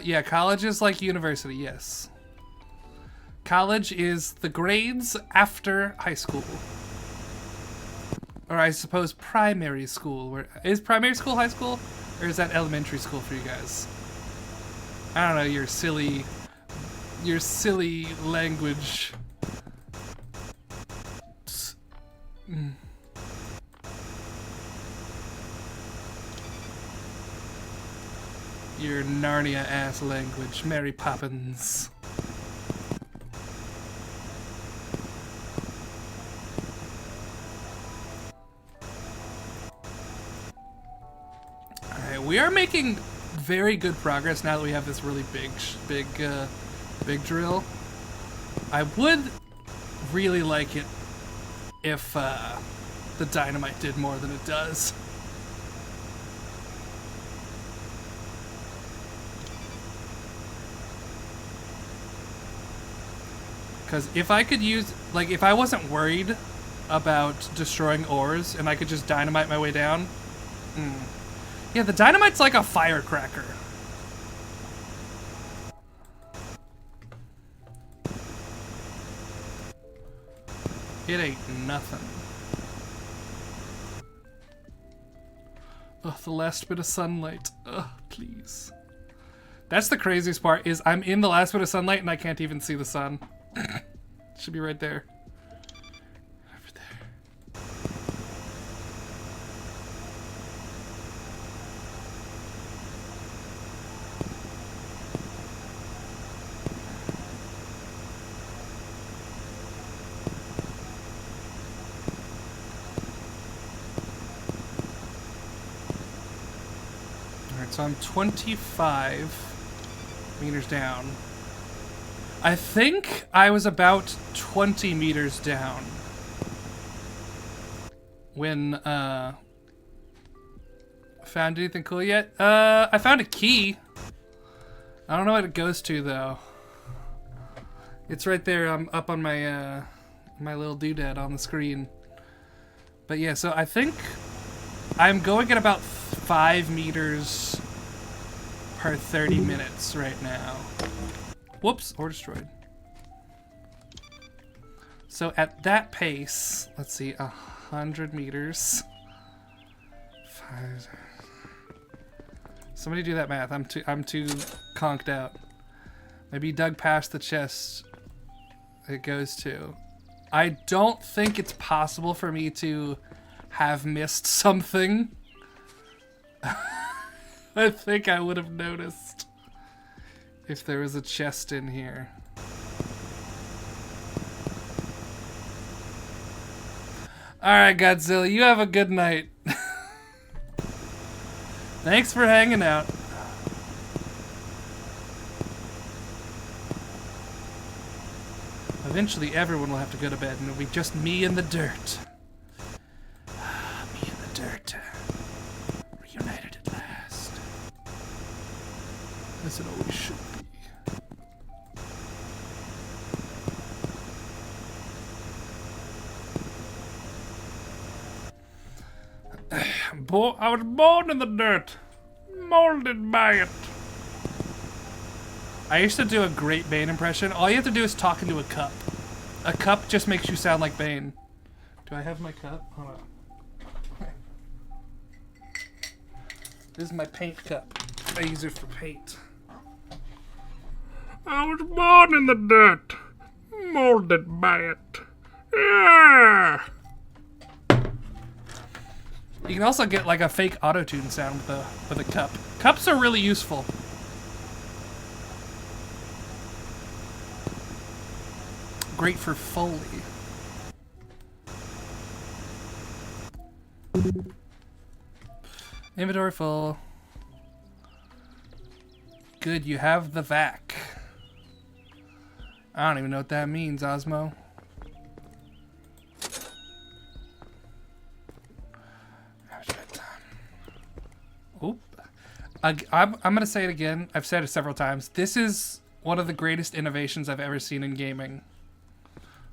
Yeah, college is like university, yes. College is the grades after high school. Or I suppose primary school. Is primary school high school? Or is that elementary school for you guys? I don't know, your silly language. Your Narnia-ass language, Mary Poppins. Alright, we are making very good progress now that we have this really big drill. I would really like it if the dynamite did more than it does. Because if I could use, like, if I wasn't worried about destroying ores and I could just dynamite my way down. Yeah, the dynamite's like a firecracker. It ain't nothing. Ugh, the last bit of sunlight. Ugh, please. That's the craziest part, is I'm in the last bit of sunlight and I can't even see the sun. Should be right there. Over there. Alright, so I'm 25 meters down. I think I was about 20 meters down when, found anything cool yet? I found a key. I don't know what it goes to, though. It's right there, up on my, my little doodad on the screen. But yeah, so I think I'm going at about 5 meters per 30 minutes right now. Whoops, or destroyed. So at that pace, let's see, 100 meters. Somebody do that math. I'm too conked out. Maybe dug past the chest it goes to. I don't think it's possible for me to have missed something. I think I would have noticed if there was a chest in here. Alright, Godzilla, you have a good night. Thanks for hanging out. Eventually everyone will have to go to bed and it'll be just me in the dirt. Me in the dirt. Reunited at last. As it always should be. I was born in the dirt. Molded by it. I used to do a great Bane impression. All you have to do is talk into a cup. A cup just makes you sound like Bane. Do I have my cup? Hold on. This is my paint cup. I use it for paint. I was born in the dirt. Molded by it. Yeah. You can also get like a fake auto-tune sound with a cup. Cups are really useful. Great for Foley. Inventory full. Good, you have the vac. I don't even know what that means, Osmo. Oop. I'm gonna say it again. I've said it several times. This is one of the greatest innovations I've ever seen in gaming.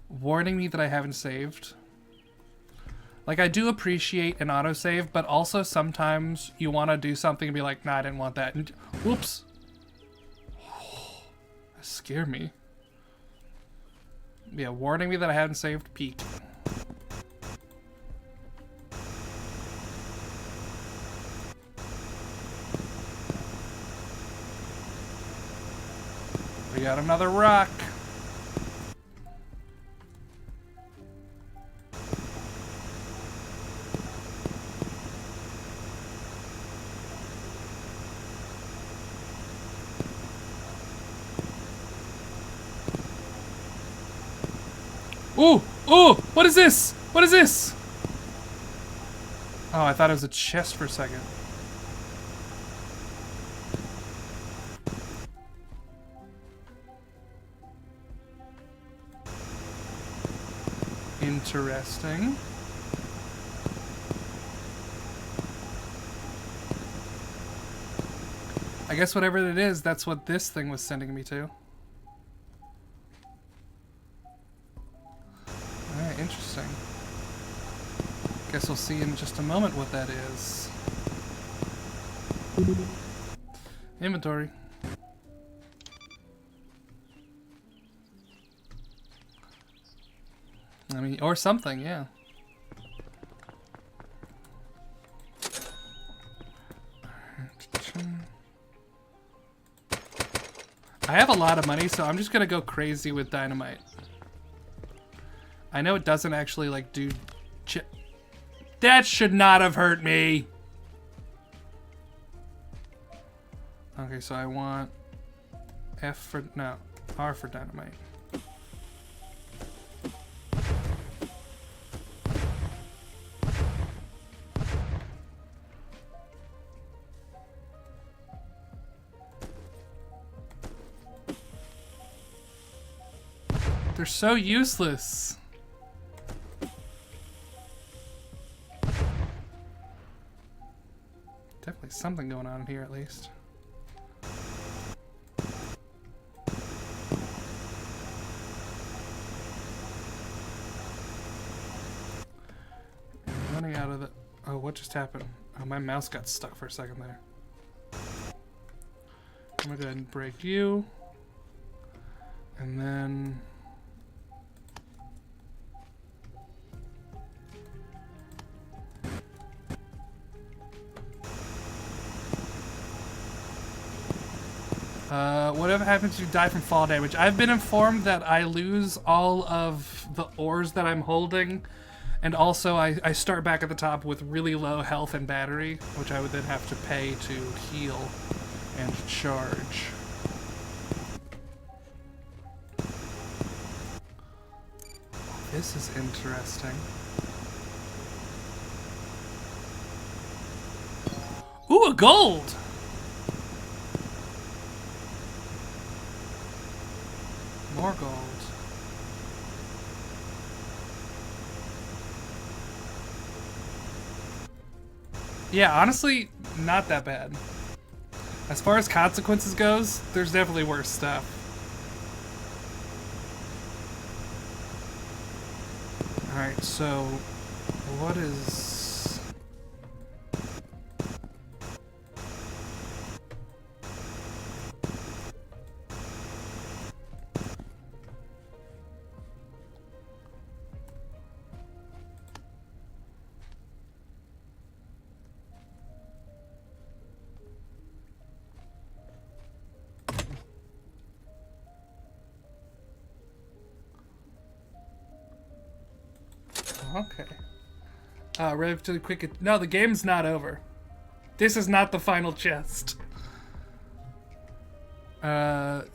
Warning me that I haven't saved. Like, I do appreciate an autosave, but also sometimes you want to do something and be like, nah, I didn't want that. And whoops. That scared me. Yeah, warning me that I hadn't saved. Peek. We got another rock. Ooh! Ooh! What is this? What is this? Oh, I thought it was a chest for a second. Interesting. I guess whatever it is, that's what this thing was sending me to. Alright, interesting. Guess we'll see in just a moment what that is. Inventory. I mean, or something, yeah. I have a lot of money, so I'm just gonna go crazy with dynamite. I know it doesn't actually, like, do... That should not have hurt me! Okay, so I want... F for... No. R for dynamite. They're so useless. Definitely something going on here at least. Running out of the... Oh, what just happened? Oh, my mouse got stuck for a second there. I'm gonna go ahead and break you. And then... Whatever happens if you die from fall damage? I've been informed that I lose all of the ores that I'm holding, and also I start back at the top with really low health and battery, which I would then have to pay to heal and charge. This is interesting. Ooh, a gold! More gold. Yeah, honestly, not that bad. As far as consequences goes, there's definitely worse stuff. Alright, so what is... Okay. Rev to the quick... No, the game's not over. This is not the final chest. Submit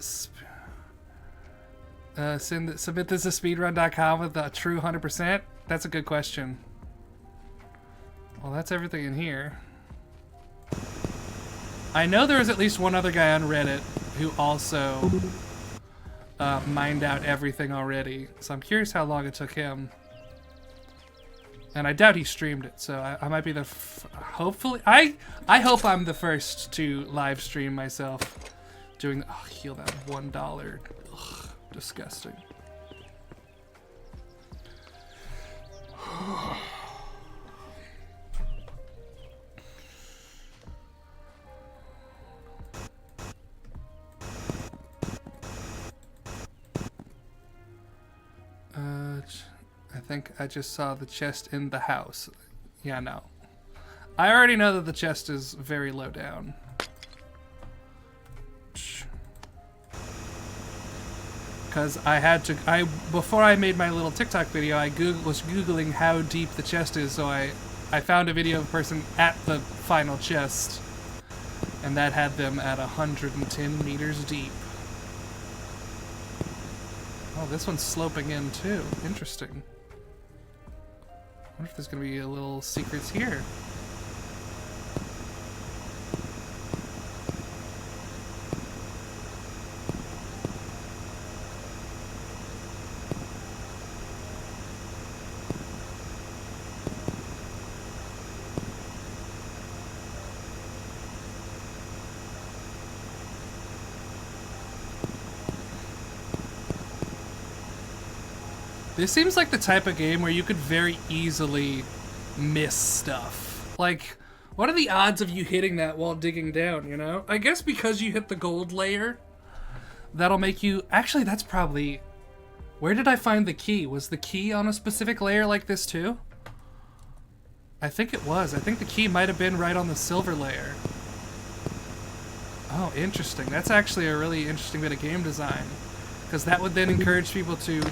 this to speedrun.com with a true 100%? That's a good question. Well, that's everything in here. I know there was at least one other guy on Reddit who also mined out everything already. So I'm curious how long it took him. And I doubt he streamed it, so I might be the... hopefully... I hope I'm the first to live stream myself doing... Oh, heal that $1. Ugh, disgusting. I think I just saw the chest in the house. Yeah, no. I already know that the chest is very low down. Because I had to... before I made my little TikTok video, I was Googling how deep the chest is, so I found a video of a person at the final chest. And that had them at 110 meters deep. Oh, this one's sloping in too. Interesting. I wonder if there's gonna be a little secrets here. This seems like the type of game where you could very easily miss stuff. Like, what are the odds of you hitting that while digging down, you know? I guess because you hit the gold layer, that'll make you... Actually, that's probably... Where did I find the key? Was the key on a specific layer like this too? I think it was. I think the key might have been right on the silver layer. Oh, interesting. That's actually a really interesting bit of game design. Because that would then encourage people to...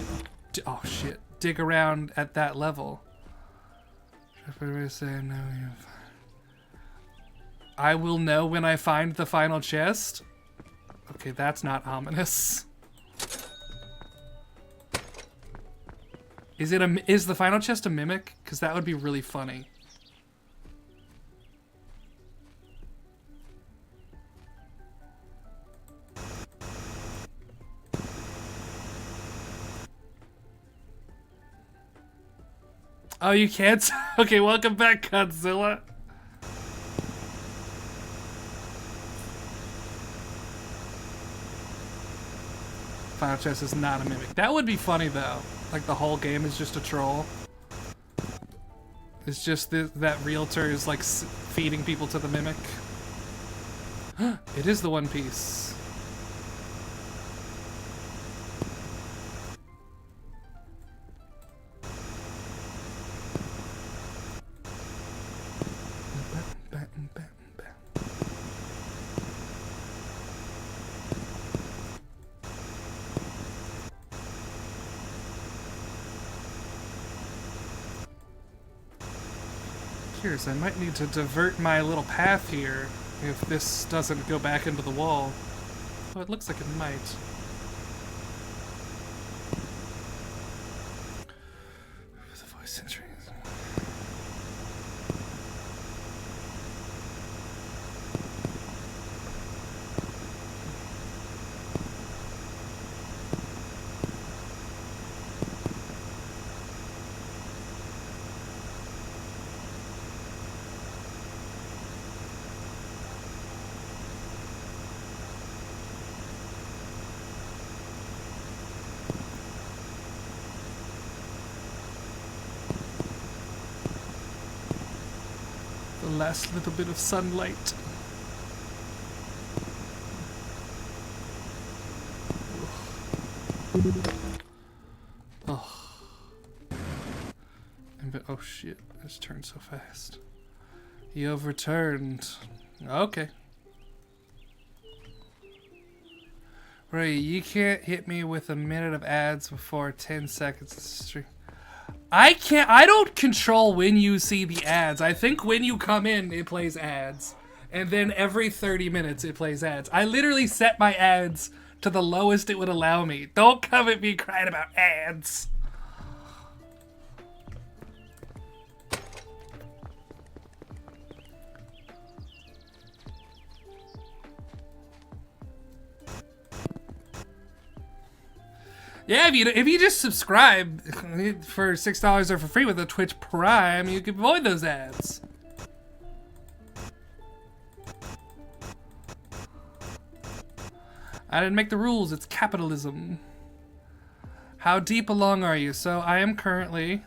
Oh shit, dig around at that level. I will know when I find the final chest. Okay, that's not ominous. Is the final chest a mimic? Because that would be really funny. Oh, you can't? Okay, welcome back, Godzilla. Final chest is not a mimic. That would be funny, though. Like, the whole game is just a troll. It's just that realtor is, like, feeding people to the mimic. It is the One Piece. Curious, I might need to divert my little path here if this doesn't go back into the wall. Oh, it looks like it might. The voice entry. The last little bit of sunlight. Oh. Oh shit, I just turned so fast. You overturned. Okay. Right, you can't hit me with a minute of ads before 10 seconds of stream. I don't control when you see the ads. I think when you come in, it plays ads. And then every 30 minutes, it plays ads. I literally set my ads to the lowest it would allow me. Don't come at me crying about ads. Yeah, if you just subscribe for $6 or for free with a Twitch Prime, you can avoid those ads. I didn't make the rules, it's capitalism. How deep along are you? So I am currently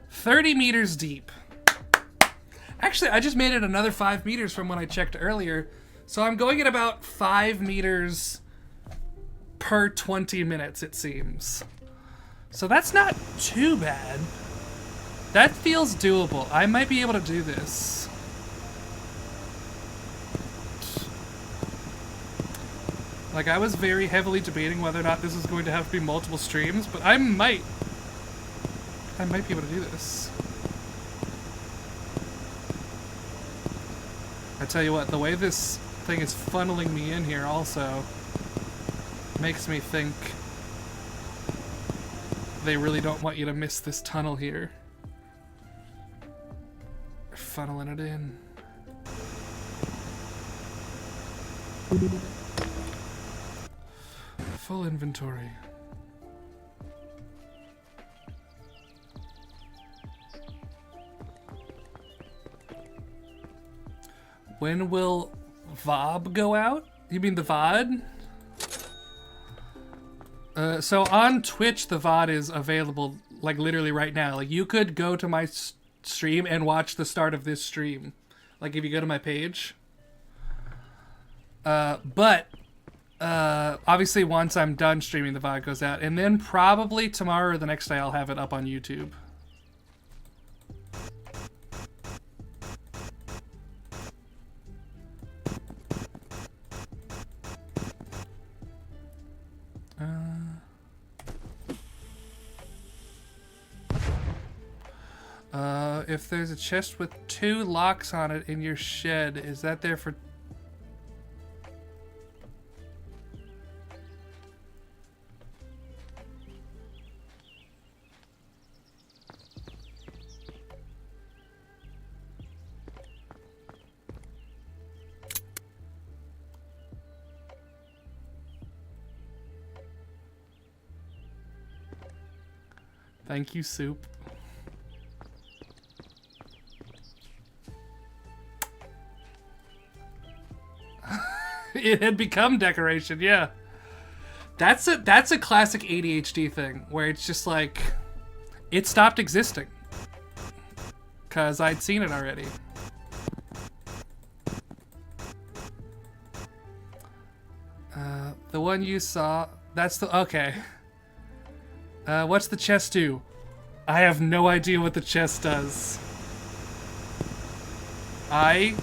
30 meters deep. Actually, I just made it another 5 meters from when I checked earlier. So I'm going at about 5 meters per 20 minutes, it seems. So that's not too bad. That feels doable. I might be able to do this. Like, I was very heavily debating whether or not this is going to have to be multiple streams, but I might be able to do this. I tell you what, the way this thing is funneling me in here also makes me think they really don't want you to miss this tunnel here. They're funneling it in. Full inventory. When will VOD go out? You mean the VOD? So on Twitch, the VOD is available, like, literally right now. Like, you could go to my stream and watch the start of this stream. Like, if you go to my page. But obviously, once I'm done streaming, the VOD goes out. And then probably tomorrow or the next day, I'll have it up on YouTube. If there's a chest with 2 locks on it in your shed, is that there for... Thank you, Soup. It had become decoration, yeah. That's a classic ADHD thing, where it's just like, it stopped existing. 'Cause I'd seen it already. The one you saw, that's the, okay. What's the chest do? I have no idea what the chest does. I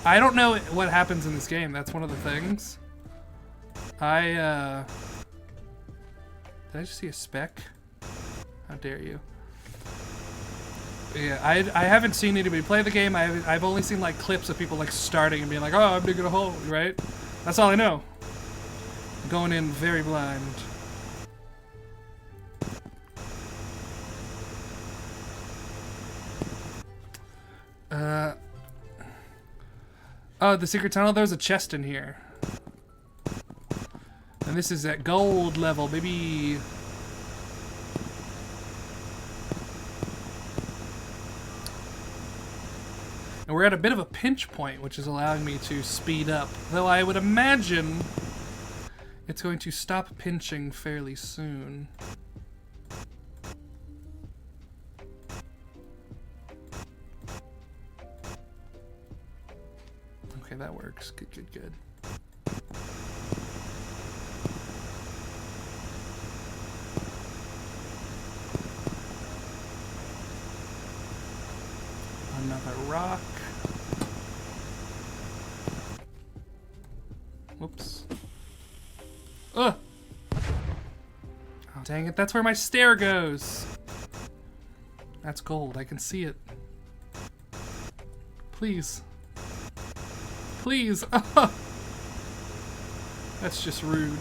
don't know what happens in this game. That's one of the things. Did I just see a speck? How dare you? Yeah, I haven't seen anybody play the game. I've only seen like clips of people like starting and being like, oh, I'm digging a hole, right? That's all I know. Going in very blind. Oh, the secret tunnel. There's a chest in here. And this is at gold level, baby. And we're at a bit of a pinch point, which is allowing me to speed up. Though I would imagine it's going to stop pinching fairly soon. Okay, that works. Good, good, good. Another rock. Whoops. Ugh! Oh, dang it, that's where my stair goes! That's gold, I can see it. Please. Please! That's just rude.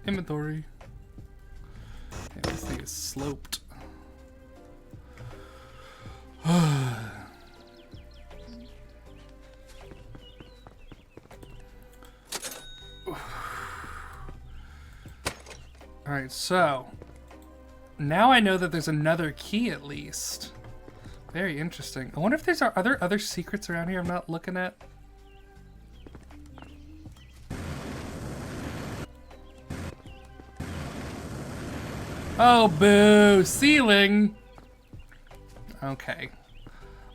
Inventory. Yeah, this thing is sloped. Alright, so now I know that there's another key at least. Very interesting. I wonder if there's are there other secrets around here I'm not looking at? Oh, boo! Ceiling! Okay.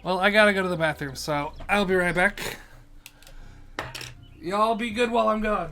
Well, I gotta go to the bathroom, so I'll be right back. Y'all be good while I'm gone.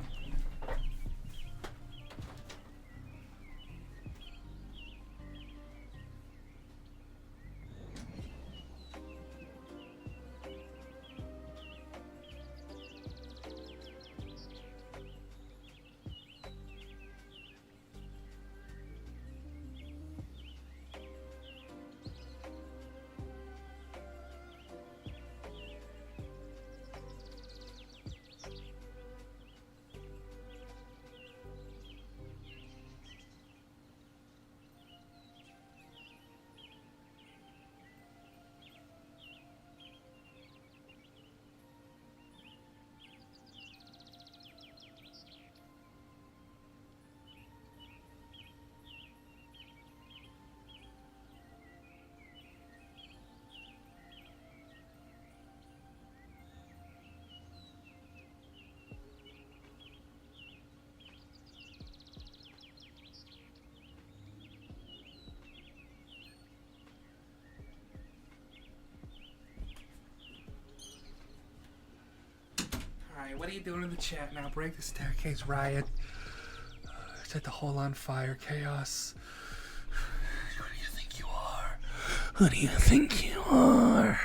Alright, what are you doing in the chat now? Break the staircase, riot. Set the hole on fire, chaos. Who do you think you are? Who do you think you are?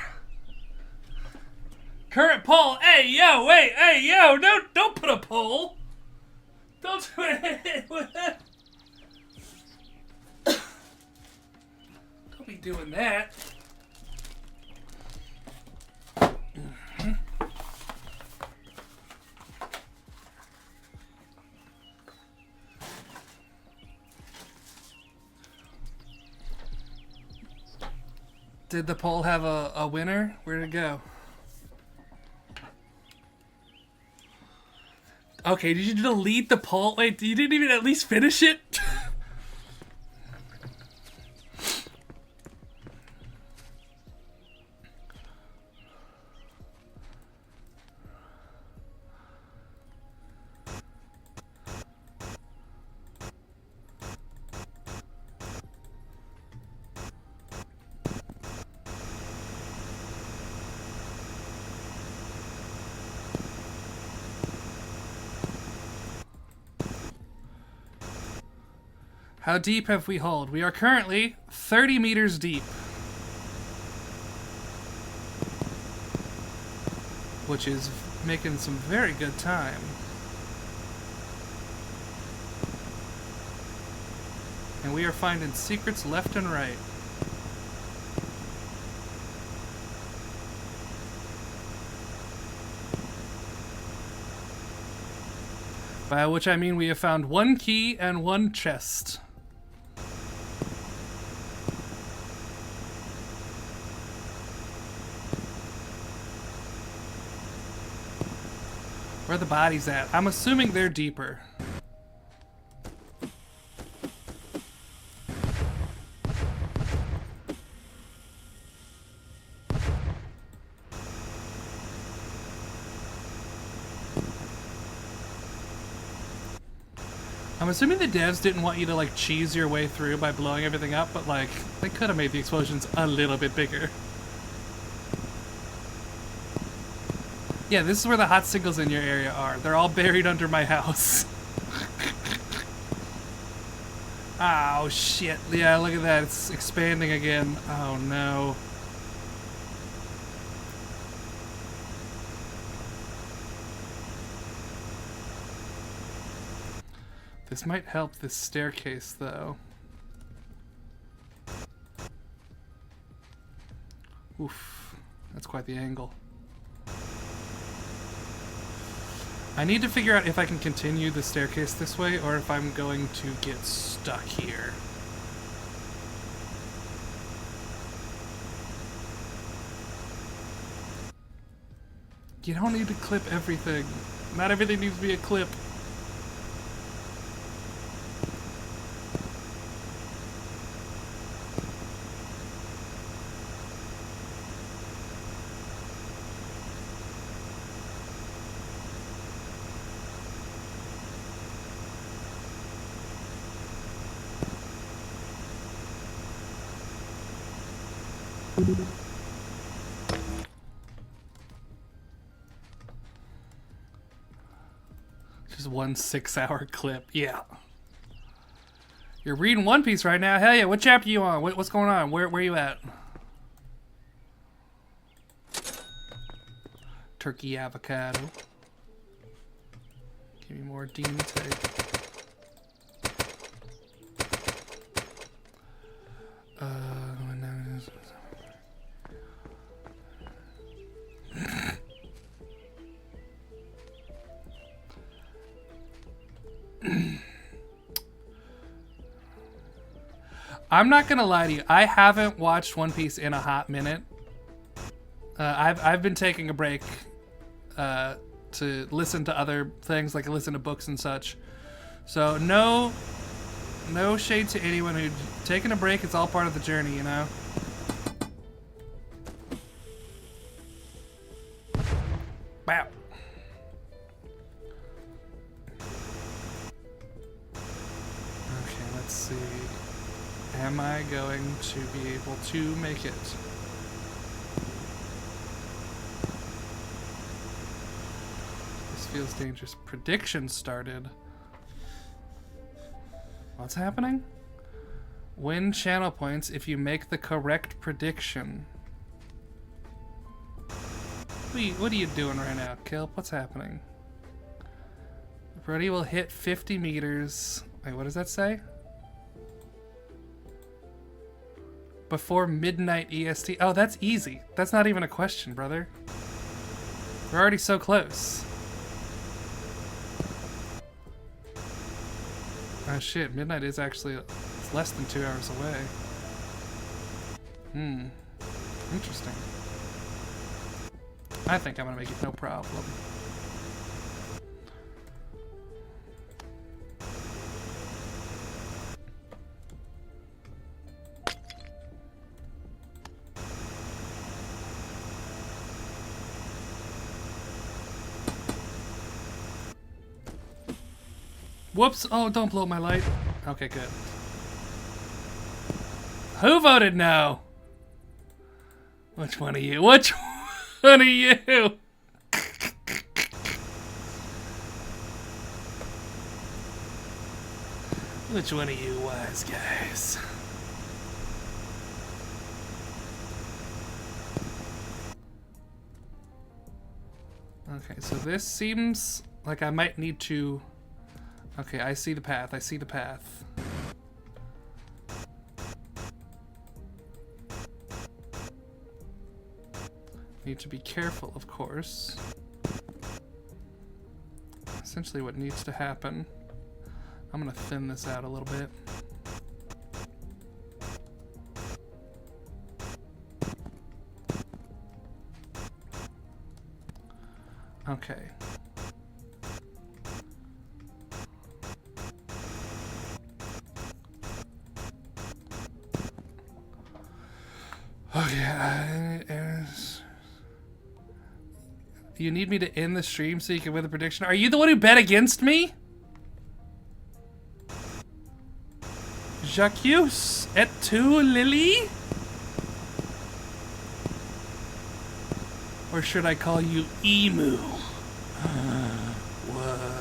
Current poll. Hey, yo, wait, hey, yo, don't put a poll. Don't do it. Don't be doing that. Did the poll have a winner? Where'd it go? Okay, did you delete the poll? Wait, you didn't even at least finish it? How deep have we hauled? We are currently 30 meters deep. Which is making some very good time. And we are finding secrets left and right. By which I mean we have found one key and one chest. Where are the bodies at? I'm assuming they're deeper. I'm assuming the devs didn't want you to like cheese your way through by blowing everything up, but like they could have made the explosions a little bit bigger. Yeah, this is where the hot signals in your area are. They're all buried under my house. Oh shit. Yeah, look at that. It's expanding again. Oh no. This might help this staircase, though. Oof. That's quite the angle. I need to figure out if I can continue the staircase this way, or if I'm going to get stuck here. You don't need to clip everything. Not everything needs to be a clip. Just one 6-hour clip. Yeah. You're reading One Piece right now? Hell yeah. What chapter you on? What's going on? Where you at? Turkey avocado. Give me more demon tape. I'm not gonna lie to you. I haven't watched One Piece in a hot minute. I've been taking a break to listen to other things, like listen to books and such. So no shade to anyone who's taking a break. It's all part of the journey, you know. Wow. Okay, let's see. Am I going to be able to make it? This feels dangerous. Prediction started. What's happening? Win channel points if you make the correct prediction. What are you doing right now, Kelp? What's happening? Brody will hit 50 meters. Wait, what does that say? Before midnight EST. Oh, that's easy. That's not even a question, brother. We're already so close. Oh shit, midnight is actually it's less than 2 hours away. Interesting. I think I'm gonna make it no problem. Whoops! Oh, don't blow my light. Okay, good. Who voted no? Which one of you? Which one of you? Which one of you wise guys? Okay, so this seems like I might need to... Okay, I see the path. I see the path. Need to be careful, of course. Essentially what needs to happen. I'm gonna thin this out a little bit. Okay. Okay, you need me to end the stream so you can win the prediction? Are you the one who bet against me? Jacques et tu, Lily? Or should I call you Emu? Whoa.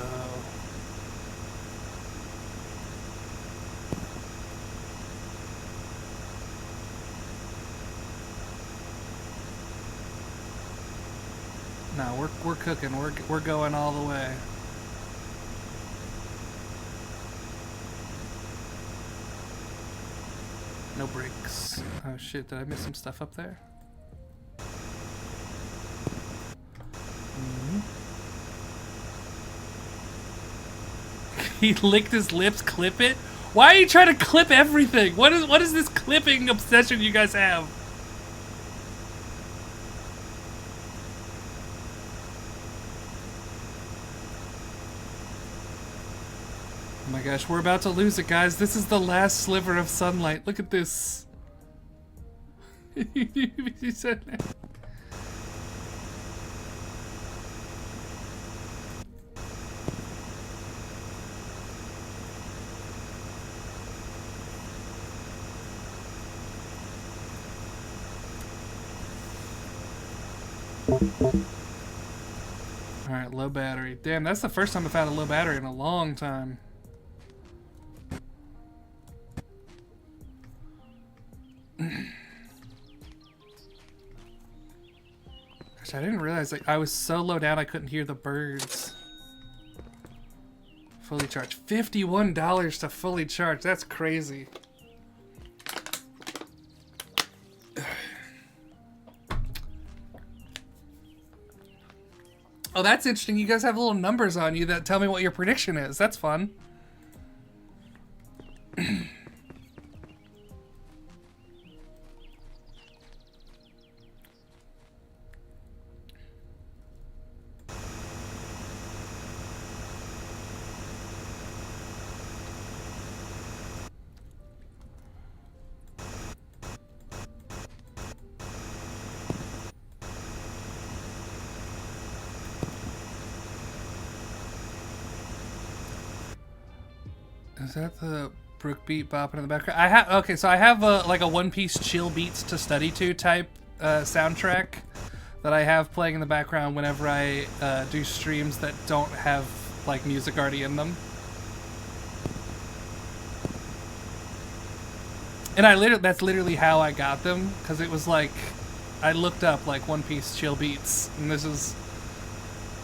No, we're cooking. We're going all the way. No breaks. Oh shit, did I miss some stuff up there? He licked his lips, clip it? Why are you trying to clip everything? What is this clipping obsession you guys have? Oh my gosh, we're about to lose it, guys. This is the last sliver of sunlight. Look at this. He said that. Alright, low battery. Damn, that's the first time I've had a low battery in a long time. Gosh, I didn't realize like, I was so low down I couldn't hear the birds. Fully charged. $51 to fully charge. That's crazy. Oh, that's interesting. You guys have little numbers on you that tell me what your prediction is. That's fun. Is that the Brook beat bopping in the background? I have okay, so I have like a One Piece chill beats to study to type soundtrack that I have playing in the background whenever I do streams that don't have like music already in them. And that's literally how I got them, because it was like I looked up like One Piece chill beats, and this is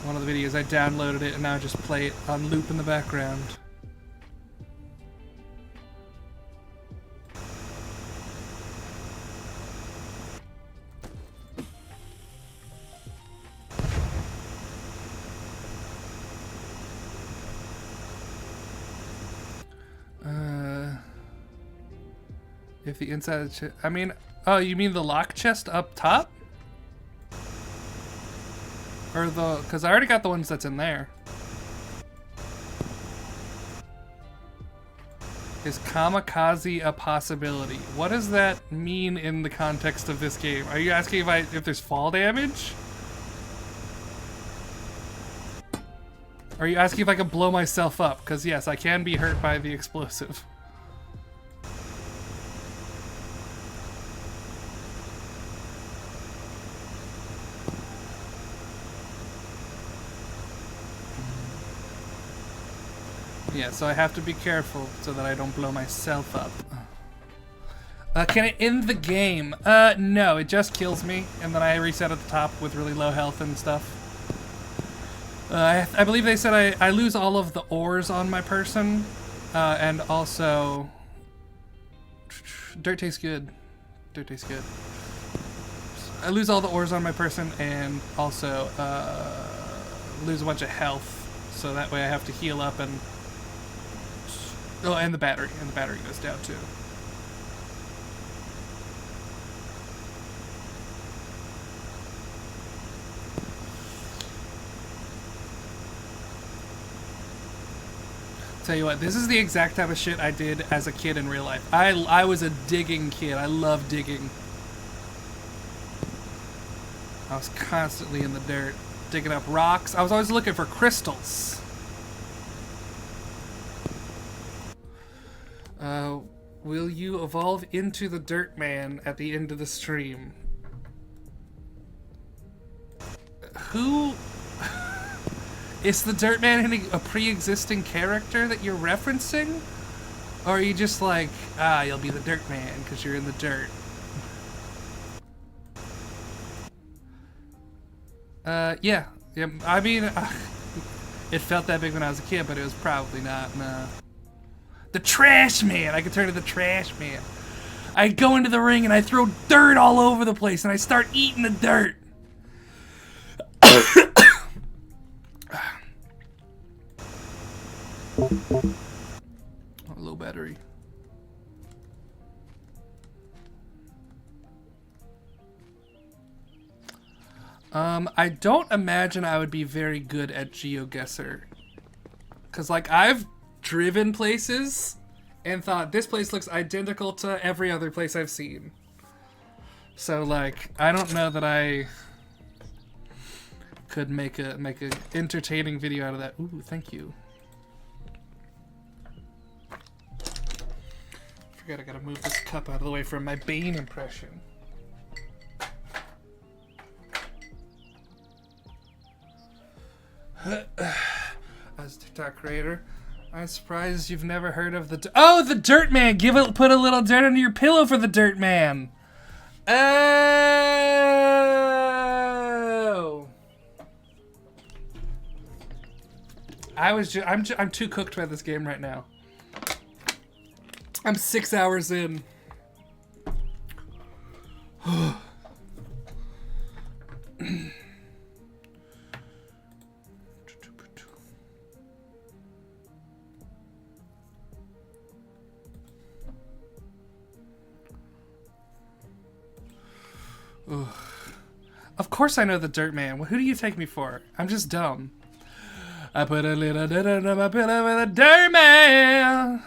one of the videos. I downloaded it and now I just play it on loop in the background. If the inside of the chest, I mean, oh, you mean the lock chest up top? Or the, because I already got the ones that's in there. Is kamikaze a possibility? What does that mean in the context of this game? Are you asking if there's fall damage? Are you asking if I can blow myself up? Because yes, I can be hurt by the explosive. Yeah, so I have to be careful so that I don't blow myself up. Can it end the game? No, it just kills me, and then I reset at the top with really low health and stuff. I believe they said I lose all of the ores on my person, and also... Dirt tastes good. Dirt tastes good. I lose all the ores on my person, and also lose a bunch of health, so that way I have to heal up and... Oh, and the battery goes down too. Tell you what, this is the exact type of shit I did as a kid in real life. I was a digging kid. I love digging. I was constantly in the dirt, digging up rocks. I was always looking for crystals. Will you evolve into the Dirt Man at the end of the stream? Who... Is the Dirt Man a pre-existing character that you're referencing? Or are you just like, you'll be the Dirt Man because you're in the dirt? Yeah. I mean, it felt that big when I was a kid, but it was probably not, no. The Trash Man! I could turn to the Trash Man. I go into the ring and I throw dirt all over the place and I start eating the dirt. Low battery. I don't imagine I would be very good at GeoGuessr. Cause like I've driven places and thought this place looks identical to every other place I've seen. So like I don't know that I could make a entertaining video out of that. Ooh, thank you. Forgot I gotta move this cup out of the way from my Bane impression. As a TikTok creator, I'm surprised you've never heard of the Dirt Man! Put a little dirt under your pillow for the Dirt Man! Oh! I'm too cooked by this game right now. I'm 6 hours in. Of course I know the Dirt Man. Who do you take me for? I'm just dumb. I put a little dirt under my pillow for the Dirt Man,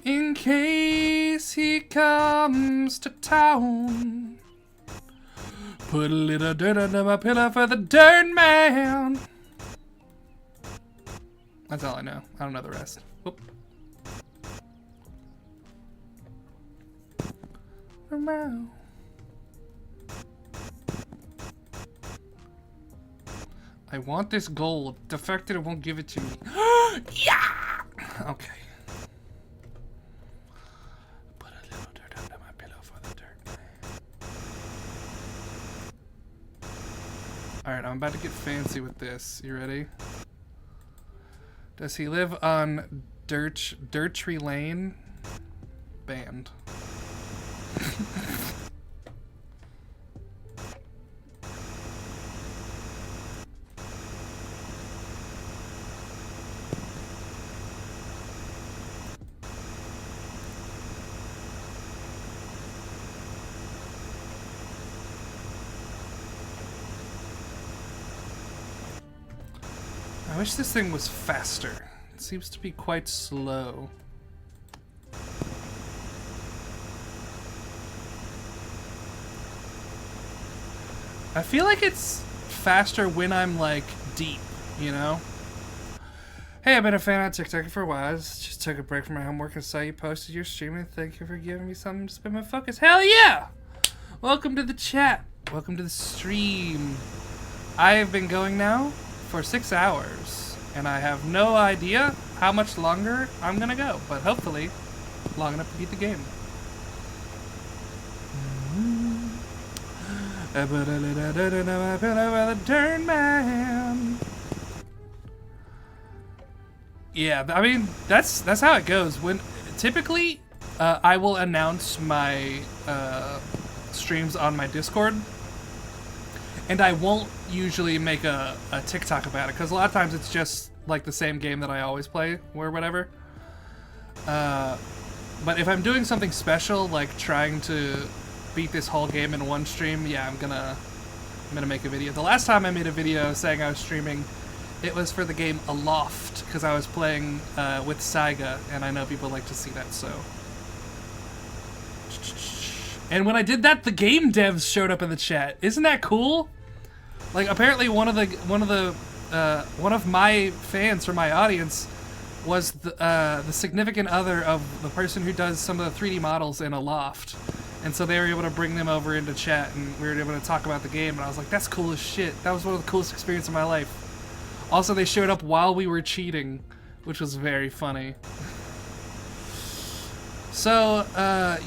in case he comes to town. Put a little dirt under my pillow for the Dirt Man. That's all I know. I don't know the rest. Whoop. Around. I want this gold. The fact that it won't give it to me. Yeah! Okay. Put a little dirt under my pillow for the Dirt Man. Alright, I'm about to get fancy with this. You ready? Does he live on Dirtree Lane? Banned. I wish this thing was faster. It seems to be quite slow. I feel like it's faster when I'm like deep, you know? Hey, I've been a fan of TikTok for a while. I just took a break from my homework and saw you posted your stream, and thank you for giving me something to spin my focus. Hell yeah! Welcome to the chat. Welcome to the stream. I have been going now for 6 hours, and I have no idea how much longer I'm gonna go, but hopefully long enough to beat the game. Turn man. Yeah, I mean that's how it goes. When typically I will announce my streams on my Discord, and I won't usually make a TikTok about it because a lot of times it's just like the same game that I always play or whatever. But if I'm doing something special, like trying to beat this whole game in one stream, yeah, I'm gonna make a video. The last time I made a video saying I was streaming, it was for the game Aloft, because I was playing with Saiga, and I know people like to see that, so. And when I did that, the game devs showed up in the chat. Isn't that cool? Like, apparently one of my fans from my audience was the significant other of the person who does some of the 3D models in Aloft. And so they were able to bring them over into chat, and we were able to talk about the game, and I was like, that's cool as shit. That was one of the coolest experiences of my life. Also, they showed up while we were cheating, which was very funny. So,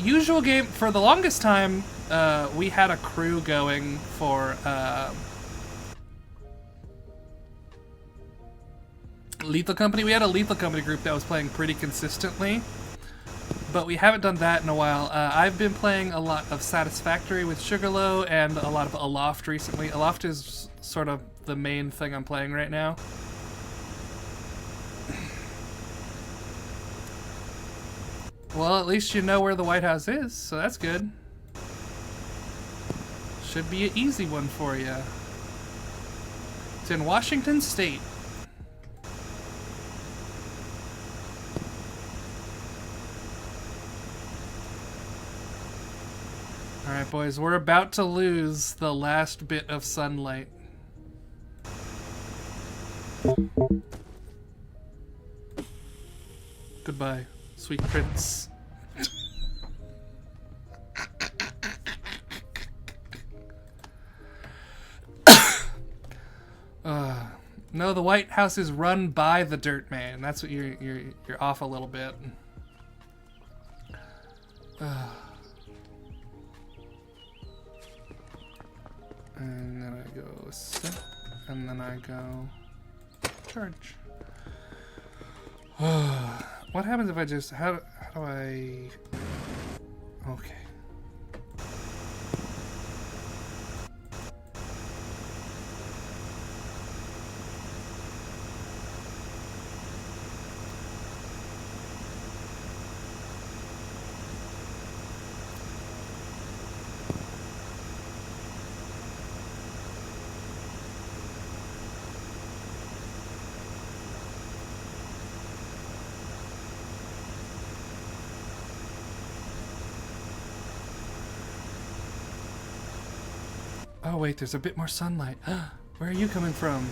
usual game, for the longest time, we had a crew going for Lethal Company. We had a Lethal Company group that was playing pretty consistently, but we haven't done that in a while. I've been playing a lot of Satisfactory with Sugarlow and a lot of Aloft recently. Aloft is sort of the main thing I'm playing right now. Well, at least you know where the White House is, so that's good. Should be an easy one for you. It's in Washington State. Alright, boys, we're about to lose the last bit of sunlight. Goodbye, sweet prince. No, the White House is run by the Dirt Man. That's what you're off a little bit. And then I go set, and then I go charge. What happens if I just, how do I, okay. Oh wait, there's a bit more sunlight. Where are you coming from?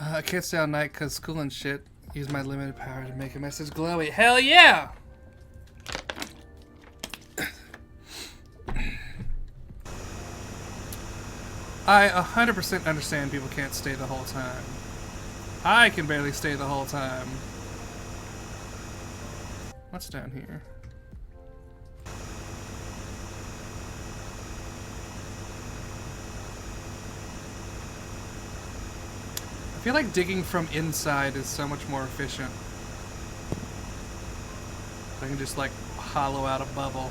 I can't stay all night because school and shit. Use my limited power to make a message glowy. Hell yeah! I 100% understand people can't stay the whole time. I can barely stay the whole time. What's down here? I feel like digging from inside is so much more efficient. I can just like hollow out a bubble.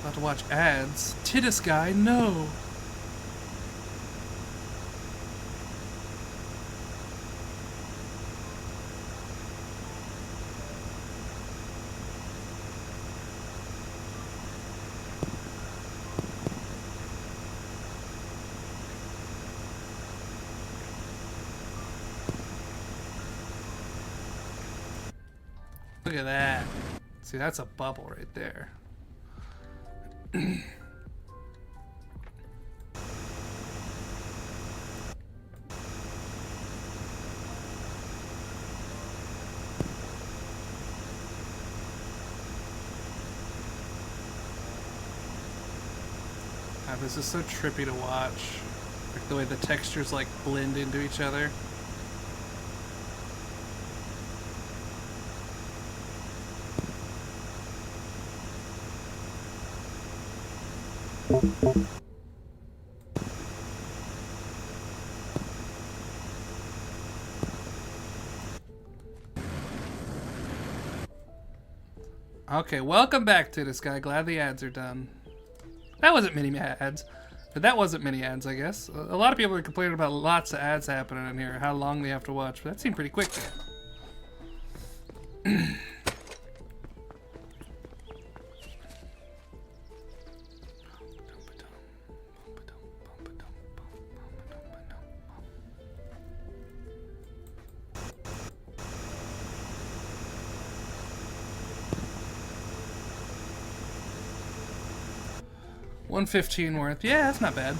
About to watch ads. Tittus guy, no. Look at that. See, that's a bubble right there. God, this is so trippy to watch. Like the way the textures like blend into each other. Okay, welcome back to this guy. Glad the ads are done. That wasn't many ads. But that wasn't many ads, I guess. A lot of people are complaining about lots of ads happening in here, how long they have to watch, but that seemed pretty quick. $115 worth. Yeah, that's not bad.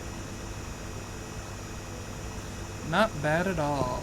Not bad at all.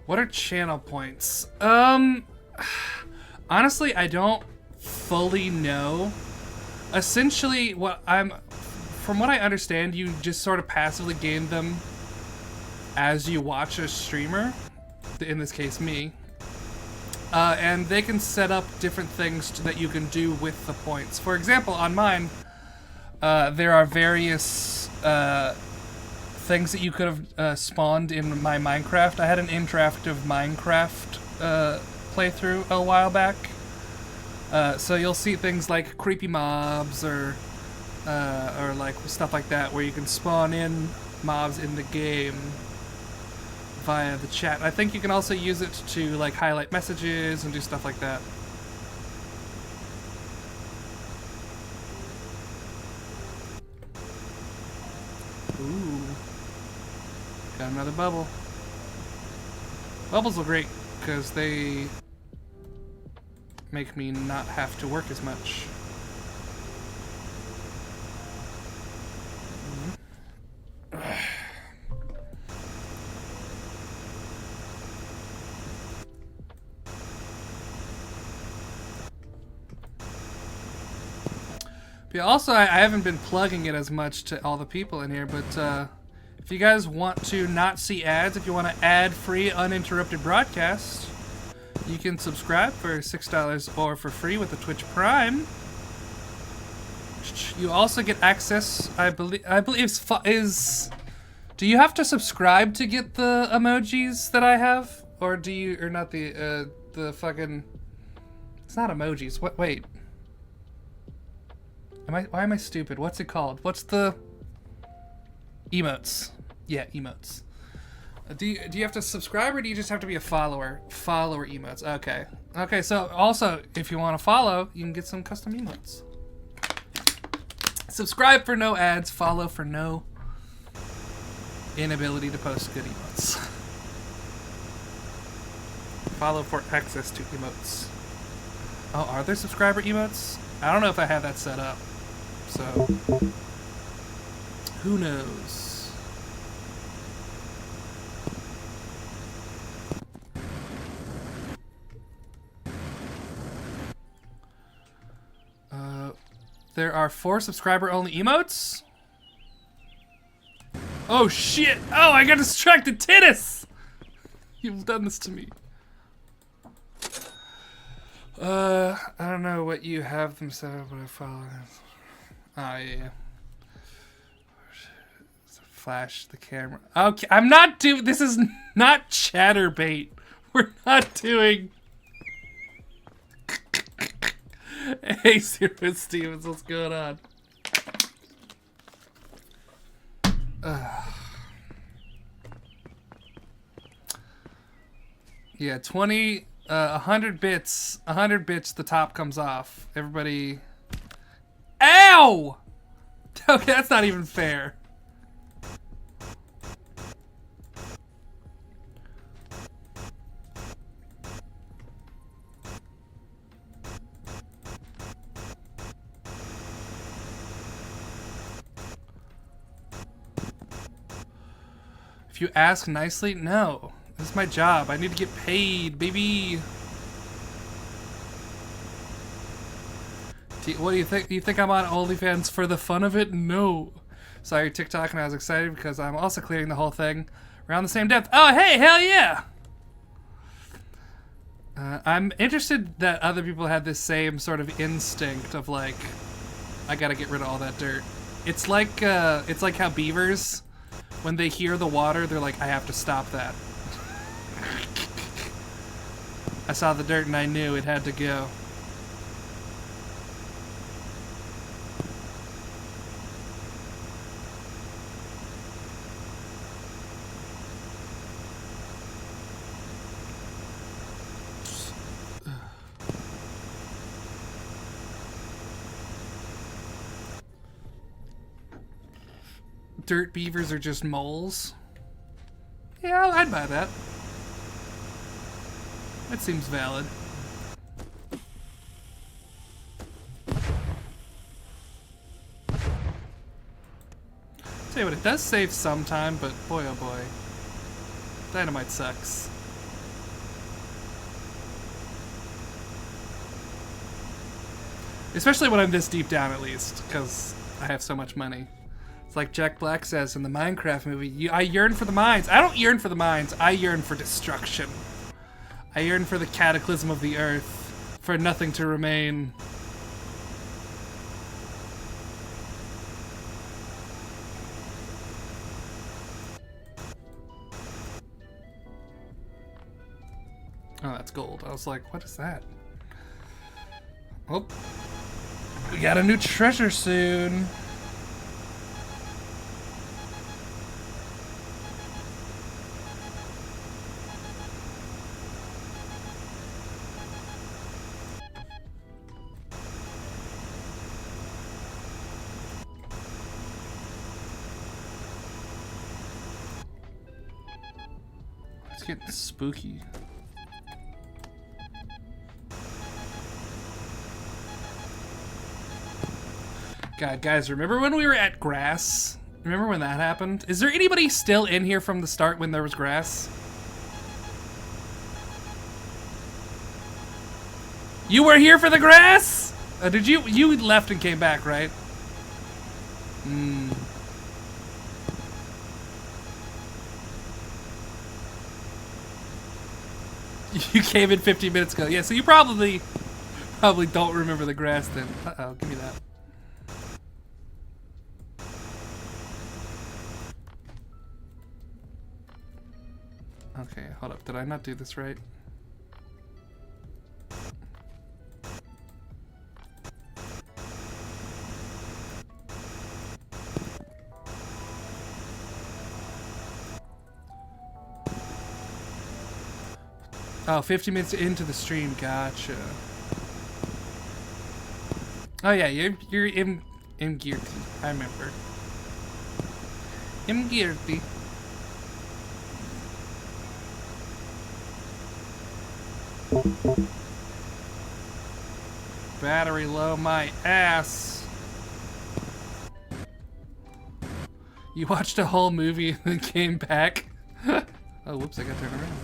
What are channel points? Honestly, I don't fully know. Essentially, from what I understand, you just sort of passively gain them as you watch a streamer, in this case me, and they can set up different things that you can do with the points. For example, on mine, there are various things that you could have spawned in my Minecraft. I had an interactive Minecraft playthrough a while back. So you'll see things like creepy mobs or like stuff like that, where you can spawn in mobs in the game via the chat. I think you can also use it to like highlight messages and do stuff like that. Ooh. Got another bubble. Bubbles are great because they make me not have to work as much. But yeah, also, I haven't been plugging it as much to all the people in here, but if you guys want to not see ads, if you want to ad-free, uninterrupted broadcast, you can subscribe for $6 or for free with the Twitch Prime. You also get access, I believe do you have to subscribe to get the emojis that I have? Or do you, or not the fucking, it's not emojis, wait. Why am I stupid? What's it called? What's the emotes? Yeah, emotes. Do you have to subscribe, or do you just have to be a follower? Follower emotes. Okay. Okay, so also, if you want to follow, you can get some custom emotes. Subscribe for no ads, follow for no inability to post good emotes. Follow for access to emotes. Oh, are there subscriber emotes? I don't know if I have that set up. So, who knows? There are 4 subscriber-only emotes. Oh shit! Oh, I got distracted. Tennis! You've done this to me. I don't know what you have them set up, but I follow. Oh yeah. Flash the camera. Okay, I'm not doing. This is not chatterbait. We're not doing. Hey, Zero Stevens, what's going on? Yeah, 20, 100 bits. 100 bits, the top comes off. Everybody. Ow! Okay, that's not even fair. If you ask nicely, no. This is my job. I need to get paid, baby. What do you think? You think I'm on OnlyFans for the fun of it? No. Saw your TikTok and I was excited because I'm also clearing the whole thing around the same depth. Oh, hey, hell yeah! I'm interested that other people had this same sort of instinct of like, I gotta get rid of all that dirt. It's like how beavers, when they hear the water, they're like, I have to stop that. I saw the dirt and I knew it had to go. Dirt beavers are just moles? Yeah, I'd buy that. That seems valid. Tell you what, it does save some time, but boy oh boy. Dynamite sucks. Especially when I'm this deep down, at least, because I have so much money. It's like Jack Black says in the Minecraft movie, I yearn for the mines. I don't yearn for the mines, I yearn for destruction. I yearn for the cataclysm of the earth, for nothing to remain. Oh, that's gold. I was like, what is that? Oh, we got a new treasure soon. It's getting spooky. God, guys, remember when we were at grass? Remember when that happened? Is there anybody still in here from the start when there was grass? You were here for the grass? Did you? You left and came back, right? Hmm. You came in 15 minutes ago. Yeah, so you probably don't remember the grass then. Uh-oh, give me that. Okay, hold up. Did I not do this right? Oh, 50 minutes into the stream. Gotcha. Oh yeah, you're in Gearty. I remember. In Gearty. Battery low, my ass. You watched a whole movie and then came back? Oh, whoops, I got turned around.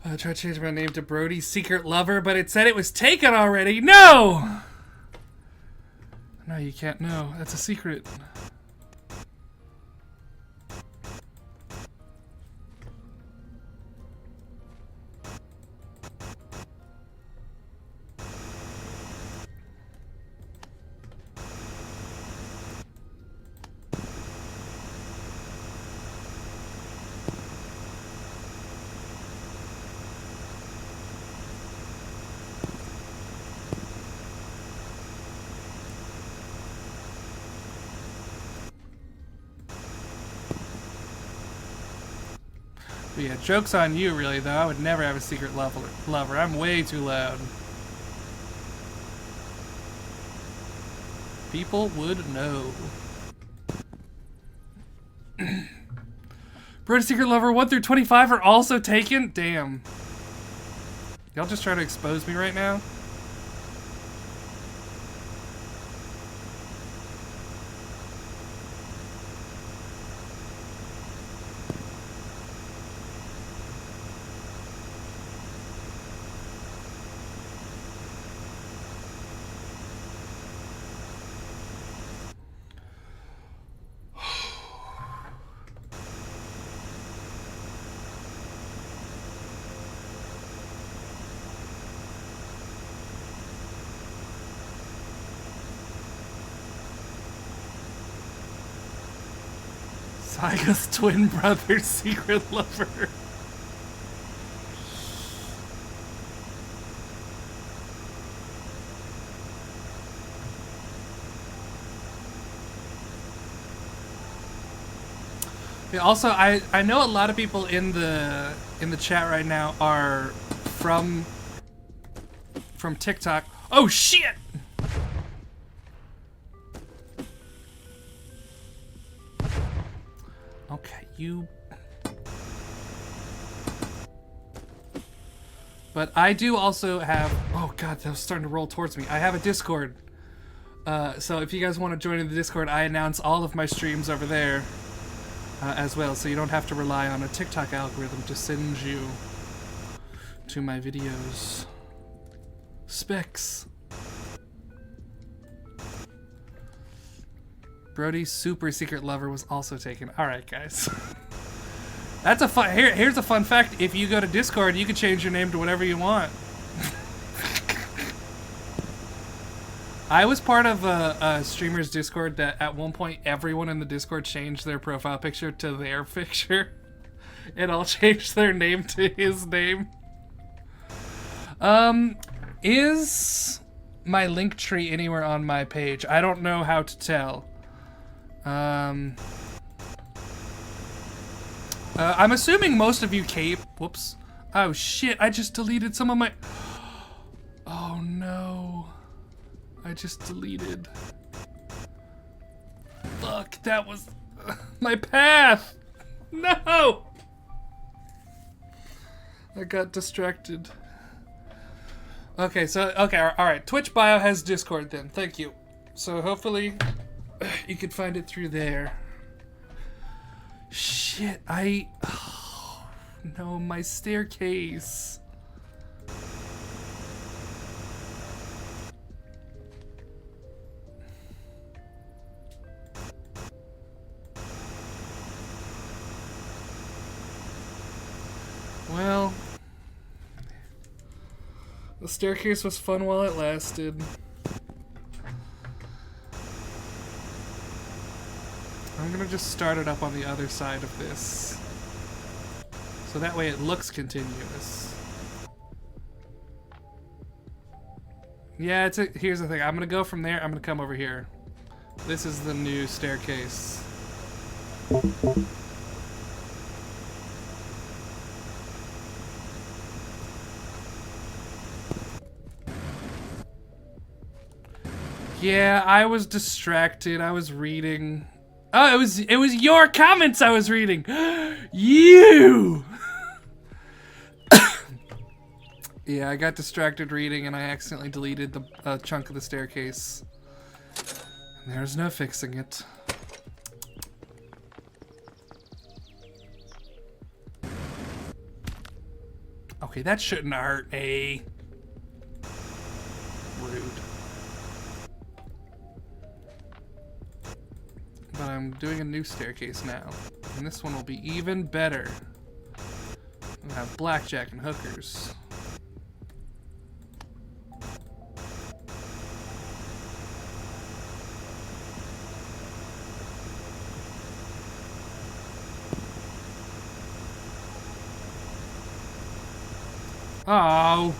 I tried to change my name to Brody's Secret Lover, but it said it was taken already. No! No, you can't know. That's a secret. But yeah, joke's on you, really, though. I would never have a secret lover. I'm way too loud. People would know. Brody's Secret Lover 1 through 25 are also taken? Damn. Y'all just trying to expose me right now? Saiga's twin brother's secret lover. Yeah, also, I know a lot of people in the chat right now are from TikTok. Oh shit! Okay, you. But I do also have. Oh god, that was starting to roll towards me. I have a Discord. So if you guys want to join in the Discord, I announce all of my streams over there as well, so you don't have to rely on a TikTok algorithm to send you to my videos. Specs. Brody's super secret lover was also taken. All right, guys. That's a fun. Here's a fun fact. If you go to Discord, you can change your name to whatever you want. I was part of a streamer's Discord that at one point everyone in the Discord changed their profile picture to their picture. And all changed their name to his name. Is my link tree anywhere on my page? I don't know how to tell. I'm assuming most of you cape. Whoops. Oh shit, I just deleted some of my... Oh no. I just deleted. Fuck, that was my path. No! I got distracted. Okay, so, okay, alright. Twitch bio has Discord then. Thank you. So hopefully you can find it through there. Shit, oh, no, my staircase. Well, the staircase was fun while it lasted. I'm gonna just start it up on the other side of this. So that way it looks continuous. Yeah, here's the thing. I'm gonna go from there, I'm gonna come over here. This is the new staircase. Yeah, I was distracted. I was reading. Oh, it was your comments I was reading. You. Yeah, I got distracted reading and I accidentally deleted the chunk of the staircase. And there's no fixing it. Okay, that shouldn't hurt, eh? Rude. But I'm doing a new staircase now. And this one will be even better. We'll have blackjack and hookers. Oh.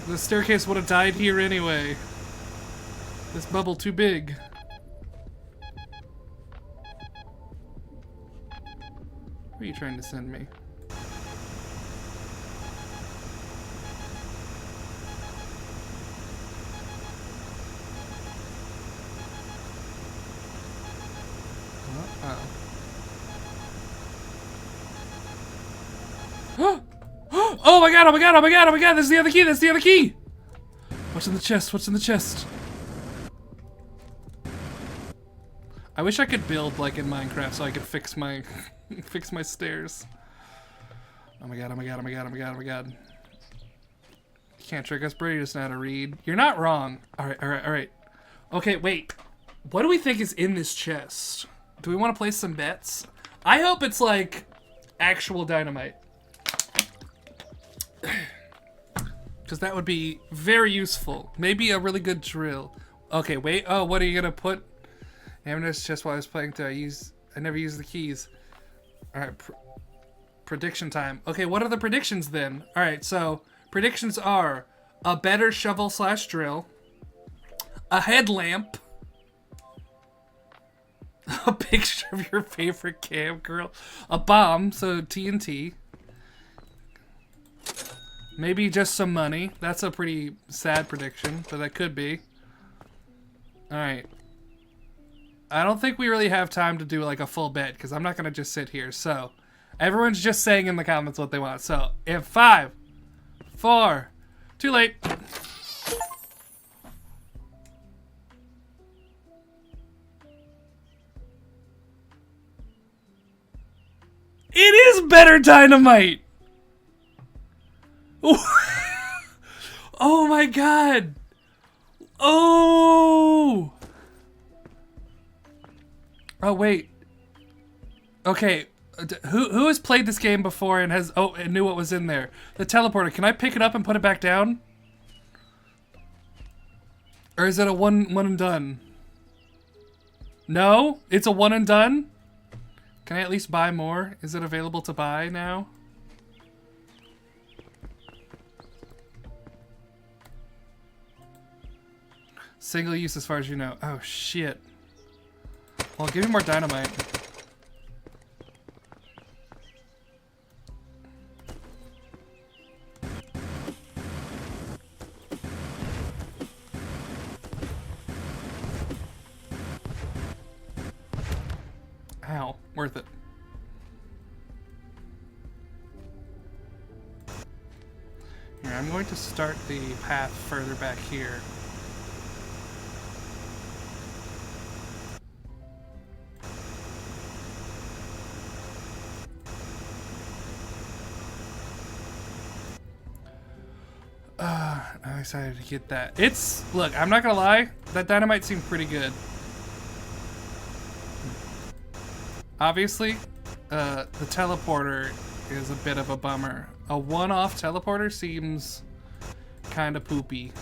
The staircase would have died here anyway. This bubble too big. Where are you trying to send me? Oh my god, oh my god, oh my god, oh my god, this is the other key, that's the other key! What's in the chest, what's in the chest? I wish I could build like in Minecraft so I could fix my fix my stairs. Oh my god, oh my god, oh my god, oh my god, oh my god. You can't trick us, Brady doesn't know how to read. You're not wrong. Alright, alright, alright. Okay, wait. What do we think is in this chest? Do we want to place some bets? I hope it's like actual dynamite. Because that would be very useful. Maybe a really good drill. Okay, wait. Oh, what are you gonna put? I haven't noticed chest while I was playing. I never used the keys. Alright, prediction time. Okay, what are the predictions then? Alright, so predictions are a better shovel / drill, a headlamp, a picture of your favorite cam girl, a bomb, so TNT, maybe just some money. That's a pretty sad prediction, but that could be. Alright. I don't think we really have time to do like a full bet because I'm not going to just sit here. So, everyone's just saying in the comments what they want. So, in 5, 4, too late. It is better dynamite! Oh my god! Oh! Oh wait. Okay, who has played this game before and and knew what was in there? The teleporter. Can I pick it up and put it back down? Or is it a one and done? No, it's a one and done. Can I at least buy more? Is it available to buy now? Single use as far as you know. Oh shit. Well, give me more dynamite. Ow, worth it. Here, I'm going to start the path further back here. I'm excited to get that. Look, I'm not gonna lie, that dynamite seemed pretty good. Obviously, the teleporter is a bit of a bummer. A one-off teleporter seems kind of poopy.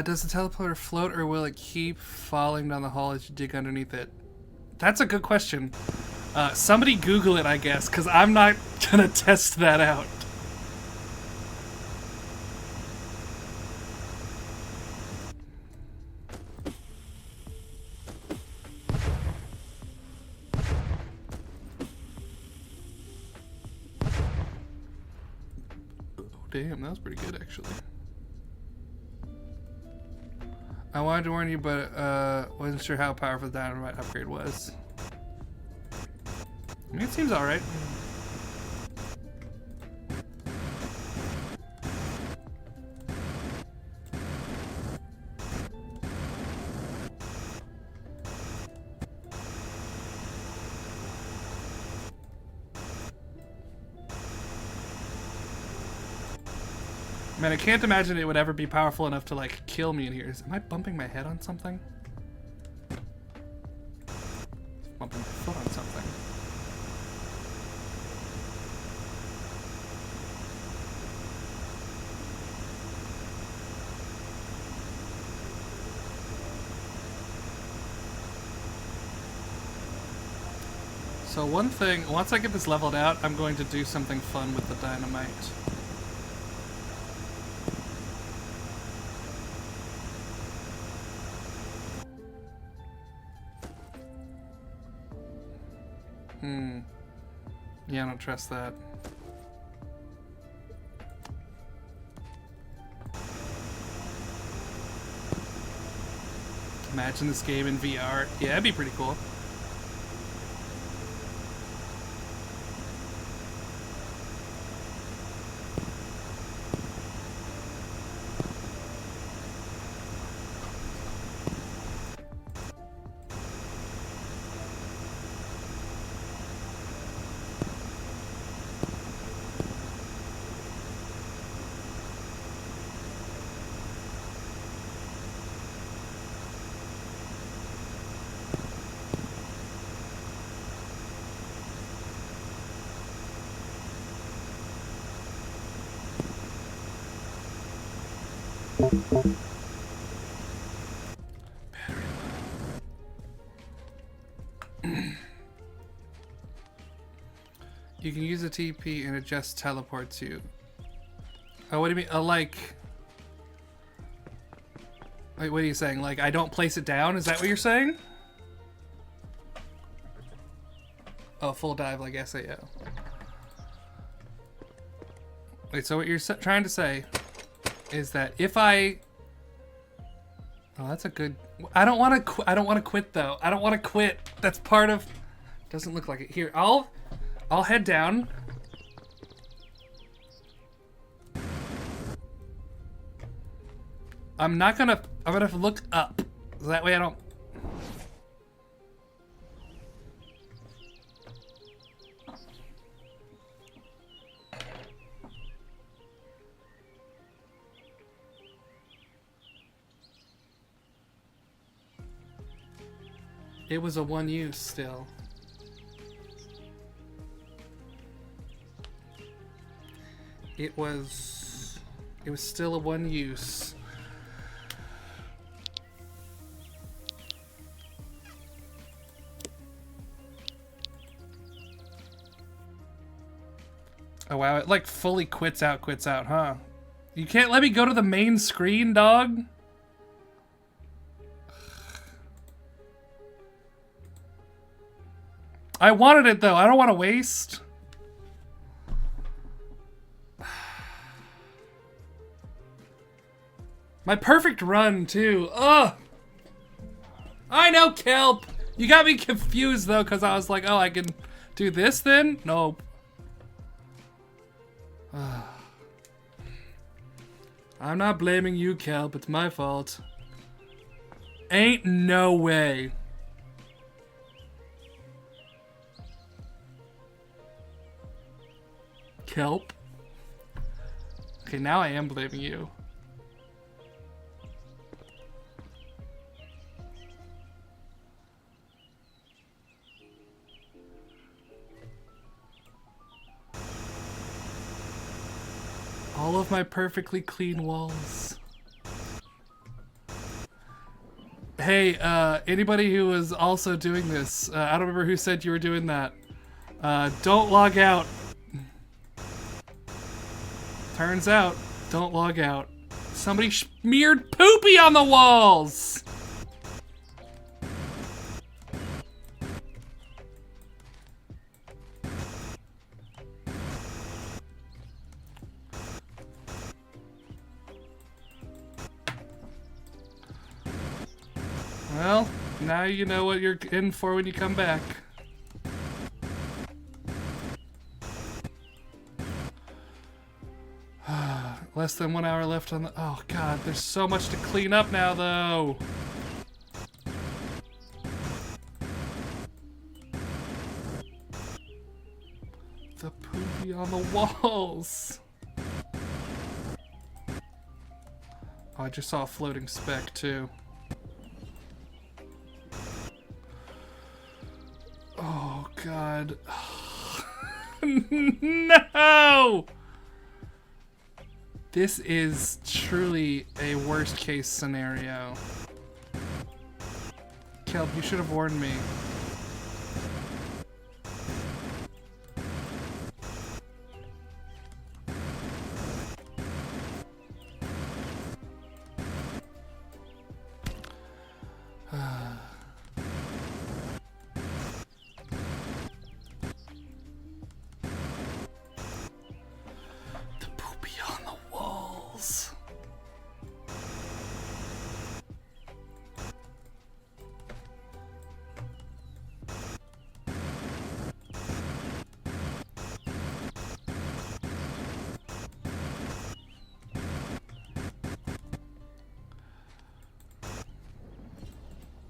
Does the teleporter float or will it keep falling down the hall as you dig underneath it? That's a good question. Somebody Google it, I guess, because I'm not gonna test that out. damn, that was pretty good, actually. I wanted to warn you, but wasn't sure how powerful the dynamite upgrade was. I mean, it seems alright. Man, I can't imagine it would ever be powerful enough to, like, kill me in here. Am I bumping my head on something? Bumping my foot on something. So one thing, once I get this leveled out, I'm going to do something fun with the dynamite. Yeah, I don't trust that. Imagine this game in VR. Yeah, that'd be pretty cool. You can use a TP and it just teleports you. Oh, what do you mean? Like, what are you saying? Like, I don't place it down? Is that what you're saying? Oh, full dive like SAO. Wait, so what you're trying to say is that if I... Oh, that's a good... I don't want to quit, though. I don't want to quit. That's part of... Doesn't look like it. Here, I'll head down. I'm gonna look up. So that way I don't... It was a one use still. It was still a one use. Oh wow, it like fully quits out, huh? You can't let me go to the main screen, dog? I wanted it though, I don't want to waste. My perfect run too, ugh! I know, Kelp! You got me confused though, cause I was like, oh, I can do this then? Nope. I'm not blaming you, Kelp. It's my fault. Ain't no way. Kelp. Okay, now I am blaming you. All of my perfectly clean walls. Hey, anybody who was also doing this, I don't remember who said you were doing that. Don't log out. Turns out, don't log out. Somebody smeared poopy on the walls! Well, now you know what you're in for when you come back. Less than 1 hour left on the... Oh, God, there's so much to clean up now, though. The poopy on the walls. Oh, I just saw a floating speck, too. Oh, God. No! This is truly a worst case scenario. Kelp, you should have warned me. The poopy on the walls.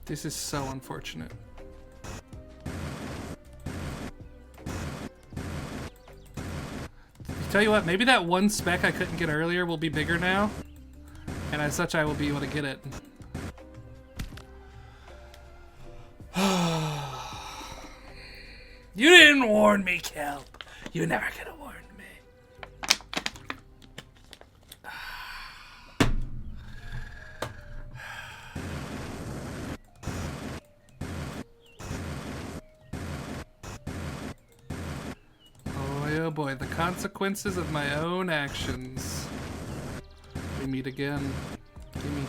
This is so unfortunate. Tell you what, maybe that one speck I couldn't get earlier will be bigger now, and as such I will be able to get it. You didn't warn me, Kelp. You never could have warned me. Oh boy, the consequences of my own actions. We meet again. Gimme.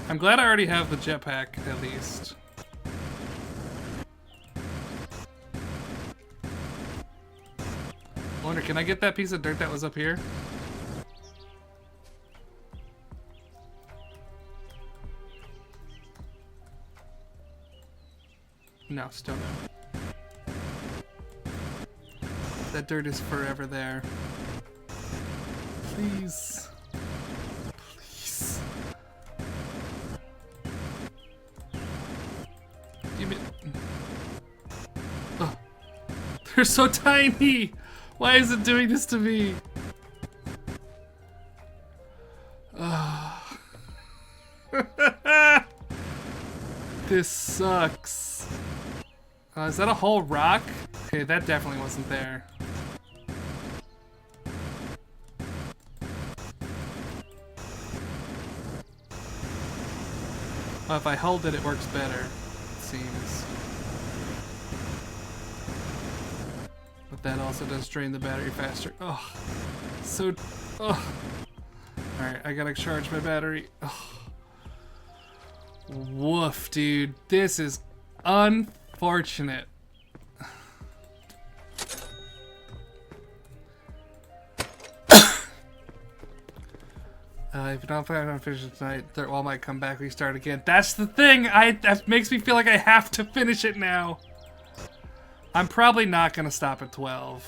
I'm glad I already have the jetpack, at least. I wonder, can I get that piece of dirt that was up here? No, still no. That dirt is forever there. Please. Please. Give it. Oh. They're so tiny! Why is it doing this to me? This sucks. Is that a whole rock? Okay, that definitely wasn't there. Well, if I hold it, it works better, it seems. But that also does drain the battery faster. Oh, so... Oh. Alright, I gotta charge my battery. Oh. Woof, dude. This is unfortunate. If you don't plan on finishing tonight, third wall might come back, restart again. That's the thing! That makes me feel like I have to finish it now. I'm probably not gonna stop at 12.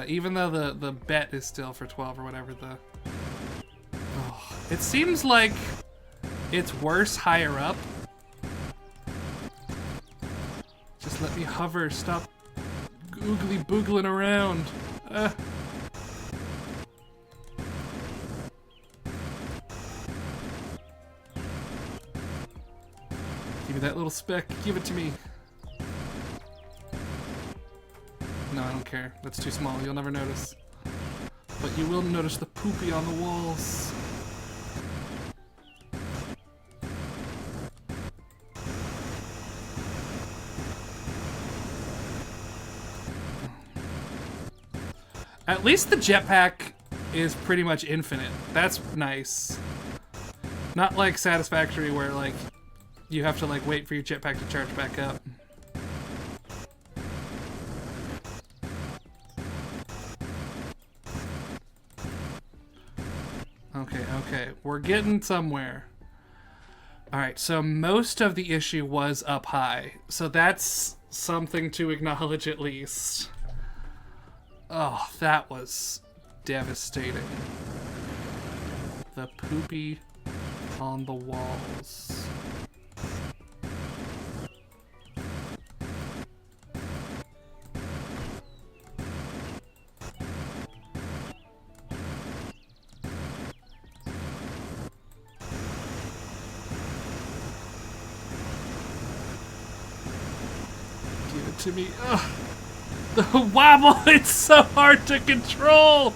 Even though the bet is still for 12 or whatever the... Oh, it seems like it's worse higher up. Just let me hover, stop googly boogling around. Give me that little speck, give it to me. No, I don't care. That's too small. You'll never notice. But you will notice the poopy on the walls. At least the jetpack is pretty much infinite. That's nice. Not like Satisfactory where like you have to like wait for your jetpack to charge back up. Okay, we're getting somewhere. Alright, so most of the issue was up high. So that's something to acknowledge at least. Oh, that was devastating. The poopy on the walls. Give it to me. Ugh. The wobble, it's so hard to control.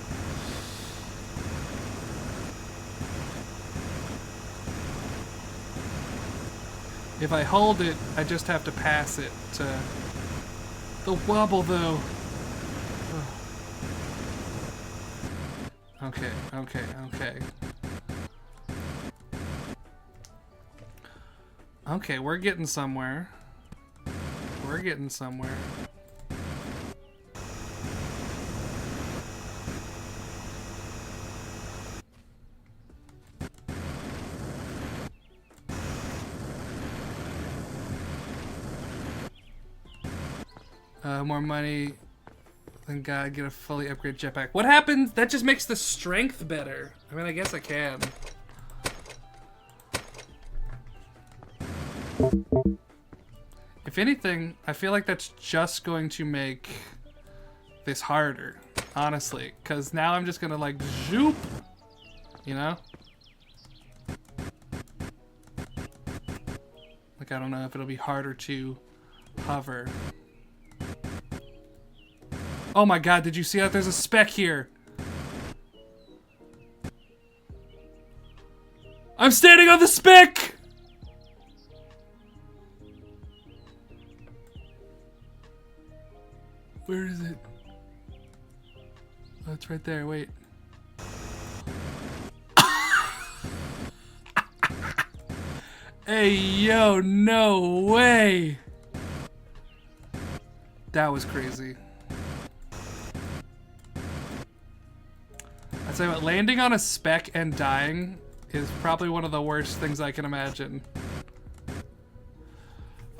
If I hold it, I just have to pass it to... The wobble, though. Okay, okay, okay. Okay, we're getting somewhere. We're getting somewhere. More money. Thank God, get a fully upgraded jetpack. What happens? That just makes the strength better. I mean, I guess I can. If anything, I feel like that's just going to make this harder, honestly. Because now I'm just going to, like, zoop. You know? Like, I don't know if it'll be harder to hover. Oh my God, did you see that? There's a speck here. I'm standing on the speck! Where is it? Oh, it's right there, wait. Hey, yo, no way! That was crazy. I'd say what, landing on a speck and dying is probably one of the worst things I can imagine.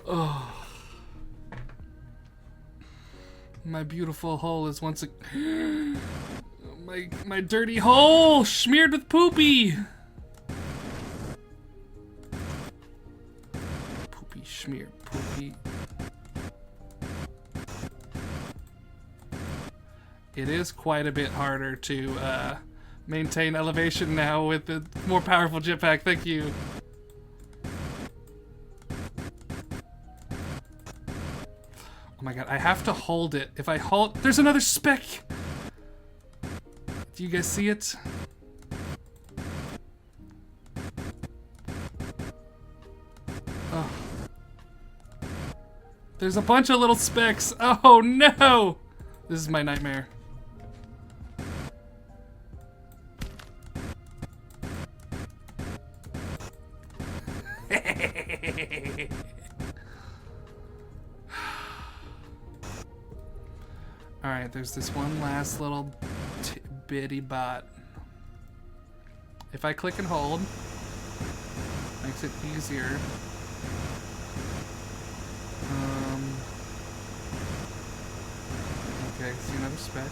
Oh. My beautiful hole is once again... my dirty hole! Smeared with poopy! Poopy, smeared, poopy. It is quite a bit harder to maintain elevation now with the more powerful jetpack. Thank you. Oh my God, I have to hold it. If I hold... There's another speck! Do you guys see it? Oh. There's a bunch of little specks. Oh no! This is my nightmare. Alright, there's this one last little bitty bot. If I click and hold, makes it easier. Okay, see another speck.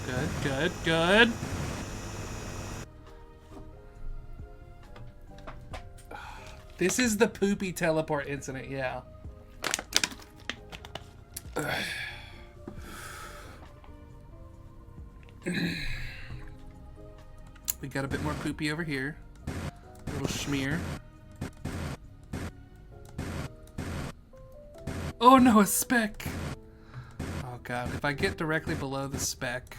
Good, good, good. This is the poopy teleport incident, yeah. We got a bit more poopy over here. A little schmear. Oh no, a speck! Oh God, if I get directly below the speck,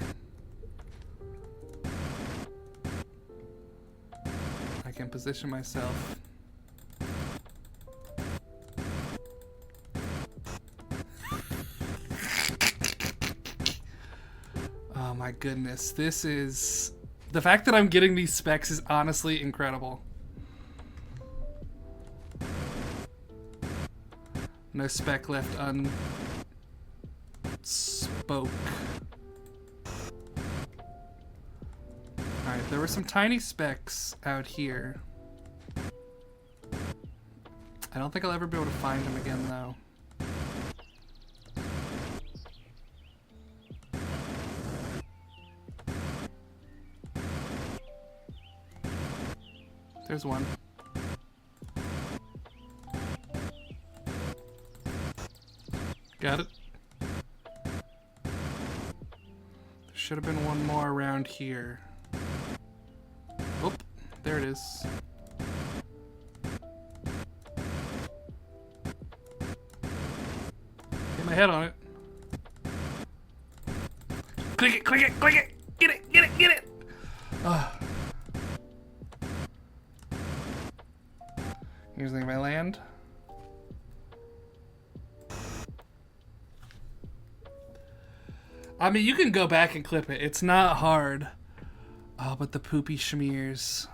I can position myself. Oh my goodness, this is... The fact that I'm getting these specs is honestly incredible. No spec left unspoke. Alright, there were some tiny specks out here. I don't think I'll ever be able to find him again, though. There's one. Got it. There should have been one more around here. Oh, there it is. Get my head on it. Click it, click it, click it! Get it, get it, get it! Here's the thing, if I land. I mean, you can go back and clip it. It's not hard. Oh, but the poopy schmears.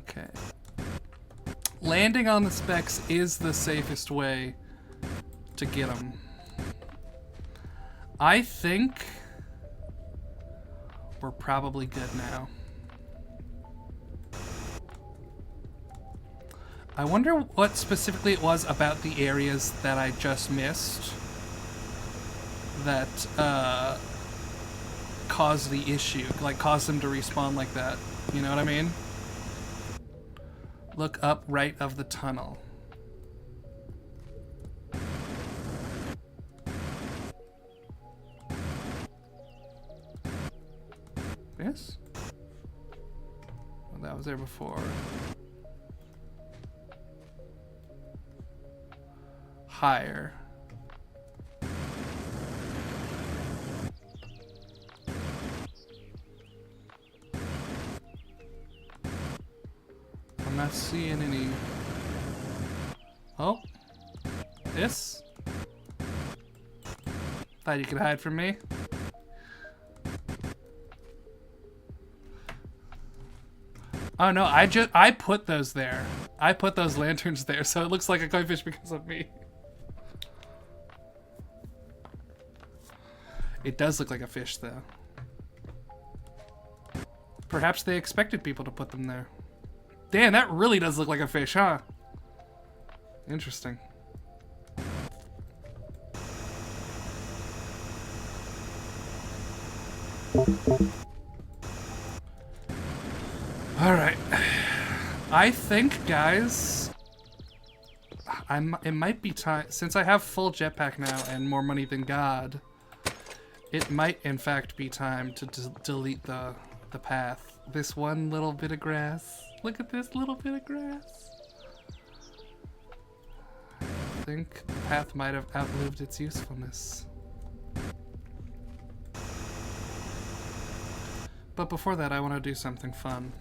Okay. Landing on the specks is the safest way to get them. I think we're probably good now. I wonder what specifically it was about the areas that I just missed that caused the issue, like caused them to respawn like that. You know what I mean? Look up right of the tunnel. Yes? Well, that was there before. Higher. I'm not seeing any. Oh, this? Thought you could hide from me. Oh no, I put those there. I put those lanterns there, so it looks like a koi fish because of me. It does look like a fish, though. Perhaps they expected people to put them there. Damn, that really does look like a fish, huh? Interesting. Alright. I think, guys, it might be time, since I have full jetpack now and more money than God, it might, in fact, be time to delete the path. This one little bit of grass. Look at this little bit of grass. I think the path might have outlived its usefulness. But before that, I want to do something fun.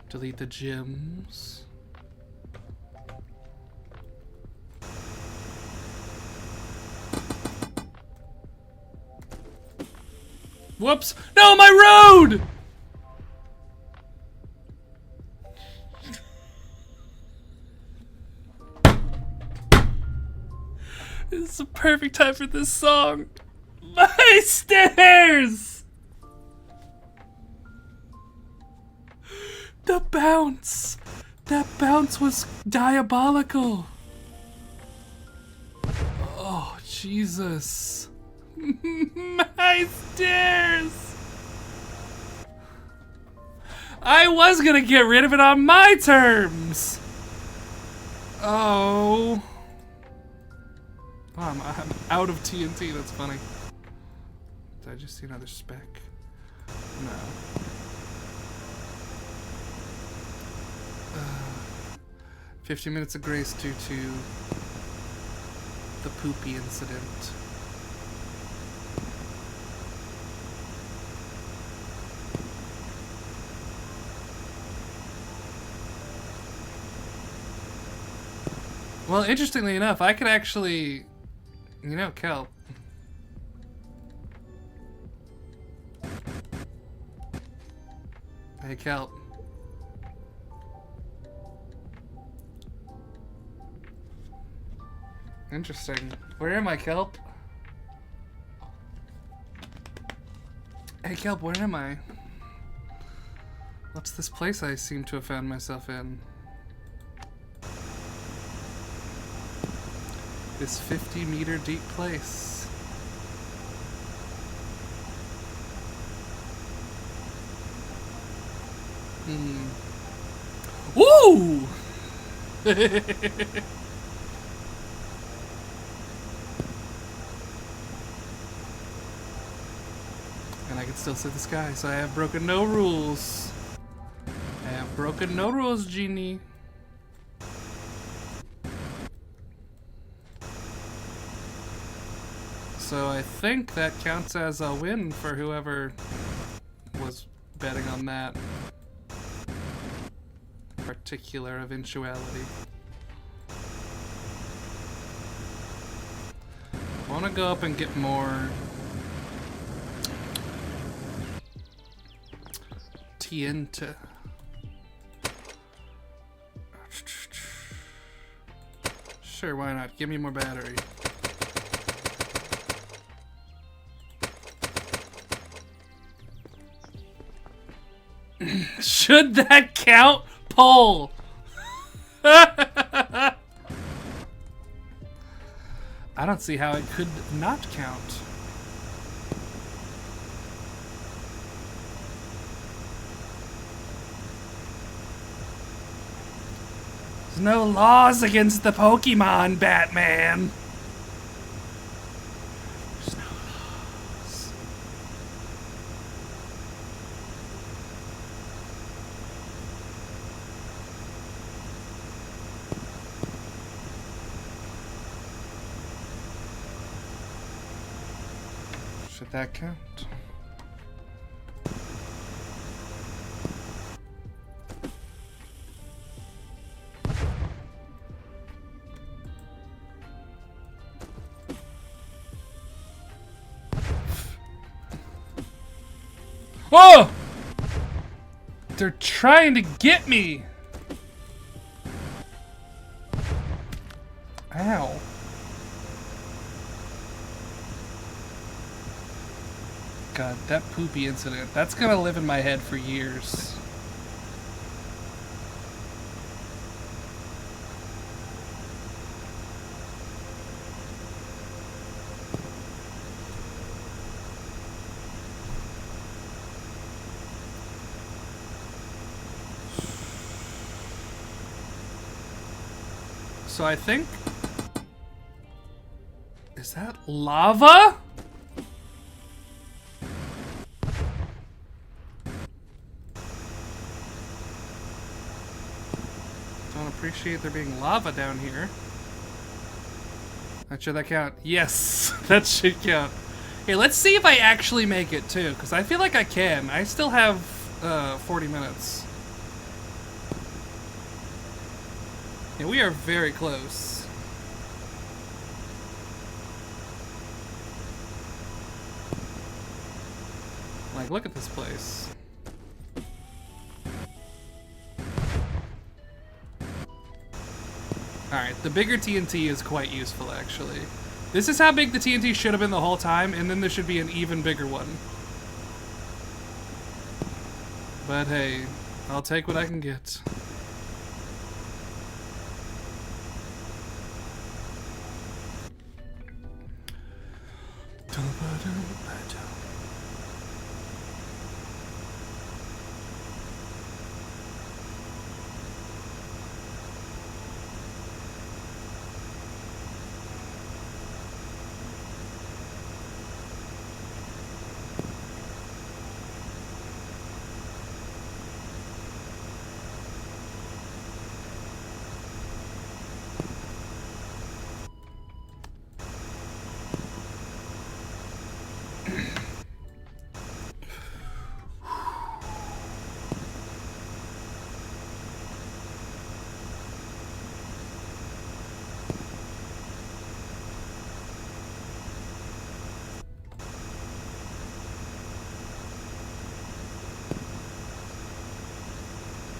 Delete the gems. Whoops! No, my road! This is the perfect time for this song. My stairs! The bounce! That bounce was diabolical! Oh, Jesus. My stairs! I was gonna get rid of it on my terms! Oh. I'm out of TNT, that's funny. Did I just see another speck? No. 50 minutes of grace due to the poopy incident. Well, interestingly enough, I could actually, you know, kelp. Hey, kelp. Interesting. Where am I, kelp? Hey, kelp, where am I? What's this place I seem to have found myself in? This 50-meter deep place. Woo! And I can still see the sky, so I have broken no rules. I have broken no rules, Genie. So I think that counts as a win for whoever was betting on that particular eventuality. I want to go up and get more TNT. Sure, why not? Give me more battery. Should that count? Poll! I don't see how it could not count. There's no laws against the Pokemon, Batman. There's no laws. Should that count? Whoa! They're trying to get me! Ow. God, that poopy incident. That's gonna live in my head for years. So I think... Is that lava? Don't appreciate there being lava down here. Should that count? Yes, that should count. Hey, let's see if I actually make it too, because I feel like I can. I still have 40 minutes. Yeah, we are very close. Like, look at this place. Alright, the bigger TNT is quite useful, actually. This is how big the TNT should have been the whole time, and then there should be an even bigger one. But hey, I'll take what I can get.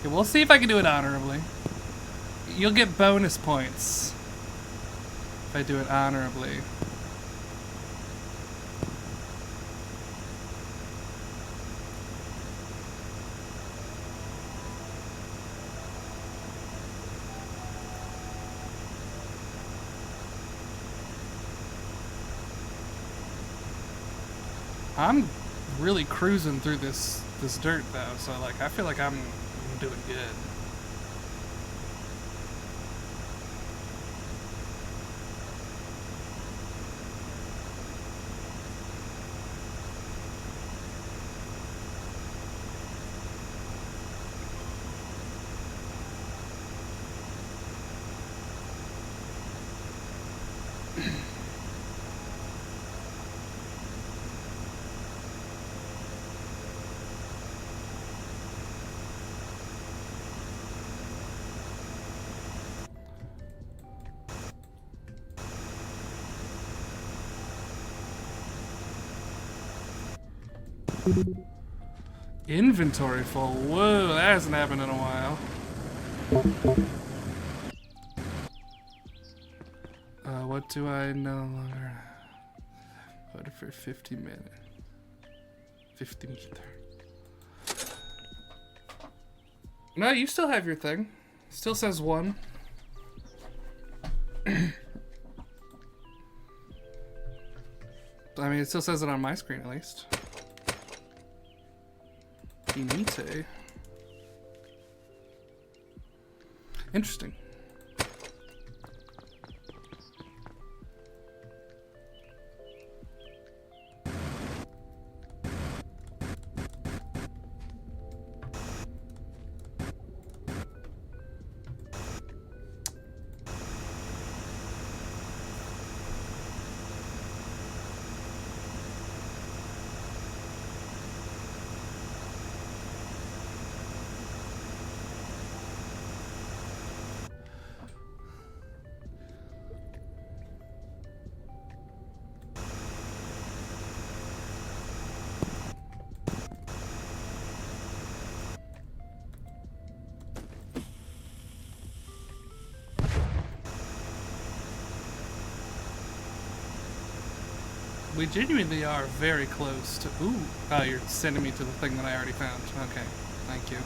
Okay, we'll see if I can do it honorably. You'll get bonus points if I do it honorably. I'm really cruising through this dirt though, so like I feel like I'm doing good. Inventory full. Whoa, that hasn't happened in a while. What do I no longer? What for 50 minutes? 50 meter. No, you still have your thing. Still says 1. I mean, it still says it on my screen at least. Inite. Interesting. We genuinely are very close to... Ooh. Oh, you're sending me to the thing that I already found. Okay. Thank you.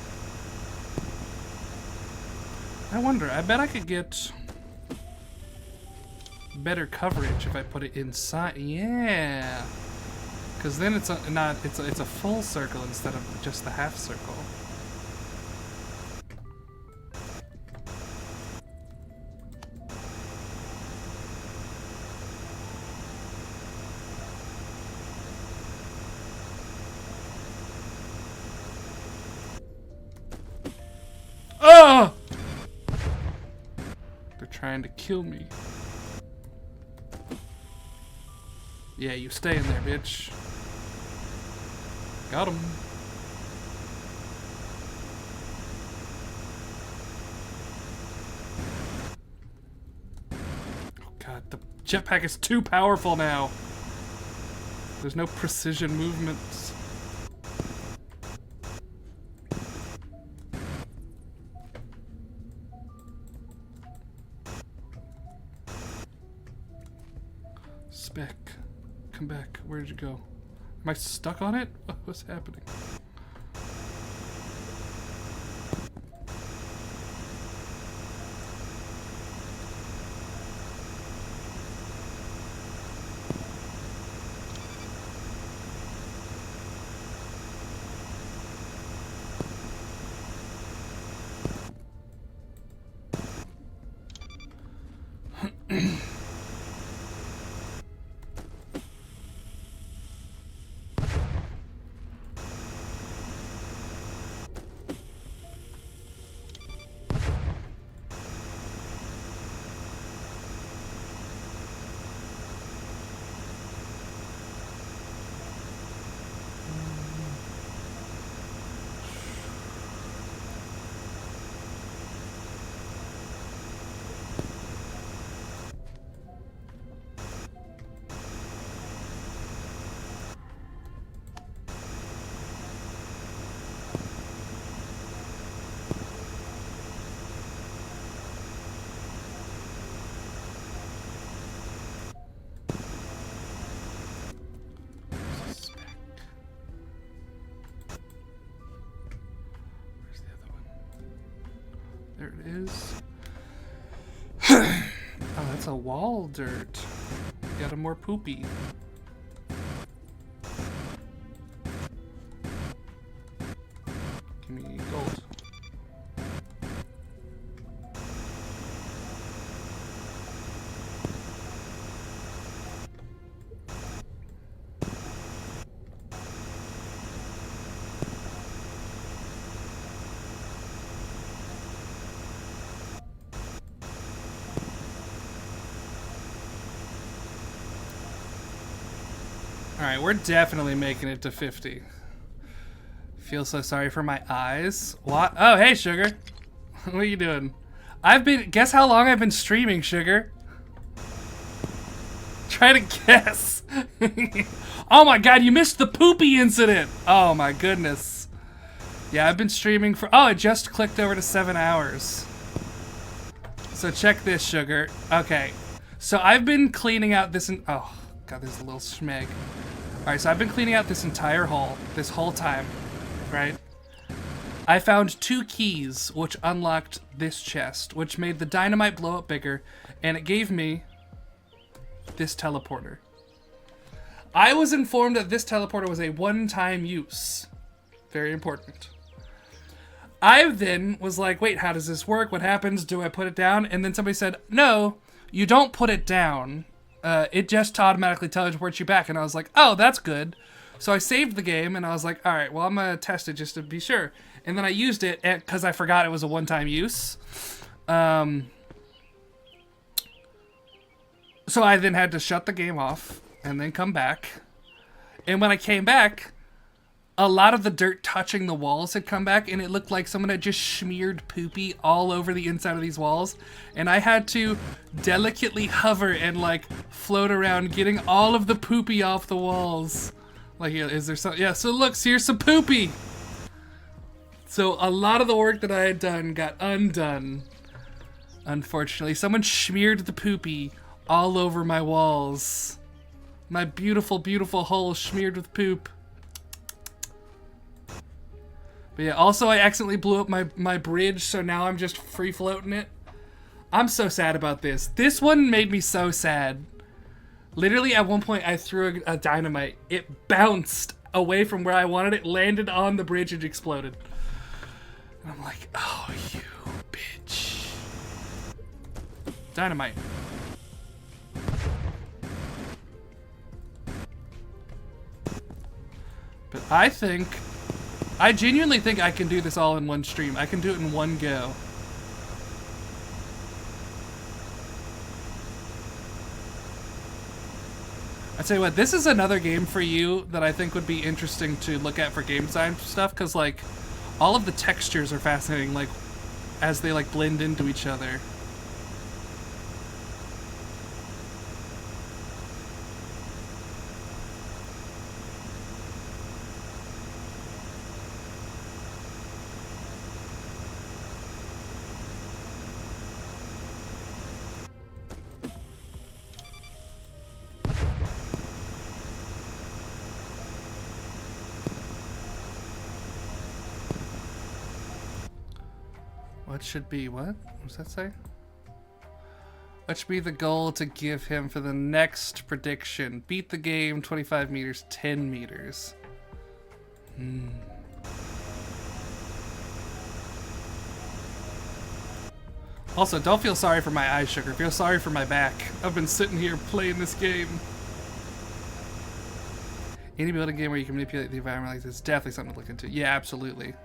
I wonder, I bet I could get better coverage if I put it inside. Yeah. Because then it's a full circle instead of just the half circle. Oh! They're trying to kill me. Yeah, you stay in there, bitch. Got him. Oh god, the jetpack is too powerful now. There's no precision movements. Speck, come back. Where'd you go? Am I stuck on it? What's happening? is. Oh, that's a wall dirt. Got a more poopy. Give me gold. Alright, we're definitely making it to 50. Feel so sorry for my eyes. What? Oh, hey, Sugar. What are you doing? Guess how long I've been streaming, Sugar? Try to guess. Oh my god, you missed the poopy incident. Oh my goodness. Yeah, I've been streaming for... Oh, it just clicked over to 7 hours. So check this, Sugar. Okay. So I've been cleaning out this... Oh, god, there's a little schmeg. Alright, so I've been cleaning out this entire hall, this whole time, right? I found 2 keys, which unlocked this chest, which made the dynamite blow up bigger, and it gave me this teleporter. I was informed that this teleporter was a one-time use. Very important. I then was like, wait, how does this work? What happens? Do I put it down? And then somebody said, no, you don't put it down. It just automatically teleports you back. And I was like, oh, that's good. So I saved the game and I was like, all right, well, I'm going to test it just to be sure. And then I used it because I forgot it was a one-time use. So I then had to shut the game off and then come back. And when I came back, a lot of the dirt touching the walls had come back, and it looked like someone had just smeared poopy all over the inside of these walls. And I had to delicately hover and like float around, getting all of the poopy off the walls. Like, is there some? Yeah, so look, here's some poopy. So a lot of the work that I had done got undone. Unfortunately, someone smeared the poopy all over my walls. My beautiful, beautiful hole smeared with poop. But yeah, also I accidentally blew up my bridge, so now I'm just free floating it. I'm so sad about this. This one made me so sad. Literally at one point I threw a dynamite. It bounced away from where I wanted it, landed on the bridge, and exploded. And I'm like, oh, you bitch. Dynamite. But I genuinely think I can do this all in one stream. I can do it in one go. I tell you what, this is another game for you that I think would be interesting to look at for game design stuff, because like all of the textures are fascinating, like as they like blend into each other. What should be, what? What does that say? What should be the goal to give him for the next prediction? Beat the game 25 meters, 10 meters. Also, don't feel sorry for my eyes, Sugar. Feel sorry for my back. I've been sitting here playing this game. Any building game where you can manipulate the environment like this is definitely something to look into. Yeah, absolutely.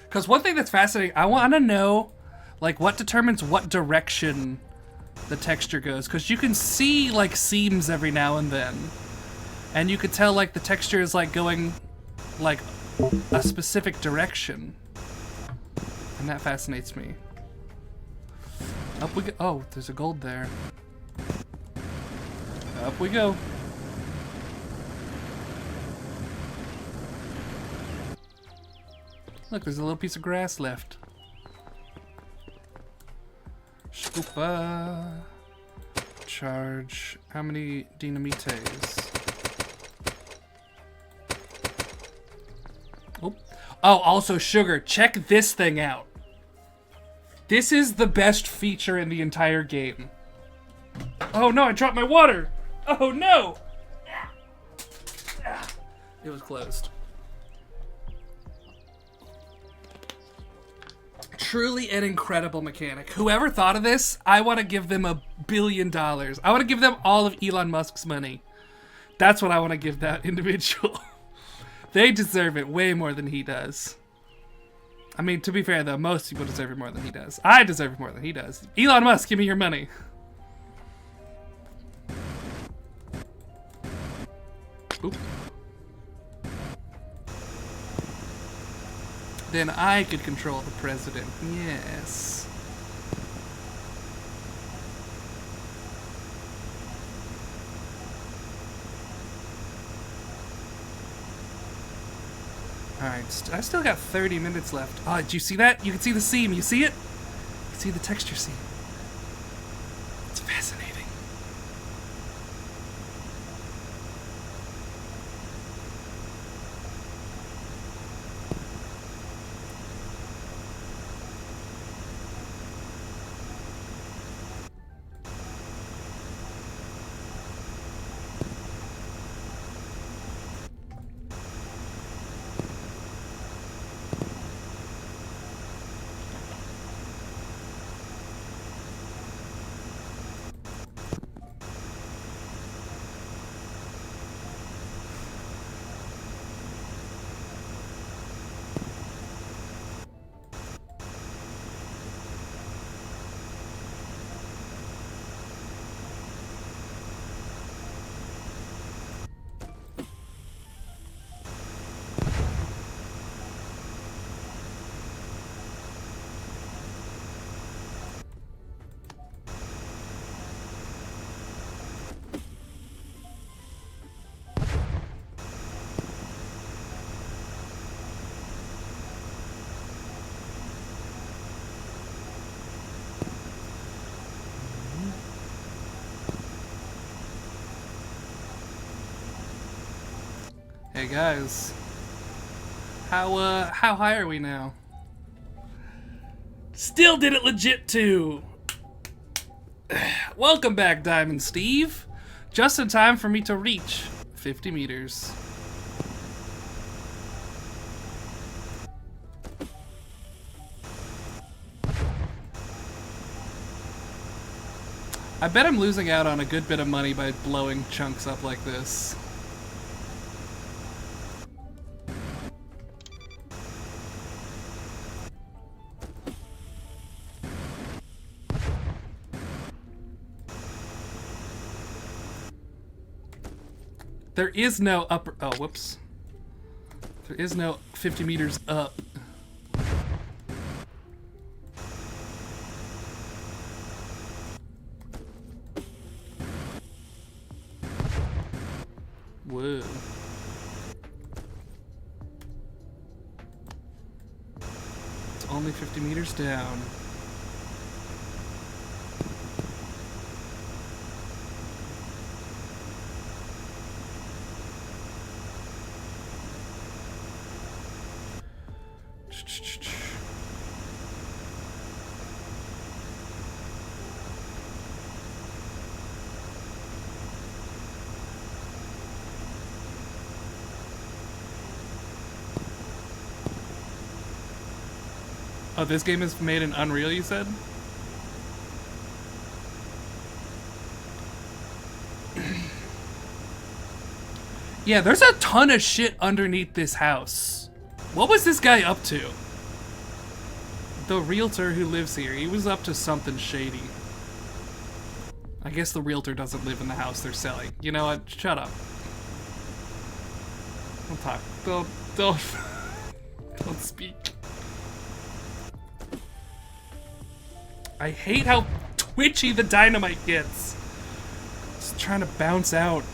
Because one thing that's fascinating, I want to know, like, what determines what direction the texture goes. Because you can see, like, seams every now and then. And you could tell, like, the texture is, like, going, like, a specific direction. And that fascinates me. Up we go. Oh, there's a gold there. Up we go. Look, there's a little piece of grass left. Scoopa. Charge. How many dynamites? Oh. Oh, also, Sugar, check this thing out. This is the best feature in the entire game. Oh no, I dropped my water! Oh no! It was closed. Truly an incredible mechanic. Whoever thought of this, I want to give them $1 billion. I want to give them all of Elon Musk's money. That's what I want to give that individual. They deserve it way more than he does. I mean, to be fair though, most people deserve it more than he does. I deserve it more than he does. Elon Musk, give me your money. Oop. Then I could control the president. Yes. Alright, I still got 30 minutes left. Oh, did you see that? You can see the seam. You see it? You can see the texture seam. It's fascinating. Hey guys, how high are we now? Still did it legit too. Welcome back, Diamond Steve. Just in time for me to reach 50 meters. I bet I'm losing out on a good bit of money by blowing chunks up like this. There is no upper... Oh, whoops. There is no 50 meters up. Whoa. It's only 50 meters down. Oh, this game is made in Unreal, you said? Yeah, there's a ton of shit underneath this house. What was this guy up to? The realtor who lives here, he was up to something shady. I guess the realtor doesn't live in the house they're selling. You know what? Shut up. Don't talk. Don't speak. I hate how twitchy the dynamite gets. It's trying to bounce out.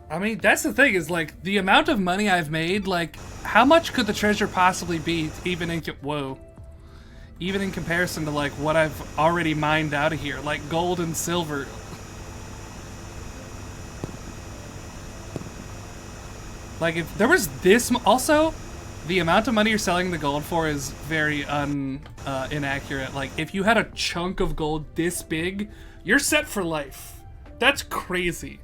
I mean, that's the thing, is like the amount of money I've made, like how much could the treasure possibly be even in, whoa, even in comparison to like what I've already mined out of here, like gold and silver. Like if there was this, also, the amount of money you're selling the gold for is very inaccurate. Like if you had a chunk of gold this big, you're set for life. That's crazy.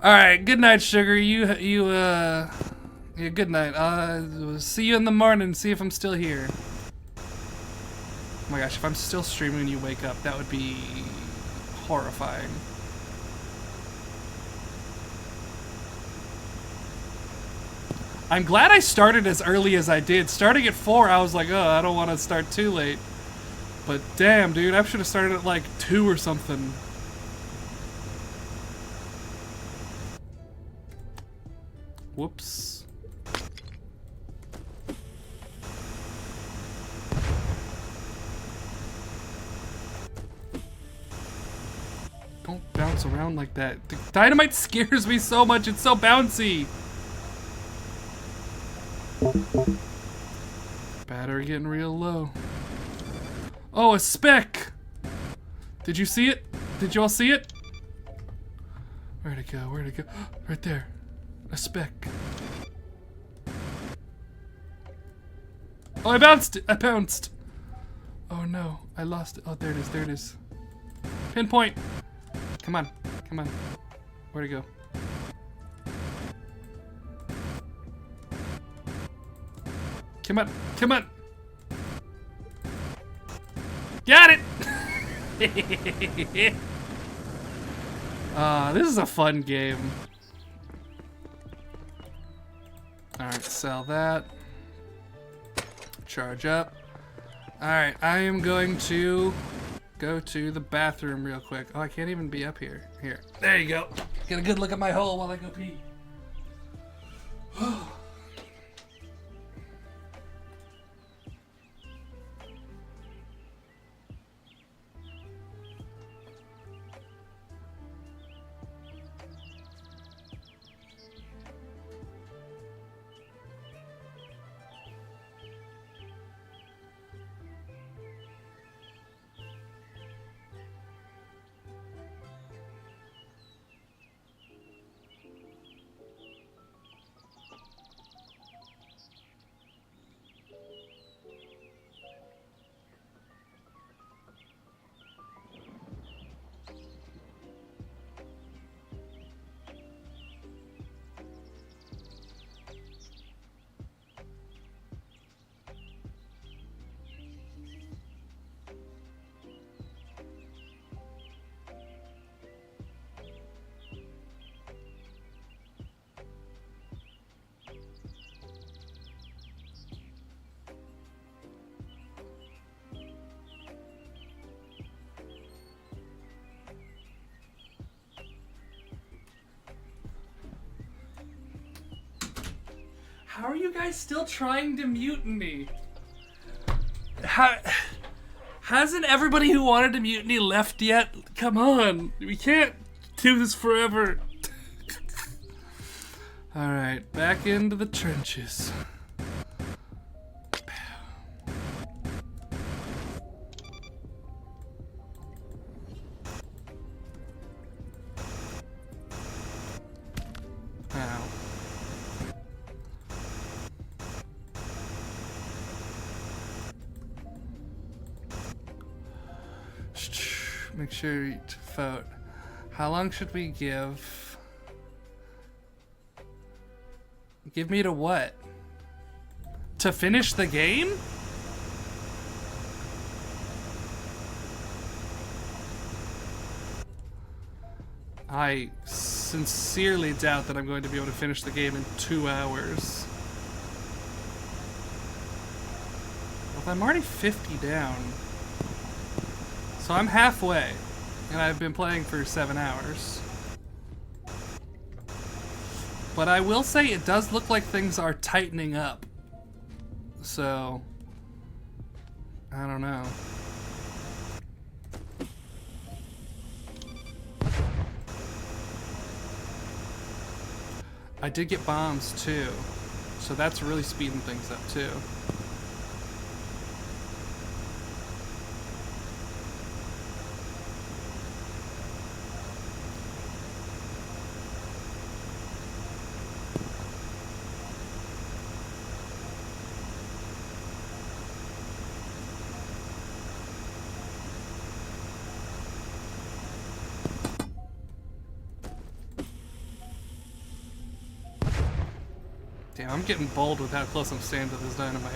All right, good night, sugar. Yeah, good night. See you in the morning. See if I'm still here. Oh my gosh, if I'm still streaming when you wake up, that would be horrifying. I'm glad I started as early as I did. Starting at 4, I was like, oh, I don't want to start too late. But damn, dude, I should have started at like 2 or something. Whoops. Don't bounce around like that. The dynamite scares me so much. It's so bouncy. Battery getting real low. Oh, a speck! Did you see it? Did you all see it? Where'd it go? Where'd it go? Right there. A speck. Oh, I bounced! I bounced! Oh no, I lost it. Oh, there it is, there it is. Pinpoint! Come on, come on. Where'd it go? Come on, come on! Got it! This is a fun game. Alright, sell that. Charge up. Alright, I am going to go to the bathroom real quick. Oh, I can't even be up here. Here. There you go. Get a good look at my hole while I go pee. How are you guys still trying to mutiny? Hasn't everybody who wanted to mutiny left yet? Come on, we can't do this forever. Alright, back into the trenches. Make sure to vote. How long should we give? Give me to what? To finish the game? I sincerely doubt that I'm going to be able to finish the game in 2 hours. Well, I'm already 50 down. So I'm halfway, and I've been playing for 7 hours. But I will say it does look like things are tightening up. So, I don't know. I did get bombs too, so that's really speeding things up too. Damn, I'm getting bold with how close I'm staying to this dynamite.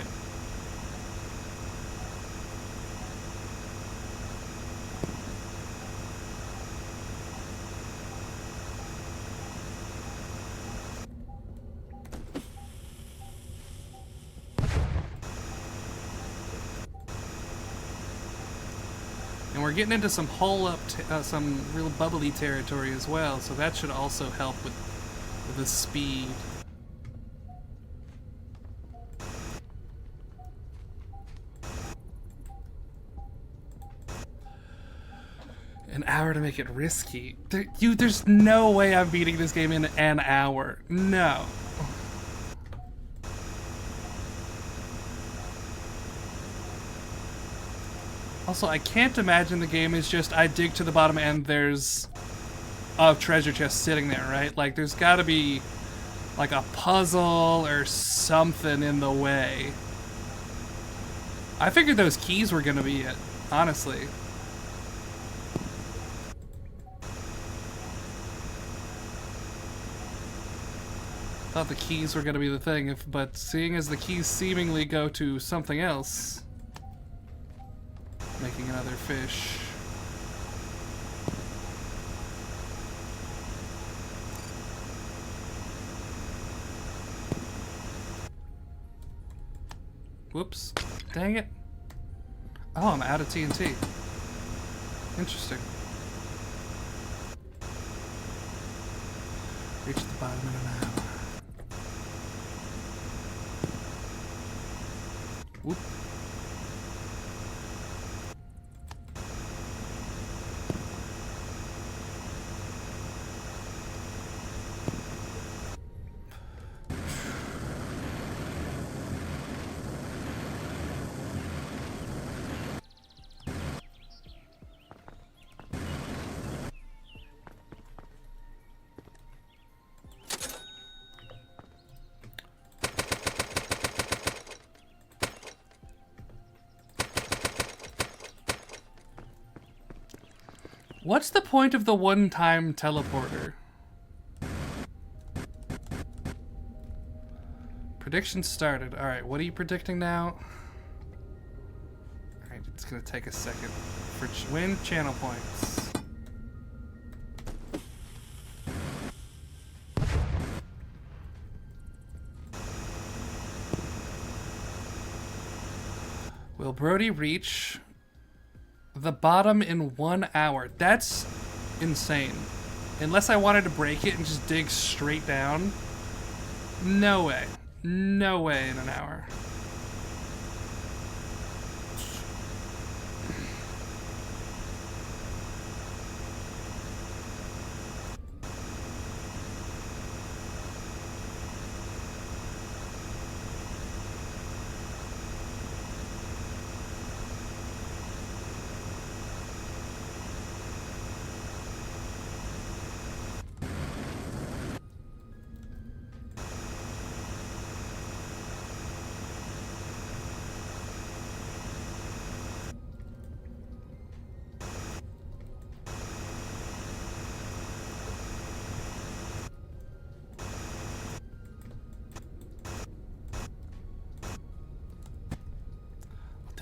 And we're getting into some some real bubbly territory as well, so that should also help with the speed. An hour to make it risky. There's no way I'm beating this game in an hour. No. Also, I can't imagine the game is just I dig to the bottom and there's a treasure chest sitting there, right? Like, there's gotta be like a puzzle or something in the way. I figured those keys were gonna be it, honestly. Thought the keys were gonna be the thing, but seeing as the keys seemingly go to something else, making another fish. Whoops. Dang it. Oh, I'm out of TNT. Interesting. Reach the bottom in an hour. Whoop. What's the point of the one-time teleporter? Prediction started. Alright, what are you predicting now? Alright, it's gonna take a second. For win channel points. Will Brody reach the bottom in 1 hour? That's insane. Unless I wanted to break it and just dig straight down. No way. No way in an hour.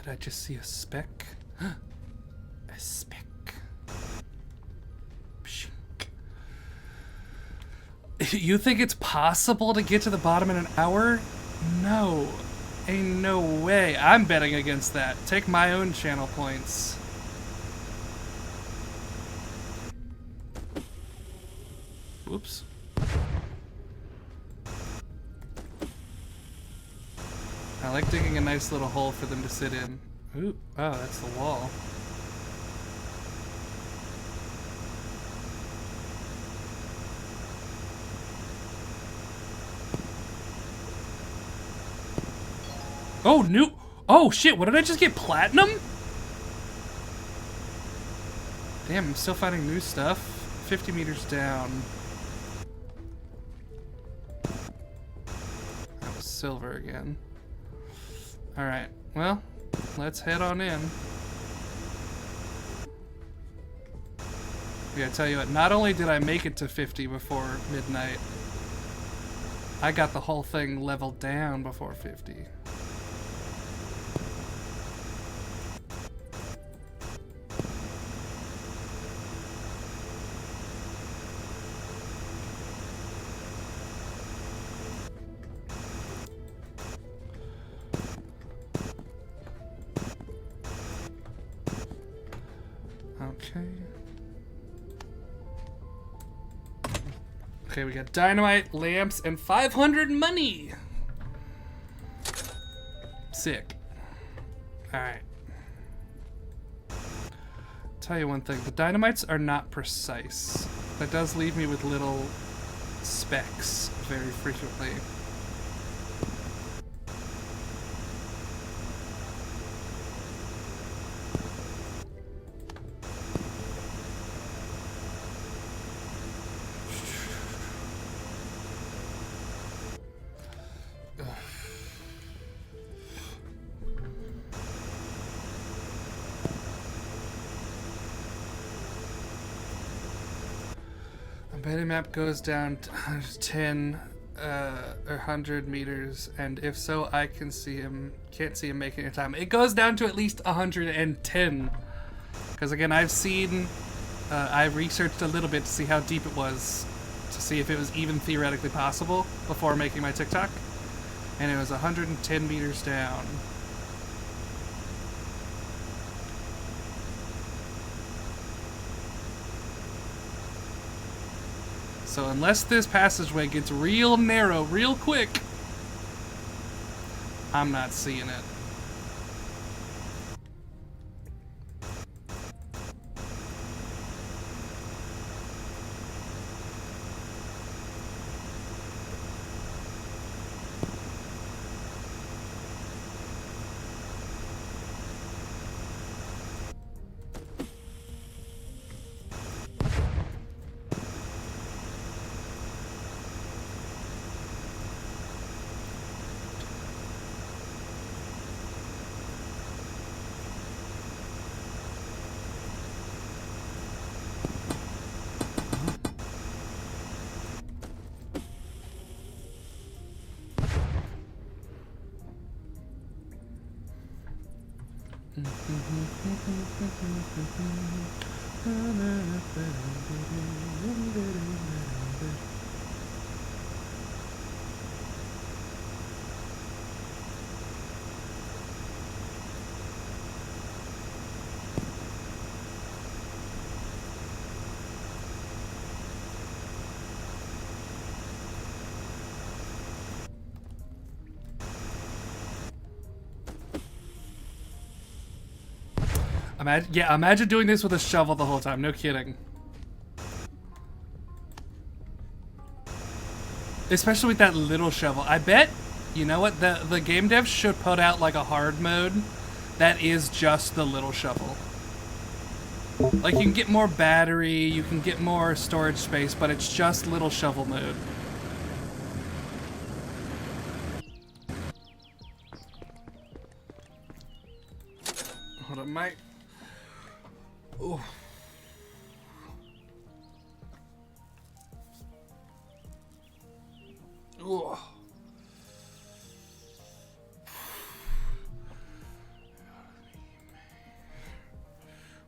Did I just see a speck? A speck. Pshink. You think it's possible to get to the bottom in an hour? No. Ain't no way. I'm betting against that. Take my own channel points. Whoops. I like digging a nice little hole for them to sit in. Ooh, oh, that's the wall. Oh, new. Oh, shit, what did I just get? Platinum? Damn, I'm still finding new stuff. 50 meters down. That was silver again. Alright, well, let's head on in. Yeah, I tell you what, not only did I make it to 50 before midnight, I got the whole thing leveled down before 50. Okay. Okay, we got dynamite, lamps, and 500 money. Sick. Alright. Tell you one thing, the dynamites are not precise. That does leave me with little specks very frequently. Beta map goes down 10 or 100 meters, and if so, I can see him. Can't see him making it time. It goes down to at least 110, because again, I've researched a little bit to see how deep it was, to see if it was even theoretically possible before making my TikTok, and it was 110 meters down. So unless this passageway gets real narrow real quick, I'm not seeing it. Imagine doing this with a shovel the whole time. No kidding. Especially with that little shovel. I bet, you know what, the game devs should put out like a hard mode that is just the little shovel. Like, you can get more battery, you can get more storage space, but it's just little shovel mode. Hold on, Mike. Oh. Oh.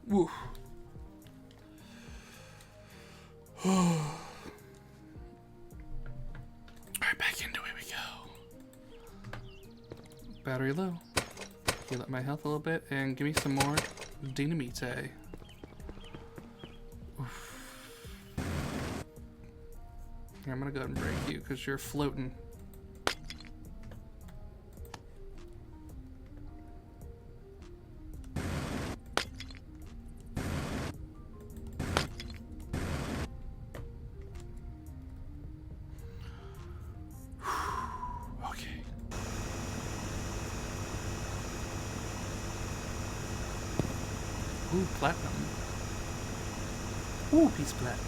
Woo. Alright, back into it we go. Battery low. Heal up my health a little bit and give me some more dynamite. Here, I'm gonna go ahead and break you because you're floating. Okay. Ooh, platinum. Ooh, piece of platinum.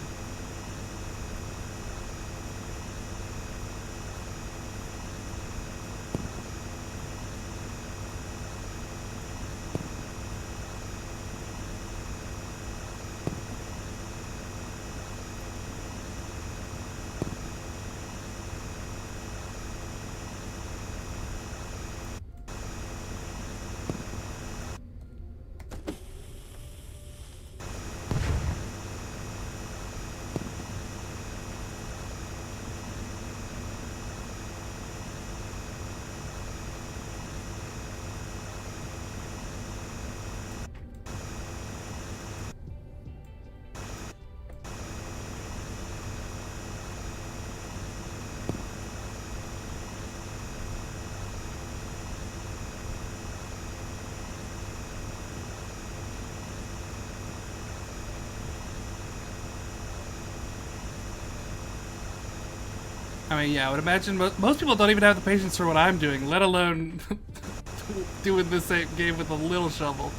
I mean, yeah, I would imagine most people don't even have the patience for what I'm doing, let alone doing the same game with a little shovel.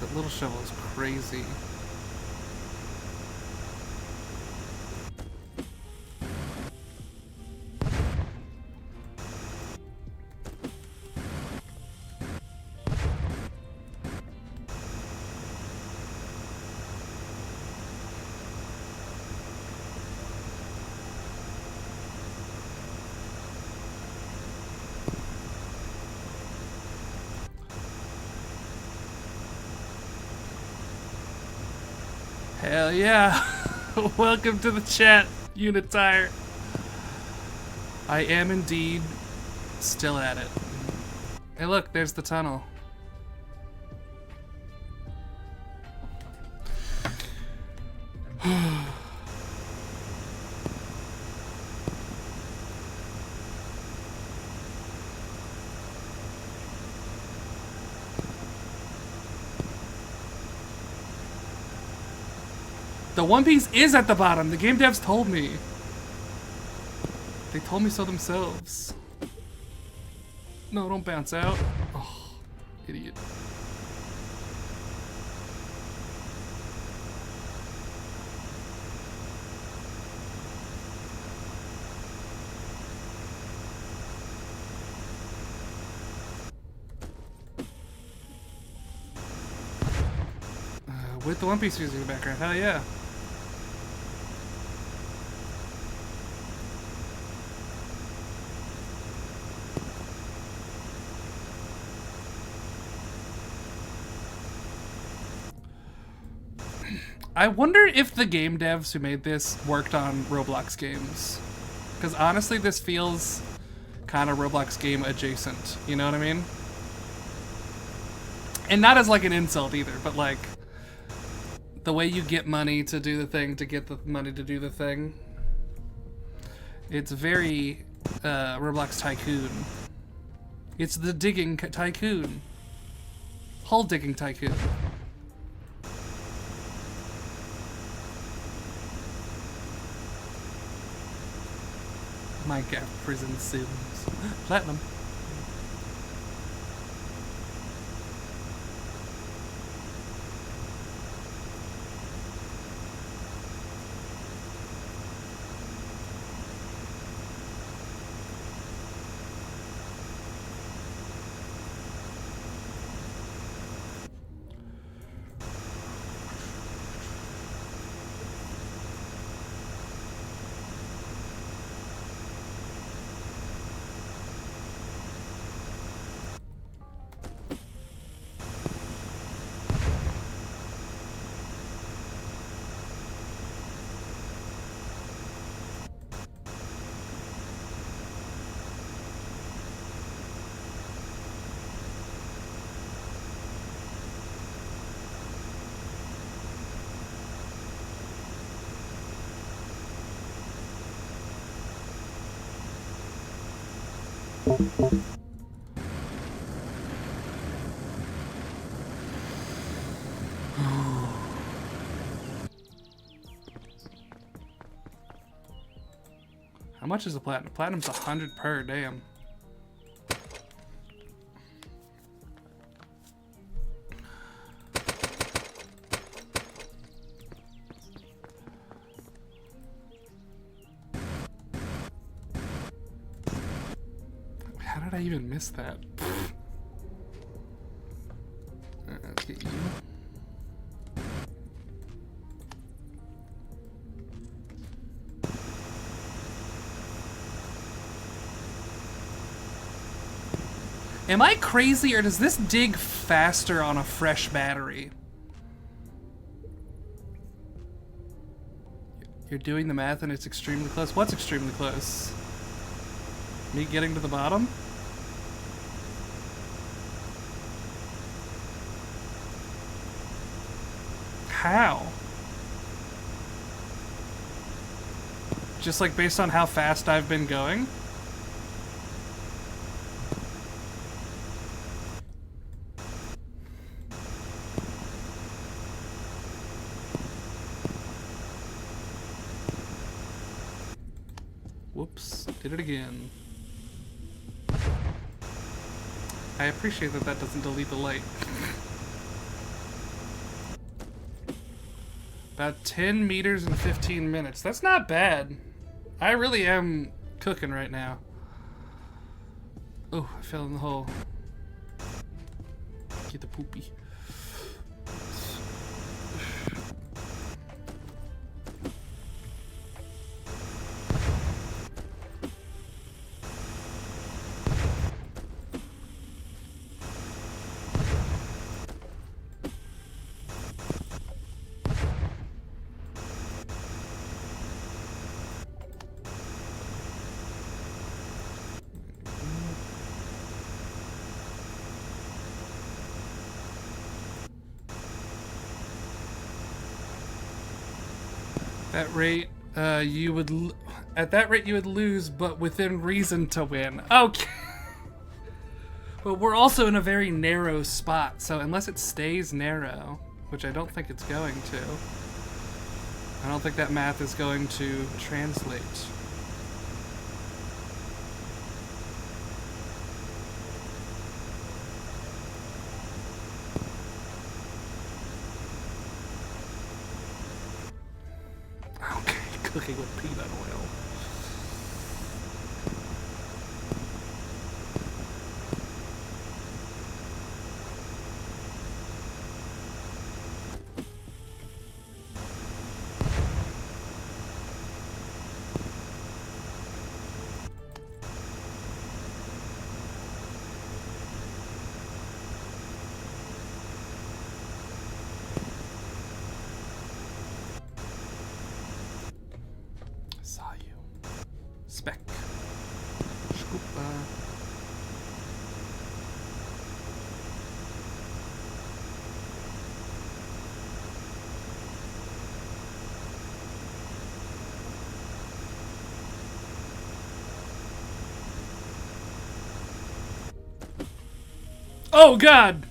That little shovel is crazy. Hell yeah. Welcome to the chat, Unitire. I am indeed still at it. Hey look, there's the tunnel. The One Piece is at the bottom. The game devs told me. They told me so themselves. No, don't bounce out. Oh, idiot. With the One Piece music in the background, hell yeah. I wonder if the game devs who made this worked on Roblox games. Because honestly, this feels kind of Roblox game adjacent. You know what I mean? And not as like an insult either, but like the way you get money to do the thing to get the money to do the thing. It's very Roblox Tycoon. It's the digging tycoon. Hull digging tycoon. Minecraft Prison Sims. Platinum. How much is the platinum? Platinum's 100 per, damn. How did I even miss that? Let's get you. Am I crazy, or does this dig faster on a fresh battery? You're doing the math and it's extremely close. What's extremely close? Me getting to the bottom? How? Just like based on how fast I've been going? Whoops, did it again. I appreciate that that doesn't delete the light. About 10 meters in 15 minutes. That's not bad. I really am cooking right now. Oh, I fell in the hole. Get the poopy. That rate, you would at that rate you would lose, but within reason to win. Okay. But we're also in a very narrow spot, so unless it stays narrow, which I don't think it's going to, I don't think that math is going to translate. Cooking with peanut oil. Saw you. Speck. Scoopa. Oh God!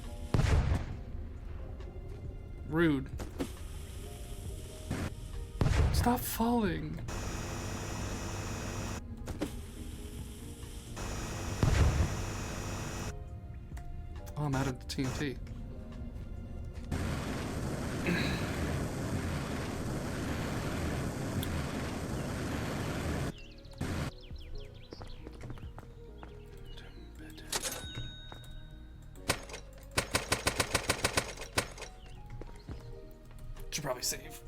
Rude. Stop falling. Oh, I'm out of the TNT. Should probably save.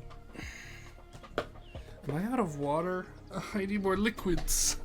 Am I out of water? I need more liquids.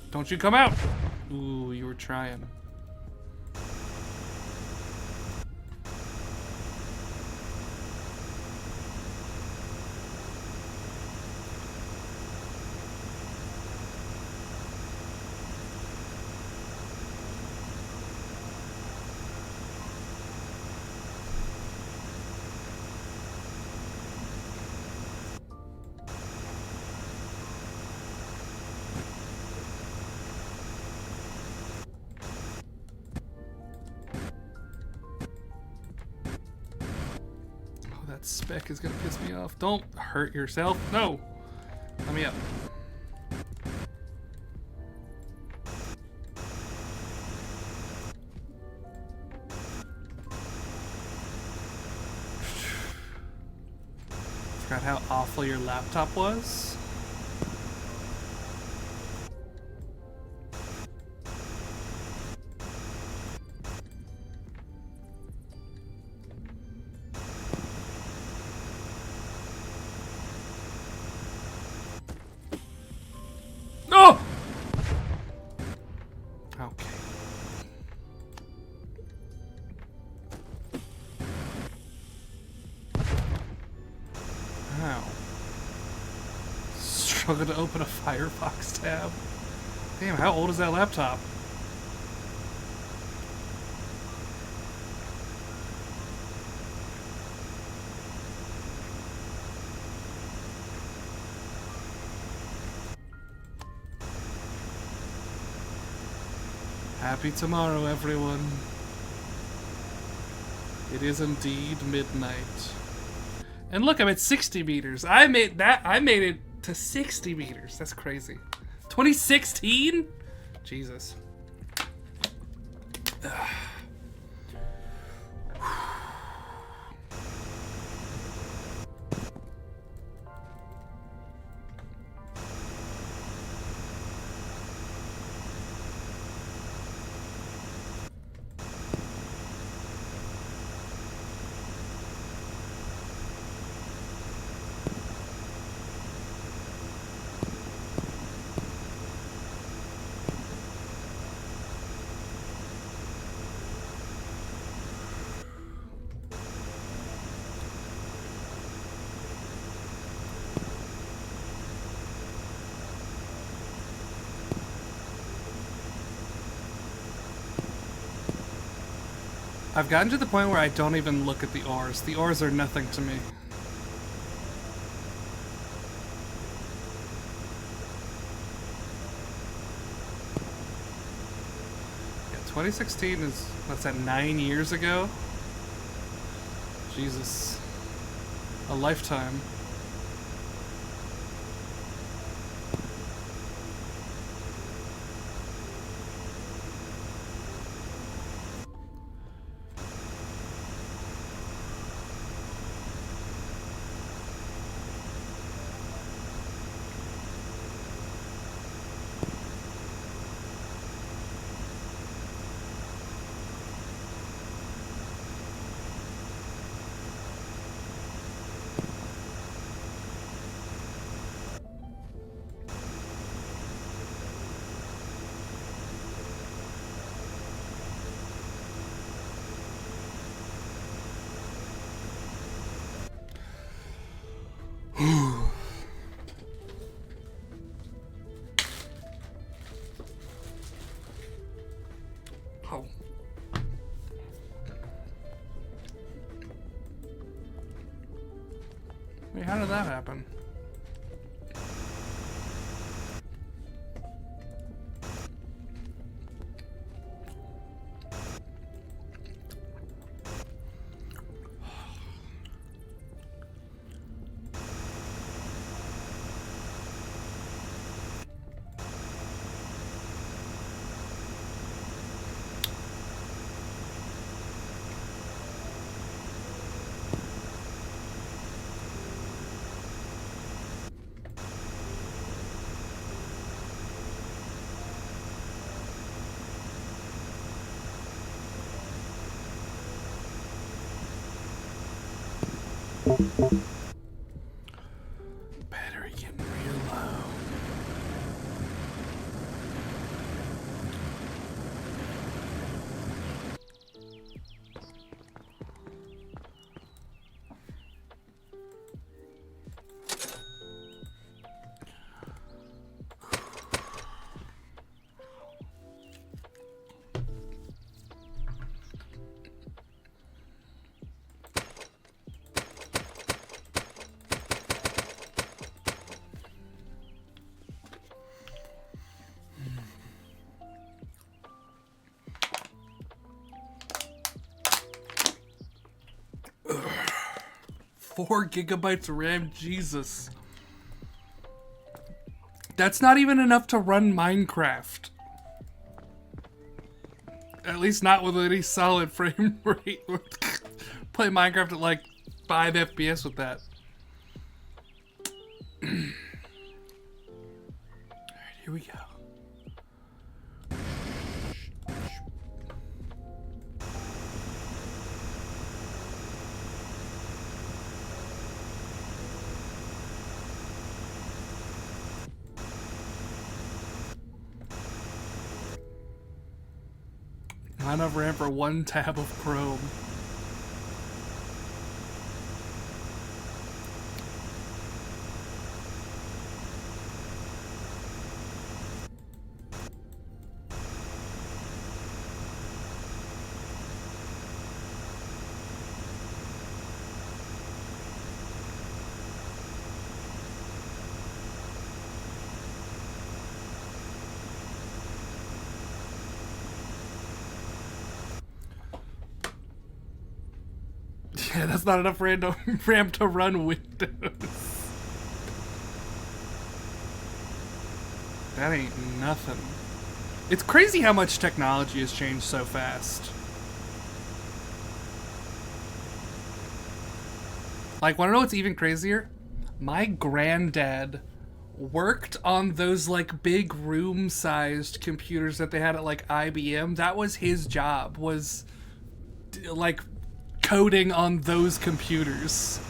Don't you come out! Ooh, you were trying. That speck is gonna piss me off. Don't hurt yourself. No! Let me up. out how awful your laptop was. No! Okay. Ow. Struggle to open a Firefox tab. Damn, how old is that laptop? Happy tomorrow, everyone. It is indeed midnight. And look, I'm at 60 meters. I made it to 60 meters. That's crazy. 2016? Jesus. Ugh. I've gotten to the point where I don't even look at the ores. The ores are nothing to me. Yeah, 2016 is, what's that, 9 years ago? Jesus. A lifetime. Oh. Wait, how did that happen? Battery getting real low. Ugh. 4 gigabytes of RAM, Jesus. That's not even enough to run Minecraft. At least not with any solid frame rate. Play Minecraft at like 5 FPS with that. Here we go. Not enough RAM for one tab of Chrome. Yeah, that's not enough RAM to run Windows. That ain't nothing. It's crazy how much technology has changed so fast. Like, wanna know what's even crazier? My granddad worked on those, like, big room-sized computers that they had at, like, IBM. That was his job, was, like, coding on those computers.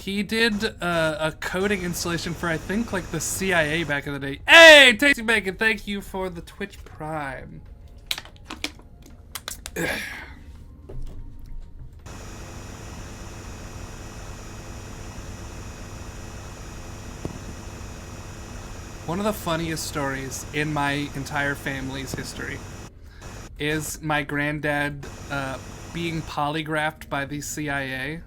He did a coding installation for, I think, like, the CIA back in the day. Hey, Tasty Bacon, thank you for the Twitch Prime. One of the funniest stories in my entire family's history is my granddad being polygraphed by the CIA.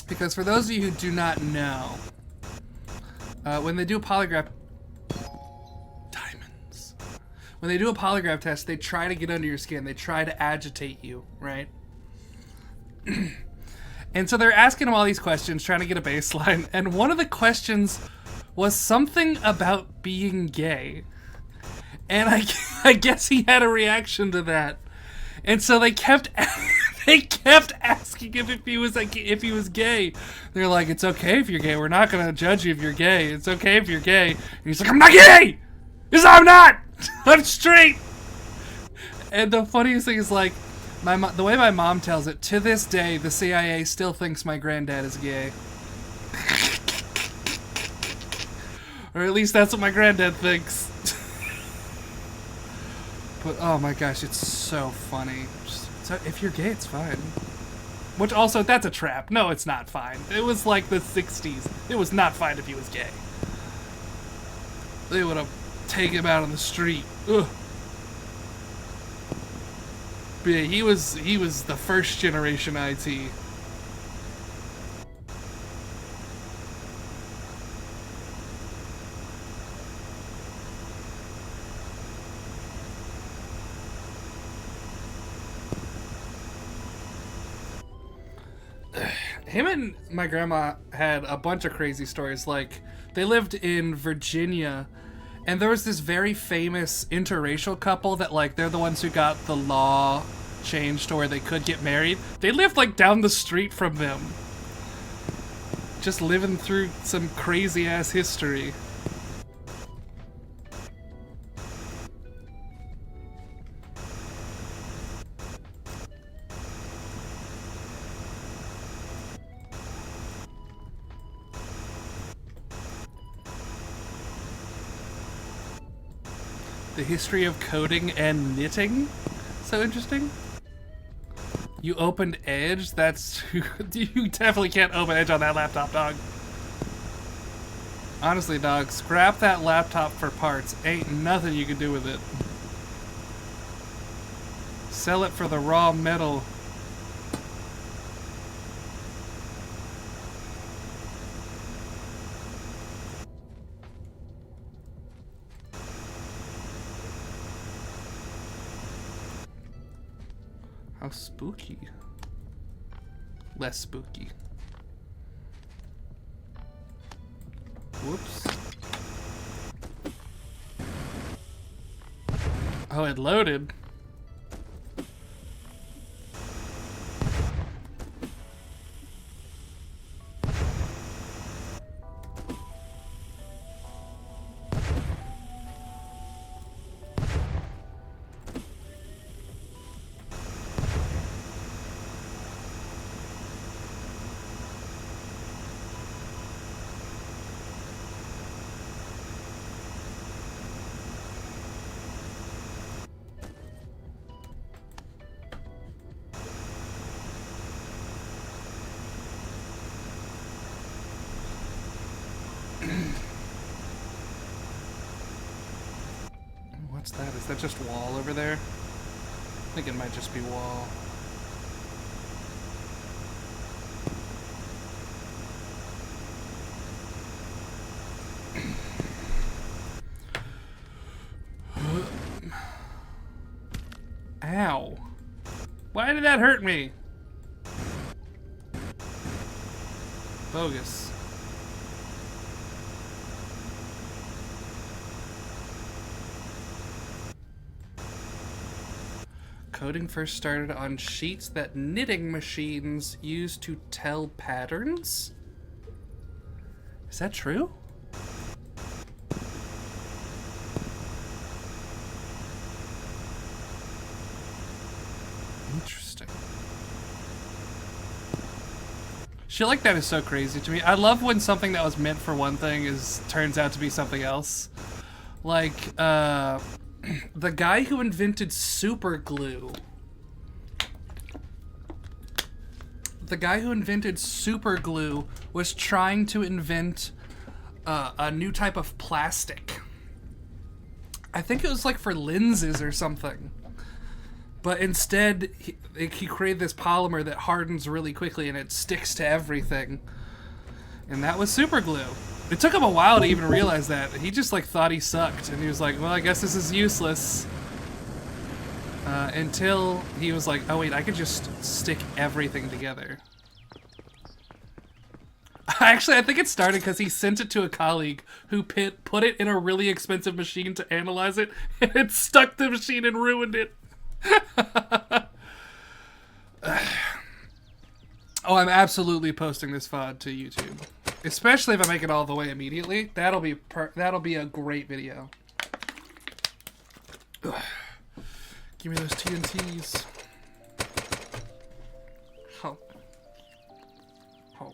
Because for those of you who do not know, when they do a polygraph... Diamonds. When they do a polygraph test, they try to get under your skin. They try to agitate you, right? And so they're asking him all these questions, trying to get a baseline. And one of the questions was something about being gay. And I guess he had a reaction to that. And so they kept asking him if he was gay. They're like, it's okay if you're gay. We're not gonna judge you if you're gay. It's okay if you're gay. And he's like, I'm not gay. Yes, I'm not. I'm straight. And the funniest thing is, like, the way my mom tells it, to this day, the CIA still thinks my granddad is gay. Or at least that's what my granddad thinks. But oh my gosh, it's so funny. So if you're gay, it's fine. Which also, that's a trap. No, it's not fine. It was like the 60s. It was not fine if he was gay. They would have taken him out on the street. Ugh. But yeah, he was the first generation IT. Him and my grandma had a bunch of crazy stories. Like, they lived in Virginia, and there was this very famous interracial couple that, like, they're the ones who got the law changed to where they could get married. They lived, like, down the street from them. Just living through some crazy-ass history. The history of coding and knitting? So interesting. You opened Edge? That's... You definitely can't open Edge on that laptop, dog. Honestly, dog, scrap that laptop for parts. Ain't nothing you can do with it. Sell it for the raw metal. How spooky. Less spooky. Whoops. Oh, it loaded. What's that? Is that just wall over there? I think it might just be wall. Ow. Why did that hurt me? Bogus. Coding first started on sheets that knitting machines use to tell patterns? Is that true? Interesting. Shit like that is so crazy to me. I love when something that was meant for one thing turns out to be something else. Like, the guy who invented super glue. The guy who invented super glue was trying to invent a new type of plastic. I think it was like for lenses or something. But instead, he created this polymer that hardens really quickly and it sticks to everything. And that was super glue. It took him a while to even realize that. He just like thought he sucked, and he was like, well, I guess this is useless. Until he was like, oh wait, I could just stick everything together. Actually, I think it started because he sent it to a colleague who put it in a really expensive machine to analyze it, and it stuck the machine and ruined it. Oh, I'm absolutely posting this VOD to YouTube. Especially if I make it all the way immediately. That'll be a great video. Ugh. Give me those TNTs. Oh. Oh.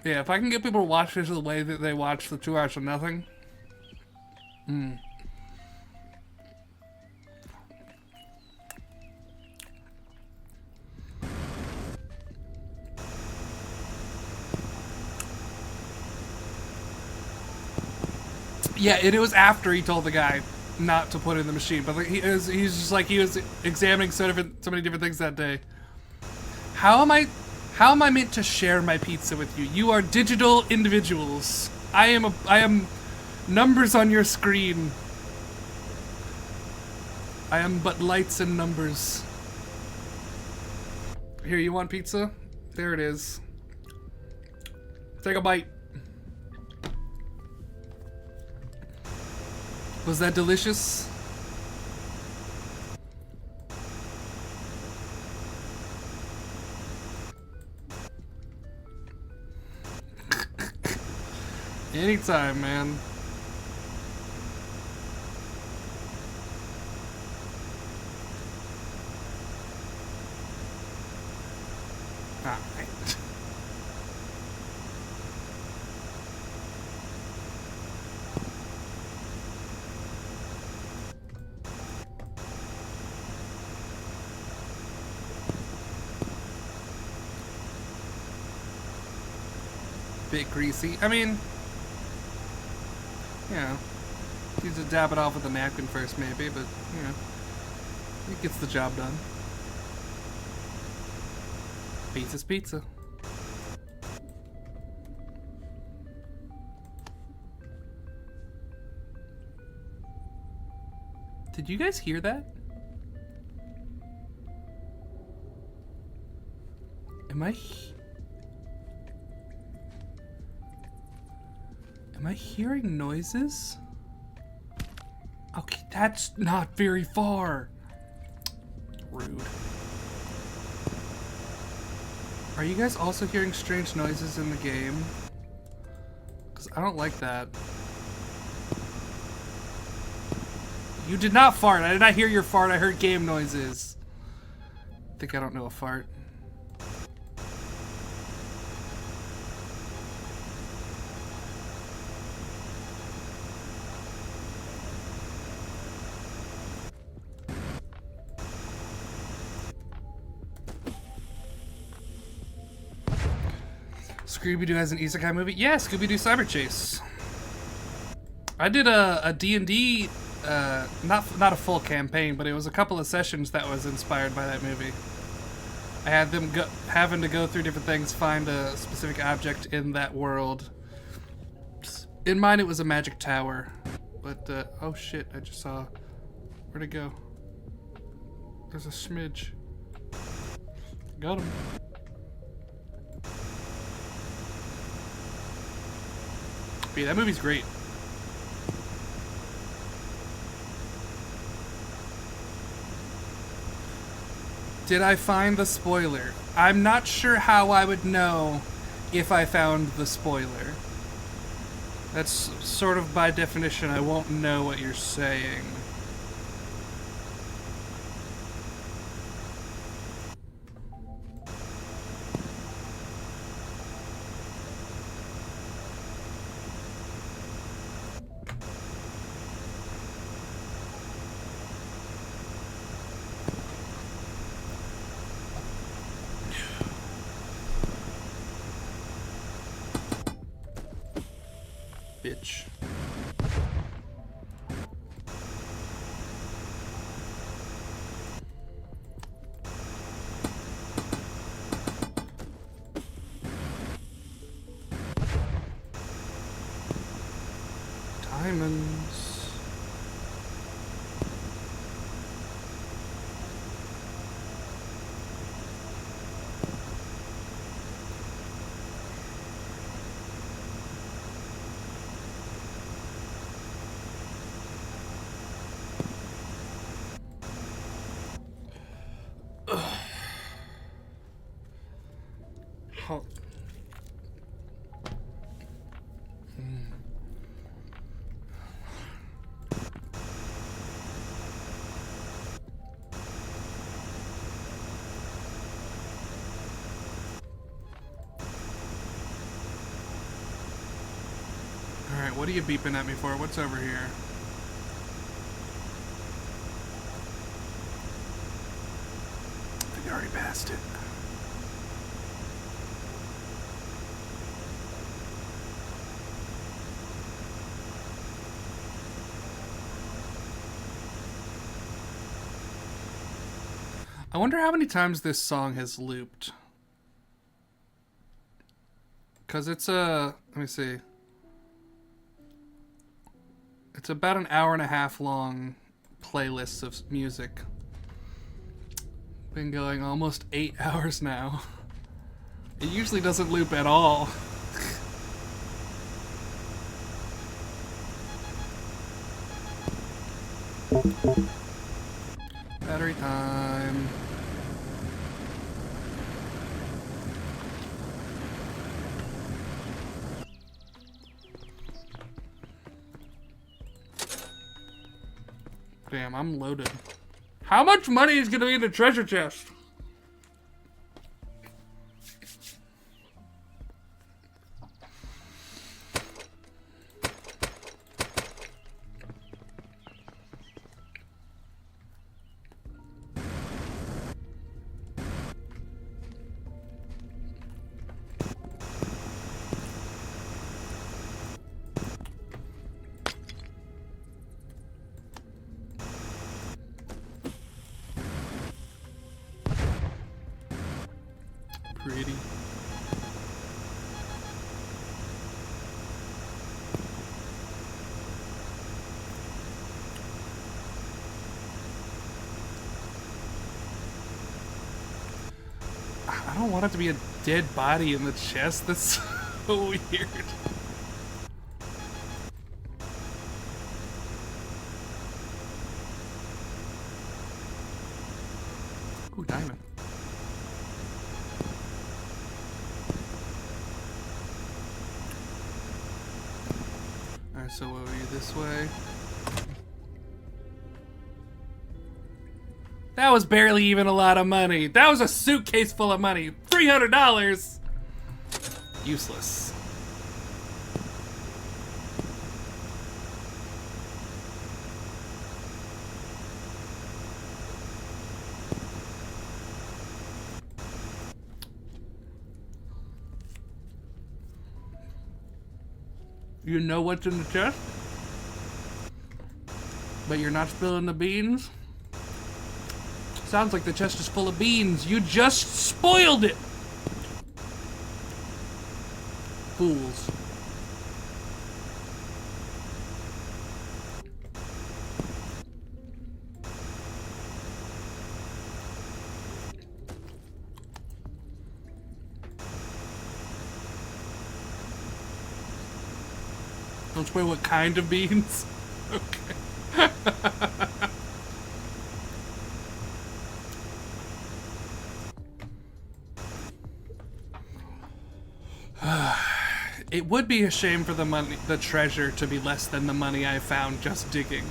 Yeah, if I can get people to watch this the way that they watch the 2 hours of nothing. Yeah, it was after he told the guy not to put it in the machine, but like, he's just like, he was examining so many different things that day. How am I meant to share my pizza with you? You are digital individuals. I am numbers on your screen. I am but lights and numbers. Here, you want pizza? There it is. Take a bite. Was that delicious? Anytime, man. Alright. Bit greasy. I mean, yeah. Need to dab it off with a napkin first, maybe, but, you know, it gets the job done. Pizza's pizza. Did you guys hear that? Am I hearing noises? Okay, that's not very far. Rude. Are you guys also hearing strange noises in the game? Because I don't like that. You did not fart. I did not hear your fart. I heard game noises. I think I don't know a fart. Scooby-Doo has an isekai movie? Yeah, Scooby-Doo Cyber Chase. I did a D&D, not a full campaign, but it was a couple of sessions that was inspired by that movie. I had them having to go through different things, find a specific object in that world. In mine, it was a magic tower. But, oh shit, I just saw... Where'd it go? There's a smidge. Got him. But yeah, that movie's great. Did I find the spoiler? I'm not sure how I would know if I found the spoiler. That's sort of by definition, I won't know what you're saying. Bitch. Diamonds. Oh. Alright, what are you beeping at me for? What's over here? I think I already passed it. I wonder how many times this song has looped. Because it's a... Let me see. It's about an hour and a half long playlist of music. Been going almost 8 hours now. It usually doesn't loop at all. Battery time. Damn, I'm loaded. How much money is gonna be in the treasure chest? Pretty. I don't want it to be a dead body in the chest. That's so weird. Ooh, diamond. Alright, so what are you this way? That was barely even a lot of money. That was a suitcase full of money. $300! Useless. You know what's in the chest, but you're not spilling the beans? Sounds like the chest is full of beans. You just spoiled it! Fools. Don't spoil what kind of beans? Okay. It would be a shame for the treasure to be less than the money I found just digging.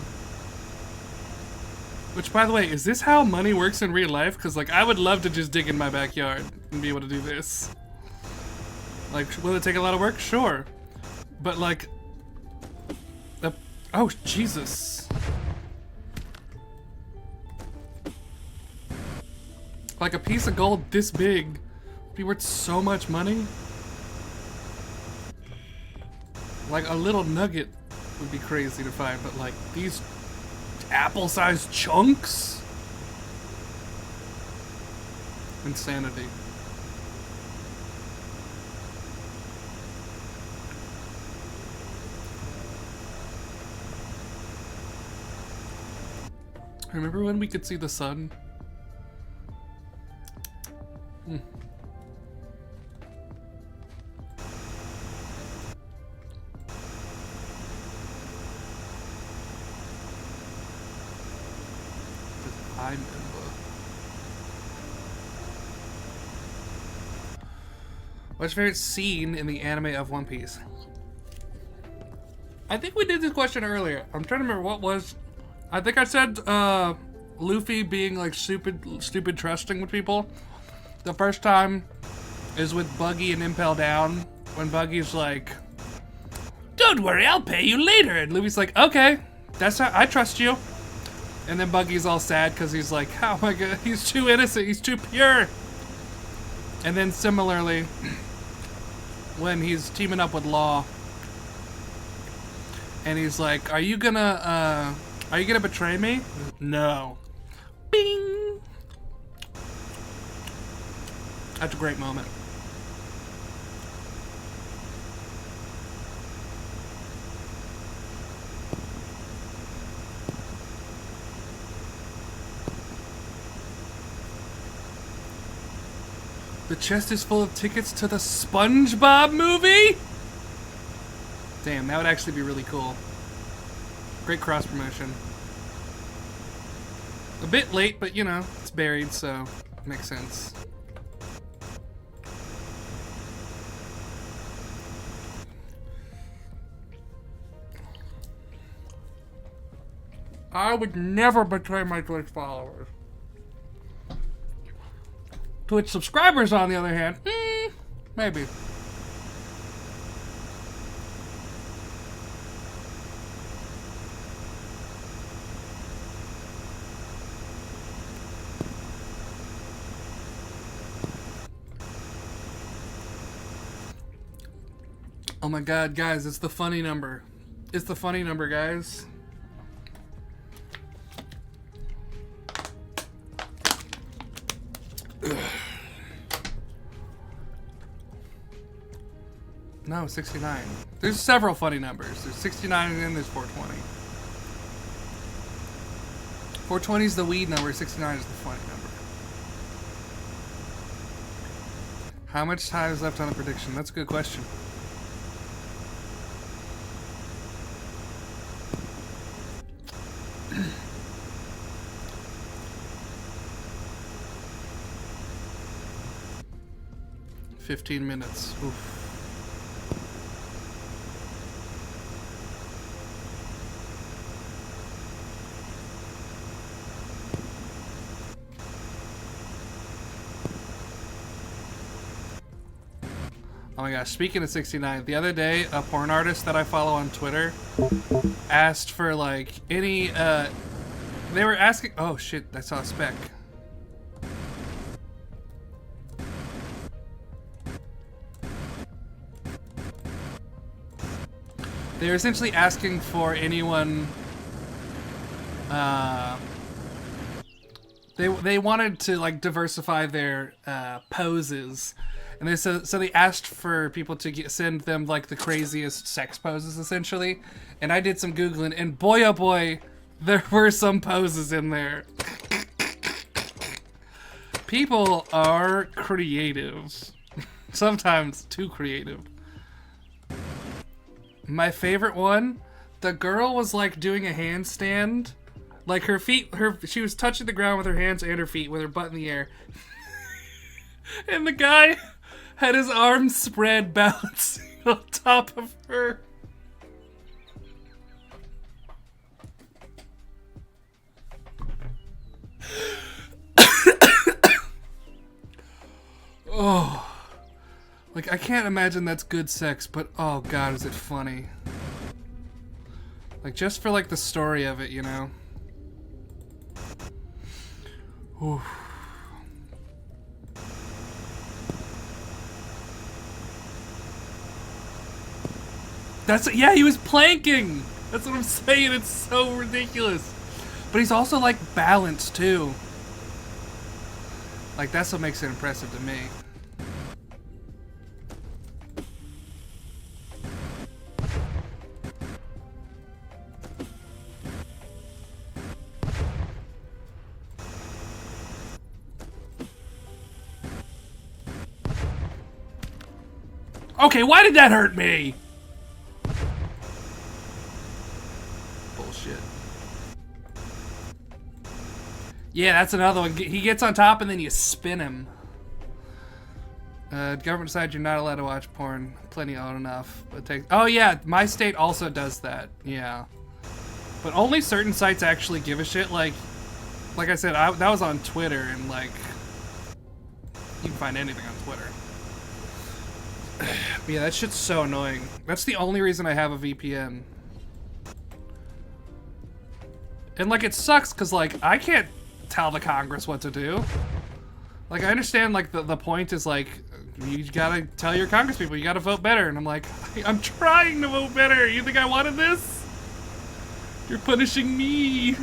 Which, by the way, is this how money works in real life? Because, like, I would love to just dig in my backyard and be able to do this. Like, will it take a lot of work? Sure. But, like... oh, Jesus. Like, a piece of gold this big would be worth so much money. Like, a little nugget would be crazy to find, but, like, these apple-sized chunks? Insanity. Remember when we could see the sun? I remember. What's your favorite scene in the anime of One Piece? I think we did this question earlier. I'm trying to remember what was. I think I said Luffy being like stupid trusting with people. The first time is with Buggy and Impel Down, when Buggy's like, "Don't worry, I'll pay you later," and Luffy's like, "Okay, that's how I trust you." And then Buggy's all sad because he's like, "Oh my god, he's too innocent, he's too pure." And then similarly, when he's teaming up with Law, and he's like, "Are you gonna betray me?" "No." Bing. That's a great moment. The chest is full of tickets to the SpongeBob movie? Damn, that would actually be really cool. Great cross promotion. A bit late, but you know, it's buried, so makes sense. I would never betray my Twitch followers. Twitch subscribers, on the other hand, maybe. Oh my god, guys, it's the funny number. It's the funny number, guys. No, 69. There's several funny numbers. There's 69 and then there's 420. 420 is the weed number, 69 is the funny number. How much time is left on the prediction? That's a good question. $15 minutes. Oof. Oh my gosh, speaking of 69, the other day, a porn artist that I follow on Twitter asked for, like, any, they were asking, oh shit, I saw a speck. They're essentially asking for anyone. They wanted to like diversify their poses, and so they asked for people to send them like the craziest sex poses essentially, and I did some googling, and boy oh boy, there were some poses in there. People are creative, sometimes too creative. My favorite one, the girl was like doing a handstand. Like her feet, she was touching the ground with her hands and her feet with her butt in the air. And the guy had his arms spread balancing on top of her. Oh. Like, I can't imagine that's good sex, but oh god, is it funny. Like, just for like the story of it, you know? Oof. Yeah, he was planking! That's what I'm saying, it's so ridiculous. But he's also like balanced too. Like, that's what makes it impressive to me. Okay, why did that hurt me? Bullshit. Yeah, that's another one. He gets on top and then you spin him. Government decides you're not allowed to watch porn. Plenty old enough. Oh yeah, my state also does that. Yeah. But only certain sites actually give a shit. Like I said, that was on Twitter, and like, you can find anything on Twitter. Yeah, that shit's so annoying. That's the only reason I have a VPN. And like, it sucks because like, I can't tell the Congress what to do. Like, I understand like the point is like, you gotta tell your Congress people, you gotta vote better. And I'm like, I'm trying to vote better. You think I wanted this? You're punishing me.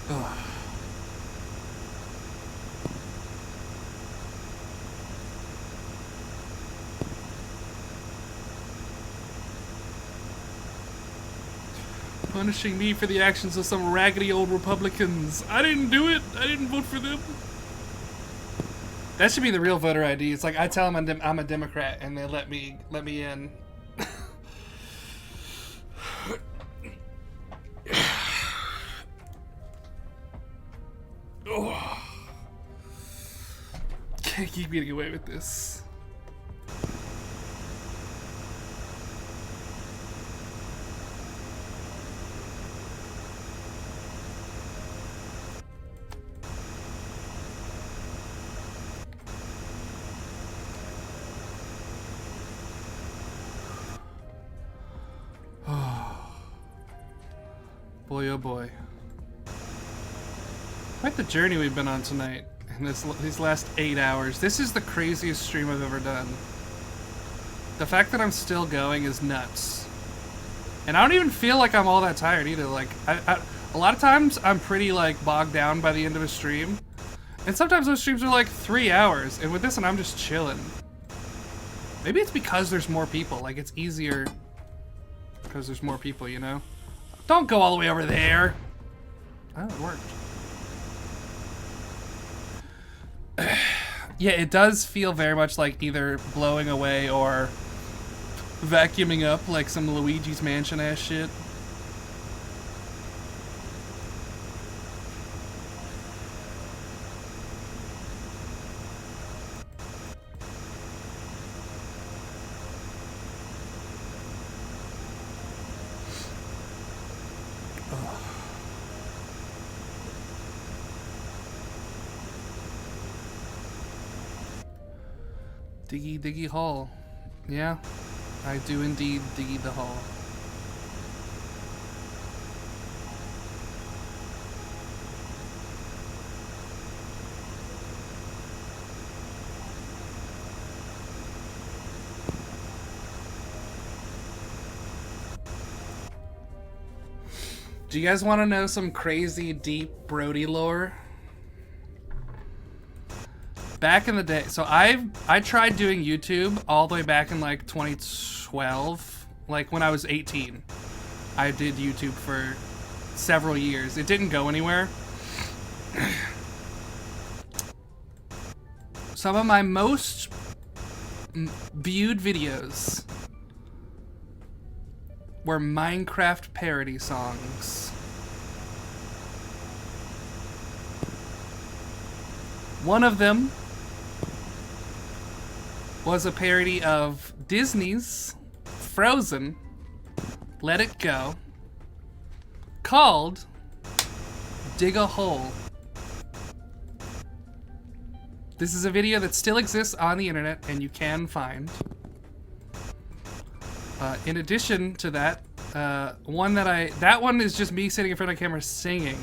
Ugh. Punishing me for the actions of some raggedy old Republicans. I didn't do it. I didn't vote for them. That should be the real voter ID. It's like I tell them I'm a Democrat and they let me in. Oh. Can't keep getting away with this. Boy, oh boy. Quite the journey we've been on tonight in these last 8 hours. This is the craziest stream I've ever done. The fact that I'm still going is nuts. And I don't even feel like I'm all that tired either. Like, a lot of times I'm pretty like bogged down by the end of a stream. And sometimes those streams are like 3 hours. And with this one, I'm just chilling. Maybe it's because there's more people. Like, it's easier because there's more people, you know? Don't go all the way over there. Oh, it worked. Yeah, it does feel very much like either blowing away or vacuuming up like some Luigi's Mansion ass shit. Diggy Diggy Hall. Yeah, I do indeed diggy the hall. Do you guys want to know some crazy, deep Brody lore? Back in the day, so I tried doing YouTube all the way back in like 2012, like when I was 18. I did YouTube for several years. It didn't go anywhere. Some of my most viewed videos were Minecraft parody songs. One of them was a parody of Disney's Frozen, Let It Go, called Dig a Hole. This is a video that still exists on the internet and you can find. In addition to that, that one is just me sitting in front of the camera singing.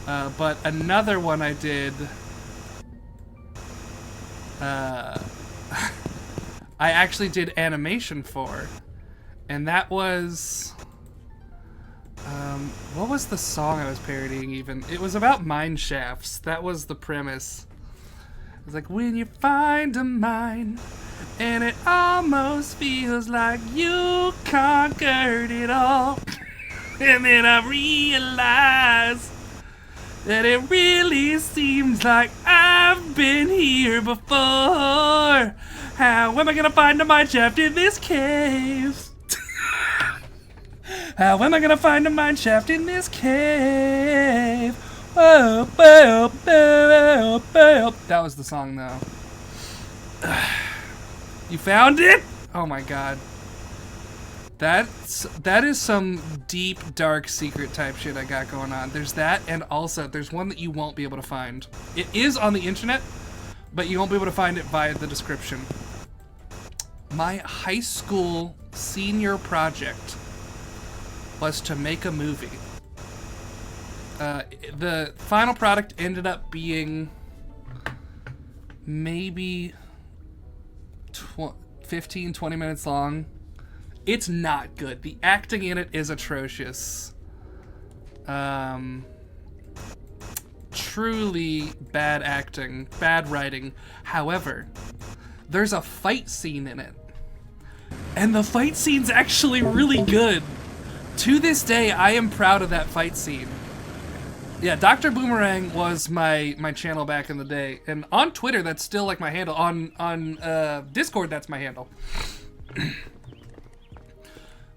But another one I did, I actually did animation for, and that was, what was the song I was parodying even? It was about mine shafts. That was the premise. It was like, when you find a mine, and it almost feels like you conquered it all, and then I realized that it really seems like I've been here before. How am I gonna find a mine shaft in this cave? How am I gonna find a mine shaft in this cave? Oh, oh, oh, oh. That was the song, though. You found it? Oh my god. That is some deep, dark, secret type shit I got going on. There's that, and also there's one that you won't be able to find. It is on the internet, but you won't be able to find it via the description. My high school senior project was to make a movie. The final product ended up being maybe 15, 20 minutes long. It's not good. The acting in it is atrocious. Truly bad acting, bad writing. However, there's a fight scene in it. And the fight scene's actually really good. To this day, I am proud of that fight scene. Yeah, Dr. Boomerang was my channel back in the day. And on Twitter, that's still like my handle. On Discord, that's my handle.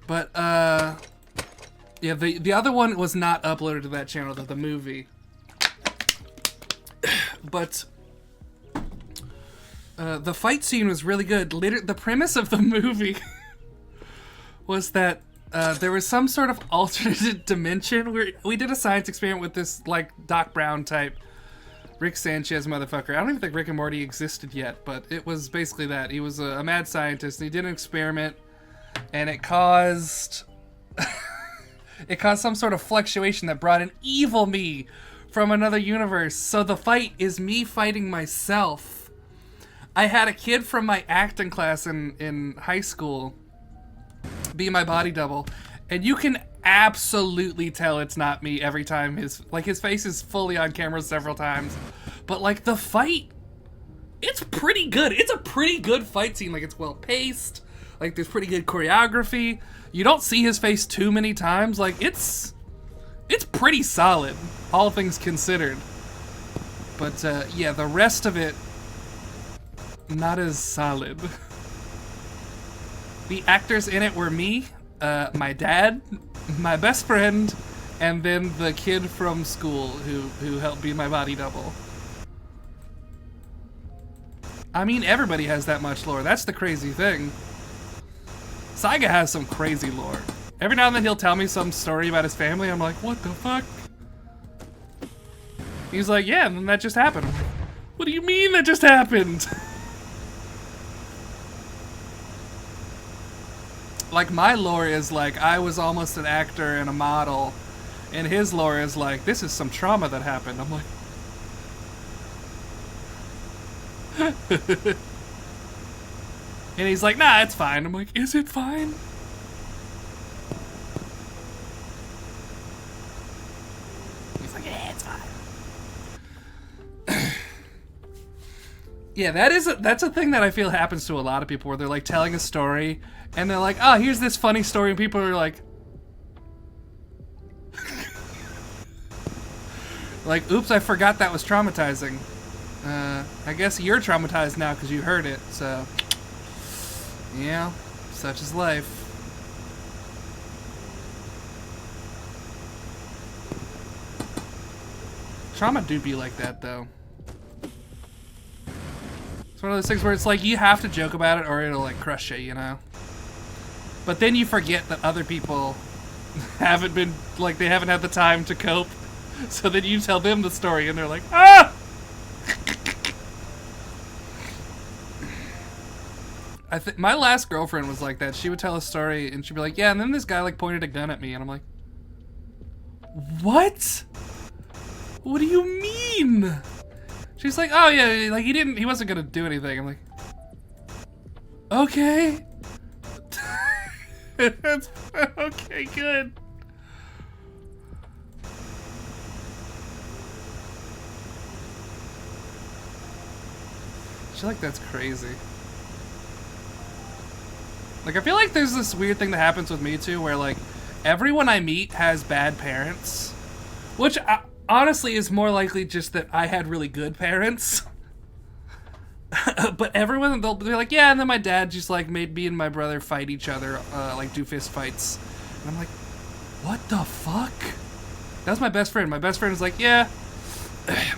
But, yeah, the other one was not uploaded to that channel, the movie. But, the fight scene was really good. The premise of the movie was that, there was some sort of alternate dimension where we did a science experiment with this, like, Doc Brown type Rick Sanchez motherfucker. I don't even think Rick and Morty existed yet, but it was basically that. He was a mad scientist, and he did an experiment, and it caused some sort of fluctuation that brought an evil me from another universe. So the fight is me fighting myself. I had a kid from my acting class in high school be my body double, and you can absolutely tell it's not me every time his face is fully on camera several times. But like the fight, it's pretty good. It's a pretty good fight scene. Like, it's well paced. Like, there's pretty good choreography. You don't see his face too many times. Like, it's pretty solid, all things considered. But, yeah, the rest of it, not as solid. The actors in it were me, my dad, my best friend, and then the kid from school who helped be my body double. I mean, everybody has that much lore. That's the crazy thing. Saiga has some crazy lore. Every now and then he'll tell me some story about his family. I'm like, what the fuck? He's like, yeah, and then that just happened. I'm like, what do you mean that just happened? Like, my lore is like, I was almost an actor and a model. And his lore is like, this is some trauma that happened. I'm like... And he's like, nah, it's fine. I'm like, is it fine? Yeah, that's a thing that I feel happens to a lot of people where they're like telling a story and they're like, oh, here's this funny story, and people are like, oops, I forgot that was traumatizing. I guess you're traumatized now because you heard it, so yeah, such is life. Trauma do be like that though. It's one of those things where it's like you have to joke about it or it'll like crush you, you know? But then you forget that other people haven't been, like, they haven't had the time to cope. So then you tell them the story and they're like, ah! My last girlfriend was like that. She would tell a story and she'd be like, yeah, and then this guy like pointed a gun at me and I'm like, what? What do you mean? She's like, oh yeah, like he wasn't gonna do anything. I'm like, okay. That's okay, good. I feel like that's crazy. Like, I feel like there's this weird thing that happens with me too, where like everyone I meet has bad parents, which honestly is more likely just that I had really good parents. But everyone, they'll be like, yeah, and then my dad just like made me and my brother fight each other, like do fist fights. And I'm like, what the fuck? That's my best friend. My best friend was like, yeah,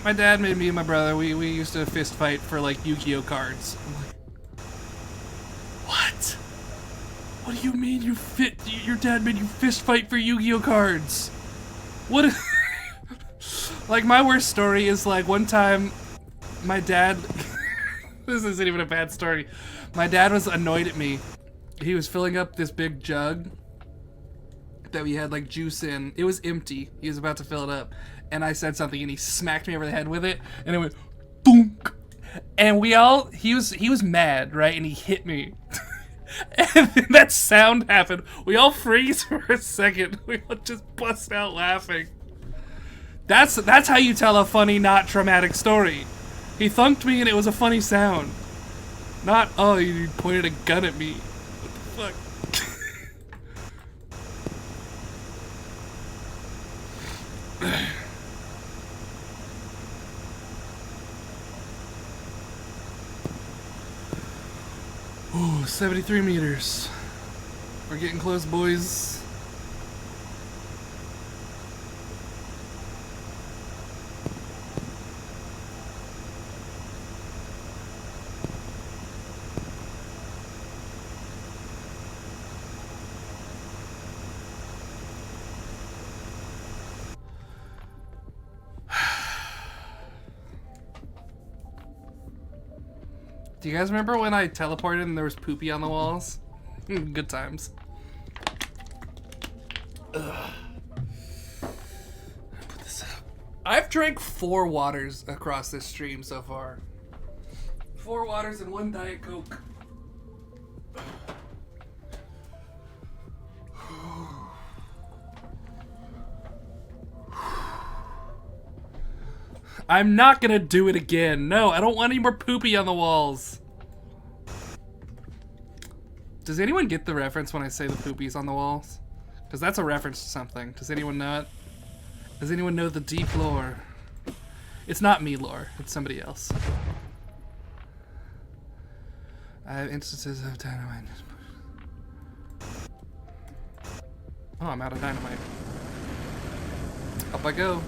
my dad made me and my brother, we used to fist fight for like Yu-Gi-Oh cards. I'm like, what? What do you mean your dad made you fist fight for Yu-Gi-Oh cards? What? Like, my worst story is like one time my dad, this isn't even a bad story. My dad was annoyed at me. He was filling up this big jug that we had like juice in. It was empty. He was about to fill it up. And I said something and he smacked me over the head with it. And it went, boom. And he was mad, right? And he hit me. And then that sound happened. We all freeze for a second. We all just bust out laughing. That's how you tell a funny, not traumatic story. He thunked me and it was a funny sound. Not, oh, you pointed a gun at me. What the fuck? Ooh, 73 meters. We're getting close, boys. Do you guys remember when I teleported and there was poopy on the walls? Good times. Ugh. Put this up. I've drank 4 waters across this stream so far. 4 waters and 1 Diet Coke. I'm not gonna do it again. No, I don't want any more poopy on the walls. Does anyone get the reference when I say the poopies on the walls? Because that's a reference to something. Does anyone know it? Does anyone know the deep lore? It's not me lore. It's somebody else. I have instances of dynamite. Oh, I'm out of dynamite. Up I go.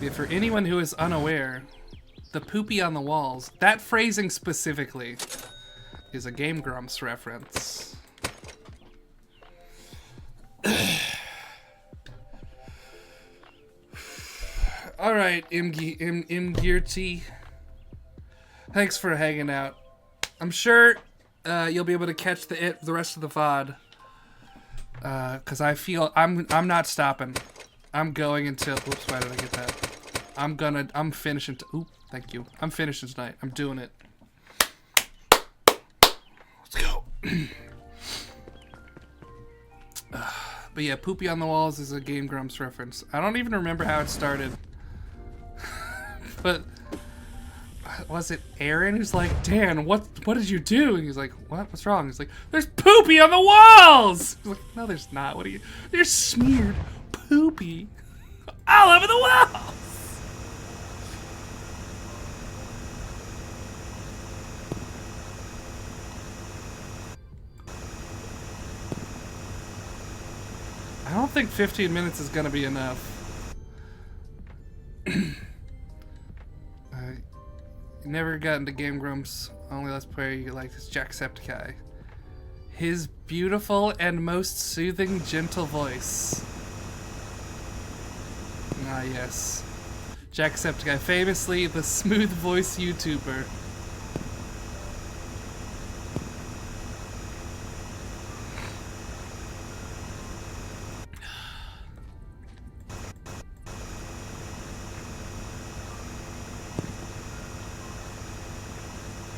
Yeah, for anyone who is unaware, the poopy on the walls, that phrasing specifically, is a Game Grumps reference. Alright, Imgearty. Thanks for hanging out. I'm sure you'll be able to catch the rest of the VOD. Cause I feel I'm not stopping. I'm going until, whoops, why did I get that? I'm finishing, oop, thank you. I'm finishing tonight. I'm doing it. Let's go. But yeah, poopy on the walls is a Game Grumps reference. I don't even remember how it started. But was it Aaron who's like, Dan, what did you do? And he's like, what? What's wrong? He's like, there's poopy on the walls. He's like, no, there's not. What are you? There's smeared poopy all over the walls. I don't think 15 minutes is gonna be enough. I never got into Game Grumps. Only Let's Play you like this Jacksepticeye. His beautiful and most soothing, gentle voice. Ah, yes. Jacksepticeye, famously the smooth voice YouTuber.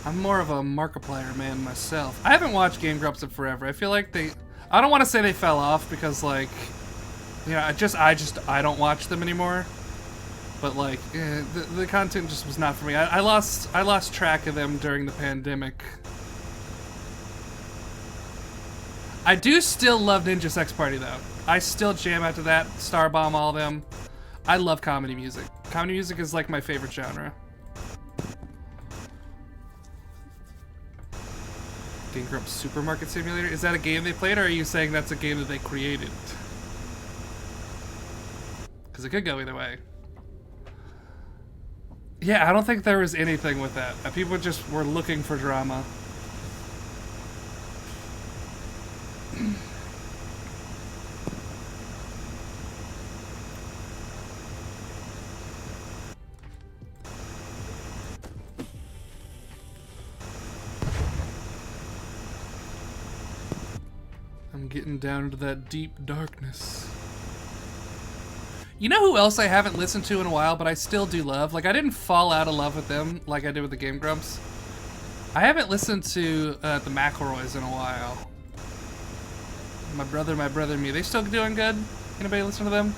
I'm more of a Markiplier man myself. I haven't watched Game Grumps in forever. I feel like I don't want to say they fell off because, like, you know, I don't watch them anymore. But like, the content just was not for me. I lost track of them during the pandemic. I do still love Ninja Sex Party though. I still jam out to that. Starbomb, all of them. I love comedy music. Comedy music is like my favorite genre. Game Grumps Supermarket Simulator? Is that a game they played, or are you saying that's a game that they created? Because it could go either way. Yeah, I don't think there was anything with that. People just were looking for drama. I'm getting down into that deep darkness. You know who else I haven't listened to in a while, but I still do love? Like, I didn't fall out of love with them like I did with the Game Grumps. I haven't listened to the McElroys in a while. My brother, me. They still doing good? Anybody listen to them?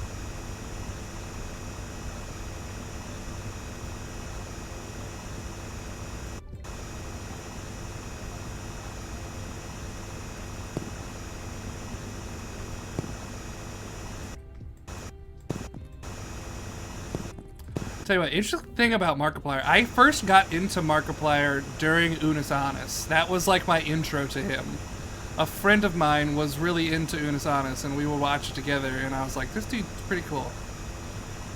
Tell you what, interesting thing about Markiplier. I first got into Markiplier during Unis Honest. That was like my intro to him. A friend of mine was really into Unis Honest, and we would watch it together, and I was like, this dude's pretty cool.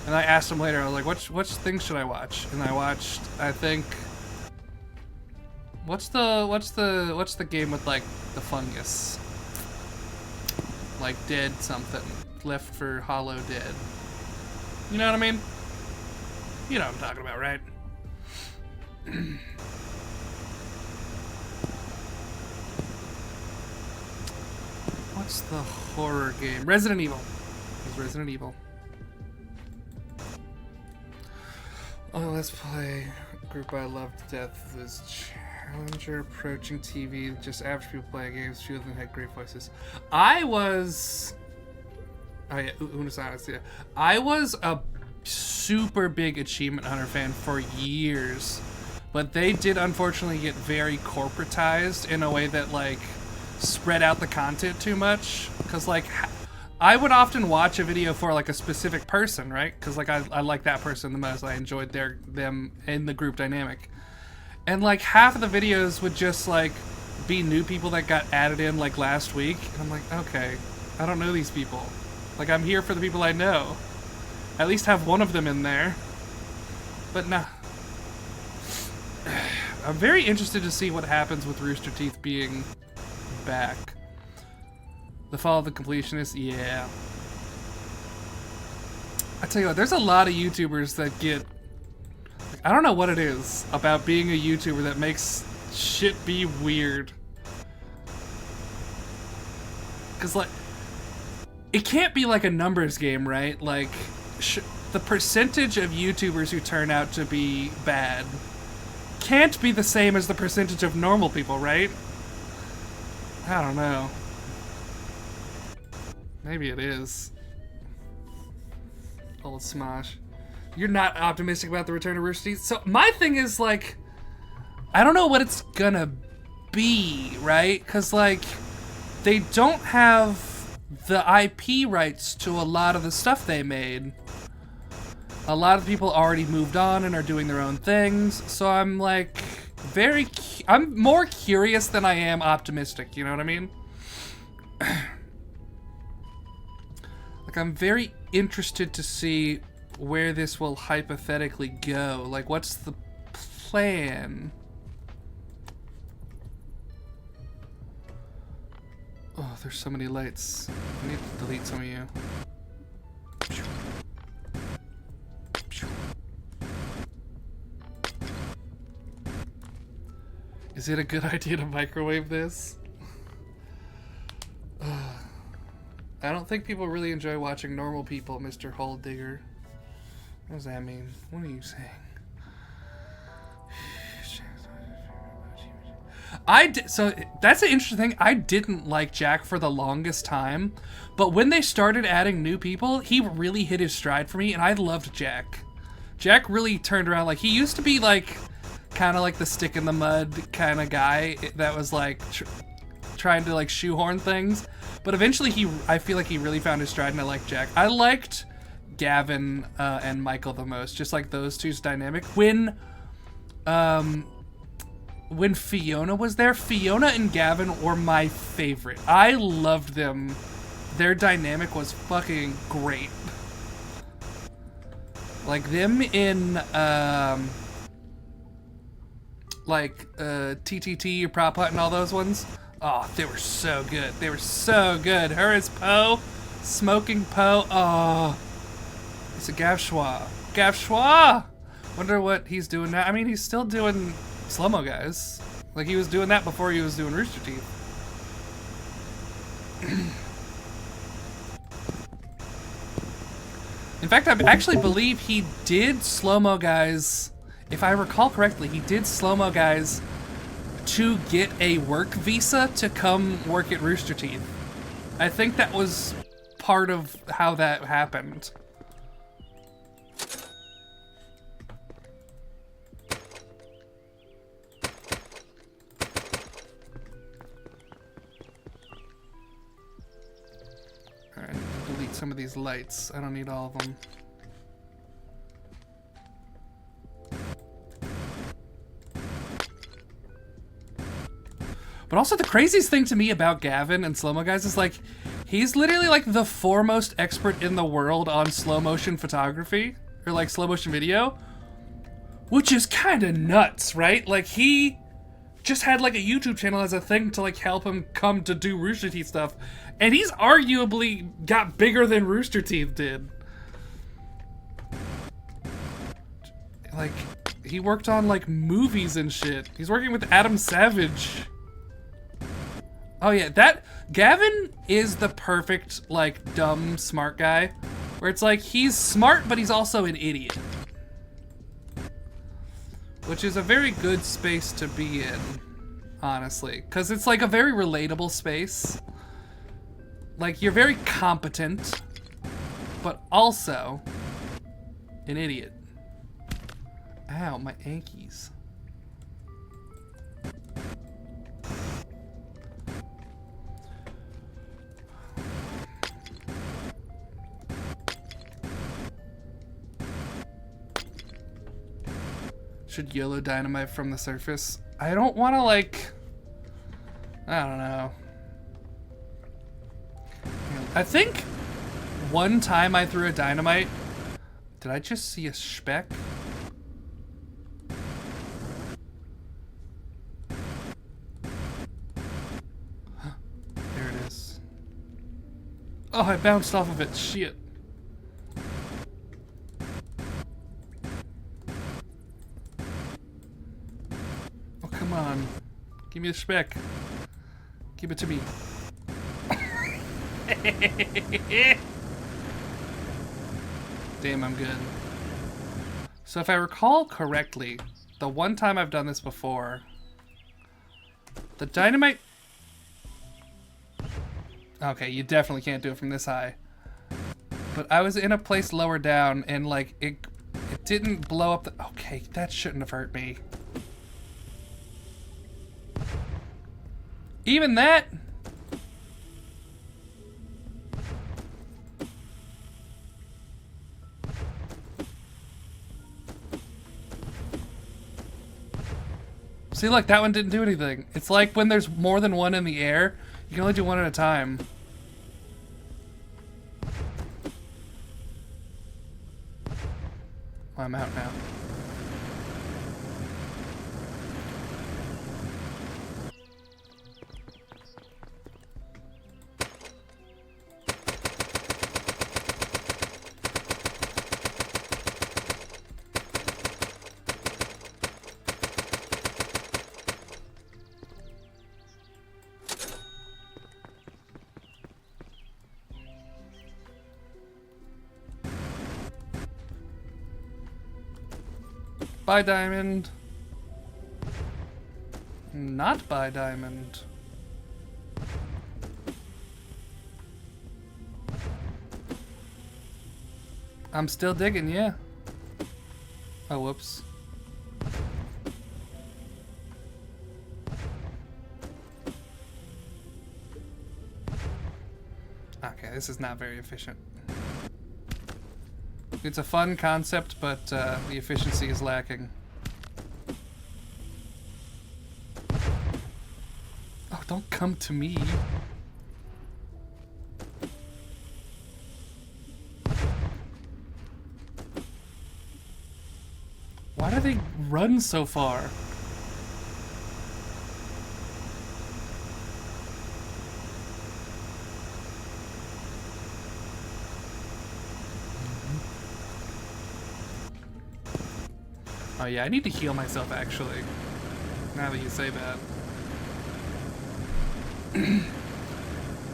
And I asked him later, I was like, which things should I watch? And I watched, I think, what's the game with like the fungus? Like Dead something. Left for Hollow Dead. You know what I mean? You know what I'm talking about, right? What's the horror game? Resident Evil. It was Resident Evil. Oh, let's play. A group I love to death was Challenger approaching TV. Just average people playing games. Few of them had great voices. I was. Oh yeah, Unis Honest, yeah. I was a super big Achievement Hunter fan for years, but they did unfortunately get very corporatized in a way that like spread out the content too much. Because like I would often watch a video for like a specific person, right? Because like I like that person the most. I enjoyed them in the group dynamic, and like half of the videos would just like be new people that got added in like last week, and I'm like, okay, I don't know these people. Like I'm here for the people I know. At least have one of them in there. But nah. I'm very interested to see what happens with Rooster Teeth being back. The Fall of the Completionist, yeah. I tell you what, there's a lot of YouTubers that get... Like, I don't know what it is about being a YouTuber that makes shit be weird. Because, like, it can't be like a numbers game, right? Like... the percentage of YouTubers who turn out to be bad can't be the same as the percentage of normal people, right? I don't know. Maybe it is. Old Smosh. You're not optimistic about the return of Rooster Teeth. So my thing is like, I don't know what it's gonna be, right? Because like, they don't have the IP rights to a lot of the stuff they made. A lot of people already moved on and are doing their own things. So I'm like, I'm more curious than I am optimistic. You know what I mean? Like, I'm very interested to see where this will hypothetically go. Like, what's the plan? Oh, there's so many lights. I need to delete some of you. Is it a good idea to microwave this? I don't think people really enjoy watching normal people, Mr. Hole Digger. What does that mean? What are you saying? So that's an interesting thing. I didn't like Jack for the longest time, but when they started adding new people, he really hit his stride for me, and I loved Jack. Jack really turned around. Like, he used to be like kind of like the stick in the mud kind of guy that was like trying to like shoehorn things, but eventually I feel like he really found his stride, and I liked Jack. I liked Gavin and Michael the most, just like those two's dynamic. When Fiona was there, Fiona and Gavin were my favorite. I loved them. Their dynamic was fucking great. Like them in TTT or Prop Hunt and all those ones. Oh, they were so good. They were so good. Her as Poe, smoking Poe. Oh, it's a Gav Schwa. Gav Schwa! Wonder what he's doing now. I mean, he's still doing slow-mo guys. Like, he was doing that before he was doing Rooster Teeth. In fact, I actually believe he did slow-mo guys. If I recall correctly, he did slow-mo guys to get a work visa to come work at Rooster Teeth. I think that was part of how that happened. Alright, delete some of these lights. I don't need all of them. But also the craziest thing to me about Gavin and Slow-Mo Guys is like, he's literally like the foremost expert in the world on slow motion photography, or like slow motion video, which is kind of nuts, right? Like, he just had like a YouTube channel as a thing to like help him come to do Rooster Teeth stuff, and he's arguably got bigger than Rooster Teeth did. Like, he worked on like movies and shit. He's working with Adam Savage. Oh yeah, that Gavin is the perfect like dumb smart guy, where it's like he's smart but he's also an idiot, which is a very good space to be in, honestly, because it's like a very relatable space. Like, you're very competent, but also an idiot. Ow, my ankies. Should YOLO dynamite from the surface? I don't want to, like, I don't know. I think one time I threw a dynamite. Did I just see a speck? There it is. Oh, I bounced off of it. Shit. Come on. Give me the speck. Give it to me. Damn, I'm good. So if I recall correctly, the one time I've done this before, the dynamite... Okay, you definitely can't do it from this high. But I was in a place lower down, and like, didn't blow up the... Okay, that shouldn't have hurt me. Even that? See, look, that one didn't do anything. It's like when there's more than one in the air, you can only do one at a time. Well, I'm out now. Bye, diamond. Not bye, diamond. I'm still digging, yeah. Oh, whoops. Okay, this is not very efficient. It's a fun concept, but the efficiency is lacking. Oh, don't come to me. Why do they run so far? Oh yeah, I need to heal myself actually. Now that you say that.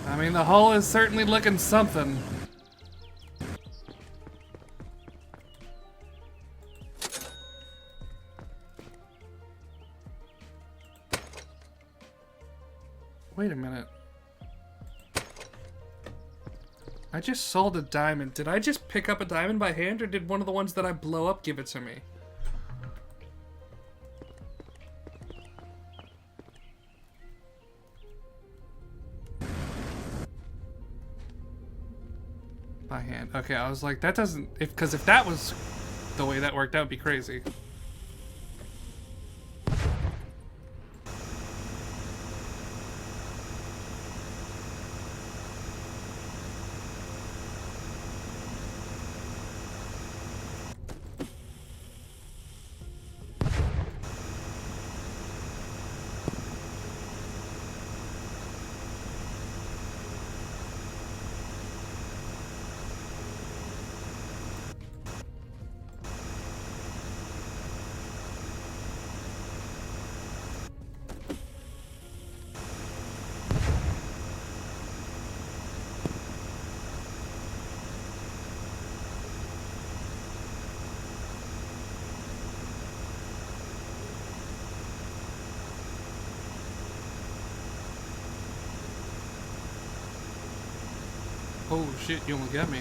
I mean, the hull is certainly looking something. Wait a minute. I just sold a diamond. Did I just pick up a diamond by hand, or did one of the ones that I blow up give it to me? By hand. Okay, I was like, that doesn't... Because if that was the way that worked, that would be crazy. Oh shit, you almost got me.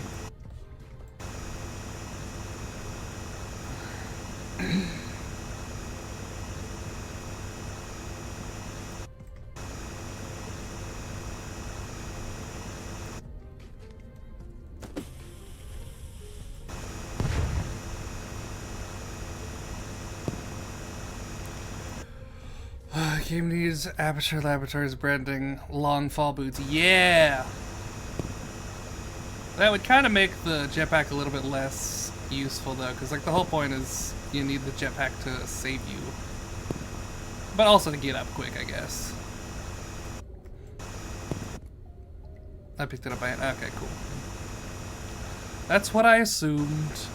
Game needs Aperture Laboratories branding long fall boots. Yeah! That would kind of make the jetpack a little bit less useful though, because like the whole point is you need the jetpack to save you. But also to get up quick, I guess. I picked it up by hand. Okay, cool. That's what I assumed.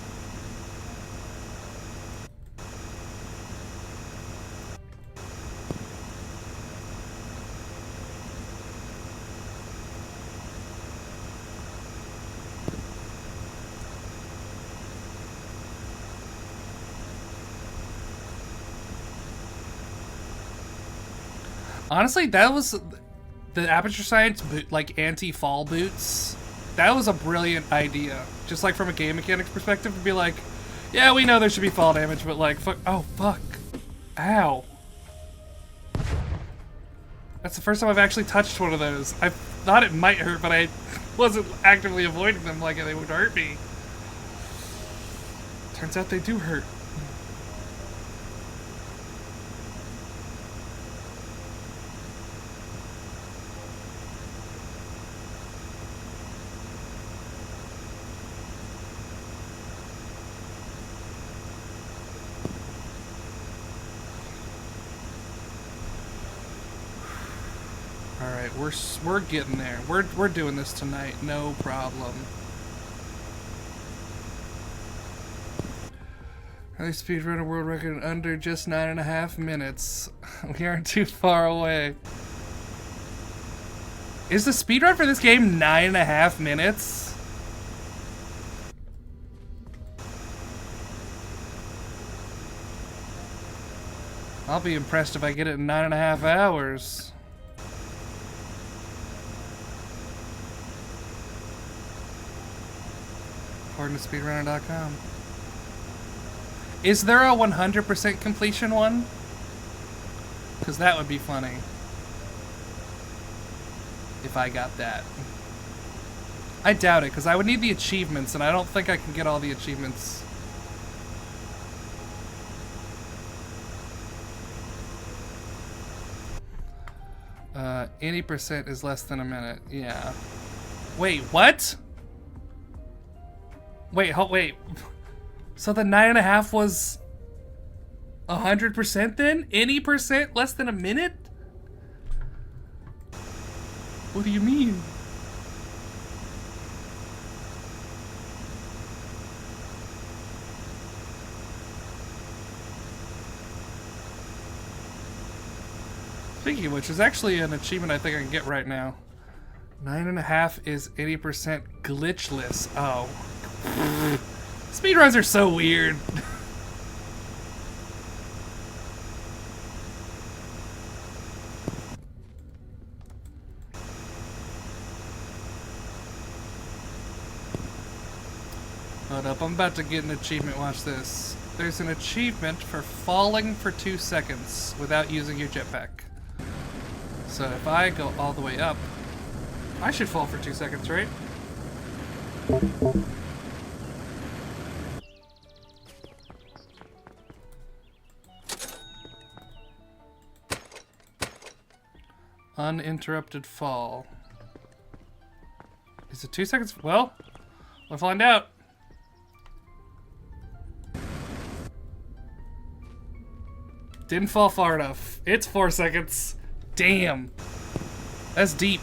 Honestly, that was the Aperture Science boot, like anti-fall boots. That was a brilliant idea. Just like from a game mechanics perspective, to be like, Yeah, we know there should be fall damage, but like, fuck. Oh, fuck. Ow. That's the first time I've actually touched one of those. I thought it might hurt, but I wasn't actively avoiding them like they would hurt me. Turns out they do hurt. All right, we're getting there. We're doing this tonight, no problem. Early speedrun a world record in under just 9.5 minutes. We aren't too far away. Is the speedrun for this game 9.5 minutes? I'll be impressed if I get it in 9.5 hours. According to speedrunner.com. Is there a 100% completion one? Because that would be funny. If I got that. I doubt it, because I would need the achievements, and I don't think I can get all the achievements. Any percent is less than a minute. Yeah. Wait, what? Wait, wait. So the 9.5 was 100% then? Any percent less than a minute? What do you mean? Speaking of which, there's actually an achievement I think I can get right now. 9.5 is 80% glitchless. Oh. Speedruns are so weird. Hold up, I'm about to get an achievement. Watch this. There's an achievement for falling for 2 seconds without using your jetpack. So if I go all the way up, I should fall for 2 seconds, right? Uninterrupted fall. Is it 2 seconds? Well, we'll find out. Didn't fall far enough. It's 4 seconds. Damn. That's deep.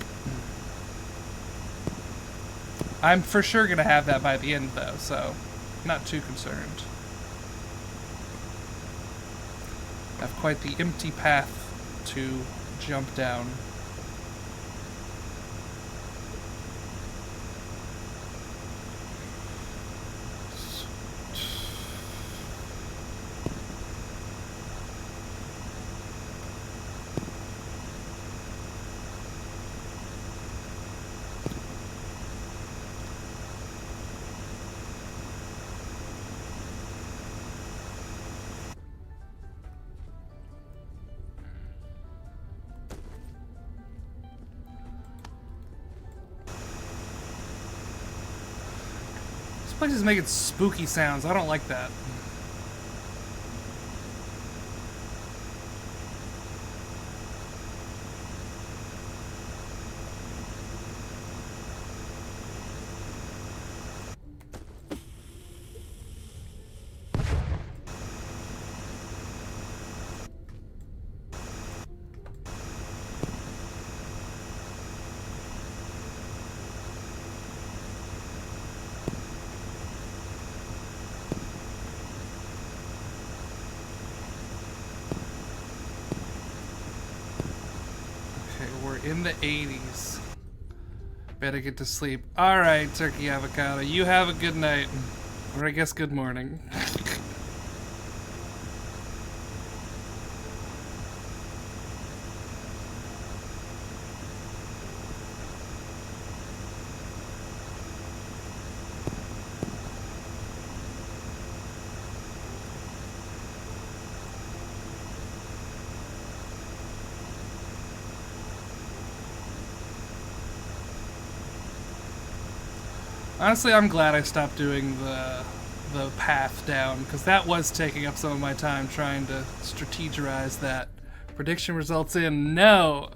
I'm for sure gonna have that by the end though, so not too concerned. I have quite the empty path to jump down. This place is making spooky sounds. I don't like that. In the 80s. Better get to sleep. Alright, Turkey Avocado. You have a good night. Or I guess good morning. Honestly, I'm glad I stopped doing the path down, because that was taking up some of my time trying to strategize that. Prediction results in no.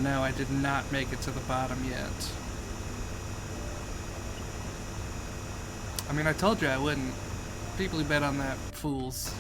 No, I did not make it to the bottom yet. I mean, I told you I wouldn't. People who bet on that, fools.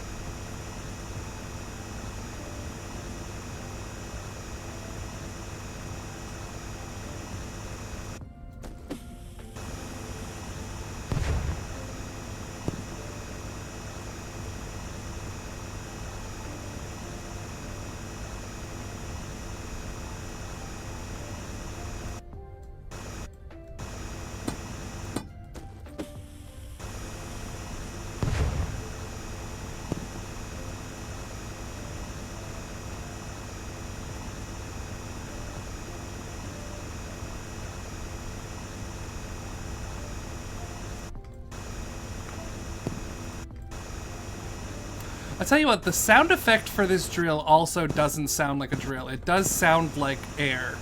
I'll tell you what, the sound effect for this drill also doesn't sound like a drill. It does sound like air.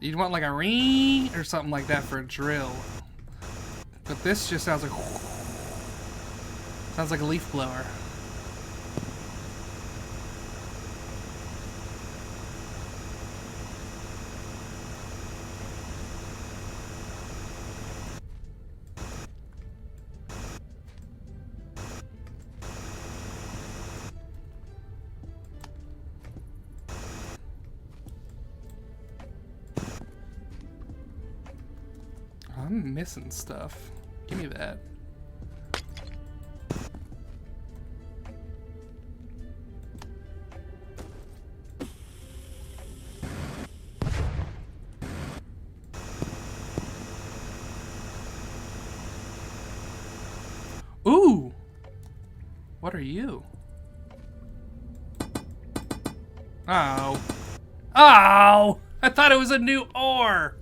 You'd want like a ring or something like that for a drill. But this just sounds like... Sounds like a leaf blower. I'm missing stuff. Give me that. Ooh! What are you? Oh. Oh! I thought it was a new ore!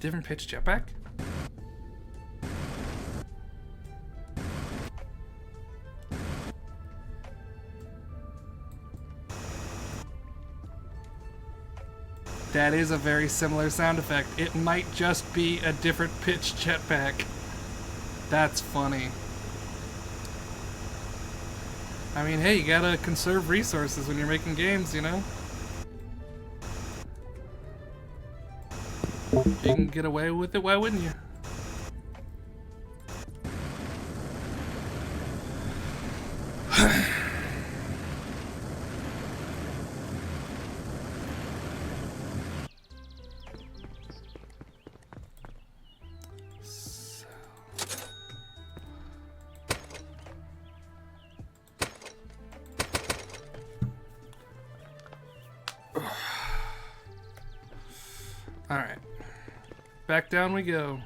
Different pitch jetpack? That is a very similar sound effect. It might just be a different pitch jetpack. That's funny. I mean, hey, you gotta conserve resources when you're making games, you know? If you can get away with it, why wouldn't you? Alright. Back down we go.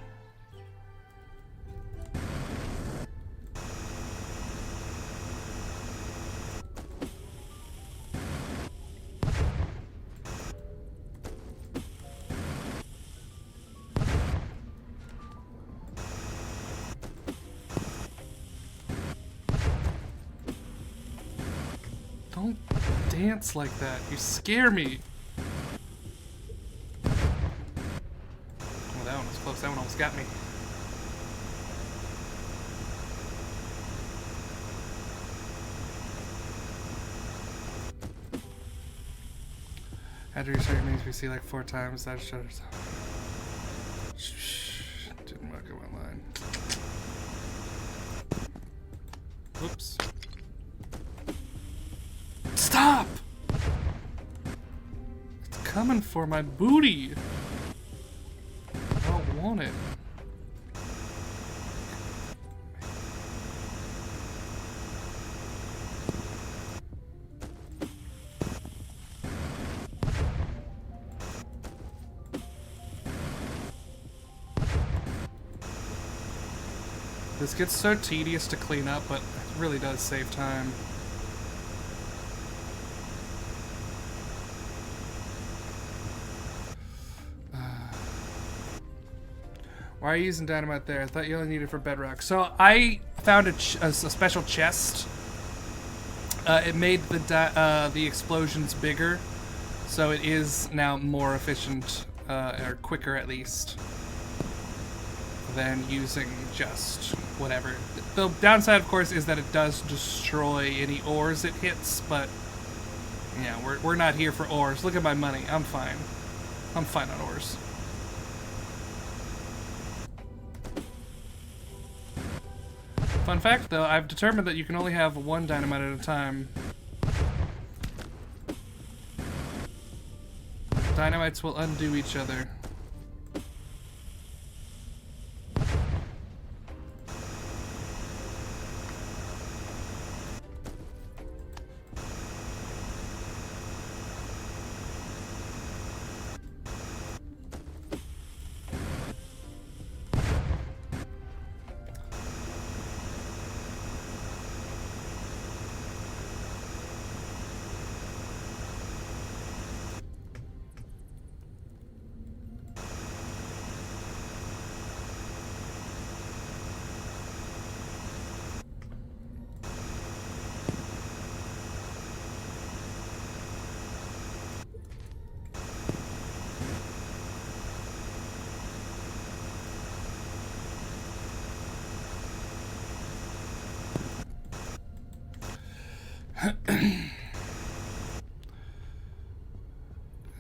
Don't dance like that. You scare me. That one was close. That one almost got me. After you start your main PC like 4 times, that shutters off. Shh. Didn't work on my line. Whoops. Stop! It's coming for my booty. I don't want it. This gets so tedious to clean up, but it really does save time. Why are you using dynamite there? I thought you only needed it for bedrock. So I found a special chest It made the explosions bigger, so it is now more efficient, or quicker at least, than using just whatever. The downside, of course, is that it does destroy any ores it hits, but yeah, we're not here for ores. Look at my money. I'm fine. I'm fine on ores. Fun fact, though, I've determined that you can only have one dynamite at a time. Dynamites will undo each other.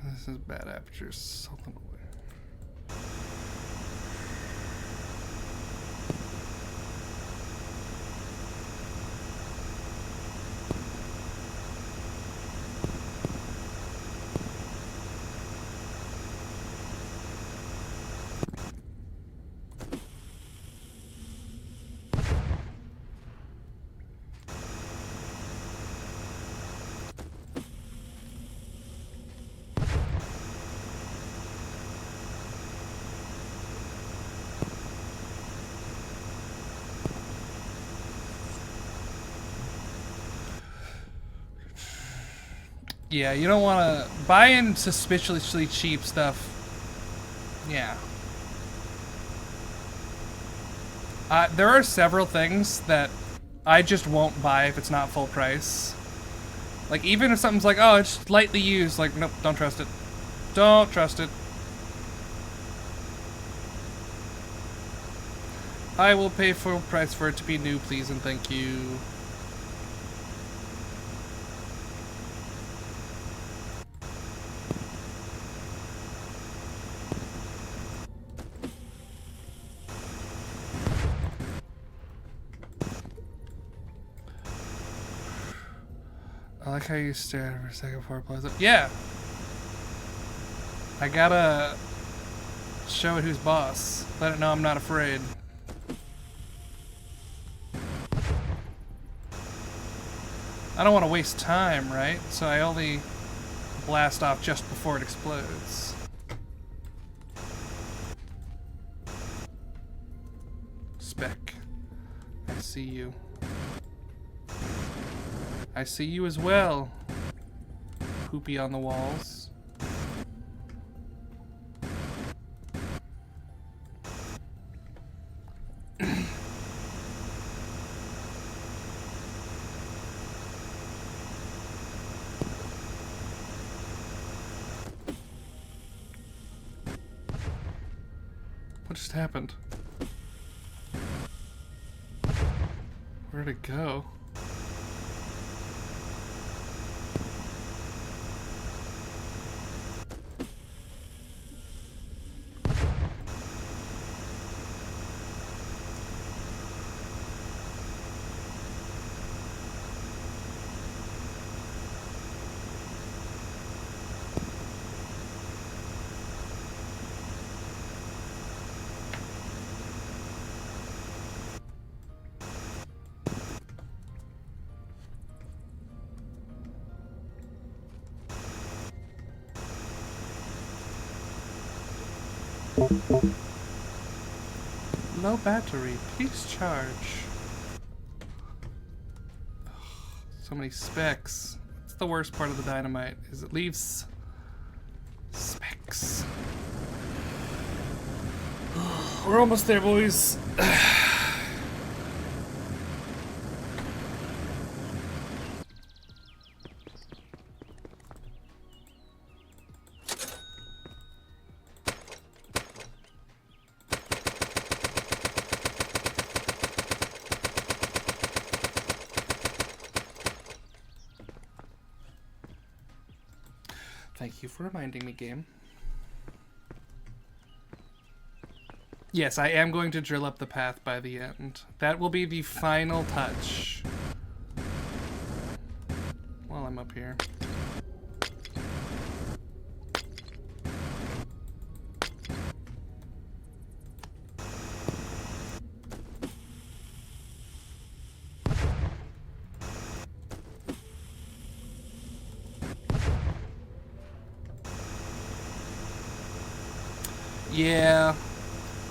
This is bad aperture. Something away. Yeah, you don't want to buy in suspiciously cheap stuff. Yeah. There are several things that I just won't buy if it's not full price. Like, even if something's like, oh, it's lightly used, like, nope, don't trust it. Don't trust it. I will pay full price for it to be new, please, and thank you. I like how you stare for a second before it blows up. Yeah! I gotta show it who's boss. Let it know I'm not afraid. I don't want to waste time, right? So I only blast off just before it explodes. Speck. I see you. I see you as well. Poopy on the walls. What just happened? Where'd it go? Low battery, please charge. Ugh, so many specks. That's the worst part of the dynamite, is it leaves specks. We're almost there, boys. Thank you for reminding me, game. Yes, I am going to drill up the path by the end. That will be the final touch. While I'm up here. Yeah,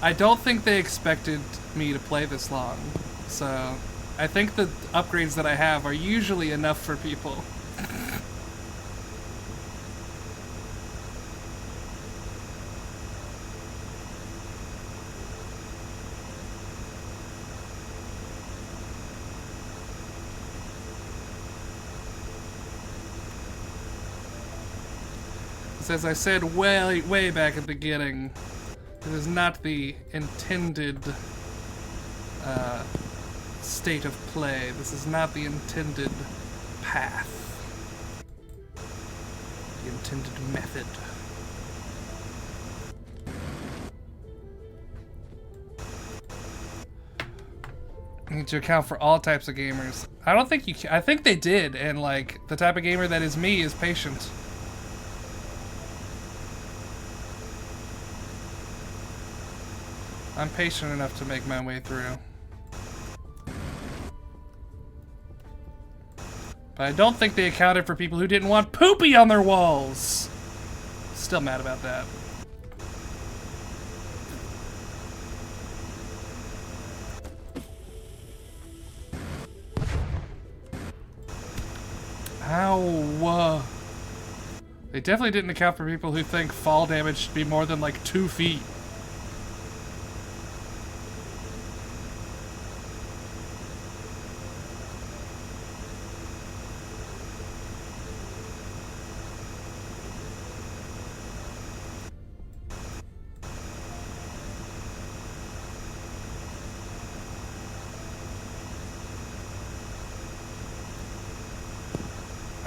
I don't think they expected me to play this long, so I think the upgrades that I have are usually enough for people. As I said way back at the beginning, this is not the intended state of play. This is not the intended path. The intended method. You need to account for all types of gamers. I don't think you can. I think they did, and like the type of gamer that is me is patient. I'm patient enough to make my way through. But I don't think they accounted for people who didn't want poopy on their walls. Still mad about that. Ow. They definitely didn't account for people who think fall damage should be more than like 2 feet.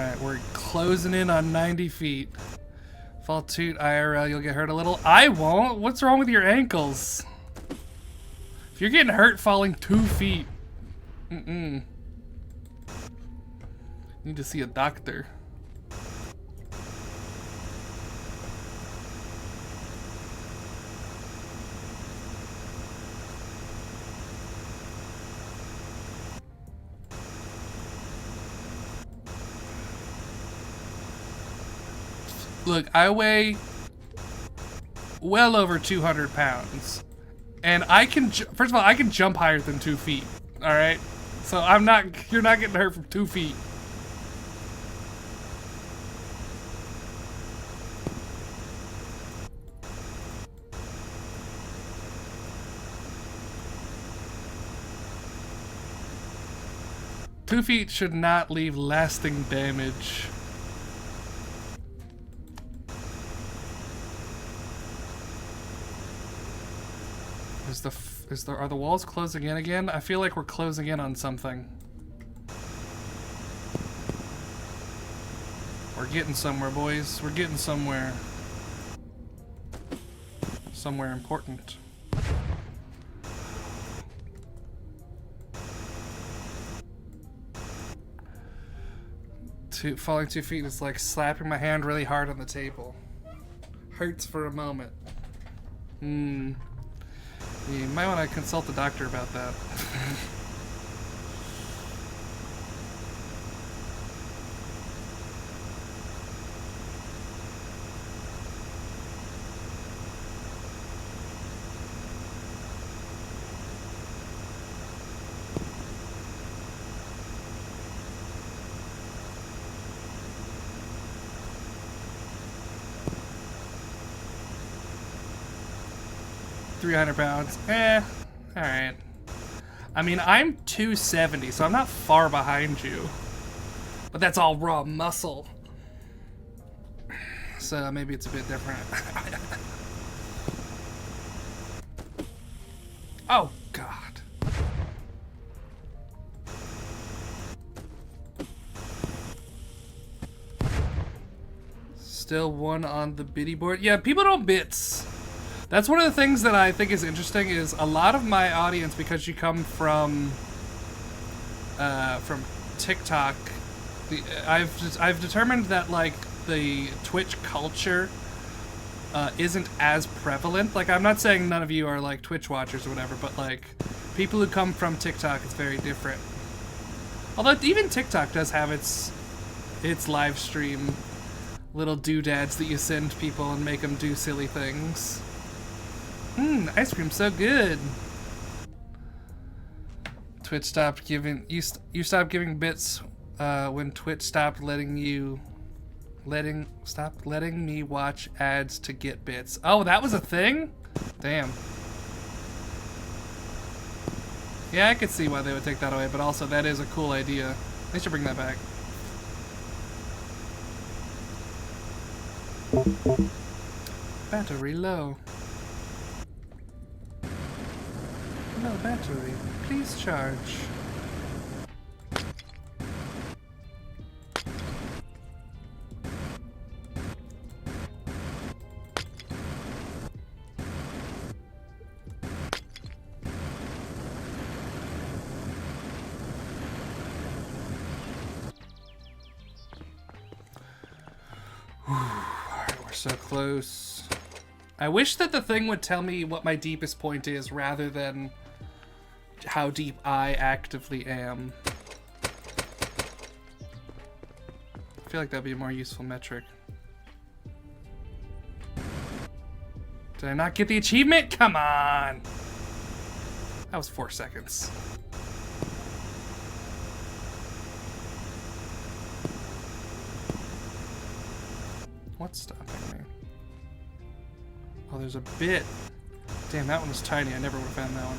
Alright, we're closing in on 90 feet. Fall toot IRL, you'll get hurt a little. I won't! What's wrong with your ankles? If you're getting hurt falling 2 feet, you need to see a doctor. Look, I weigh well over 200 pounds. And I can, first of all, I can jump higher than 2 feet. Alright? So you're not getting hurt from 2 feet. Two feet should not leave lasting damage. Are the walls closing in again? I feel like we're closing in on something. We're getting somewhere, boys. We're getting somewhere. Somewhere important. Falling 2 feet is like slapping my hand really hard on the table. Hurts for a moment. You might want to consult the doctor about that. £300. Alright. I mean, I'm 270, so I'm not far behind you. But that's all raw muscle. So maybe it's a bit different. Oh, God. Still one on the biddy board. Yeah, people don't bits. That's one of the things that I think is interesting is a lot of my audience, because you come from TikTok, I've determined that like the Twitch culture isn't as prevalent. Like, I'm not saying none of you are like Twitch watchers or whatever, but like people who come from TikTok is very different. Although even TikTok does have its live stream little doodads that you send people and make them do silly things. Ice cream's so good. Twitch stopped giving you stopped giving bits when Twitch stopped letting me watch ads to get bits. Oh, that was a thing? Damn. Yeah, I could see why they would take that away, but also that is a cool idea. They should bring that back. Battery low. Low battery. Please charge. We're so close. I wish that the thing would tell me what my deepest point is rather than how deep I actively am. I feel like that'd be a more useful metric. Did I not get the achievement? Come on! That was 4 seconds. What's stopping me? Oh, there's a bit. Damn, that one was tiny. I never would have found that one.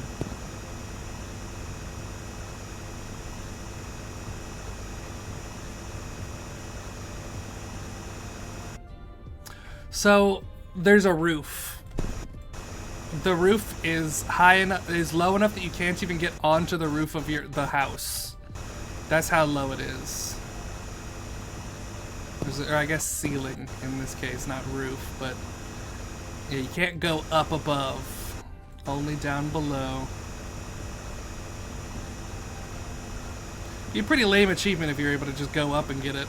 So there's a roof. The roof is low enough that you can't even get onto the roof of the house. That's how low it is. Or I guess ceiling in this case, not roof, but yeah, you can't go up above, only down below. Be a pretty lame achievement if you're able to just go up and get it.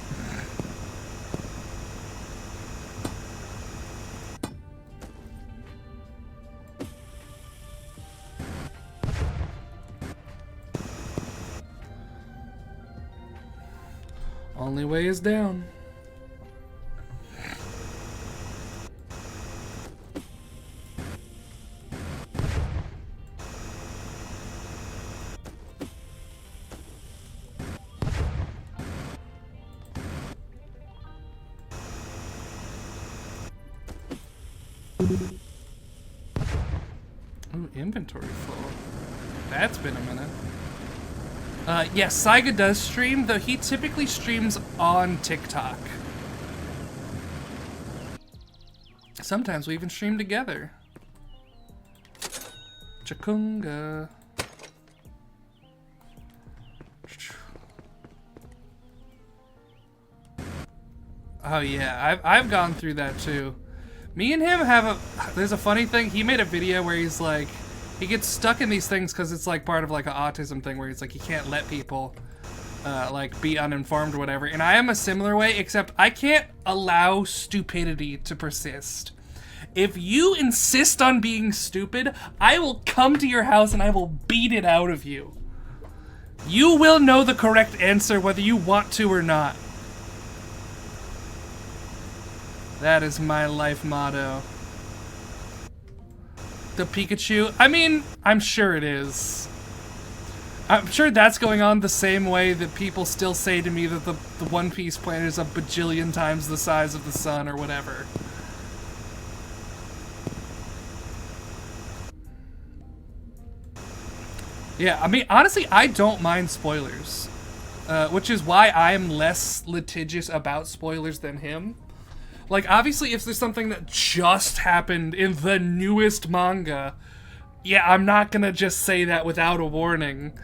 Only way is down. Ooh, inventory full. That's been a minute. Yes, Saiga does stream, though he typically streams on TikTok. Sometimes we even stream together. Chakunga. Oh yeah, I've gone through that too. Me and him have there's a funny thing. He made a video where he's like, he gets stuck in these things because it's like part of like an autism thing where he's like, he can't let people like be uninformed or whatever. And I am a similar way, except I can't allow stupidity to persist. If you insist on being stupid, I will come to your house and I will beat it out of you. You will know the correct answer whether you want to or not. That is my life motto. The Pikachu? I mean, I'm sure it is. I'm sure that's going on the same way that people still say to me that the One Piece planet is a bajillion times the size of the sun or whatever. Yeah, I mean, honestly, I don't mind spoilers. Which is why I am less litigious about spoilers than him. Like, obviously, if there's something that just happened in the newest manga, yeah, I'm not gonna just say that without a warning.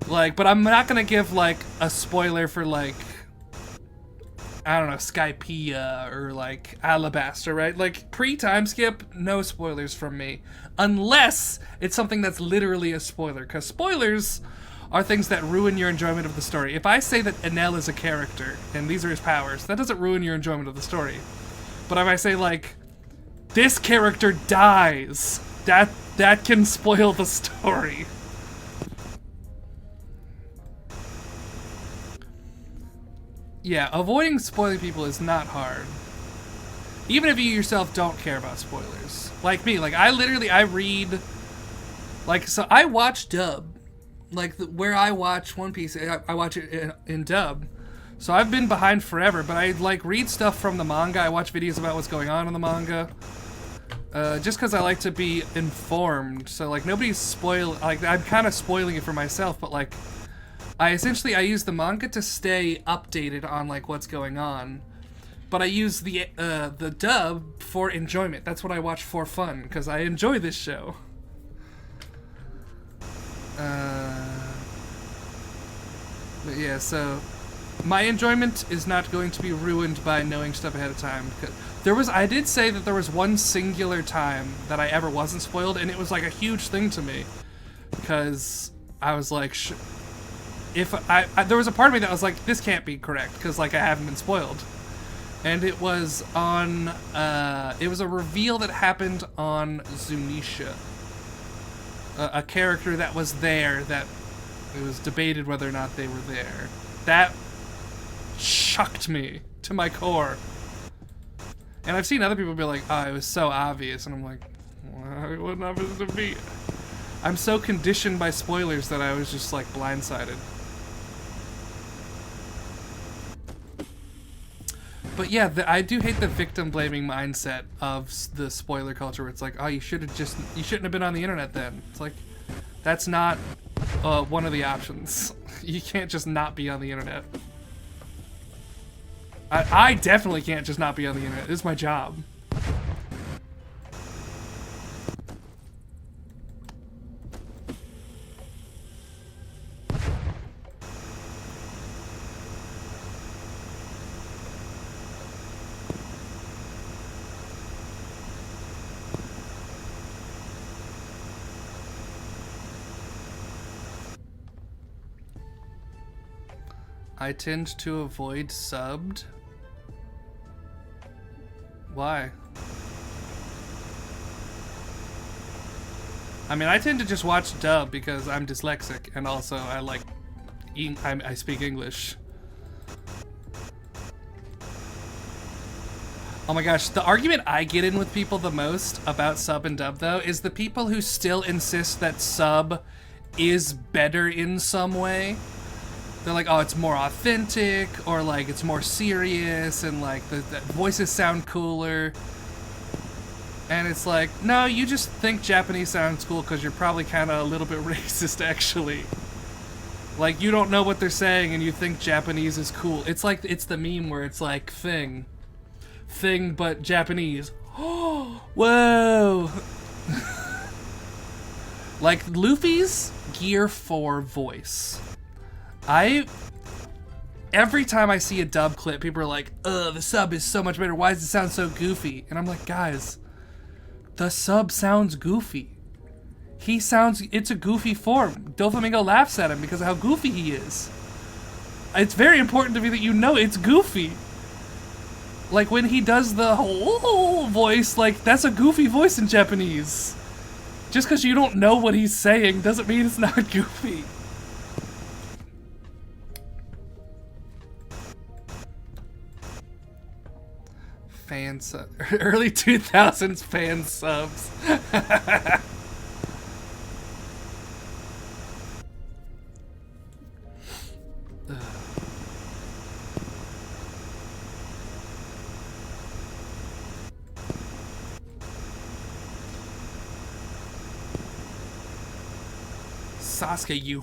Like, but I'm not gonna give, like, a spoiler for, like, I don't know, Skypiea or like Alabaster, right? Like pre-time skip, no spoilers from me. Unless it's something that's literally a spoiler, because spoilers are things that ruin your enjoyment of the story. If I say that Enel is a character and these are his powers, that doesn't ruin your enjoyment of the story. But if I say like, this character dies, that can spoil the story. Yeah, avoiding spoiling people is not hard. Even if you yourself don't care about spoilers. Like me, like I read, like, so I watch dub. Like, where I watch One Piece, I watch it in dub. So I've been behind forever, but I, like, read stuff from the manga. I watch videos about what's going on in the manga. Just because I like to be informed. So, like, nobody's like, I'm kind of spoiling it for myself, but, like, I use the manga to stay updated on, like, what's going on. But I use the dub for enjoyment. That's what I watch for fun, because I enjoy this show. But yeah, so my enjoyment is not going to be ruined by knowing stuff ahead of time. I did say that there was one singular time that I ever wasn't spoiled, and it was like a huge thing to me, because I was like, there was a part of me that was like, this can't be correct, because like I haven't been spoiled. And it was on, it was a reveal that happened on Zunisha. A character that was there, that it was debated whether or not they were there. That shocked me to my core. And I've seen other people be like, oh, it was so obvious. And I'm like, well, it wasn't obvious to me. I'm so conditioned by spoilers that I was just like blindsided. But yeah, I do hate the victim blaming mindset of the spoiler culture where it's like, oh, you shouldn't have been on the internet then. It's like, that's not one of the options. You can't just not be on the internet. I definitely can't just not be on the internet. This is my job. I tend to avoid subbed. Why? I mean, I tend to just watch dub because I'm dyslexic, and also I like, I speak English. Oh my gosh, the argument I get in with people the most about sub and dub, though, is the people who still insist that sub is better in some way. They're like, oh, it's more authentic, or like it's more serious, and like the voices sound cooler. And it's like, no, you just think Japanese sounds cool because you're probably kind of a little bit racist, actually. Like, you don't know what they're saying and you think Japanese is cool. It's like, it's the meme where it's like, thing but Japanese. Oh, whoa. Like, Luffy's Gear 4 voice. Every time I see a dub clip, people are like, ugh, the sub is so much better. Why does it sound so goofy? And I'm like, guys, the sub sounds goofy. It's a goofy form. Doflamingo laughs at him because of how goofy he is. It's very important to me that you know it's goofy. Like, when he does the whole voice, like, that's a goofy voice in Japanese. Just because you don't know what he's saying doesn't mean it's not goofy. Fan sub, early 2000s fan subs. Sasuke, you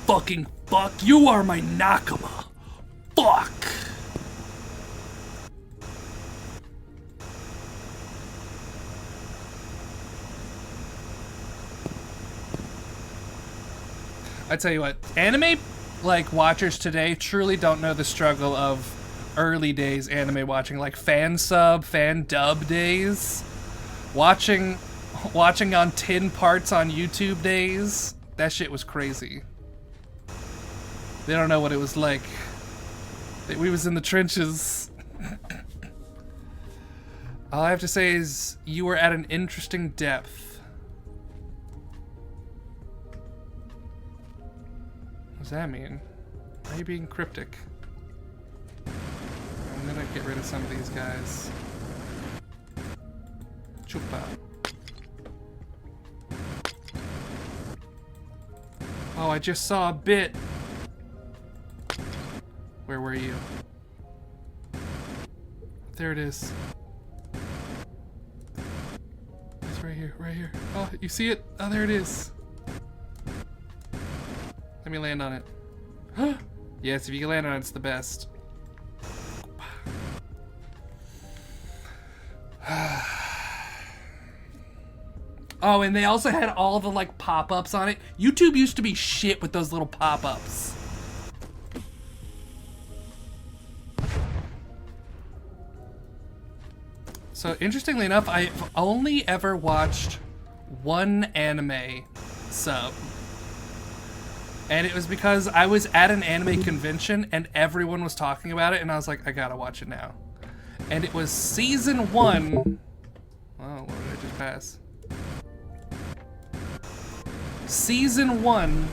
fucking fuck. You are my Nakama. Fuck. I tell you what, anime like watchers today truly don't know the struggle of early days anime watching, like fan sub, fan dub days. Watching on 10 parts on YouTube days. That shit was crazy. They don't know what it was like. We was in the trenches. All I have to say is you were at an interesting depth. What does that mean? Why are you being cryptic? I'm gonna get rid of some of these guys. Chupa. Oh, I just saw a bit. Where were you? There it is. It's right here, right here. Oh, you see it? Oh, there it is. Let me land on it. Yes, if you can land on it, it's the best. Oh, and they also had all the like pop-ups on it. YouTube used to be shit with those little pop-ups. So interestingly enough, I've only ever watched one anime sub. And it was because I was at an anime convention and everyone was talking about it and I was like, I gotta watch it now. And it was season 1. Oh, what did I just pass? Season 1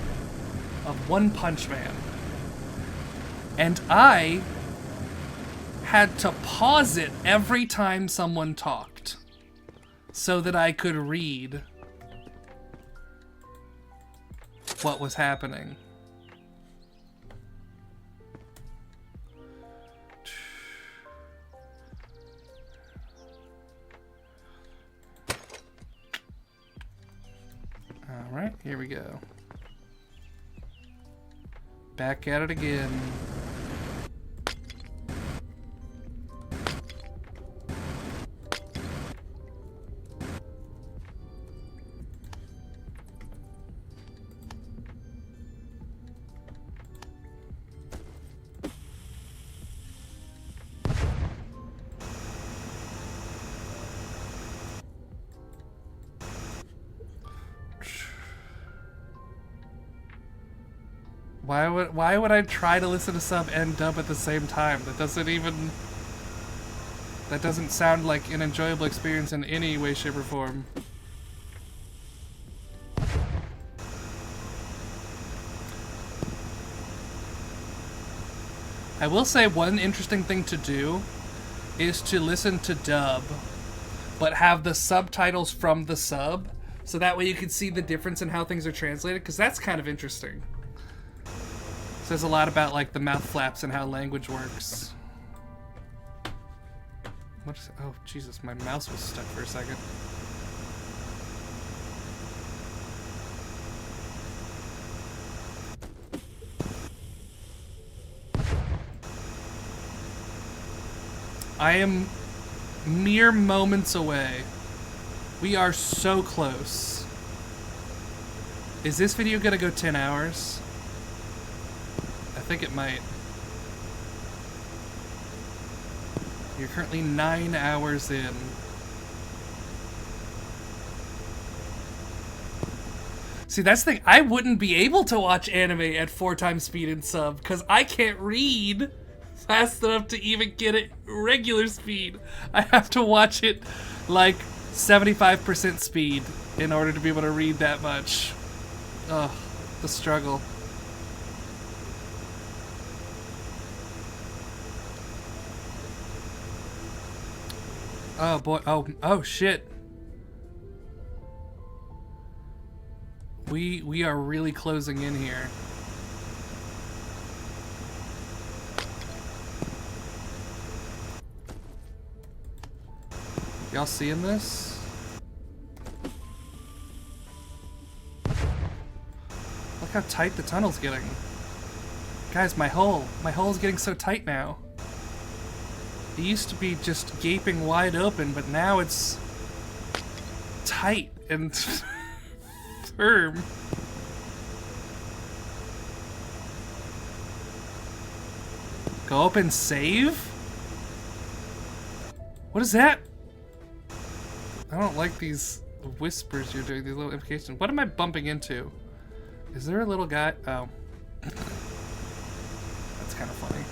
of One Punch Man. And I had to pause it every time someone talked so that I could read what was happening. All right, here we go. Back at it again. Why would I try to listen to sub and dub at the same time? That doesn't sound like an enjoyable experience in any way, shape, or form. I will say one interesting thing to do is to listen to dub, but have the subtitles from the sub, so that way you can see the difference in how things are translated, because that's kind of interesting. Says a lot about like the mouth flaps and how language works. What is, oh Jesus, my mouse was stuck for a second. I am mere moments away. We are so close. Is this video gonna go 10 hours? I think it might. You're currently 9 hours in. See, that's the thing. I wouldn't be able to watch anime at 4 times speed in sub because I can't read fast enough to even get it regular speed. I have to watch it like 75% speed in order to be able to read that much. Ugh, the struggle. Oh boy, oh shit. We are really closing in here. Y'all seeing this? Look how tight the tunnel's getting. Guys, my hole's getting so tight now. It used to be just gaping wide open, but now it's tight and firm. Go up and save? What is that? I don't like these whispers you're doing, these little implications. What am I bumping into? Is there a little guy? Oh. That's kind of funny.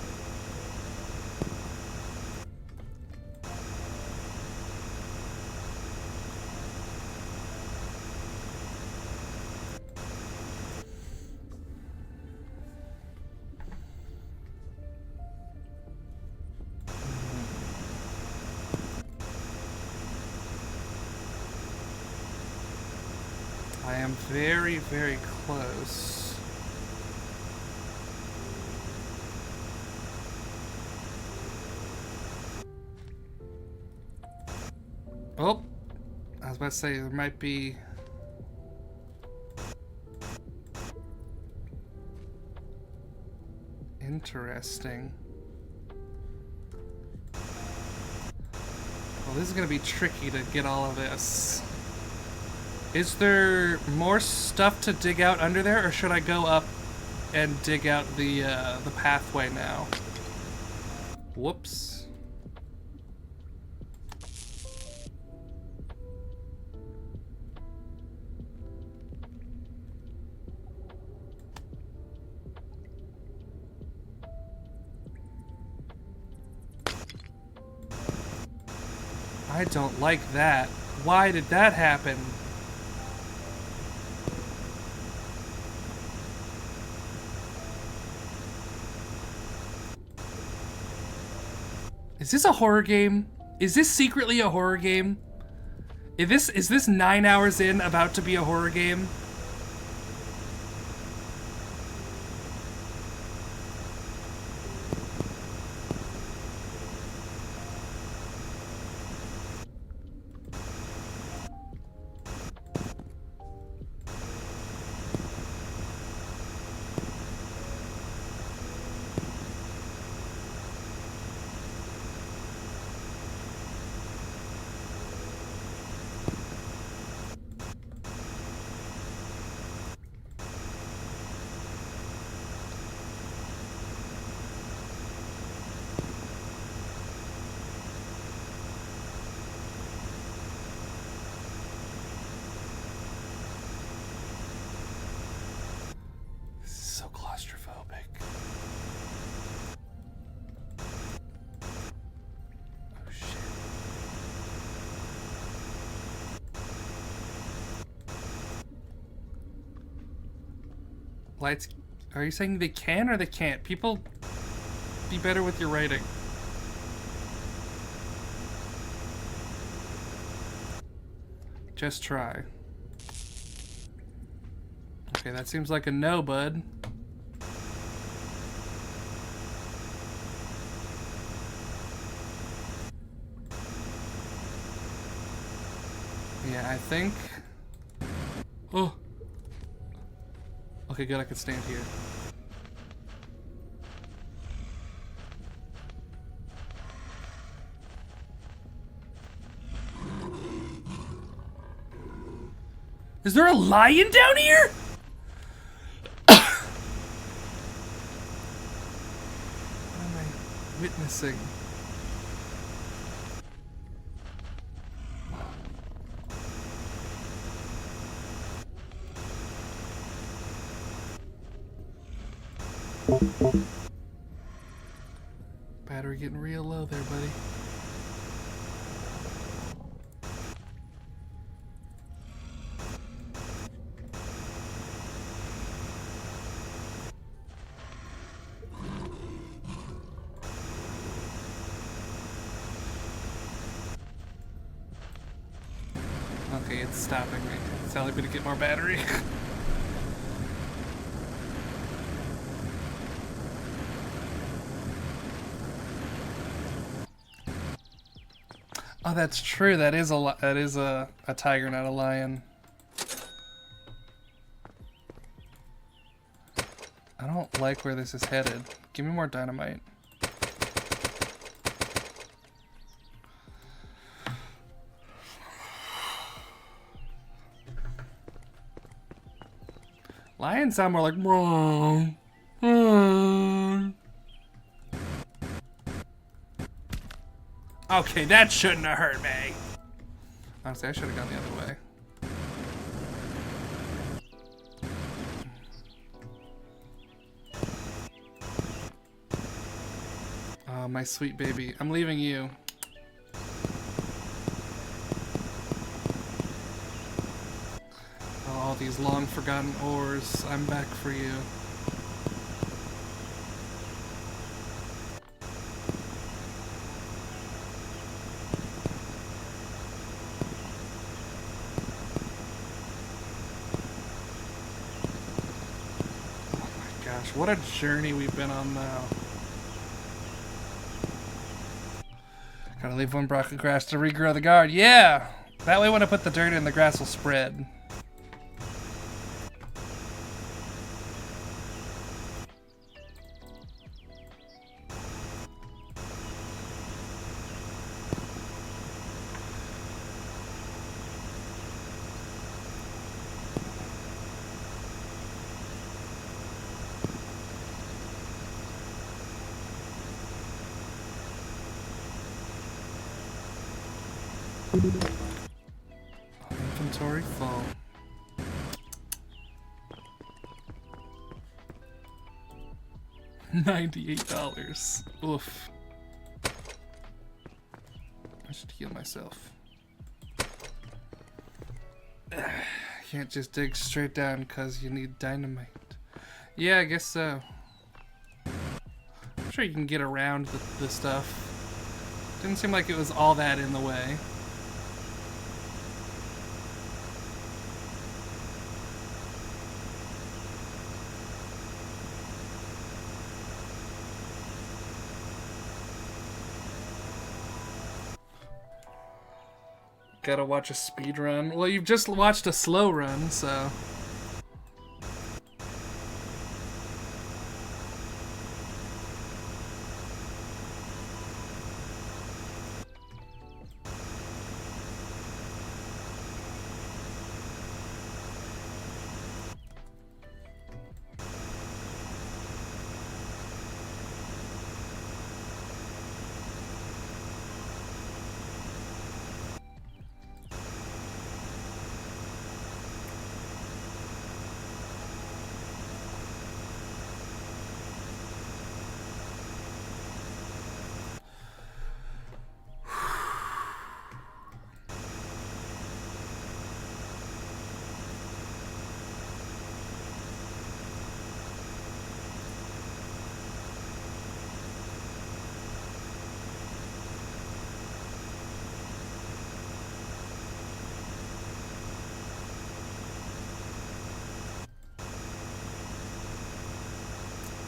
I am very, very close. Oh, I was about to say there might be. Interesting. Well, this is gonna be tricky to get all of this. Is there more stuff to dig out under there, or should I go up and dig out the pathway now? Whoops. I don't like that. Why did that happen? Is this a horror game? Is this secretly a horror game? Is this 9 hours in about to be a horror game? So claustrophobic. Oh shit. Lights, are you saying they can or they can't? People, be better with your writing. Just try. Okay, that seems like a no, bud. Yeah, I think... Oh! Okay, good, I can stand here. Is there a lion down here? What am I witnessing? Battery getting real low there, buddy. Okay, it's stopping me. It's telling me to get more battery. Oh, that's true. That is a tiger, not a lion. I don't like where this is headed. Give me more dynamite. Lions sound more like wrong. Okay, that shouldn't have hurt me. Honestly, I should have gone the other way. Oh, my sweet baby. I'm leaving you. Oh, all these long forgotten ores. I'm back for you. What a journey we've been on now. Gotta leave one block of grass to regrow the guard. Yeah! That way when I put the dirt in, the grass will spread. Inventory full. $98. Oof. I should heal myself. Can't just dig straight down because you need dynamite. Yeah, I guess so. I'm sure you can get around the stuff. Didn't seem like it was all that in the way. Gotta watch a speed run. Well, you've just watched a slow run, so...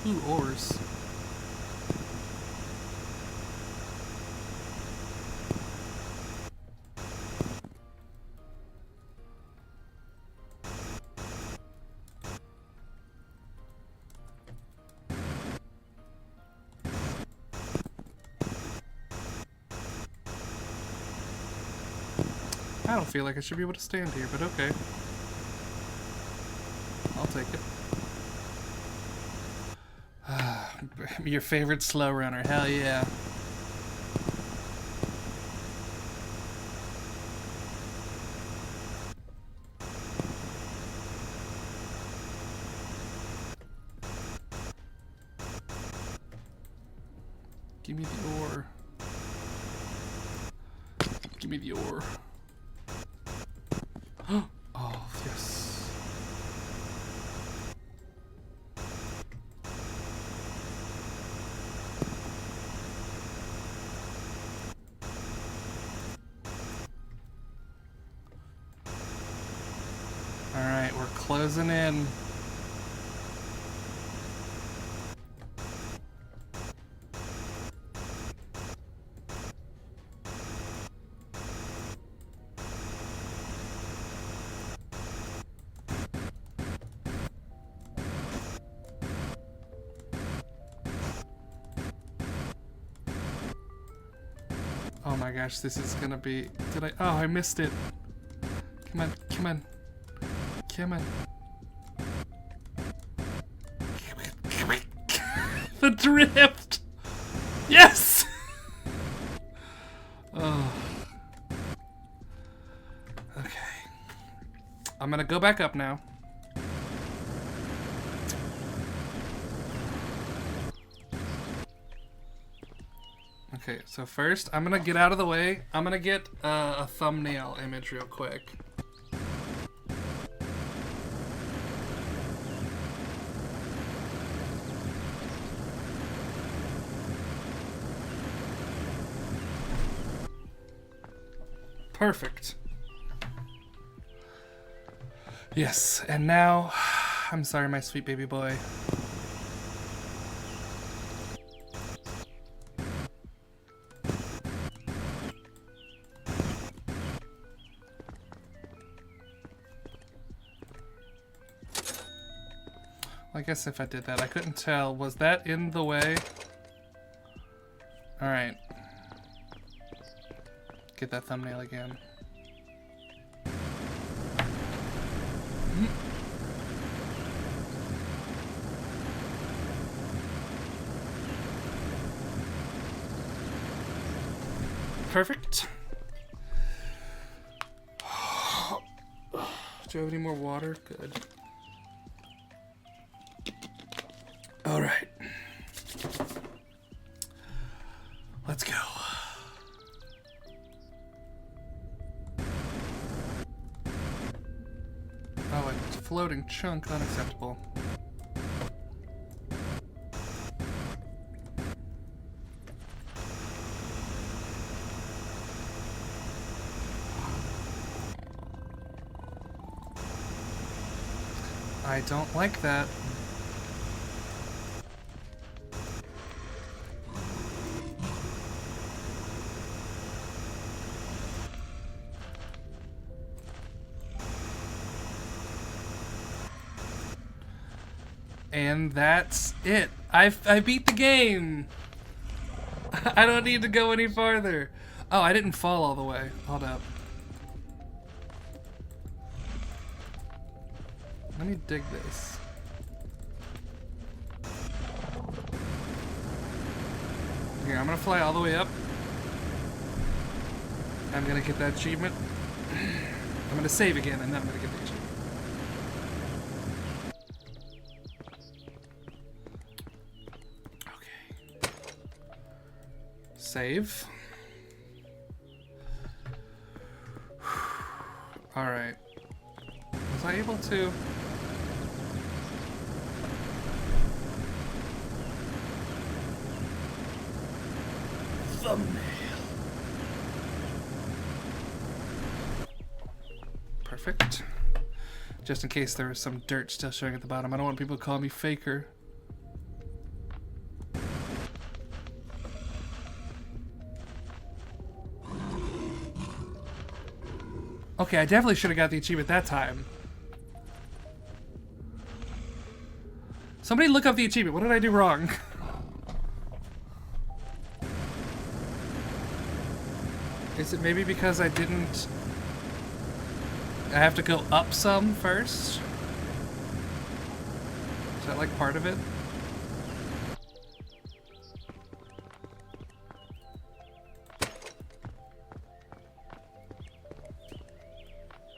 Ooh, ores. I don't feel like I should be able to stand here, but okay. I'll take it. Your favorite slow runner, hell yeah. Give me the ore. Give me the ore. Oh, yes. Alright, we're closing in. Oh my gosh, this is gonna be... Did I... Oh, I missed it. Come on, come on. Come on. The drift! Yes! I'm gonna go back up now. Okay, so first I'm gonna get out of the way. I'm gonna get a thumbnail image real quick. Perfect. Yes, and now, I'm sorry, my sweet baby boy. I guess if I did that, I couldn't tell. Was that in the way? All right. Get that thumbnail again. Perfect. Do you have any more water? Good. All right. Let's go. Oh, a floating chunk, unacceptable. I don't like that. And that's it. I beat the game. I don't need to go any farther. Oh, I didn't fall all the way. Hold up. Let me dig this. Here, I'm gonna fly all the way up. I'm gonna get that achievement. I'm gonna save again, and then I'm gonna get the achievement. Okay. Save. Alright. Was I able to... Thumbnail. Perfect. Just in case there was some dirt still showing at the bottom. I don't want people to call me faker. Okay, I definitely should have got the achievement that time. Somebody look up the achievement. What did I do wrong? Is it maybe because I didn't... I have to go up some first? Is that like part of it?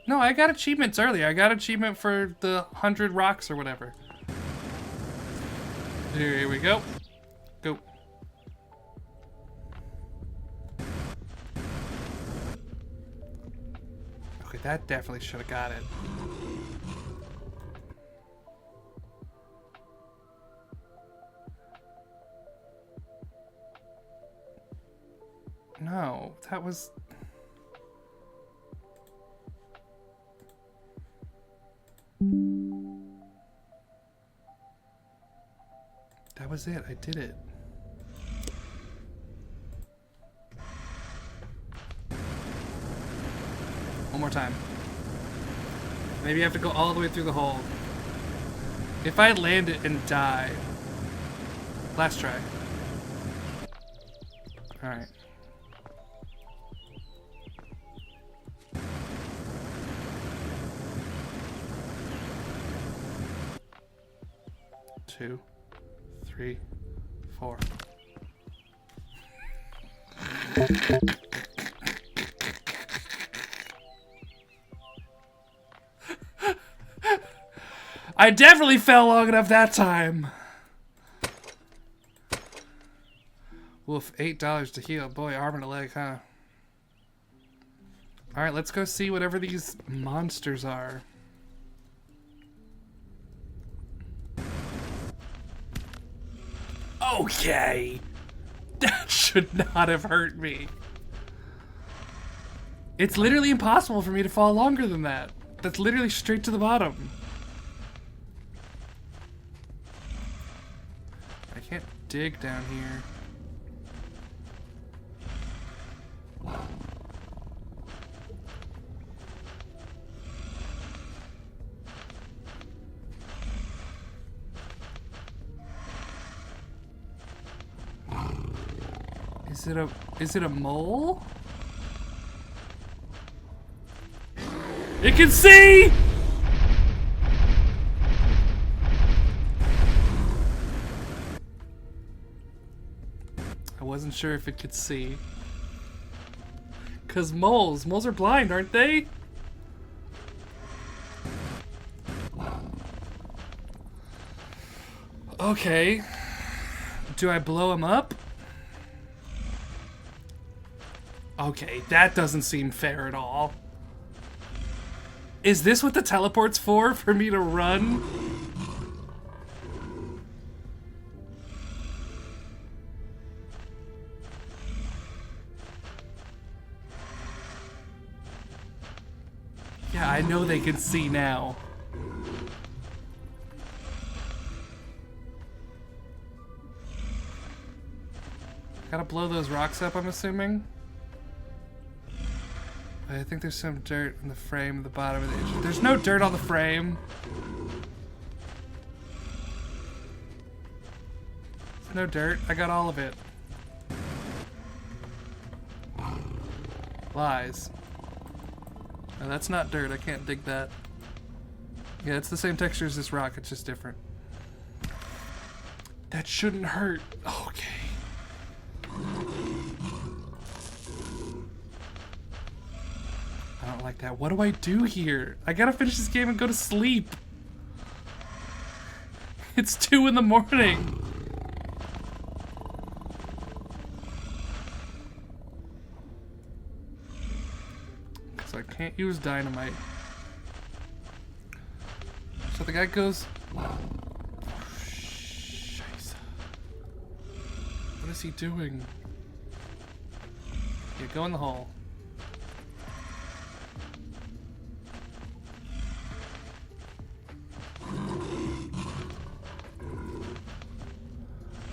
No, I got achievements earlier. I got achievement for the 100 rocks or whatever. Here we go. Go. Okay, that definitely should have got it. No, that was... That was it. I did it. One more time. Maybe I have to go all the way through the hole. If I land it and die. Last try. Alright. Two, 3, 4. I definitely fell long enough that time. Woof, $8 to heal. Boy, arm and a leg, huh? Alright, let's go see whatever these monsters are. Okay. That should not have hurt me. It's literally impossible for me to fall longer than that. That's literally straight to the bottom. I can't dig down here. Is it a mole? It can see! I wasn't sure if it could see. 'Cause moles are blind, aren't they? Okay. Do I blow him up? Okay, that doesn't seem fair at all. Is this what the teleport's for? For me to run? Yeah, I know they can see now. Gotta blow those rocks up, I'm assuming. I think there's some dirt in the frame at the bottom of the edge. There's no dirt on the frame. There's no dirt. I got all of it. Lies. No, that's not dirt. I can't dig that. Yeah, it's the same texture as this rock. It's just different. That shouldn't hurt. Okay. I don't like that. What do I do here? I gotta finish this game and go to sleep. It's 2 in the morning. So I can't use dynamite. So the guy goes... Oh, Scheiße. What is he doing? Yeah, go in the hole.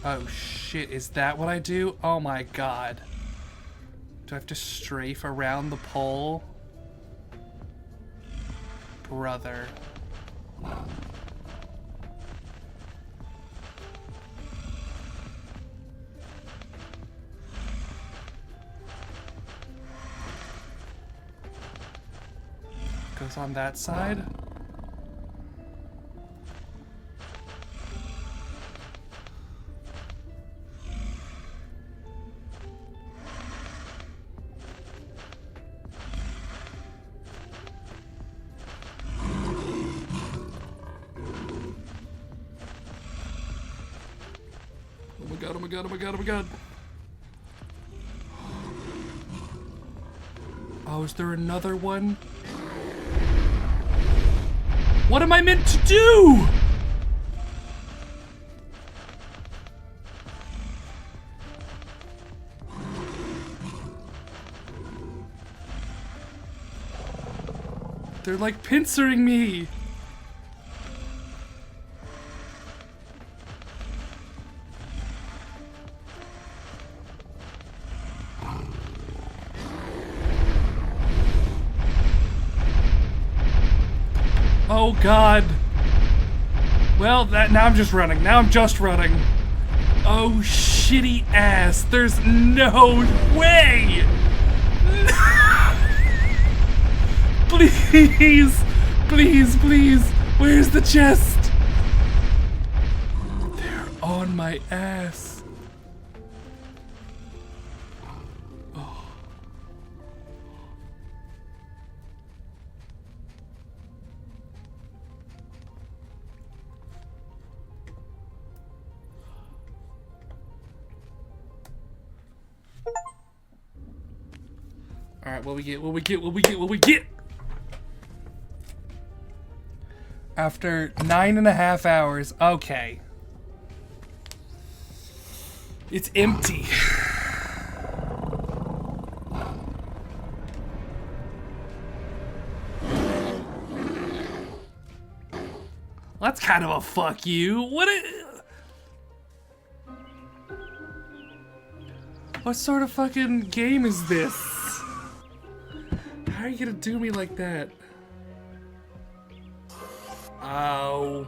Oh shit, is that what I do? Oh my god. Do I have to strafe around the pole? Brother. Goes on that side? Oh my god, oh my god, oh my god. Oh, is there another one? What am I meant to do? They're like pincering me. Oh god. Well, now I'm just running. Now I'm just running. Oh shitty ass. There's no way. Please. Please, please. Where's the chest? They're on my ass. Alright, what we get? What we get? What we get? What we get? After 9.5 hours. Okay. It's empty. That's kind of a fuck you. What sort of fucking game is this? How are you gonna do me like that? Oh.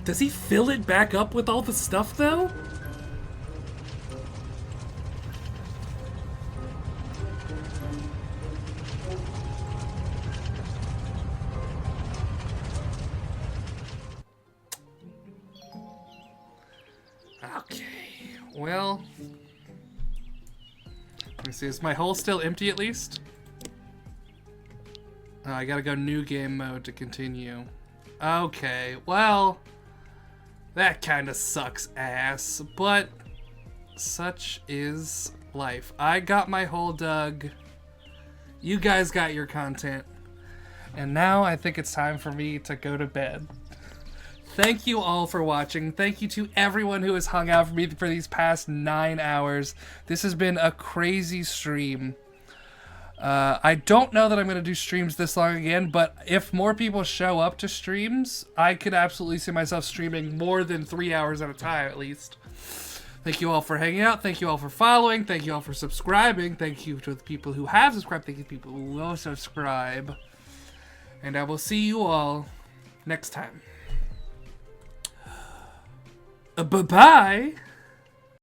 Does he fill it back up with all the stuff, though? Okay. Well... Let me see, is my hole still empty at least? Oh, I gotta go new game mode to continue. Okay, well... That kinda sucks ass, but... Such is life. I got my hole dug. You guys got your content. And now I think it's time for me to go to bed. Thank you all for watching. Thank you to everyone who has hung out for me for these past 9 hours. This has been a crazy stream. I don't know that I'm going to do streams this long again, but if more people show up to streams, I could absolutely see myself streaming more than 3 hours at a time, at least. Thank you all for hanging out. Thank you all for following. Thank you all for subscribing. Thank you to the people who have subscribed. Thank you to the people who will subscribe. And I will see you all next time. Bye-bye.